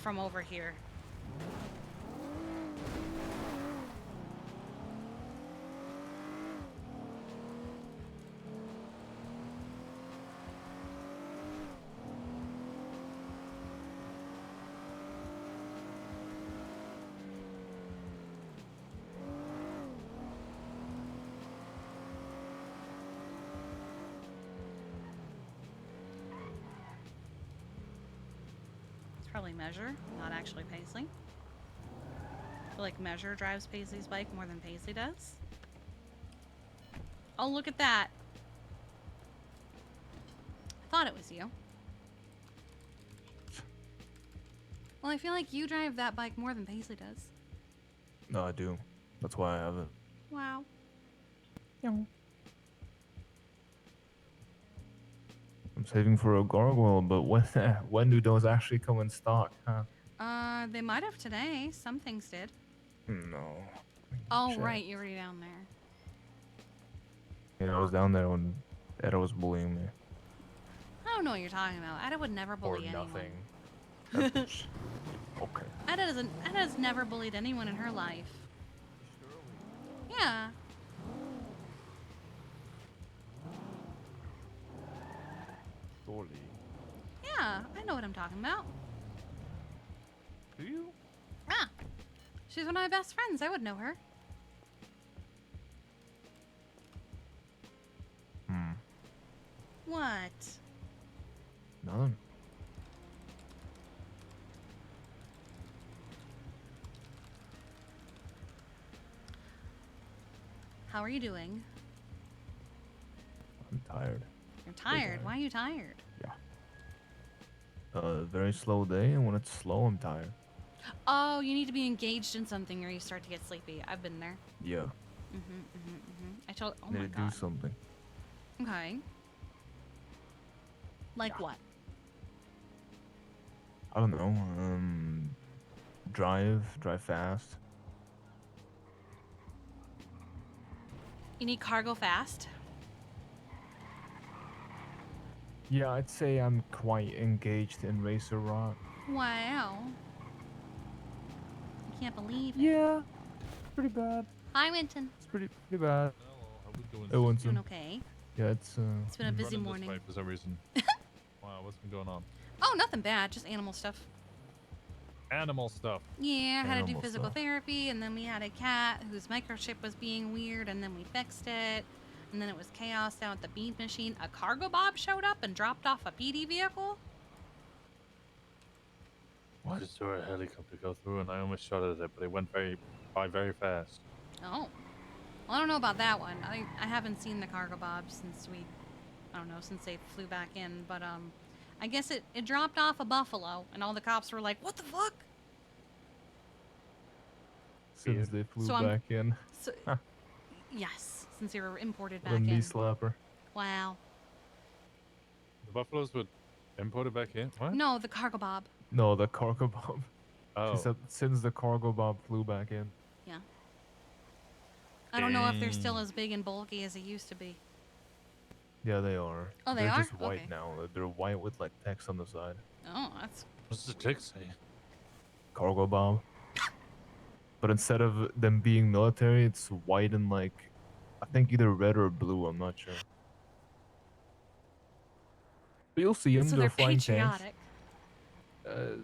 A: from over here. Probably Measure, not actually Paisley. I feel like Measure drives Paisley's bike more than Paisley does. Oh, look at that. I thought it was you. Well, I feel like you drive that bike more than Paisley does.
E: No, I do. That's why I have it.
A: Wow.
E: I'm saving for a gargoyle, but when do those actually come in stock, huh?
A: They might have today. Some things did.
E: No.
A: Oh,
E: Check.
A: right, you're already down there.
E: Yeah, I was down there when Eda was bullying me.
A: I don't know what you're talking about. Ada would never bully anyone.
E: Nothing. Okay.
A: Ada's never bullied anyone in her life. Yeah.
E: Surely.
A: Yeah, I know what I'm talking about.
E: Do you?
A: Ah. She's one of my best friends. I would know her. What?
E: None.
A: How are you doing?
E: I'm tired.
A: You're tired. Why are you tired?
E: Very slow day, and when it's slow, I'm tired.
A: Oh, you need to be engaged in something or you start to get sleepy. I've been there.
E: Yeah.
A: I told. Oh
E: Need
A: my
E: to
A: god.
E: do something.
A: Okay. Like what?
E: I don't know. Drive fast.
A: You need cargo fast.
E: Yeah, I'd say I'm quite engaged in Racer Rock.
A: Wow. I can't believe it.
E: Yeah. Pretty bad.
A: Hi, Winton.
E: It's pretty bad.
O: How we doing?
E: Hey, Winston.
A: Doing okay.
E: Yeah, it's
A: It's been a busy
O: running
A: morning.
O: This way for some reason. Wow, what's been going on?
A: Oh, nothing bad. Just animal stuff.
O: Animal stuff.
A: Yeah, I had to do
O: Animal
A: physical
O: stuff.
A: therapy, and then we had a cat whose microchip was being weird, and then we fixed it. And then it was chaos down at the bean machine. A cargo bob showed up and dropped off a PD vehicle.
O: I just saw a helicopter go through and I almost shot at it, but it went by very fast.
A: Oh. Well, I don't know about that one. I haven't seen the cargo bob since since they flew back in. But, I guess it dropped off a buffalo, and all the cops were like, what the fuck?
E: Since they flew
A: So I'm-
E: back in.
A: So, yes, since they were imported
E: What
A: back
E: a knee
A: in.
E: slapper.
A: Wow.
O: The buffaloes were imported back in? What?
A: No, the cargo bob.
E: No, the cargo bomb.
O: Oh.
E: She said since the cargo bomb flew back in.
A: Yeah. I don't know if they're still
E: Dang.
A: as big and bulky as they used to be.
E: Yeah, they are.
A: Oh, they
E: They're
A: are?
E: just white
A: Okay.
E: now. They're white with like text on the side.
A: Oh, that's...
O: What's the text say?
E: Cargo bomb. But instead of them being military, it's white and like, I think either red or blue. I'm not sure. But you'll see them.
A: So
E: They're
A: they're
E: flying tanks.
A: patriotic.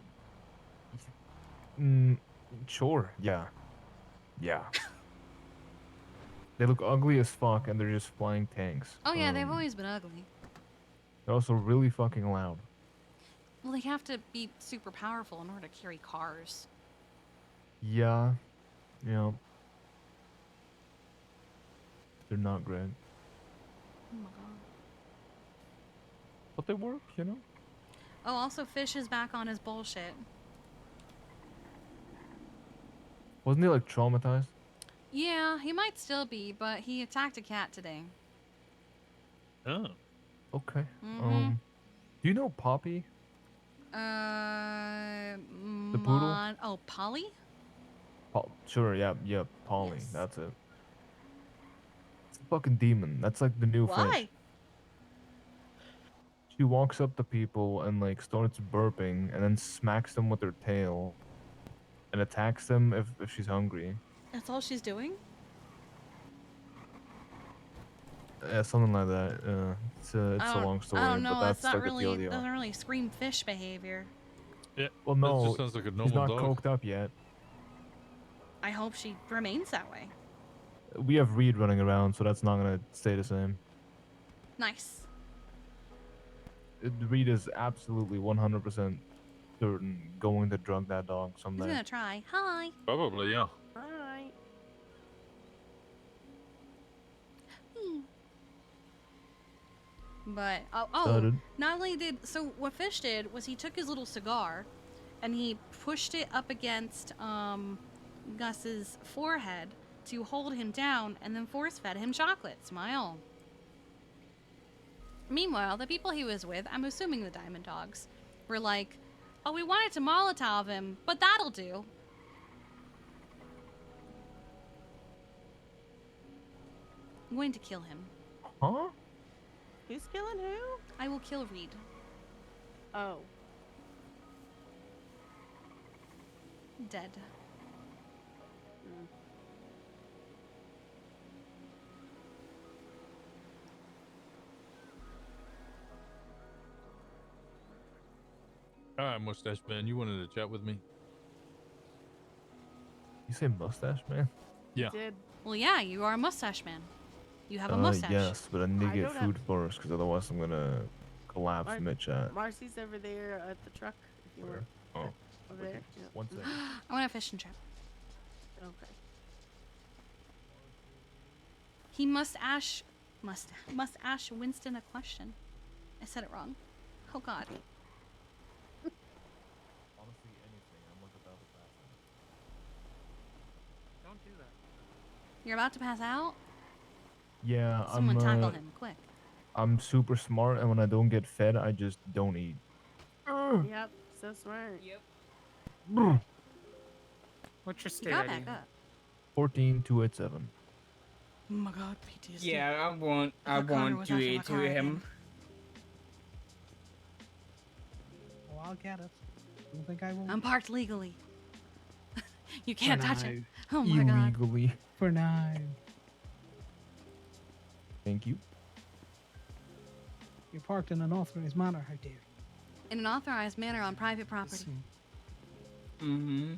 E: Sure. Yeah. Yeah. They look ugly as fuck, and they're just flying tanks.
A: Oh, yeah, they've always been ugly.
E: They're also really fucking loud.
A: Well, they have to be super powerful in order to carry cars.
E: Yeah. Yeah. They're not great.
A: Oh my god.
E: But they work, you know?
A: Oh, also, Fish is back on his bullshit.
E: Wasn't he like traumatized?
A: Yeah, he might still be, but he attacked a cat today.
O: Oh.
E: Okay.
A: Mhm.
E: Do you know Poppy?
A: The
E: poodle?
A: Oh, Polly?
E: Sure, yeah, Polly. That's it. It's a fucking demon. That's like the new face.
A: Why?
E: She walks up to people and like starts burping and then smacks them with her tail and attacks them if she's hungry.
A: That's all she's doing?
E: Yeah, something like that. It's a long story,
A: I don't know.
E: but that's
A: Not
E: like the
A: really.
E: dealio.
A: Doesn't really scream fish behavior.
O: Yeah.
E: Well,
O: that
E: no,
O: just sounds like a
E: she's
O: normal
E: not
O: dog.
E: coked up yet.
A: I hope she remains that way.
E: We have Reed running around, so that's not gonna stay the same.
A: Nice.
E: Reed is absolutely 100% certain going to drug that dog
A: He's
E: someday.
A: gonna try. Hi.
O: Probably, yeah.
A: Hi. But
E: Started.
A: not only did what Fish did was he took his little cigar, and he pushed it up against Gus's forehead to hold him down, and then force fed him chocolate. Smile. Meanwhile, the people he was with, I'm assuming the Diamond Dogs, were like, "Oh, we wanted to Molotov him, but that'll do." I'm going to kill him.
E: Huh?
B: Who's killing who?
A: I will kill Reed.
B: Oh.
A: Dead.
O: Alright, Mustache Man, you wanted to chat with me?
E: You say mustache man?
O: Yeah.
B: Did.
A: Well, yeah, you are a mustache man. You have a mustache.
E: Yes, but I need to
B: I
E: get
B: don't have-
E: food first, because otherwise I'm gonna collapse mid-chat.
B: Marcy's over there at the truck. If you
E: Where?
B: want.
E: Oh.
B: Over there. Yeah.
E: One second.
A: I want a fish and chip.
B: Okay.
A: He must ask Winston a question. I said it wrong. Oh God.
E: Honestly, anything. I'm like about to pass out.
N: Don't do that.
A: You're about to pass out?
E: Yeah,
A: Someone tackle him, quick.
E: I'm super smart, and when I don't get fed, I just don't eat.
B: Yep. So smart. Yep.
N: What's your
A: He
N: state
A: got
N: ID?
A: back up.
E: 14287.
A: Oh my God, PTSD.
F: Yeah, I want
A: was
F: to
A: after my
F: eat
A: car
F: to
A: again.
F: him.
L: Oh, I'll get it. Don't think I won't.
A: I'm parked legally. You can't
L: For
A: touch it.
L: now.
A: Oh my God.
E: Illegally.
L: For now.
E: Thank you.
L: You're parked in an authorized manner, how dare you?
A: In an authorized manner on private property.
F: Mm-hmm.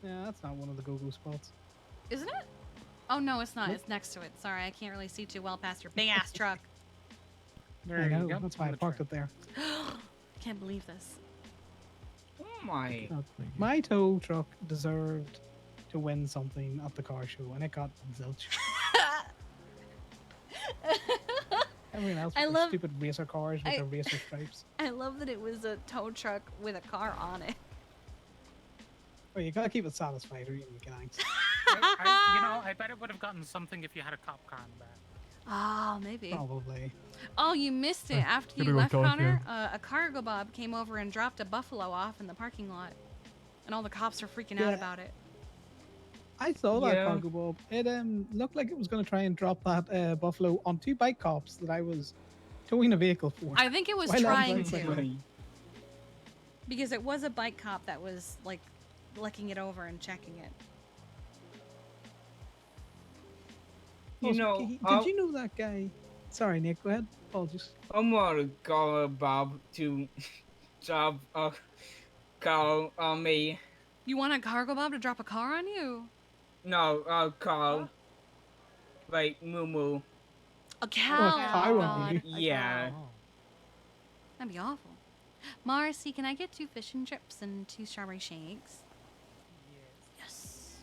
L: Yeah, that's not one of the go-go spots.
A: Isn't it? Oh no, it's not.
L: Nope.
A: It's next to it. Sorry, I can't really see too well past your big ass truck.
L: I know, that's why I parked it there.
A: Can't believe this.
F: Oh my.
L: My tow truck deserved to win something at the car show, and it got zilch. Everyone else
A: I
L: with their
A: love-
L: stupid racer cars with
A: I-
L: their racer stripes.
A: I love that it was a tow truck with a car on it.
L: Well, you gotta keep it satisfied or you can get angst.
N: I bet it would have gotten something if you had a cop car in the back.
A: Oh, maybe.
L: Probably.
A: Oh, you missed it. After you
E: Typical
A: left,
E: car,
A: Connor, a cargo bob came over and dropped a buffalo off in the parking lot. And all the cops were freaking out
L: Yeah.
A: about it.
L: I saw that
F: Yeah.
L: cargo bob. It looked like it was gonna try and drop that buffalo on two bike cops that I was towing a vehicle for.
A: I think it was
L: While I
A: trying
L: outside.
A: to. Because it was a bike cop that was, like, licking it over and checking it.
F: You know,
L: did you know that guy? Sorry, Nick. Go ahead. Apologies.
F: I'm gonna call Bob to drop a call on me.
A: You want a cargo bob to drop a car on you?
F: No, call. Like Moo Moo.
A: A cow.
L: cow on you.
F: Yeah.
A: That'd be awful. Marcy, can I get 2 fish and chips and 2 strawberry shakes? Yes.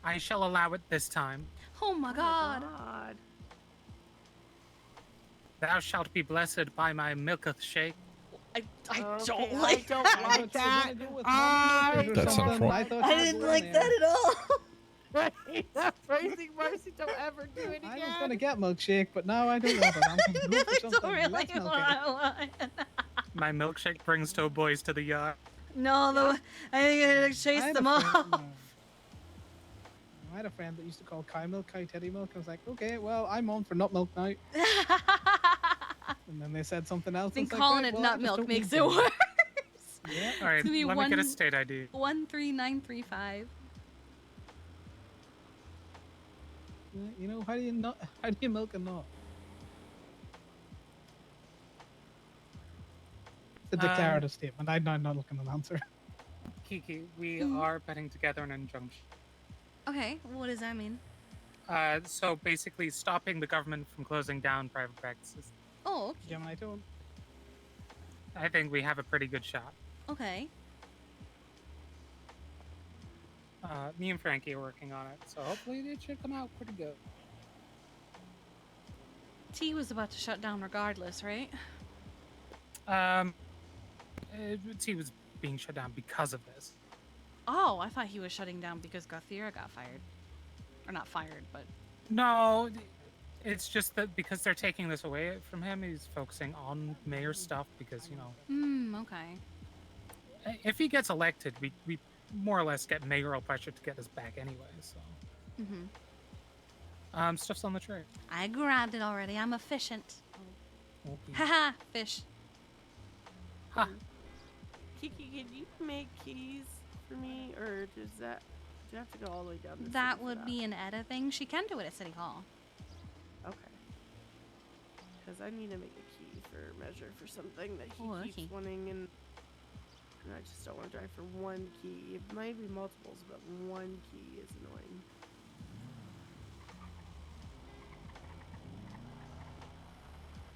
N: I shall allow it this time.
A: Oh my God.
N: Thou shalt be blessed by my milketh shake.
A: I
B: don't
A: like
B: don't
A: that.
B: like that.
Q: That's unfortunate.
L: I
A: didn't like that at all.
B: Phrasing, Marcy, don't ever do it again.
L: I was gonna get milkshake, but now I don't want it. I'm gonna go for
A: I
L: something
A: don't really
L: less milky.
A: want one.
N: My milkshake brings two boys to the yard.
A: No, I think I chased them off.
L: had a friend that used to call cow milk cow teddy milk. I was like, okay, well, I'm on for nut milk now. And then they said something else.
A: Think
L: I was like,
A: calling
L: right,
A: it
L: well, I
A: nut
L: just
A: milk
L: don't
A: makes
L: need
A: it
L: to.
A: worse.
L: Yeah.
P: All right,
A: It's gonna be
P: let me get a state ID.
A: 13935.
L: Yeah, you know, how do you milk a nut? It's a declarative statement. I'm not looking at an answer.
P: Kiki, we
A: Mhm.
P: are putting together an injunction.
A: Okay, what does that mean?
P: So basically, stopping the government from closing down private practices.
A: Oh, okay.
L: Gemini tone.
P: I think we have a pretty good shot.
A: Okay.
P: Me and Frankie are working on it, so hopefully it should come out pretty good.
A: T was about to shut down regardless, right?
P: He was being shut down because of this.
A: Oh, I thought he was shutting down because Gothira got fired. Or not fired, but...
P: No, it's just that because they're taking this away from him, he's focusing on mayor stuff because, you know...
A: okay.
P: If he gets elected, we more or less get mayoral pressure to get us back anyway, so... Stuff's on the tray.
A: I grabbed it already. I'm efficient.
P: Okay.
A: Haha, fish.
B: Kiki, can you make keys for me, or does that do you have to go all the way down? To the
A: That
B: city for
A: would be an Edda thing. She can do it at City Hall.
B: Okay. Because I need to make a key for measure for something that he
A: Oh,
B: keeps
A: okay.
B: wanting, and I just don't want to drive for one key. It might be multiples, but one key is annoying.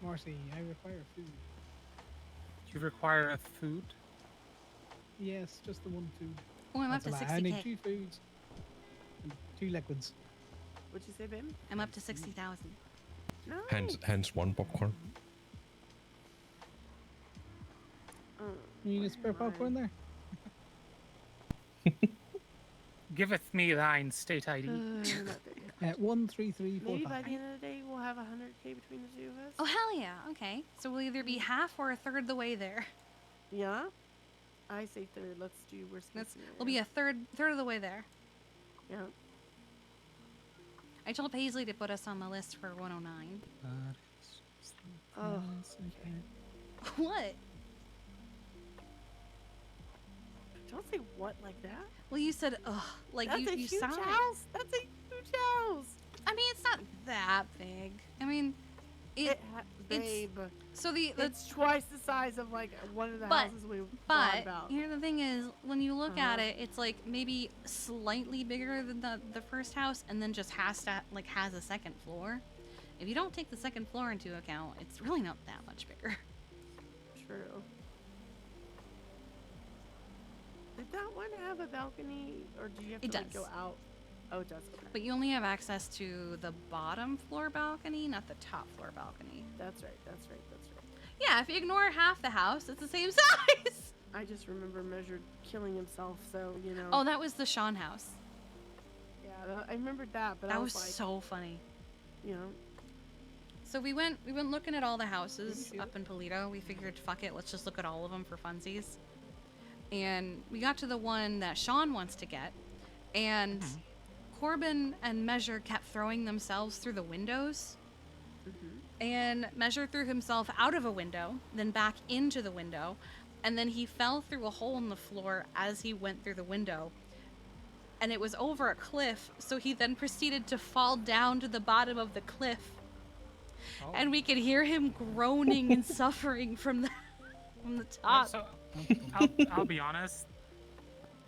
L: Marcy, I require food.
P: You require a food?
L: Yes, just the one food.
A: Oh, I'm up
L: That's
A: to
L: a lie. I need
A: 60K.
L: 2 foods. And 2 liquids.
B: What'd you say, babe?
A: I'm up to 60,000.
B: No.
T: Hence one popcorn.
L: You need spare popcorn there?
P: Giveth me thine state ID.
L: At 13345.
B: Maybe by the end of the day, we'll have 100K between the two of us.
A: Oh, hell yeah. Okay. So we'll either be half or a third the way there.
B: Yeah? I say third. Let's do worst case
A: We'll be a third of the way there.
B: Yeah.
A: I told Paisley to put us on the list for 109.
B: Oh.
A: What?
B: Don't say what like that.
A: Well, you said, ugh, like
B: That's
A: you
B: a huge
A: sound.
B: house. That's a huge house.
A: I mean, it's not that big. I mean, it's
B: babe.
A: so
B: it's twice the size of like one of the
A: but
B: houses we thought
A: but
B: about.
A: here the thing is, when you look at
B: Uh-huh.
A: it, it's like maybe slightly bigger than the first house, and then just has a second floor. If you don't take the second floor into account, it's really not that much bigger.
B: True. Did that one have a balcony, or do you have
A: It
B: to like,
A: does.
B: go out? Oh, it does. Okay.
A: But you only have access to the bottom floor balcony, not the top floor balcony.
B: That's right. That's right. That's right.
A: Yeah, if you ignore half the house, it's the same size.
B: I just remember Measured killing himself, so you know.
A: Oh, that was the Sean house.
B: Yeah, I remembered that, but
A: That
B: I
A: was
B: was like,
A: so funny.
B: you know.
A: So we went looking at all the houses up in Polito. We figured, fuck it, let's just look at all of them for funsies. And we got to the one that Sean wants to get, and Corbin and Measure kept throwing themselves through the windows. And Measure threw himself out of a window, then back into the window, and then he fell through a hole in the floor as he went through the window. And it was over a cliff, so he then proceeded to fall down to the bottom of the cliff. And we could hear him groaning and suffering from the top.
P: So, I'll be honest.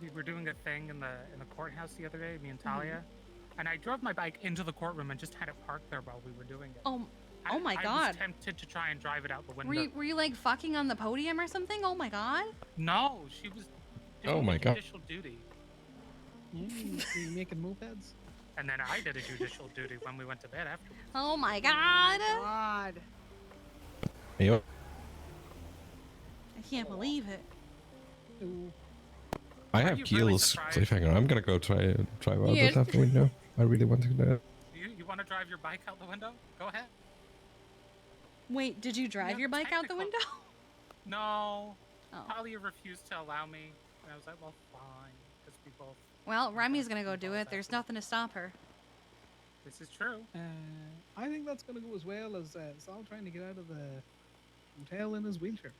P: We were doing a thing in the courthouse the other day, me and Talia, and I drove my bike into the courtroom and just had it parked there while we were doing it.
A: Oh my
P: I
A: god.
P: was tempted to try and drive it out the window.
A: Were you like fucking on the podium or something? Oh my god.
P: No, she was doing
T: Oh my God.
P: judicial duty.
L: You making mopeds?
P: And then I did a judicial duty when we went to bed afterwards.
A: Oh my god.
B: God.
T: Yo.
A: I can't believe it.
T: I have keels, cliffhanger. I'm gonna go try out
A: Yeah.
T: this after window. I really want to do that.
P: You want to drive your bike out the window? Go ahead.
A: Wait, did you drive your bike out the window?
P: No.
A: Oh.
P: Talia refused to allow me, and I was like, well, fine. because we both.
A: Well, Remy's gonna go do it. There's nothing to stop her.
P: This is true.
L: I think that's going to go as well as Sal trying to get out of the hotel in his wheelchair.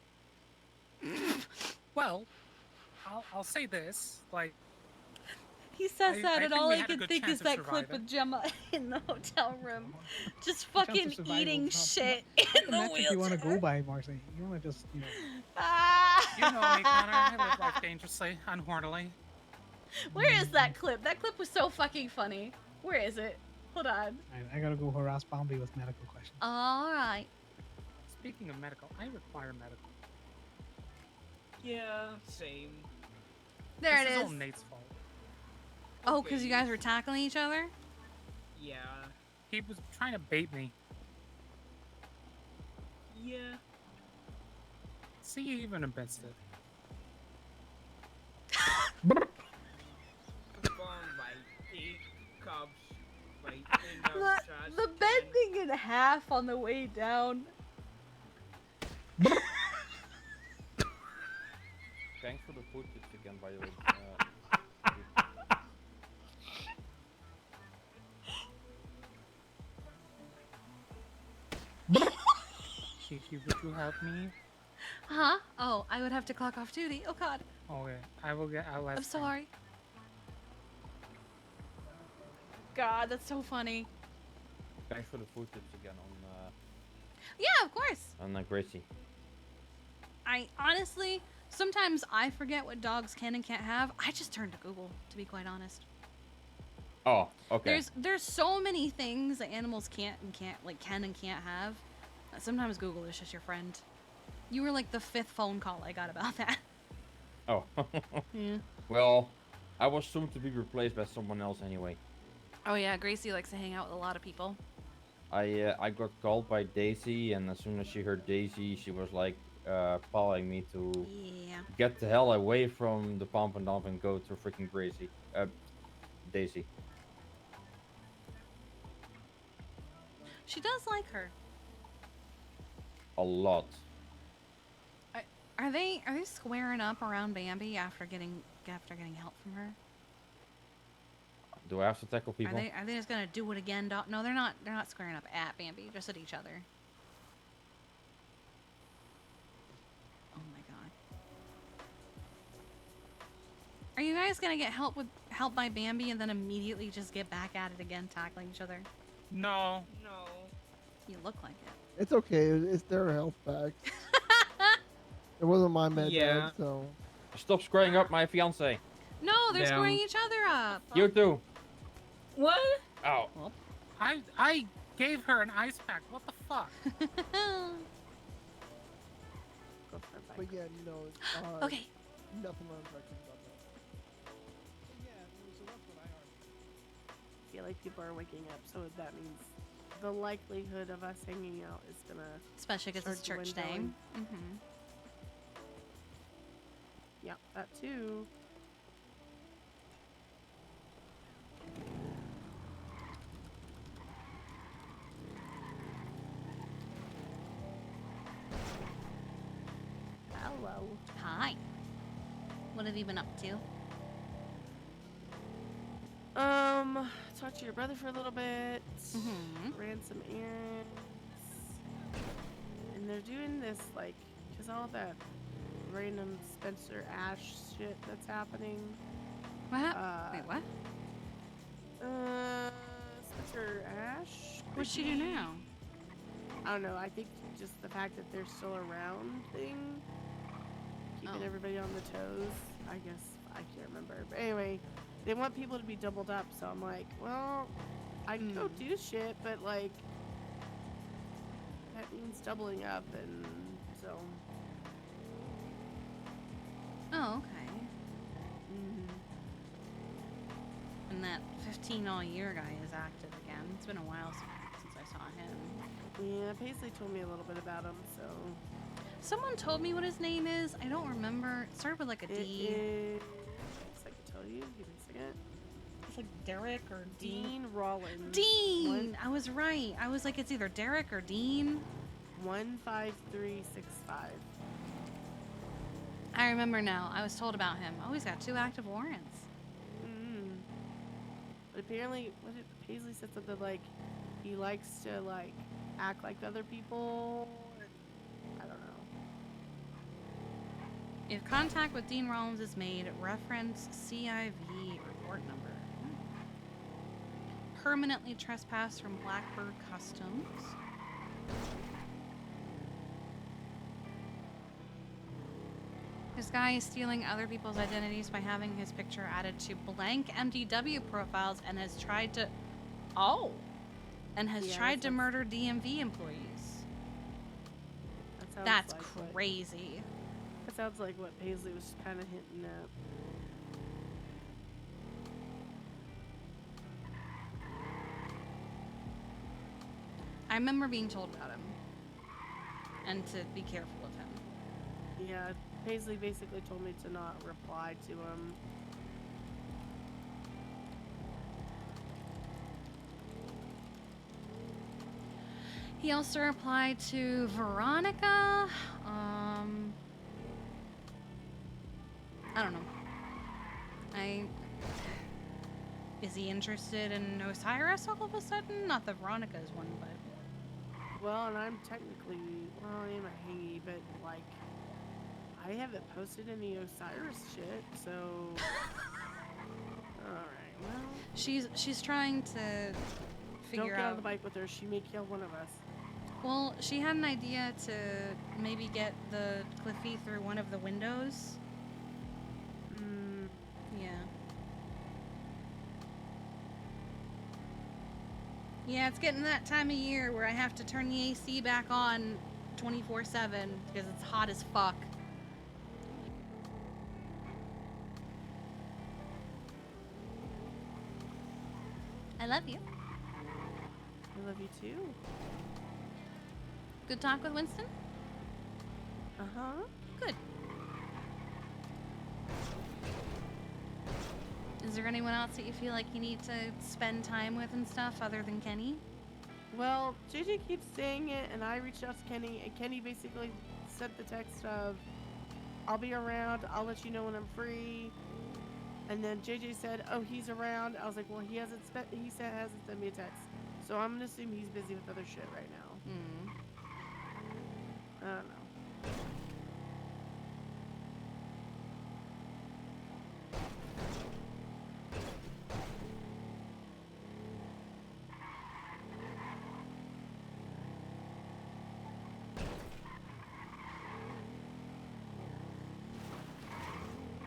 P: Well, I'll say this, like.
A: He says that, and
P: think
A: all
P: we
A: I
P: had a
A: can
P: good
A: think
P: chance
A: is
P: of
A: that clip
P: surviving.
A: with Gemma in the hotel room, just
L: The chance
A: fucking
L: of survival
A: eating
L: is not-
A: shit
L: not
A: in
L: the
A: the
L: metric you want to
A: wheelchair.
L: go by, Marcy. You want to just,
P: You know me, Connor. I live life dangerously, unhornily.
A: Where is that clip? That clip was so fucking funny. Where is it? Hold on.
L: I gotta go harass Bombi with medical questions.
A: All right.
P: Speaking of medical, I require medical.
F: Yeah, same.
A: There
P: This
A: it
P: is all
A: is.
P: Nate's fault.
A: Oh, because you guys were tackling each other?
F: Yeah.
P: He was trying to bait me.
F: Yeah.
P: See, you even admits it.
F: Bomb right, 8 cops right in the trash
A: The bending in half on the way down.
J: Thanks for the footage again, by the way.
P: Kiki, would you help me?
A: Huh? Oh, I would have to clock off duty. Oh God.
P: Okay, I will get. I'll let.
A: I'm sorry. God, that's so funny.
J: Thanks for the footage again
A: Yeah, of course.
J: on Gracie.
A: I honestly, sometimes I forget what dogs can and can't have. I just turn to Google, to be quite honest.
J: Oh, okay.
A: There's so many things that animals can and can't have. Sometimes Google is just your friend. You were like the 5th phone call I got about that.
J: Oh.
A: Yeah.
J: Well, I was soon to be replaced by someone else anyway.
A: Oh yeah, Gracie likes to hang out with a lot of people.
J: I got called by Daisy, and as soon as she heard Daisy, she was like calling me to get the hell away from the pump and dump and go to freaking Gracie. Daisy.
A: She does like her.
J: A lot.
A: Are they squaring up around Bambi after getting help from her?
J: Do I have to tackle people?
A: Are they just gonna do it again? No, they're not. They're not squaring up at Bambi, just at each other. Oh my God. Are you guys gonna get help by Bambi and then immediately just get back at it again, tackling each other?
P: No.
F: No.
A: You look like it.
M: It's okay. It's their health back. It wasn't my med bag, so.
J: Stop screwing up my fiance.
A: No, they're squaring each other up.
J: You too.
F: What?
J: Ow.
P: I gave her an ice pack. What the fuck?
M: But yeah, no.
A: Okay.
M: Nothing unaffected about that.
B: I feel like people are waking up, so that means the likelihood of us hanging out is gonna.
A: Especially because it's church day. Mm-hmm.
B: Yep, that too. Hello.
A: Hi. What have you been up to?
B: Talked to your brother for a little bit.
A: Mm-hmm.
B: Ran some errands. And they're doing this, like, because all that random Spencer Ash shit that's happening.
A: What? Wait, what?
B: Spencer Ash?
A: What'd she do now?
B: I don't know. I think just the fact that they're still around thing. Keeping everybody on the toes. I guess. I can't remember. But anyway, they want people to be doubled up. So I'm like, well, I can go do shit, but like, that means doubling up. And so.
A: Oh, okay. And that 15 all year guy is active again. It's been a while since I saw him.
B: Yeah, Paisley told me a little bit about him, so.
A: Someone told me what his name is. I don't remember. It started with like a D.
B: It is. I can tell you. Give me a second.
A: It's like Derek or
B: Dean Rollins.
A: Dean! I was right. I was like, it's either Derek or Dean.
B: 15365.
A: I remember now. I was told about him. Oh, he's got 2 active warrants.
B: But apparently, what did Paisley said something like he likes to like act like other people. And I don't know.
A: If contact with Dean Rollins is made, reference CIV report number. Permanently trespassed from Blackbird Customs. This guy is stealing other people's identities by having his picture added to blank MDW profiles and has tried to... Oh! And has
B: Yeah,
A: tried to
B: that's-
A: murder DMV employees.
B: That sounds
A: That's
B: like
A: crazy.
B: That sounds like what Paisley was kind of hinting at.
A: I remember being told about him. And to be careful of him.
B: Yeah, Paisley basically told me to not reply to him.
A: He also replied to Veronica. I don't know. Is he interested in Osiris all of a sudden? Not that Veronica is one, but...
B: Well, and I'm technically, well, I am a hangy, but like, I haven't posted any Osiris shit, so. Alright, well.
A: She's trying to figure
B: Don't get
A: out...
B: on the bike with her, she may kill one of us.
A: Well, she had an idea to maybe get the Cliffy through one of the windows. Yeah. Yeah, it's getting that time of year where I have to turn the AC back on 24/7 because it's hot as fuck. I love you.
B: I love you too.
A: Good talk with Winston?
B: Uh-huh.
A: Good. Is there anyone else that you feel like you need to spend time with and stuff other than Kenny?
B: Well, JJ keeps saying it, and I reached out to Kenny, and Kenny basically sent the text of, I'll be around, I'll let you know when I'm free. And then JJ said, oh, he's around. I was like, well, he hasn't sent me a text. So I'm gonna assume he's busy with other shit right now. I don't know.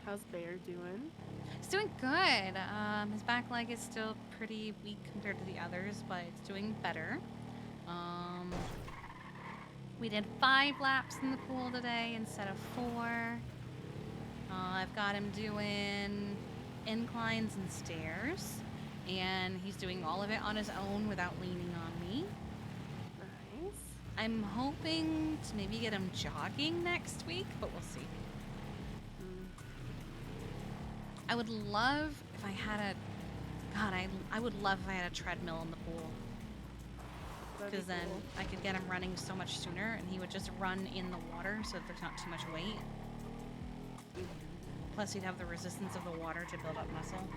B: How's Bear doing?
A: He's doing good. His back leg is still pretty weak compared to the others, but it's doing better. We did 5 laps in the pool today instead of 4. I've got him doing inclines and stairs, and he's doing all of it on his own without leaning on me.
B: Nice.
A: I'm hoping to maybe get him jogging next week, but we'll see. I would love if I had a... God, I would love if I had a treadmill in the pool. Because then I could get him running so much sooner, and he would just run in the water so that there's not too much weight. Plus, he'd have the resistance of the water to build up muscle.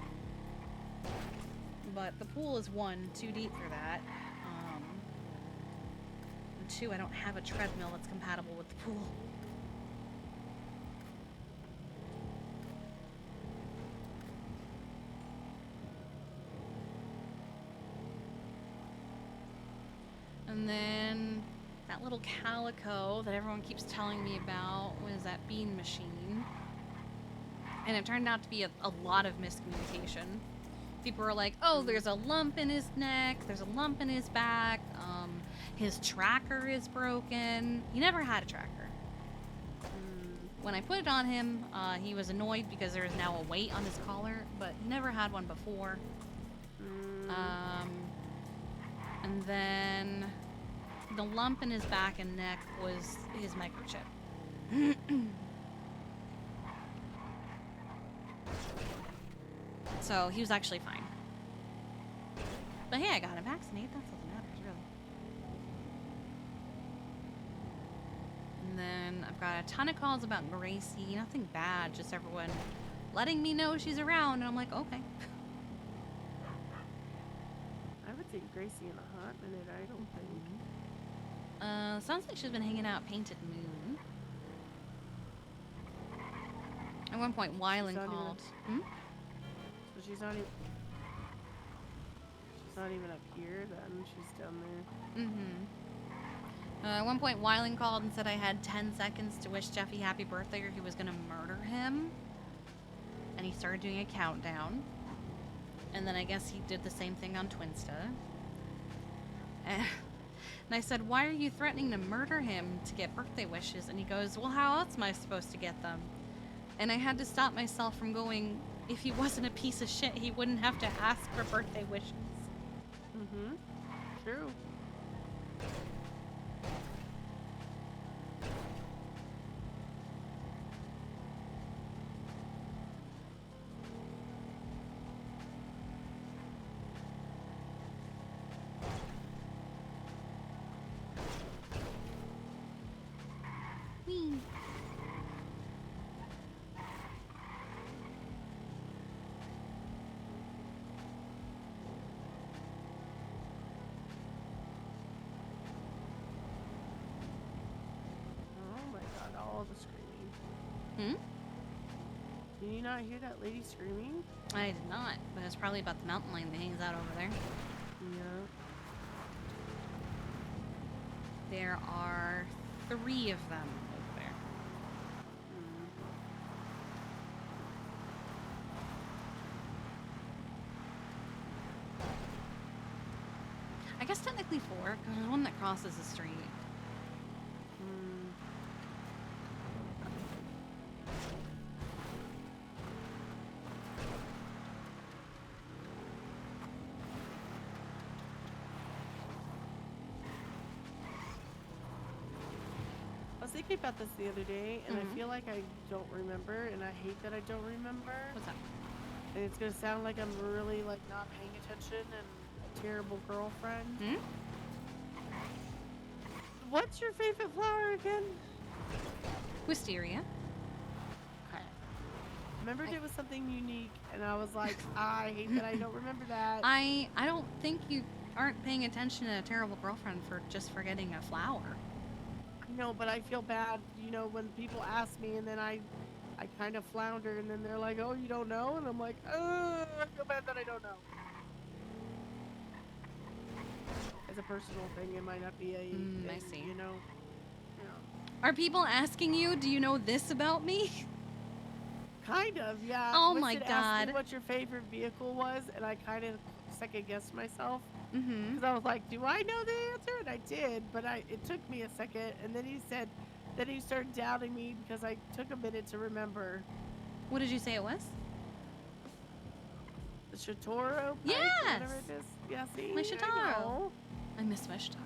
A: But the pool is 1, too deep for that. And 2, I don't have a treadmill that's compatible with the pool. And then that little calico that everyone keeps telling me about was that bean machine. And it turned out to be a lot of miscommunication. People were like, oh, there's a lump in his neck, there's a lump in his back, his tracker is broken. He never had a tracker. When I put it on him, he was annoyed because there is now a weight on his collar, but he never had one before. And then the lump in his back and neck was his microchip. So he was actually fine. But hey, I got him vaccinated. That's all that matters, really. And then I've got a ton of calls about Gracie. Nothing bad, just everyone letting me know she's around. And I'm like, okay.
B: seen Gracie in a hot minute, I don't think.
A: Sounds like she's been hanging out at Painted Moon. At one point, Wyland called.
B: So she's not even. She's not even up here. Then she's down there.
A: At one point, Wyland called and said I had 10 seconds to wish Jeffy happy birthday or he was gonna murder him. And he started doing a countdown. And then I guess he did the same thing on Twinsta. And I said, why are you threatening to murder him to get birthday wishes? And he goes, well, how else am I supposed to get them? And I had to stop myself from going, if he wasn't a piece of shit, he wouldn't have to ask for birthday wishes.
B: True.
A: Whee!
B: Oh my god, all the screaming. Did you not hear that lady screaming?
A: I did not, but it's probably about the mountain lion that hangs out over there.
B: Yeah.
A: There are 3 of them over there. I guess technically 4, because there's one that crosses the street.
B: I was thinking about this the other day, and I feel like I don't remember, and I hate that I don't remember.
A: What's up?
B: And it's gonna sound like I'm really like not paying attention and a terrible girlfriend. What's your favorite flower again?
A: Wisteria.
B: Okay. Remembered it was something unique, and I was like, I hate that I don't remember that.
A: I don't think you aren't paying attention to a terrible girlfriend for just forgetting a flower.
B: No, but I feel bad, you know, when people ask me and then I kind of flounder and then they're like, oh, you don't know? And I'm like, oh, I feel bad that I don't know. As a personal thing, it might not be a,
A: I see.
B: You know.
A: Are people asking you, do you know this about me?
B: Kind of, yeah.
A: Oh
B: Winston
A: my
B: asked
A: God.
B: me what your favorite vehicle was, and I kind of second guessed myself.
A: Mm-hmm.
B: Because I was like, do I know the answer? And I did, but it took me a second. And then he said, then he started doubting me because I took a minute to remember.
A: What did you say it was?
B: The Shitoro?
A: Yes!
B: Whatever it is. Yeah, see?
A: My
B: I
A: Shitaro.
B: know.
A: I miss my Shitaro.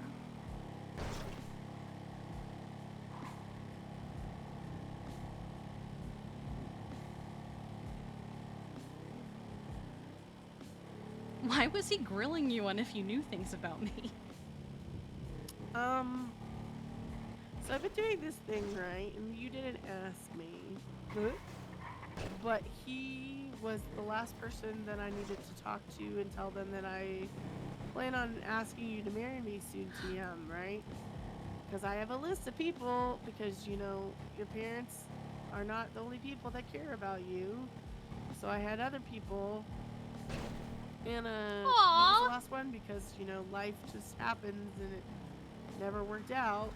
A: Why was he grilling you on if you knew things about me?
B: So I've been doing this thing, right? And you didn't ask me. But he was the last person that I needed to talk to and tell them that I plan on asking you to marry me soon, TM, right? Because I have a list of people, because, you know, your parents are not the only people that care about you. So I had other people. And he was the last one because, you know, life just happens and it never worked out.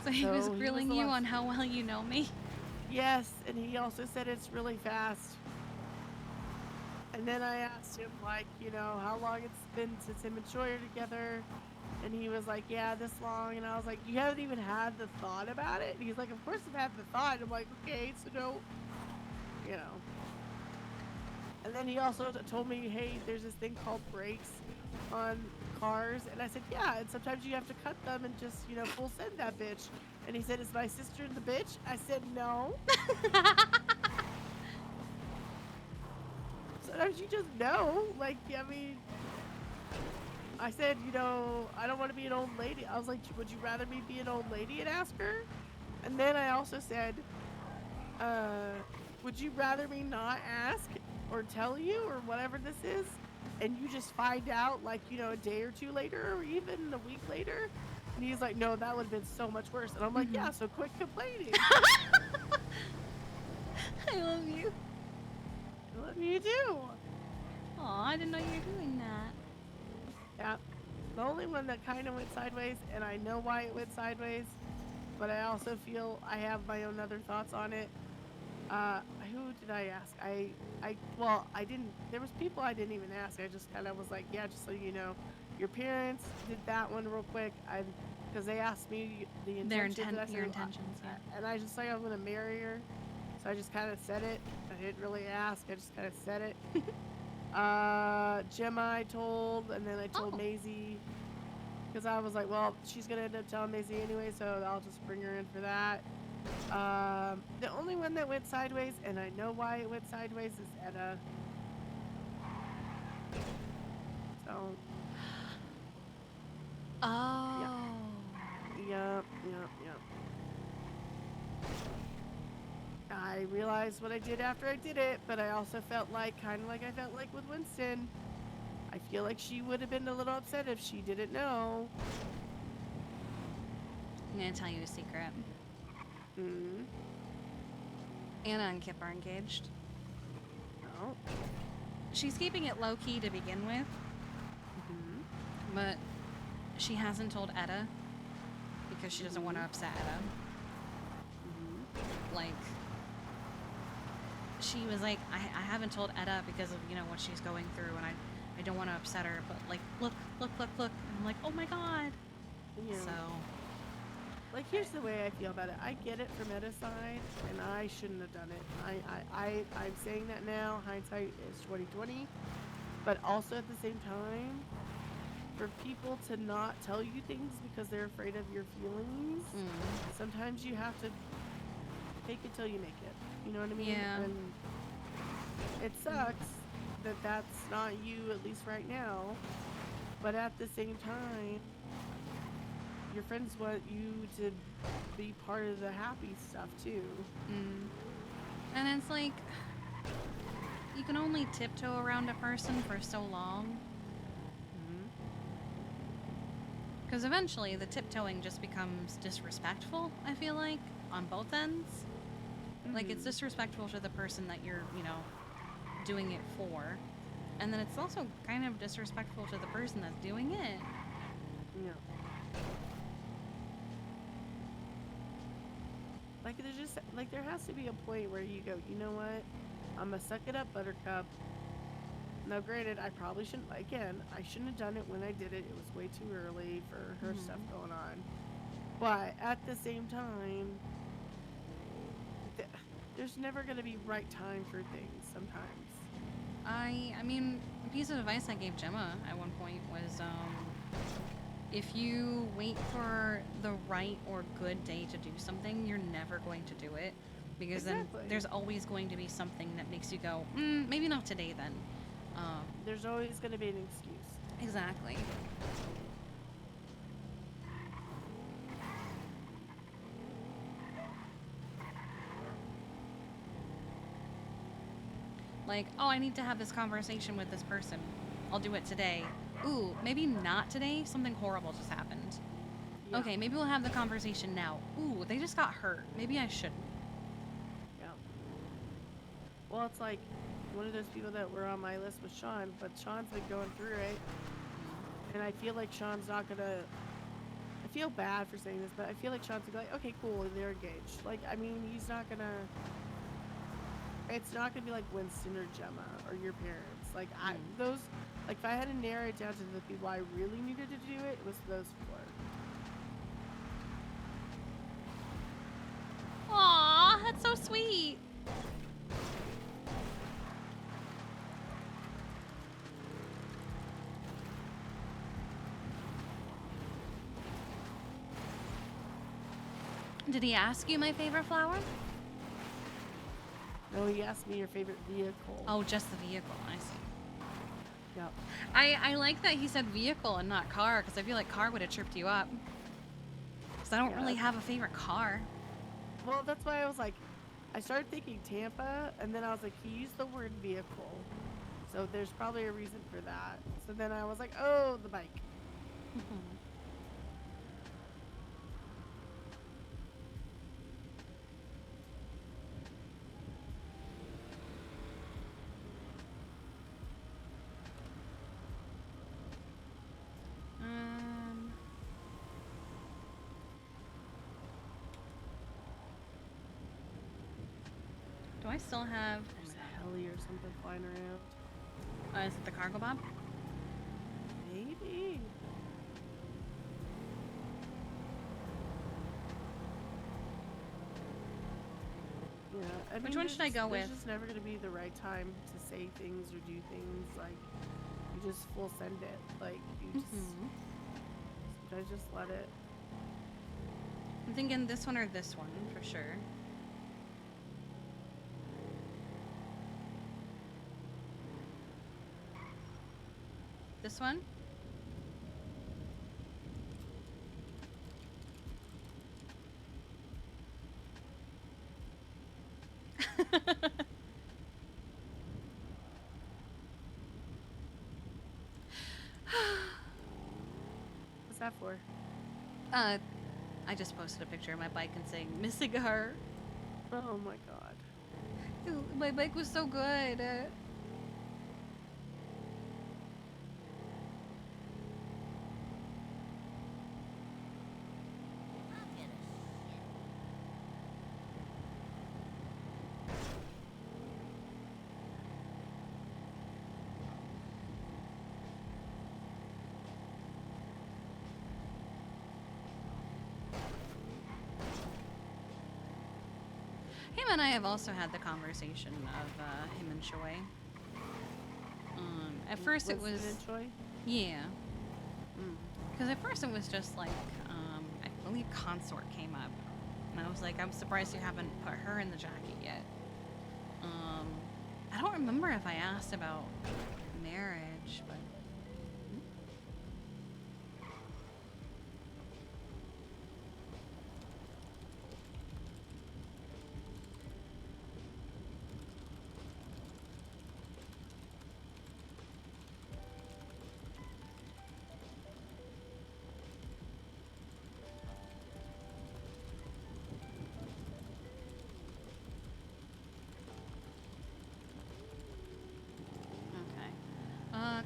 A: So he was grilling you on how well you know me?
B: Yes, and he also said it's really fast. And then I asked him, like, you know, how long it's been since him and Troy are together. And he was like, yeah, this long. And I was like, you haven't even had the thought about it? And he's like, of course I've had the thought. I'm like, okay, so no, you know. And then he also told me, hey, there's this thing called brakes on cars. And I said, yeah, and sometimes you have to cut them and just, you know, full send that bitch. And he said, is my sister the bitch? I said, no. Sometimes you just know. Like, I mean, I said, you know, I don't want to be an old lady. I was like, would you rather me be an old lady and ask her? And then I also said, would you rather me not ask or tell you or whatever this is? and you just find out like, you know, a day or two later or even a week later. And he's like, no, that would have been so much worse. And I'm like, yeah, so quit complaining.
A: I love you.
B: I love you too.
A: Aw, I didn't know you were doing that.
B: Yeah. The only one that kind of went sideways, and I know why it went sideways, but I also feel I have my own other thoughts on it. Who did I ask? Well, I didn't, there was people I didn't even ask. I just kind of was like, yeah, just so you know, your parents did that one real quick. Because they asked me the intentions.
A: Your intentions, yeah.
B: And I just like, I'm going to marry her. So I just kind of said it. I didn't really ask. I just kind of said it. Gemma I told, and then I told Maisie. Because I was like, well, she's going to end up telling Maisie anyway, so I'll just bring her in for that. The only one that went sideways, and I know why it went sideways, is Etta. So.
A: Oh.
B: Yep. I realized what I did after I did it, but I also felt like, kind of like I felt like with Winston. I feel like she would have been a little upset if she didn't know.
A: I'm gonna tell you a secret.
B: Hmm.
A: Anna and Kip are engaged.
B: Oh.
A: She's keeping it low-key to begin with. But she hasn't told Etta because she doesn't want to upset Etta. Like, she was like, I haven't told Etta because of, you know, what she's going through, and I don't want to upset her, but like, look. And I'm like, oh my god.
B: Yeah.
A: So.
B: Like, here's the way I feel about it. I get it from Etta's side, and I shouldn't have done it. I'm saying that now. Hindsight is 20/20. But also at the same time, for people to not tell you things because they're afraid of your feelings, sometimes you have to take it till you make it. You know what I mean?
A: Yeah.
B: And it sucks that that's not you, at least right now. But at the same time, your friends want you to be part of the happy stuff too.
A: And it's like, you can only tiptoe around a person for so long. Because eventually the tiptoeing just becomes disrespectful, I feel like, on both ends. Like, it's disrespectful to the person that you're, you know, doing it for. And then it's also kind of disrespectful to the person that's doing it.
B: Yeah. Like, there's just, like, there has to be a point where you go, you know what? I'm gonna suck it up, Buttercup. Now, granted, I probably shouldn't, again, I shouldn't have done it when I did it. It was way too early for her stuff going on. But at the same time, there's never gonna be right time for things sometimes.
A: I mean, a piece of advice I gave Gemma at one point was, if you wait for the right or good day to do something, you're never going to do it. Because then there's always going to be something that makes you go, maybe not today then.
B: There's always going to be an excuse.
A: Exactly. Like, oh, I need to have this conversation with this person. I'll do it today. Ooh, maybe not today. Something horrible just happened. Yeah. Okay, maybe we'll have the conversation now. Ooh, they just got hurt. Maybe I shouldn't.
B: Yeah. Well, it's like one of those people that were on my list was Sean, but Sean's been going through it. And I feel like Sean's not gonna... I feel bad for saying this, but I feel like Sean's gonna be like, okay, cool, they're engaged. Like, I mean, he's not gonna... It's not gonna be like Winston or Gemma or your parents. Like, those... Like, if I had to narrow it down to the people I really needed to do it, it was those four.
A: Aw, that's so sweet. Did he ask you my favorite flower?
B: No, he asked me your favorite vehicle.
A: Oh, just the vehicle. I see.
B: Yep.
A: I like that he said vehicle and not car, because I feel like car would have tripped you up. Because I don't really have a favorite car.
B: Well, that's why I was like, I started thinking Tampa, and then I was like, he used the word vehicle. So there's probably a reason for that. So then I was like, oh, the bike.
A: Do I still have?
B: There's a heli or something flying around.
A: Is it the cargo bomb?
B: Maybe. Yeah. I
A: Which
B: mean,
A: one should I go
B: there's
A: with?
B: just never gonna be the right time to say things or do things. Like, you just full send it. Like, you just sometimes just let it.
A: I'm thinking this one or this one for sure. This one?
B: What's that for?
A: I just posted a picture of my bike and saying, missing her.
B: Oh my god.
A: My bike was so good. Him and I have also had the conversation of him and Choi. At first it was...
B: Choi?
A: Yeah. Because at first it was just like, I believe Consort came up. And I was like, I'm surprised you haven't put her in the jacket yet. I don't remember if I asked about marriage, but...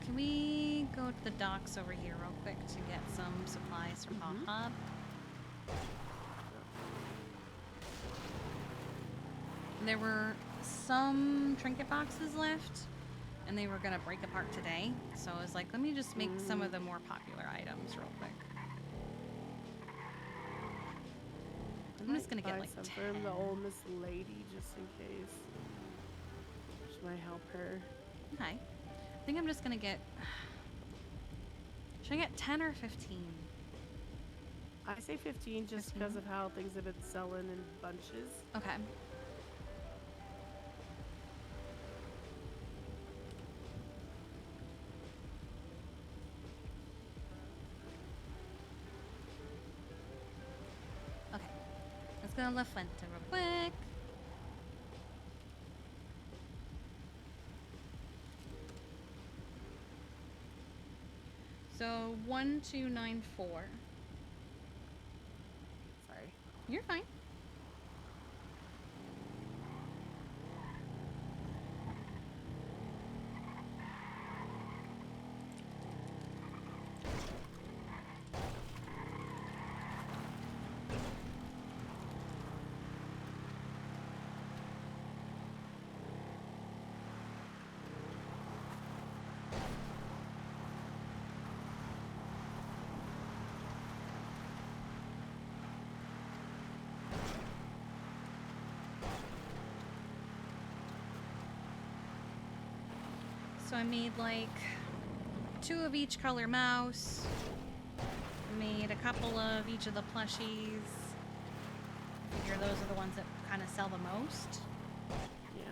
A: Can we go to the docks over here real quick to get some supplies from Bob? There were some trinket boxes left, and they were gonna break apart today. So I was like, let me just make some of the more popular items real quick. I'm just gonna get like
B: some
A: 10.
B: from the old Miss Lady just in case. Which might help her.
A: Okay. I think I'm just gonna get... Should I get 10 or 15?
B: I say 15 just because of how things have been selling in bunches.
A: Okay. Okay. Let's go to La Fuente real quick. So 1294.
B: Sorry.
A: You're fine. So I made like 2 of each color mouse. I made a couple of each of the plushies. I figure those are the ones that kind of sell the most.
B: Yeah.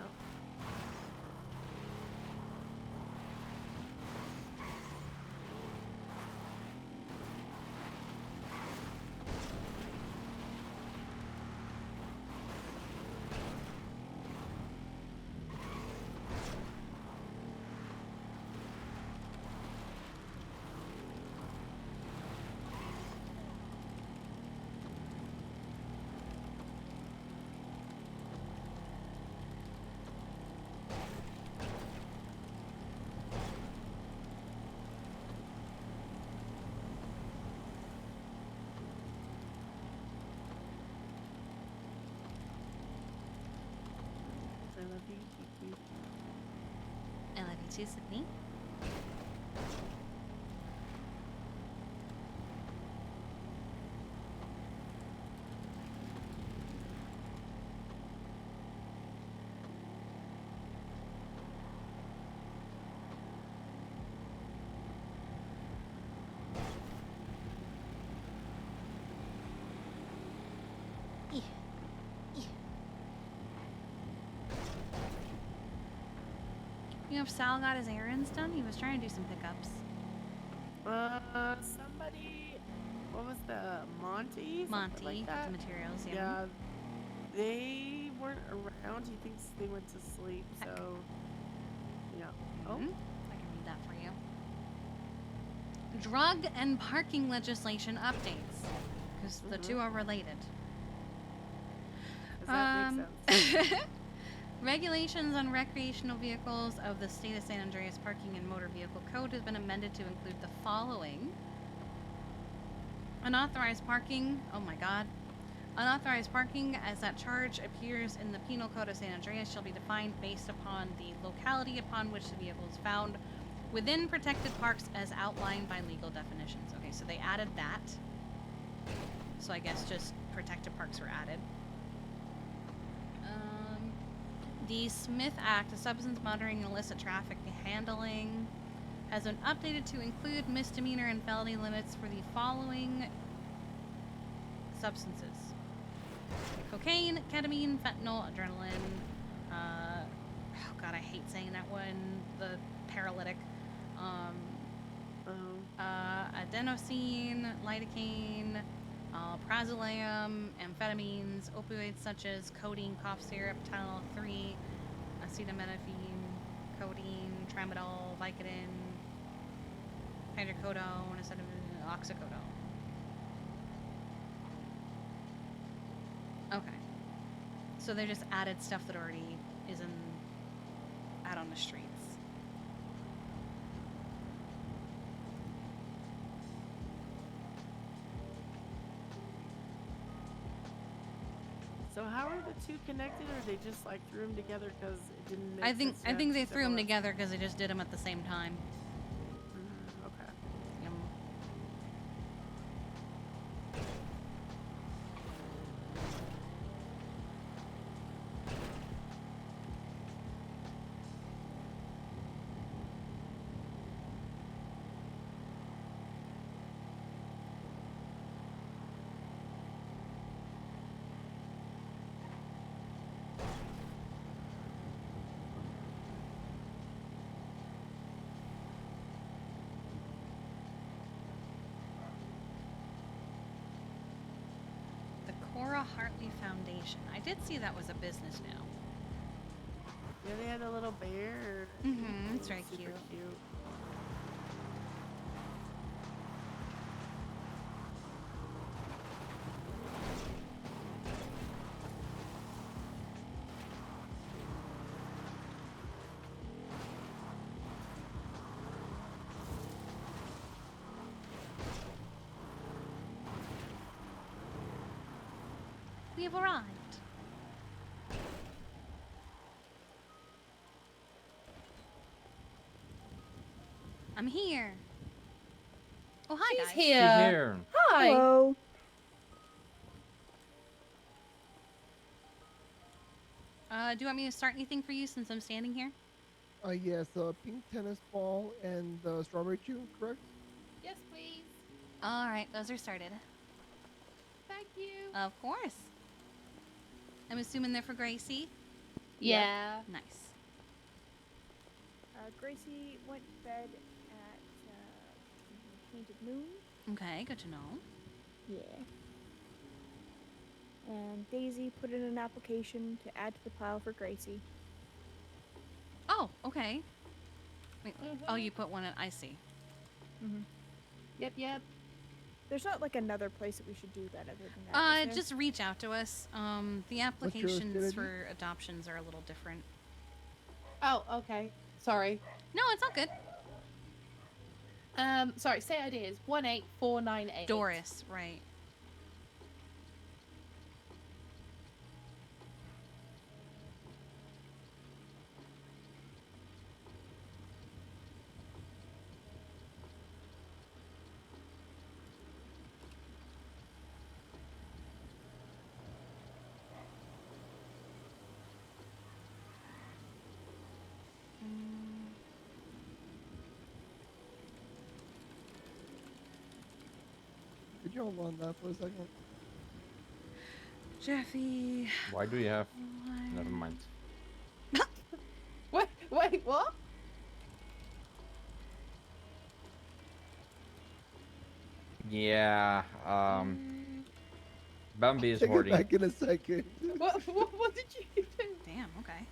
A: too, Sydney. You know, if Sal got his errands done, he was trying to do some pickups.
B: Somebody, what was the Monty? Something
A: Monty,
B: like
A: with
B: that?
A: the materials, yeah.
B: Yeah, they weren't around. He thinks they went to sleep. So, yeah. Oh,
A: I can read that for you. Drug and parking legislation updates, because the two are related.
B: does that make sense?
A: Regulations on recreational vehicles of the State of San Andreas Parking and Motor Vehicle Code has been amended to include the following. Unauthorized parking, oh my god. Unauthorized parking, as that charge appears in the Penal Code of San Andreas, shall be defined based upon the locality upon which the vehicle is found within protected parks as outlined by legal definitions. Okay, so they added that. So I guess just protected parks were added. The Smith Act, the Substance Monitoring and Illicit Traffic Handling, has been updated to include misdemeanor and felony limits for the following substances: cocaine, ketamine, fentanyl, adrenaline, oh god, I hate saying that one, the paralytic, adenosine, lidocaine, prazolam, amphetamines, opioids such as codeine, cough syrup, Tylenol 3, acetaminophen, codeine, tramadol, Vicodin, hydrocodone, oxycodone. Okay. So they just added stuff that already is out on the streets.
B: So how are the two connected, or they just like threw them together because it didn't make
A: I think
B: sense
A: they
B: yet?
A: threw them together because they just did them at the same time.
B: Okay.
A: Cora Hartley Foundation. I did see that was a business now.
B: Yeah, they had a little bear.
A: Mm-hmm. It's very
B: Super cute.
A: We have arrived. I'm here. Oh, hi, guys.
J: She's here.
D: Hi.
A: Hello. Do you want me to start anything for you since I'm standing here?
M: Yes, pink tennis ball and the strawberry chew, correct?
D: Yes, please.
A: All right, those are started.
D: Thank you.
A: Of course. I'm assuming they're for Gracie?
D: Yeah.
A: Nice.
I: Gracie went to bed at Painted Moon.
A: Okay, good to know.
I: Yeah. And Daisy put in an application to add to the pile for Gracie.
A: Oh, okay. Wait, oh, you put one in, I see.
I: Mm-hmm. Yep. There's not like another place that we should do that other than that. is there?
A: Just reach out to us. The
M: yours,
A: applications
M: Kennedy?
A: for adoptions are a little different.
D: Oh, okay. Sorry.
A: No, it's all good.
D: Sorry, say ideas. 18498.
A: Doris, right.
M: you hold on that for a second?
A: Jeffy.
J: Why do you have? Never mind.
B: Wait, what?
J: Yeah. Bambi is
M: Take it
J: hoarding.
M: back in a second.
B: What did you do?
A: Damn, okay.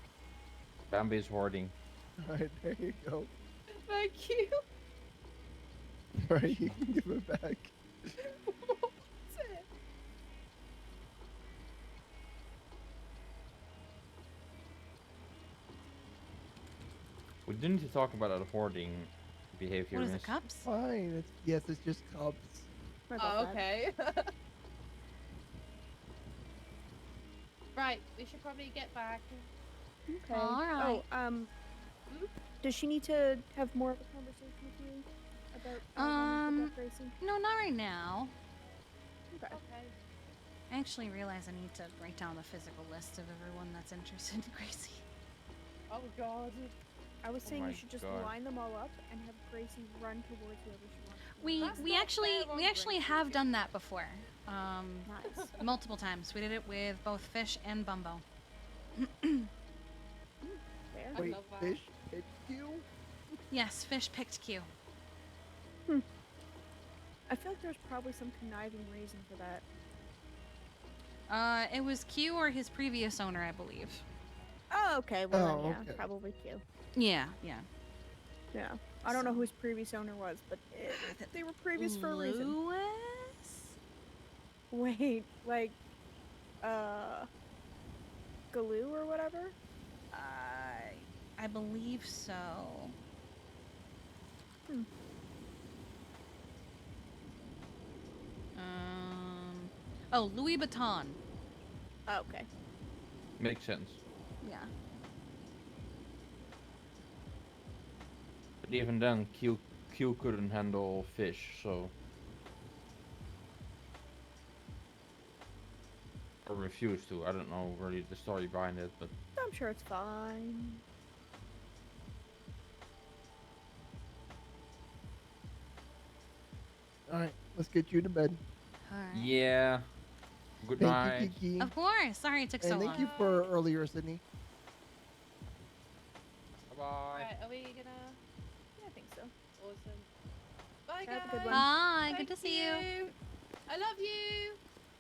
J: Bambi is hoarding.
M: Alright, there you go.
B: Thank you.
M: Alright, you can give it back.
B: What's it?
J: We didn't talk about the hoarding behavior.
A: What is it,
J: miss.
A: cups?
M: Fine. Yes, it's just cups.
B: Oh, okay.
D: Right, we should probably get back.
I: Okay.
A: All right.
I: Oh, does she need to have more of a conversation with you about death racing?
A: No, not right now.
I: Okay.
A: I actually realize I need to write down the physical list of everyone that's interested in Gracie.
B: Oh God.
I: I was saying
J: my
I: you should just
J: God.
I: line them all up and have Gracie run towards whoever she wants.
A: We actually have done that before.
I: Nice.
A: Multiple times. We did it with both Fish and Bumbo.
I: Fair.
M: Wait, fish hit you?
A: Yes, Fish picked Q.
I: I feel like there's probably some conniving reason for that.
A: It was Q or his previous owner, I believe.
I: Oh, okay. Well,
M: Oh,
I: then, yeah,
M: okay.
I: probably Q.
A: Yeah, yeah.
I: Yeah. I don't know who his previous owner was, but they were previous for a reason.
A: Lewis?
I: Wait, like, Galoo or whatever?
A: I believe so. Oh, Louis Vuitton.
I: Oh, okay.
J: Makes sense.
A: Yeah.
J: But even then, Q couldn't handle fish, so. Or refused to. I don't know really the story behind it, but.
I: I'm sure it's fine.
M: Alright, let's get you to bed.
A: Alright.
J: Yeah. Good
M: Thank
J: night.
M: you, Kiki.
A: Of course. Sorry it took so
M: And
A: long.
M: thank you for earlier, Sydney.
J: Bye bye.
D: Alright, are we gonna?
I: Yeah, I think so.
D: Awesome. Bye,
I: Have a
D: guys.
I: good one.
A: Hi,
D: Thank
A: good to see you.
D: I love you.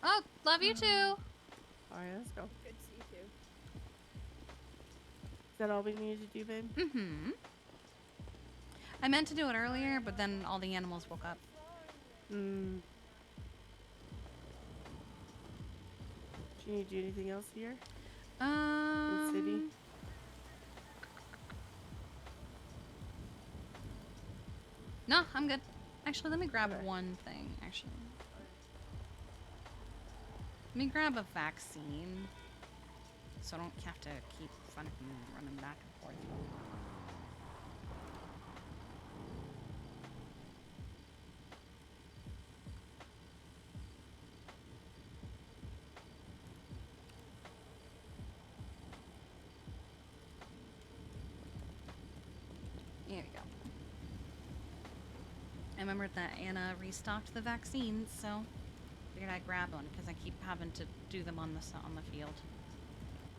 A: Oh, love you too.
B: Alright, let's go.
I: Good to see you too.
B: Is that all we needed to do, babe?
A: Mm-hmm. I meant to do it earlier, but then all the animals woke up.
B: Do you need to do anything else here? In city?
A: No, I'm good. Actually, let me grab one thing, actually. Let me grab a vaccine. So I don't have to keep fucking running back and forth. Here we go. I remembered that Anna restocked the vaccines, so figured I'd grab one because I keep having to do them on the field.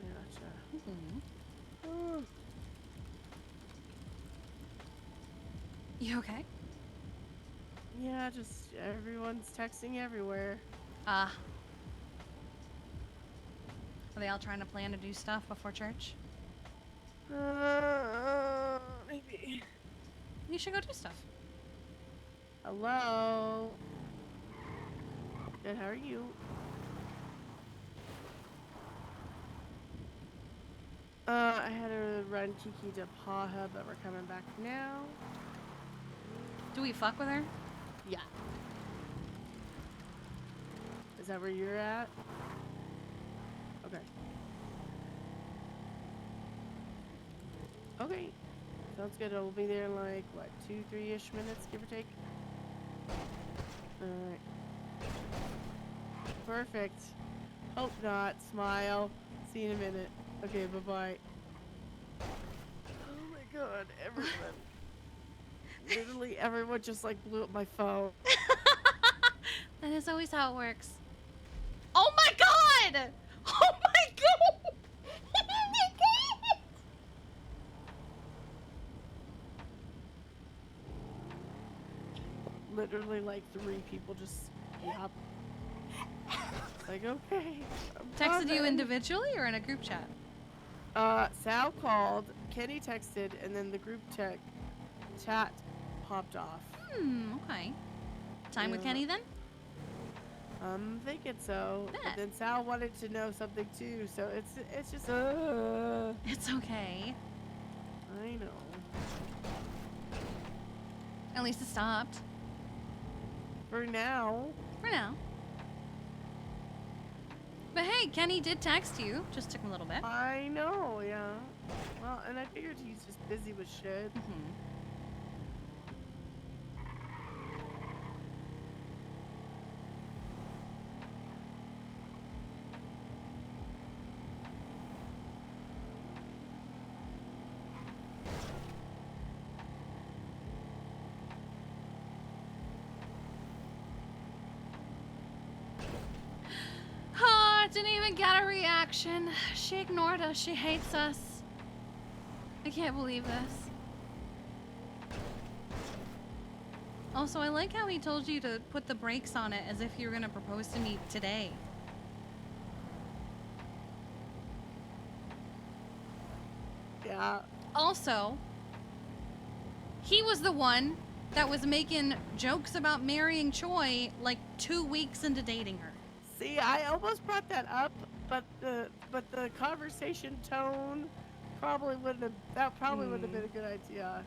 B: Gotcha.
A: You okay?
B: Yeah, just everyone's texting everywhere.
A: Are they all trying to plan to do stuff before church?
B: Maybe.
A: You should go do stuff.
B: Hello. Good, how are you? I had to run Kiki to Paha, but we're coming back now.
A: Do we fuck with her?
B: Yeah. Is that where you're at? Okay. Okay. Sounds good. We'll be there in like, what, 2-3-ish minutes, give or take? Alright. Perfect. Hope not. Smile. See you in a minute. Okay, bye-bye. Oh my god, everyone. Literally everyone just like blew up my phone.
A: That is always how it works. Oh my god! Oh my god! Oh my god!
B: Literally, like 3 people just stop. Like, okay. I'm
A: Texted you
B: coming.
A: individually or in a group chat?
B: Sal called, Kenny texted, and then the group chat popped off.
A: Okay. Time with
B: Yeah.
A: Kenny then?
B: I'm thinking so.
A: Bet.
B: But then Sal wanted to know something too, so it's just
A: It's okay.
B: I know.
A: At least it stopped.
B: For now.
A: For now. But hey, Kenny did text you. Just took him a little bit.
B: I know, yeah. Well, and I figured he's just busy with shit.
A: Oh, didn't even get a reaction. She ignored us. She hates us. I can't believe this. Also, I like how he told you to put the brakes on it as if you were gonna propose to me today.
B: Yeah.
A: Also, he was the one that was making jokes about marrying Choi like 2 weeks into dating her.
B: See, I almost brought that up, but the conversation tone probably wouldn't have been a good idea.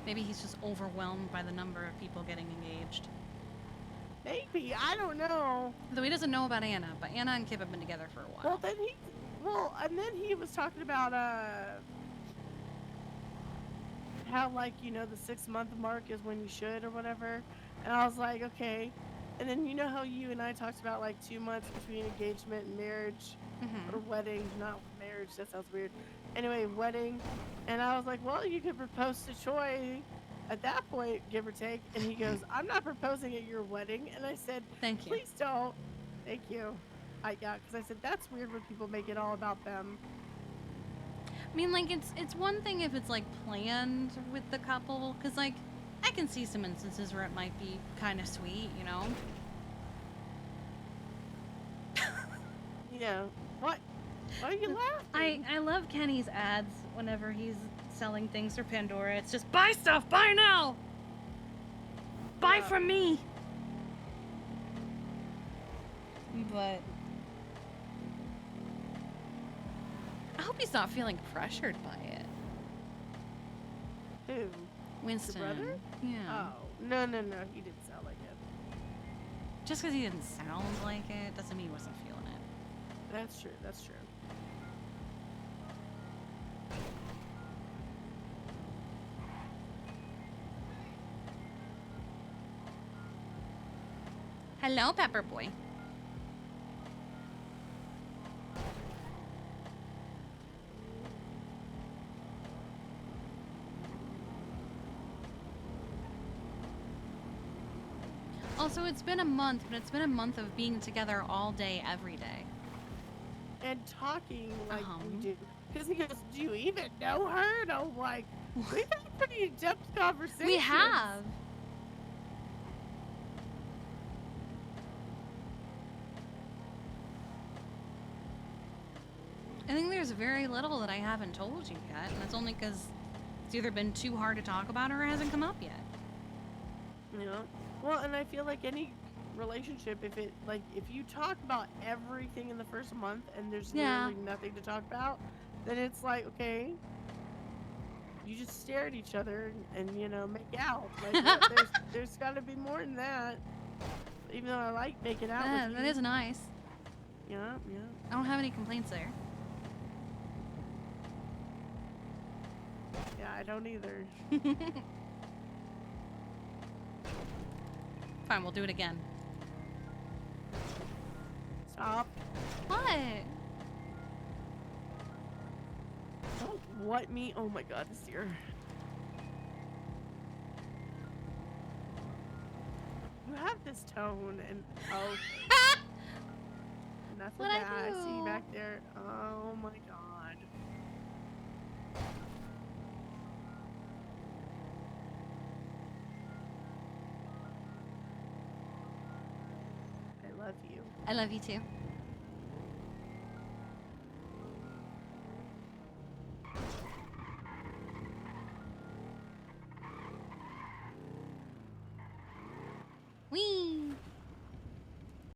A: Maybe he's just overwhelmed by the number of people getting engaged.
B: Maybe, I don't know.
A: Though he doesn't know about Anna, but Anna and Kip have been together for a while.
B: And then he was talking about how, like, you know, the 6-month mark is when you should or whatever, and I was like, okay. And then you know how you and I talked about like 2 months between engagement and marriage, or wedding, not marriage, that sounds weird. Anyway, wedding, and I was like, well, you could propose to Choi at that point, give or take. And he goes, I'm not proposing at your wedding. And I said,
A: thank you.
B: Please don't. Thank you. Yeah, because I said that's weird when people make it all about them.
A: I mean, like, it's one thing if it's like planned with the couple, because like I can see some instances where it might be kind of sweet, you know.
B: Yeah. What? Why are you laughing?
A: I love Kenny's ads whenever he's selling things for Pandora. It's just buy stuff, buy now. Buy from me. But I hope he's not feeling pressured by it.
B: Who?
A: Winston.
B: Your brother?
A: Yeah.
B: Oh, no, he didn't sound like it.
A: Just because he didn't sound like it doesn't mean he wasn't feeling it.
B: That's true. That's true.
A: Hello, Pepper Boy. Also, it's been a month, but it's been a month of being together all day, every day.
B: And talking like we do. Because he goes, do you even know her? And I'm like, we've had pretty in-depth conversations.
A: We have. I think there's very little that I haven't told you yet, and it's only because it's either been too hard to talk about or it hasn't come up yet.
B: Yeah. Well, and I feel like any relationship, if you talk about everything in the first month and there's literally nothing to talk about, then it's like, okay, you just stare at each other and you know, make out. Like, there's got to be more than that. Even though I like making out with you.
A: That is nice.
B: Yeah.
A: I don't have any complaints there.
B: Yeah, I don't either.
A: Fine, we'll do it again.
B: Stop.
A: What?
B: Don't what me? Oh my god, this deer. You have this tone and oh. Enough of
A: What'd I
B: that. I see you
A: do?
B: back there. Oh my god. I love you.
A: I love you too.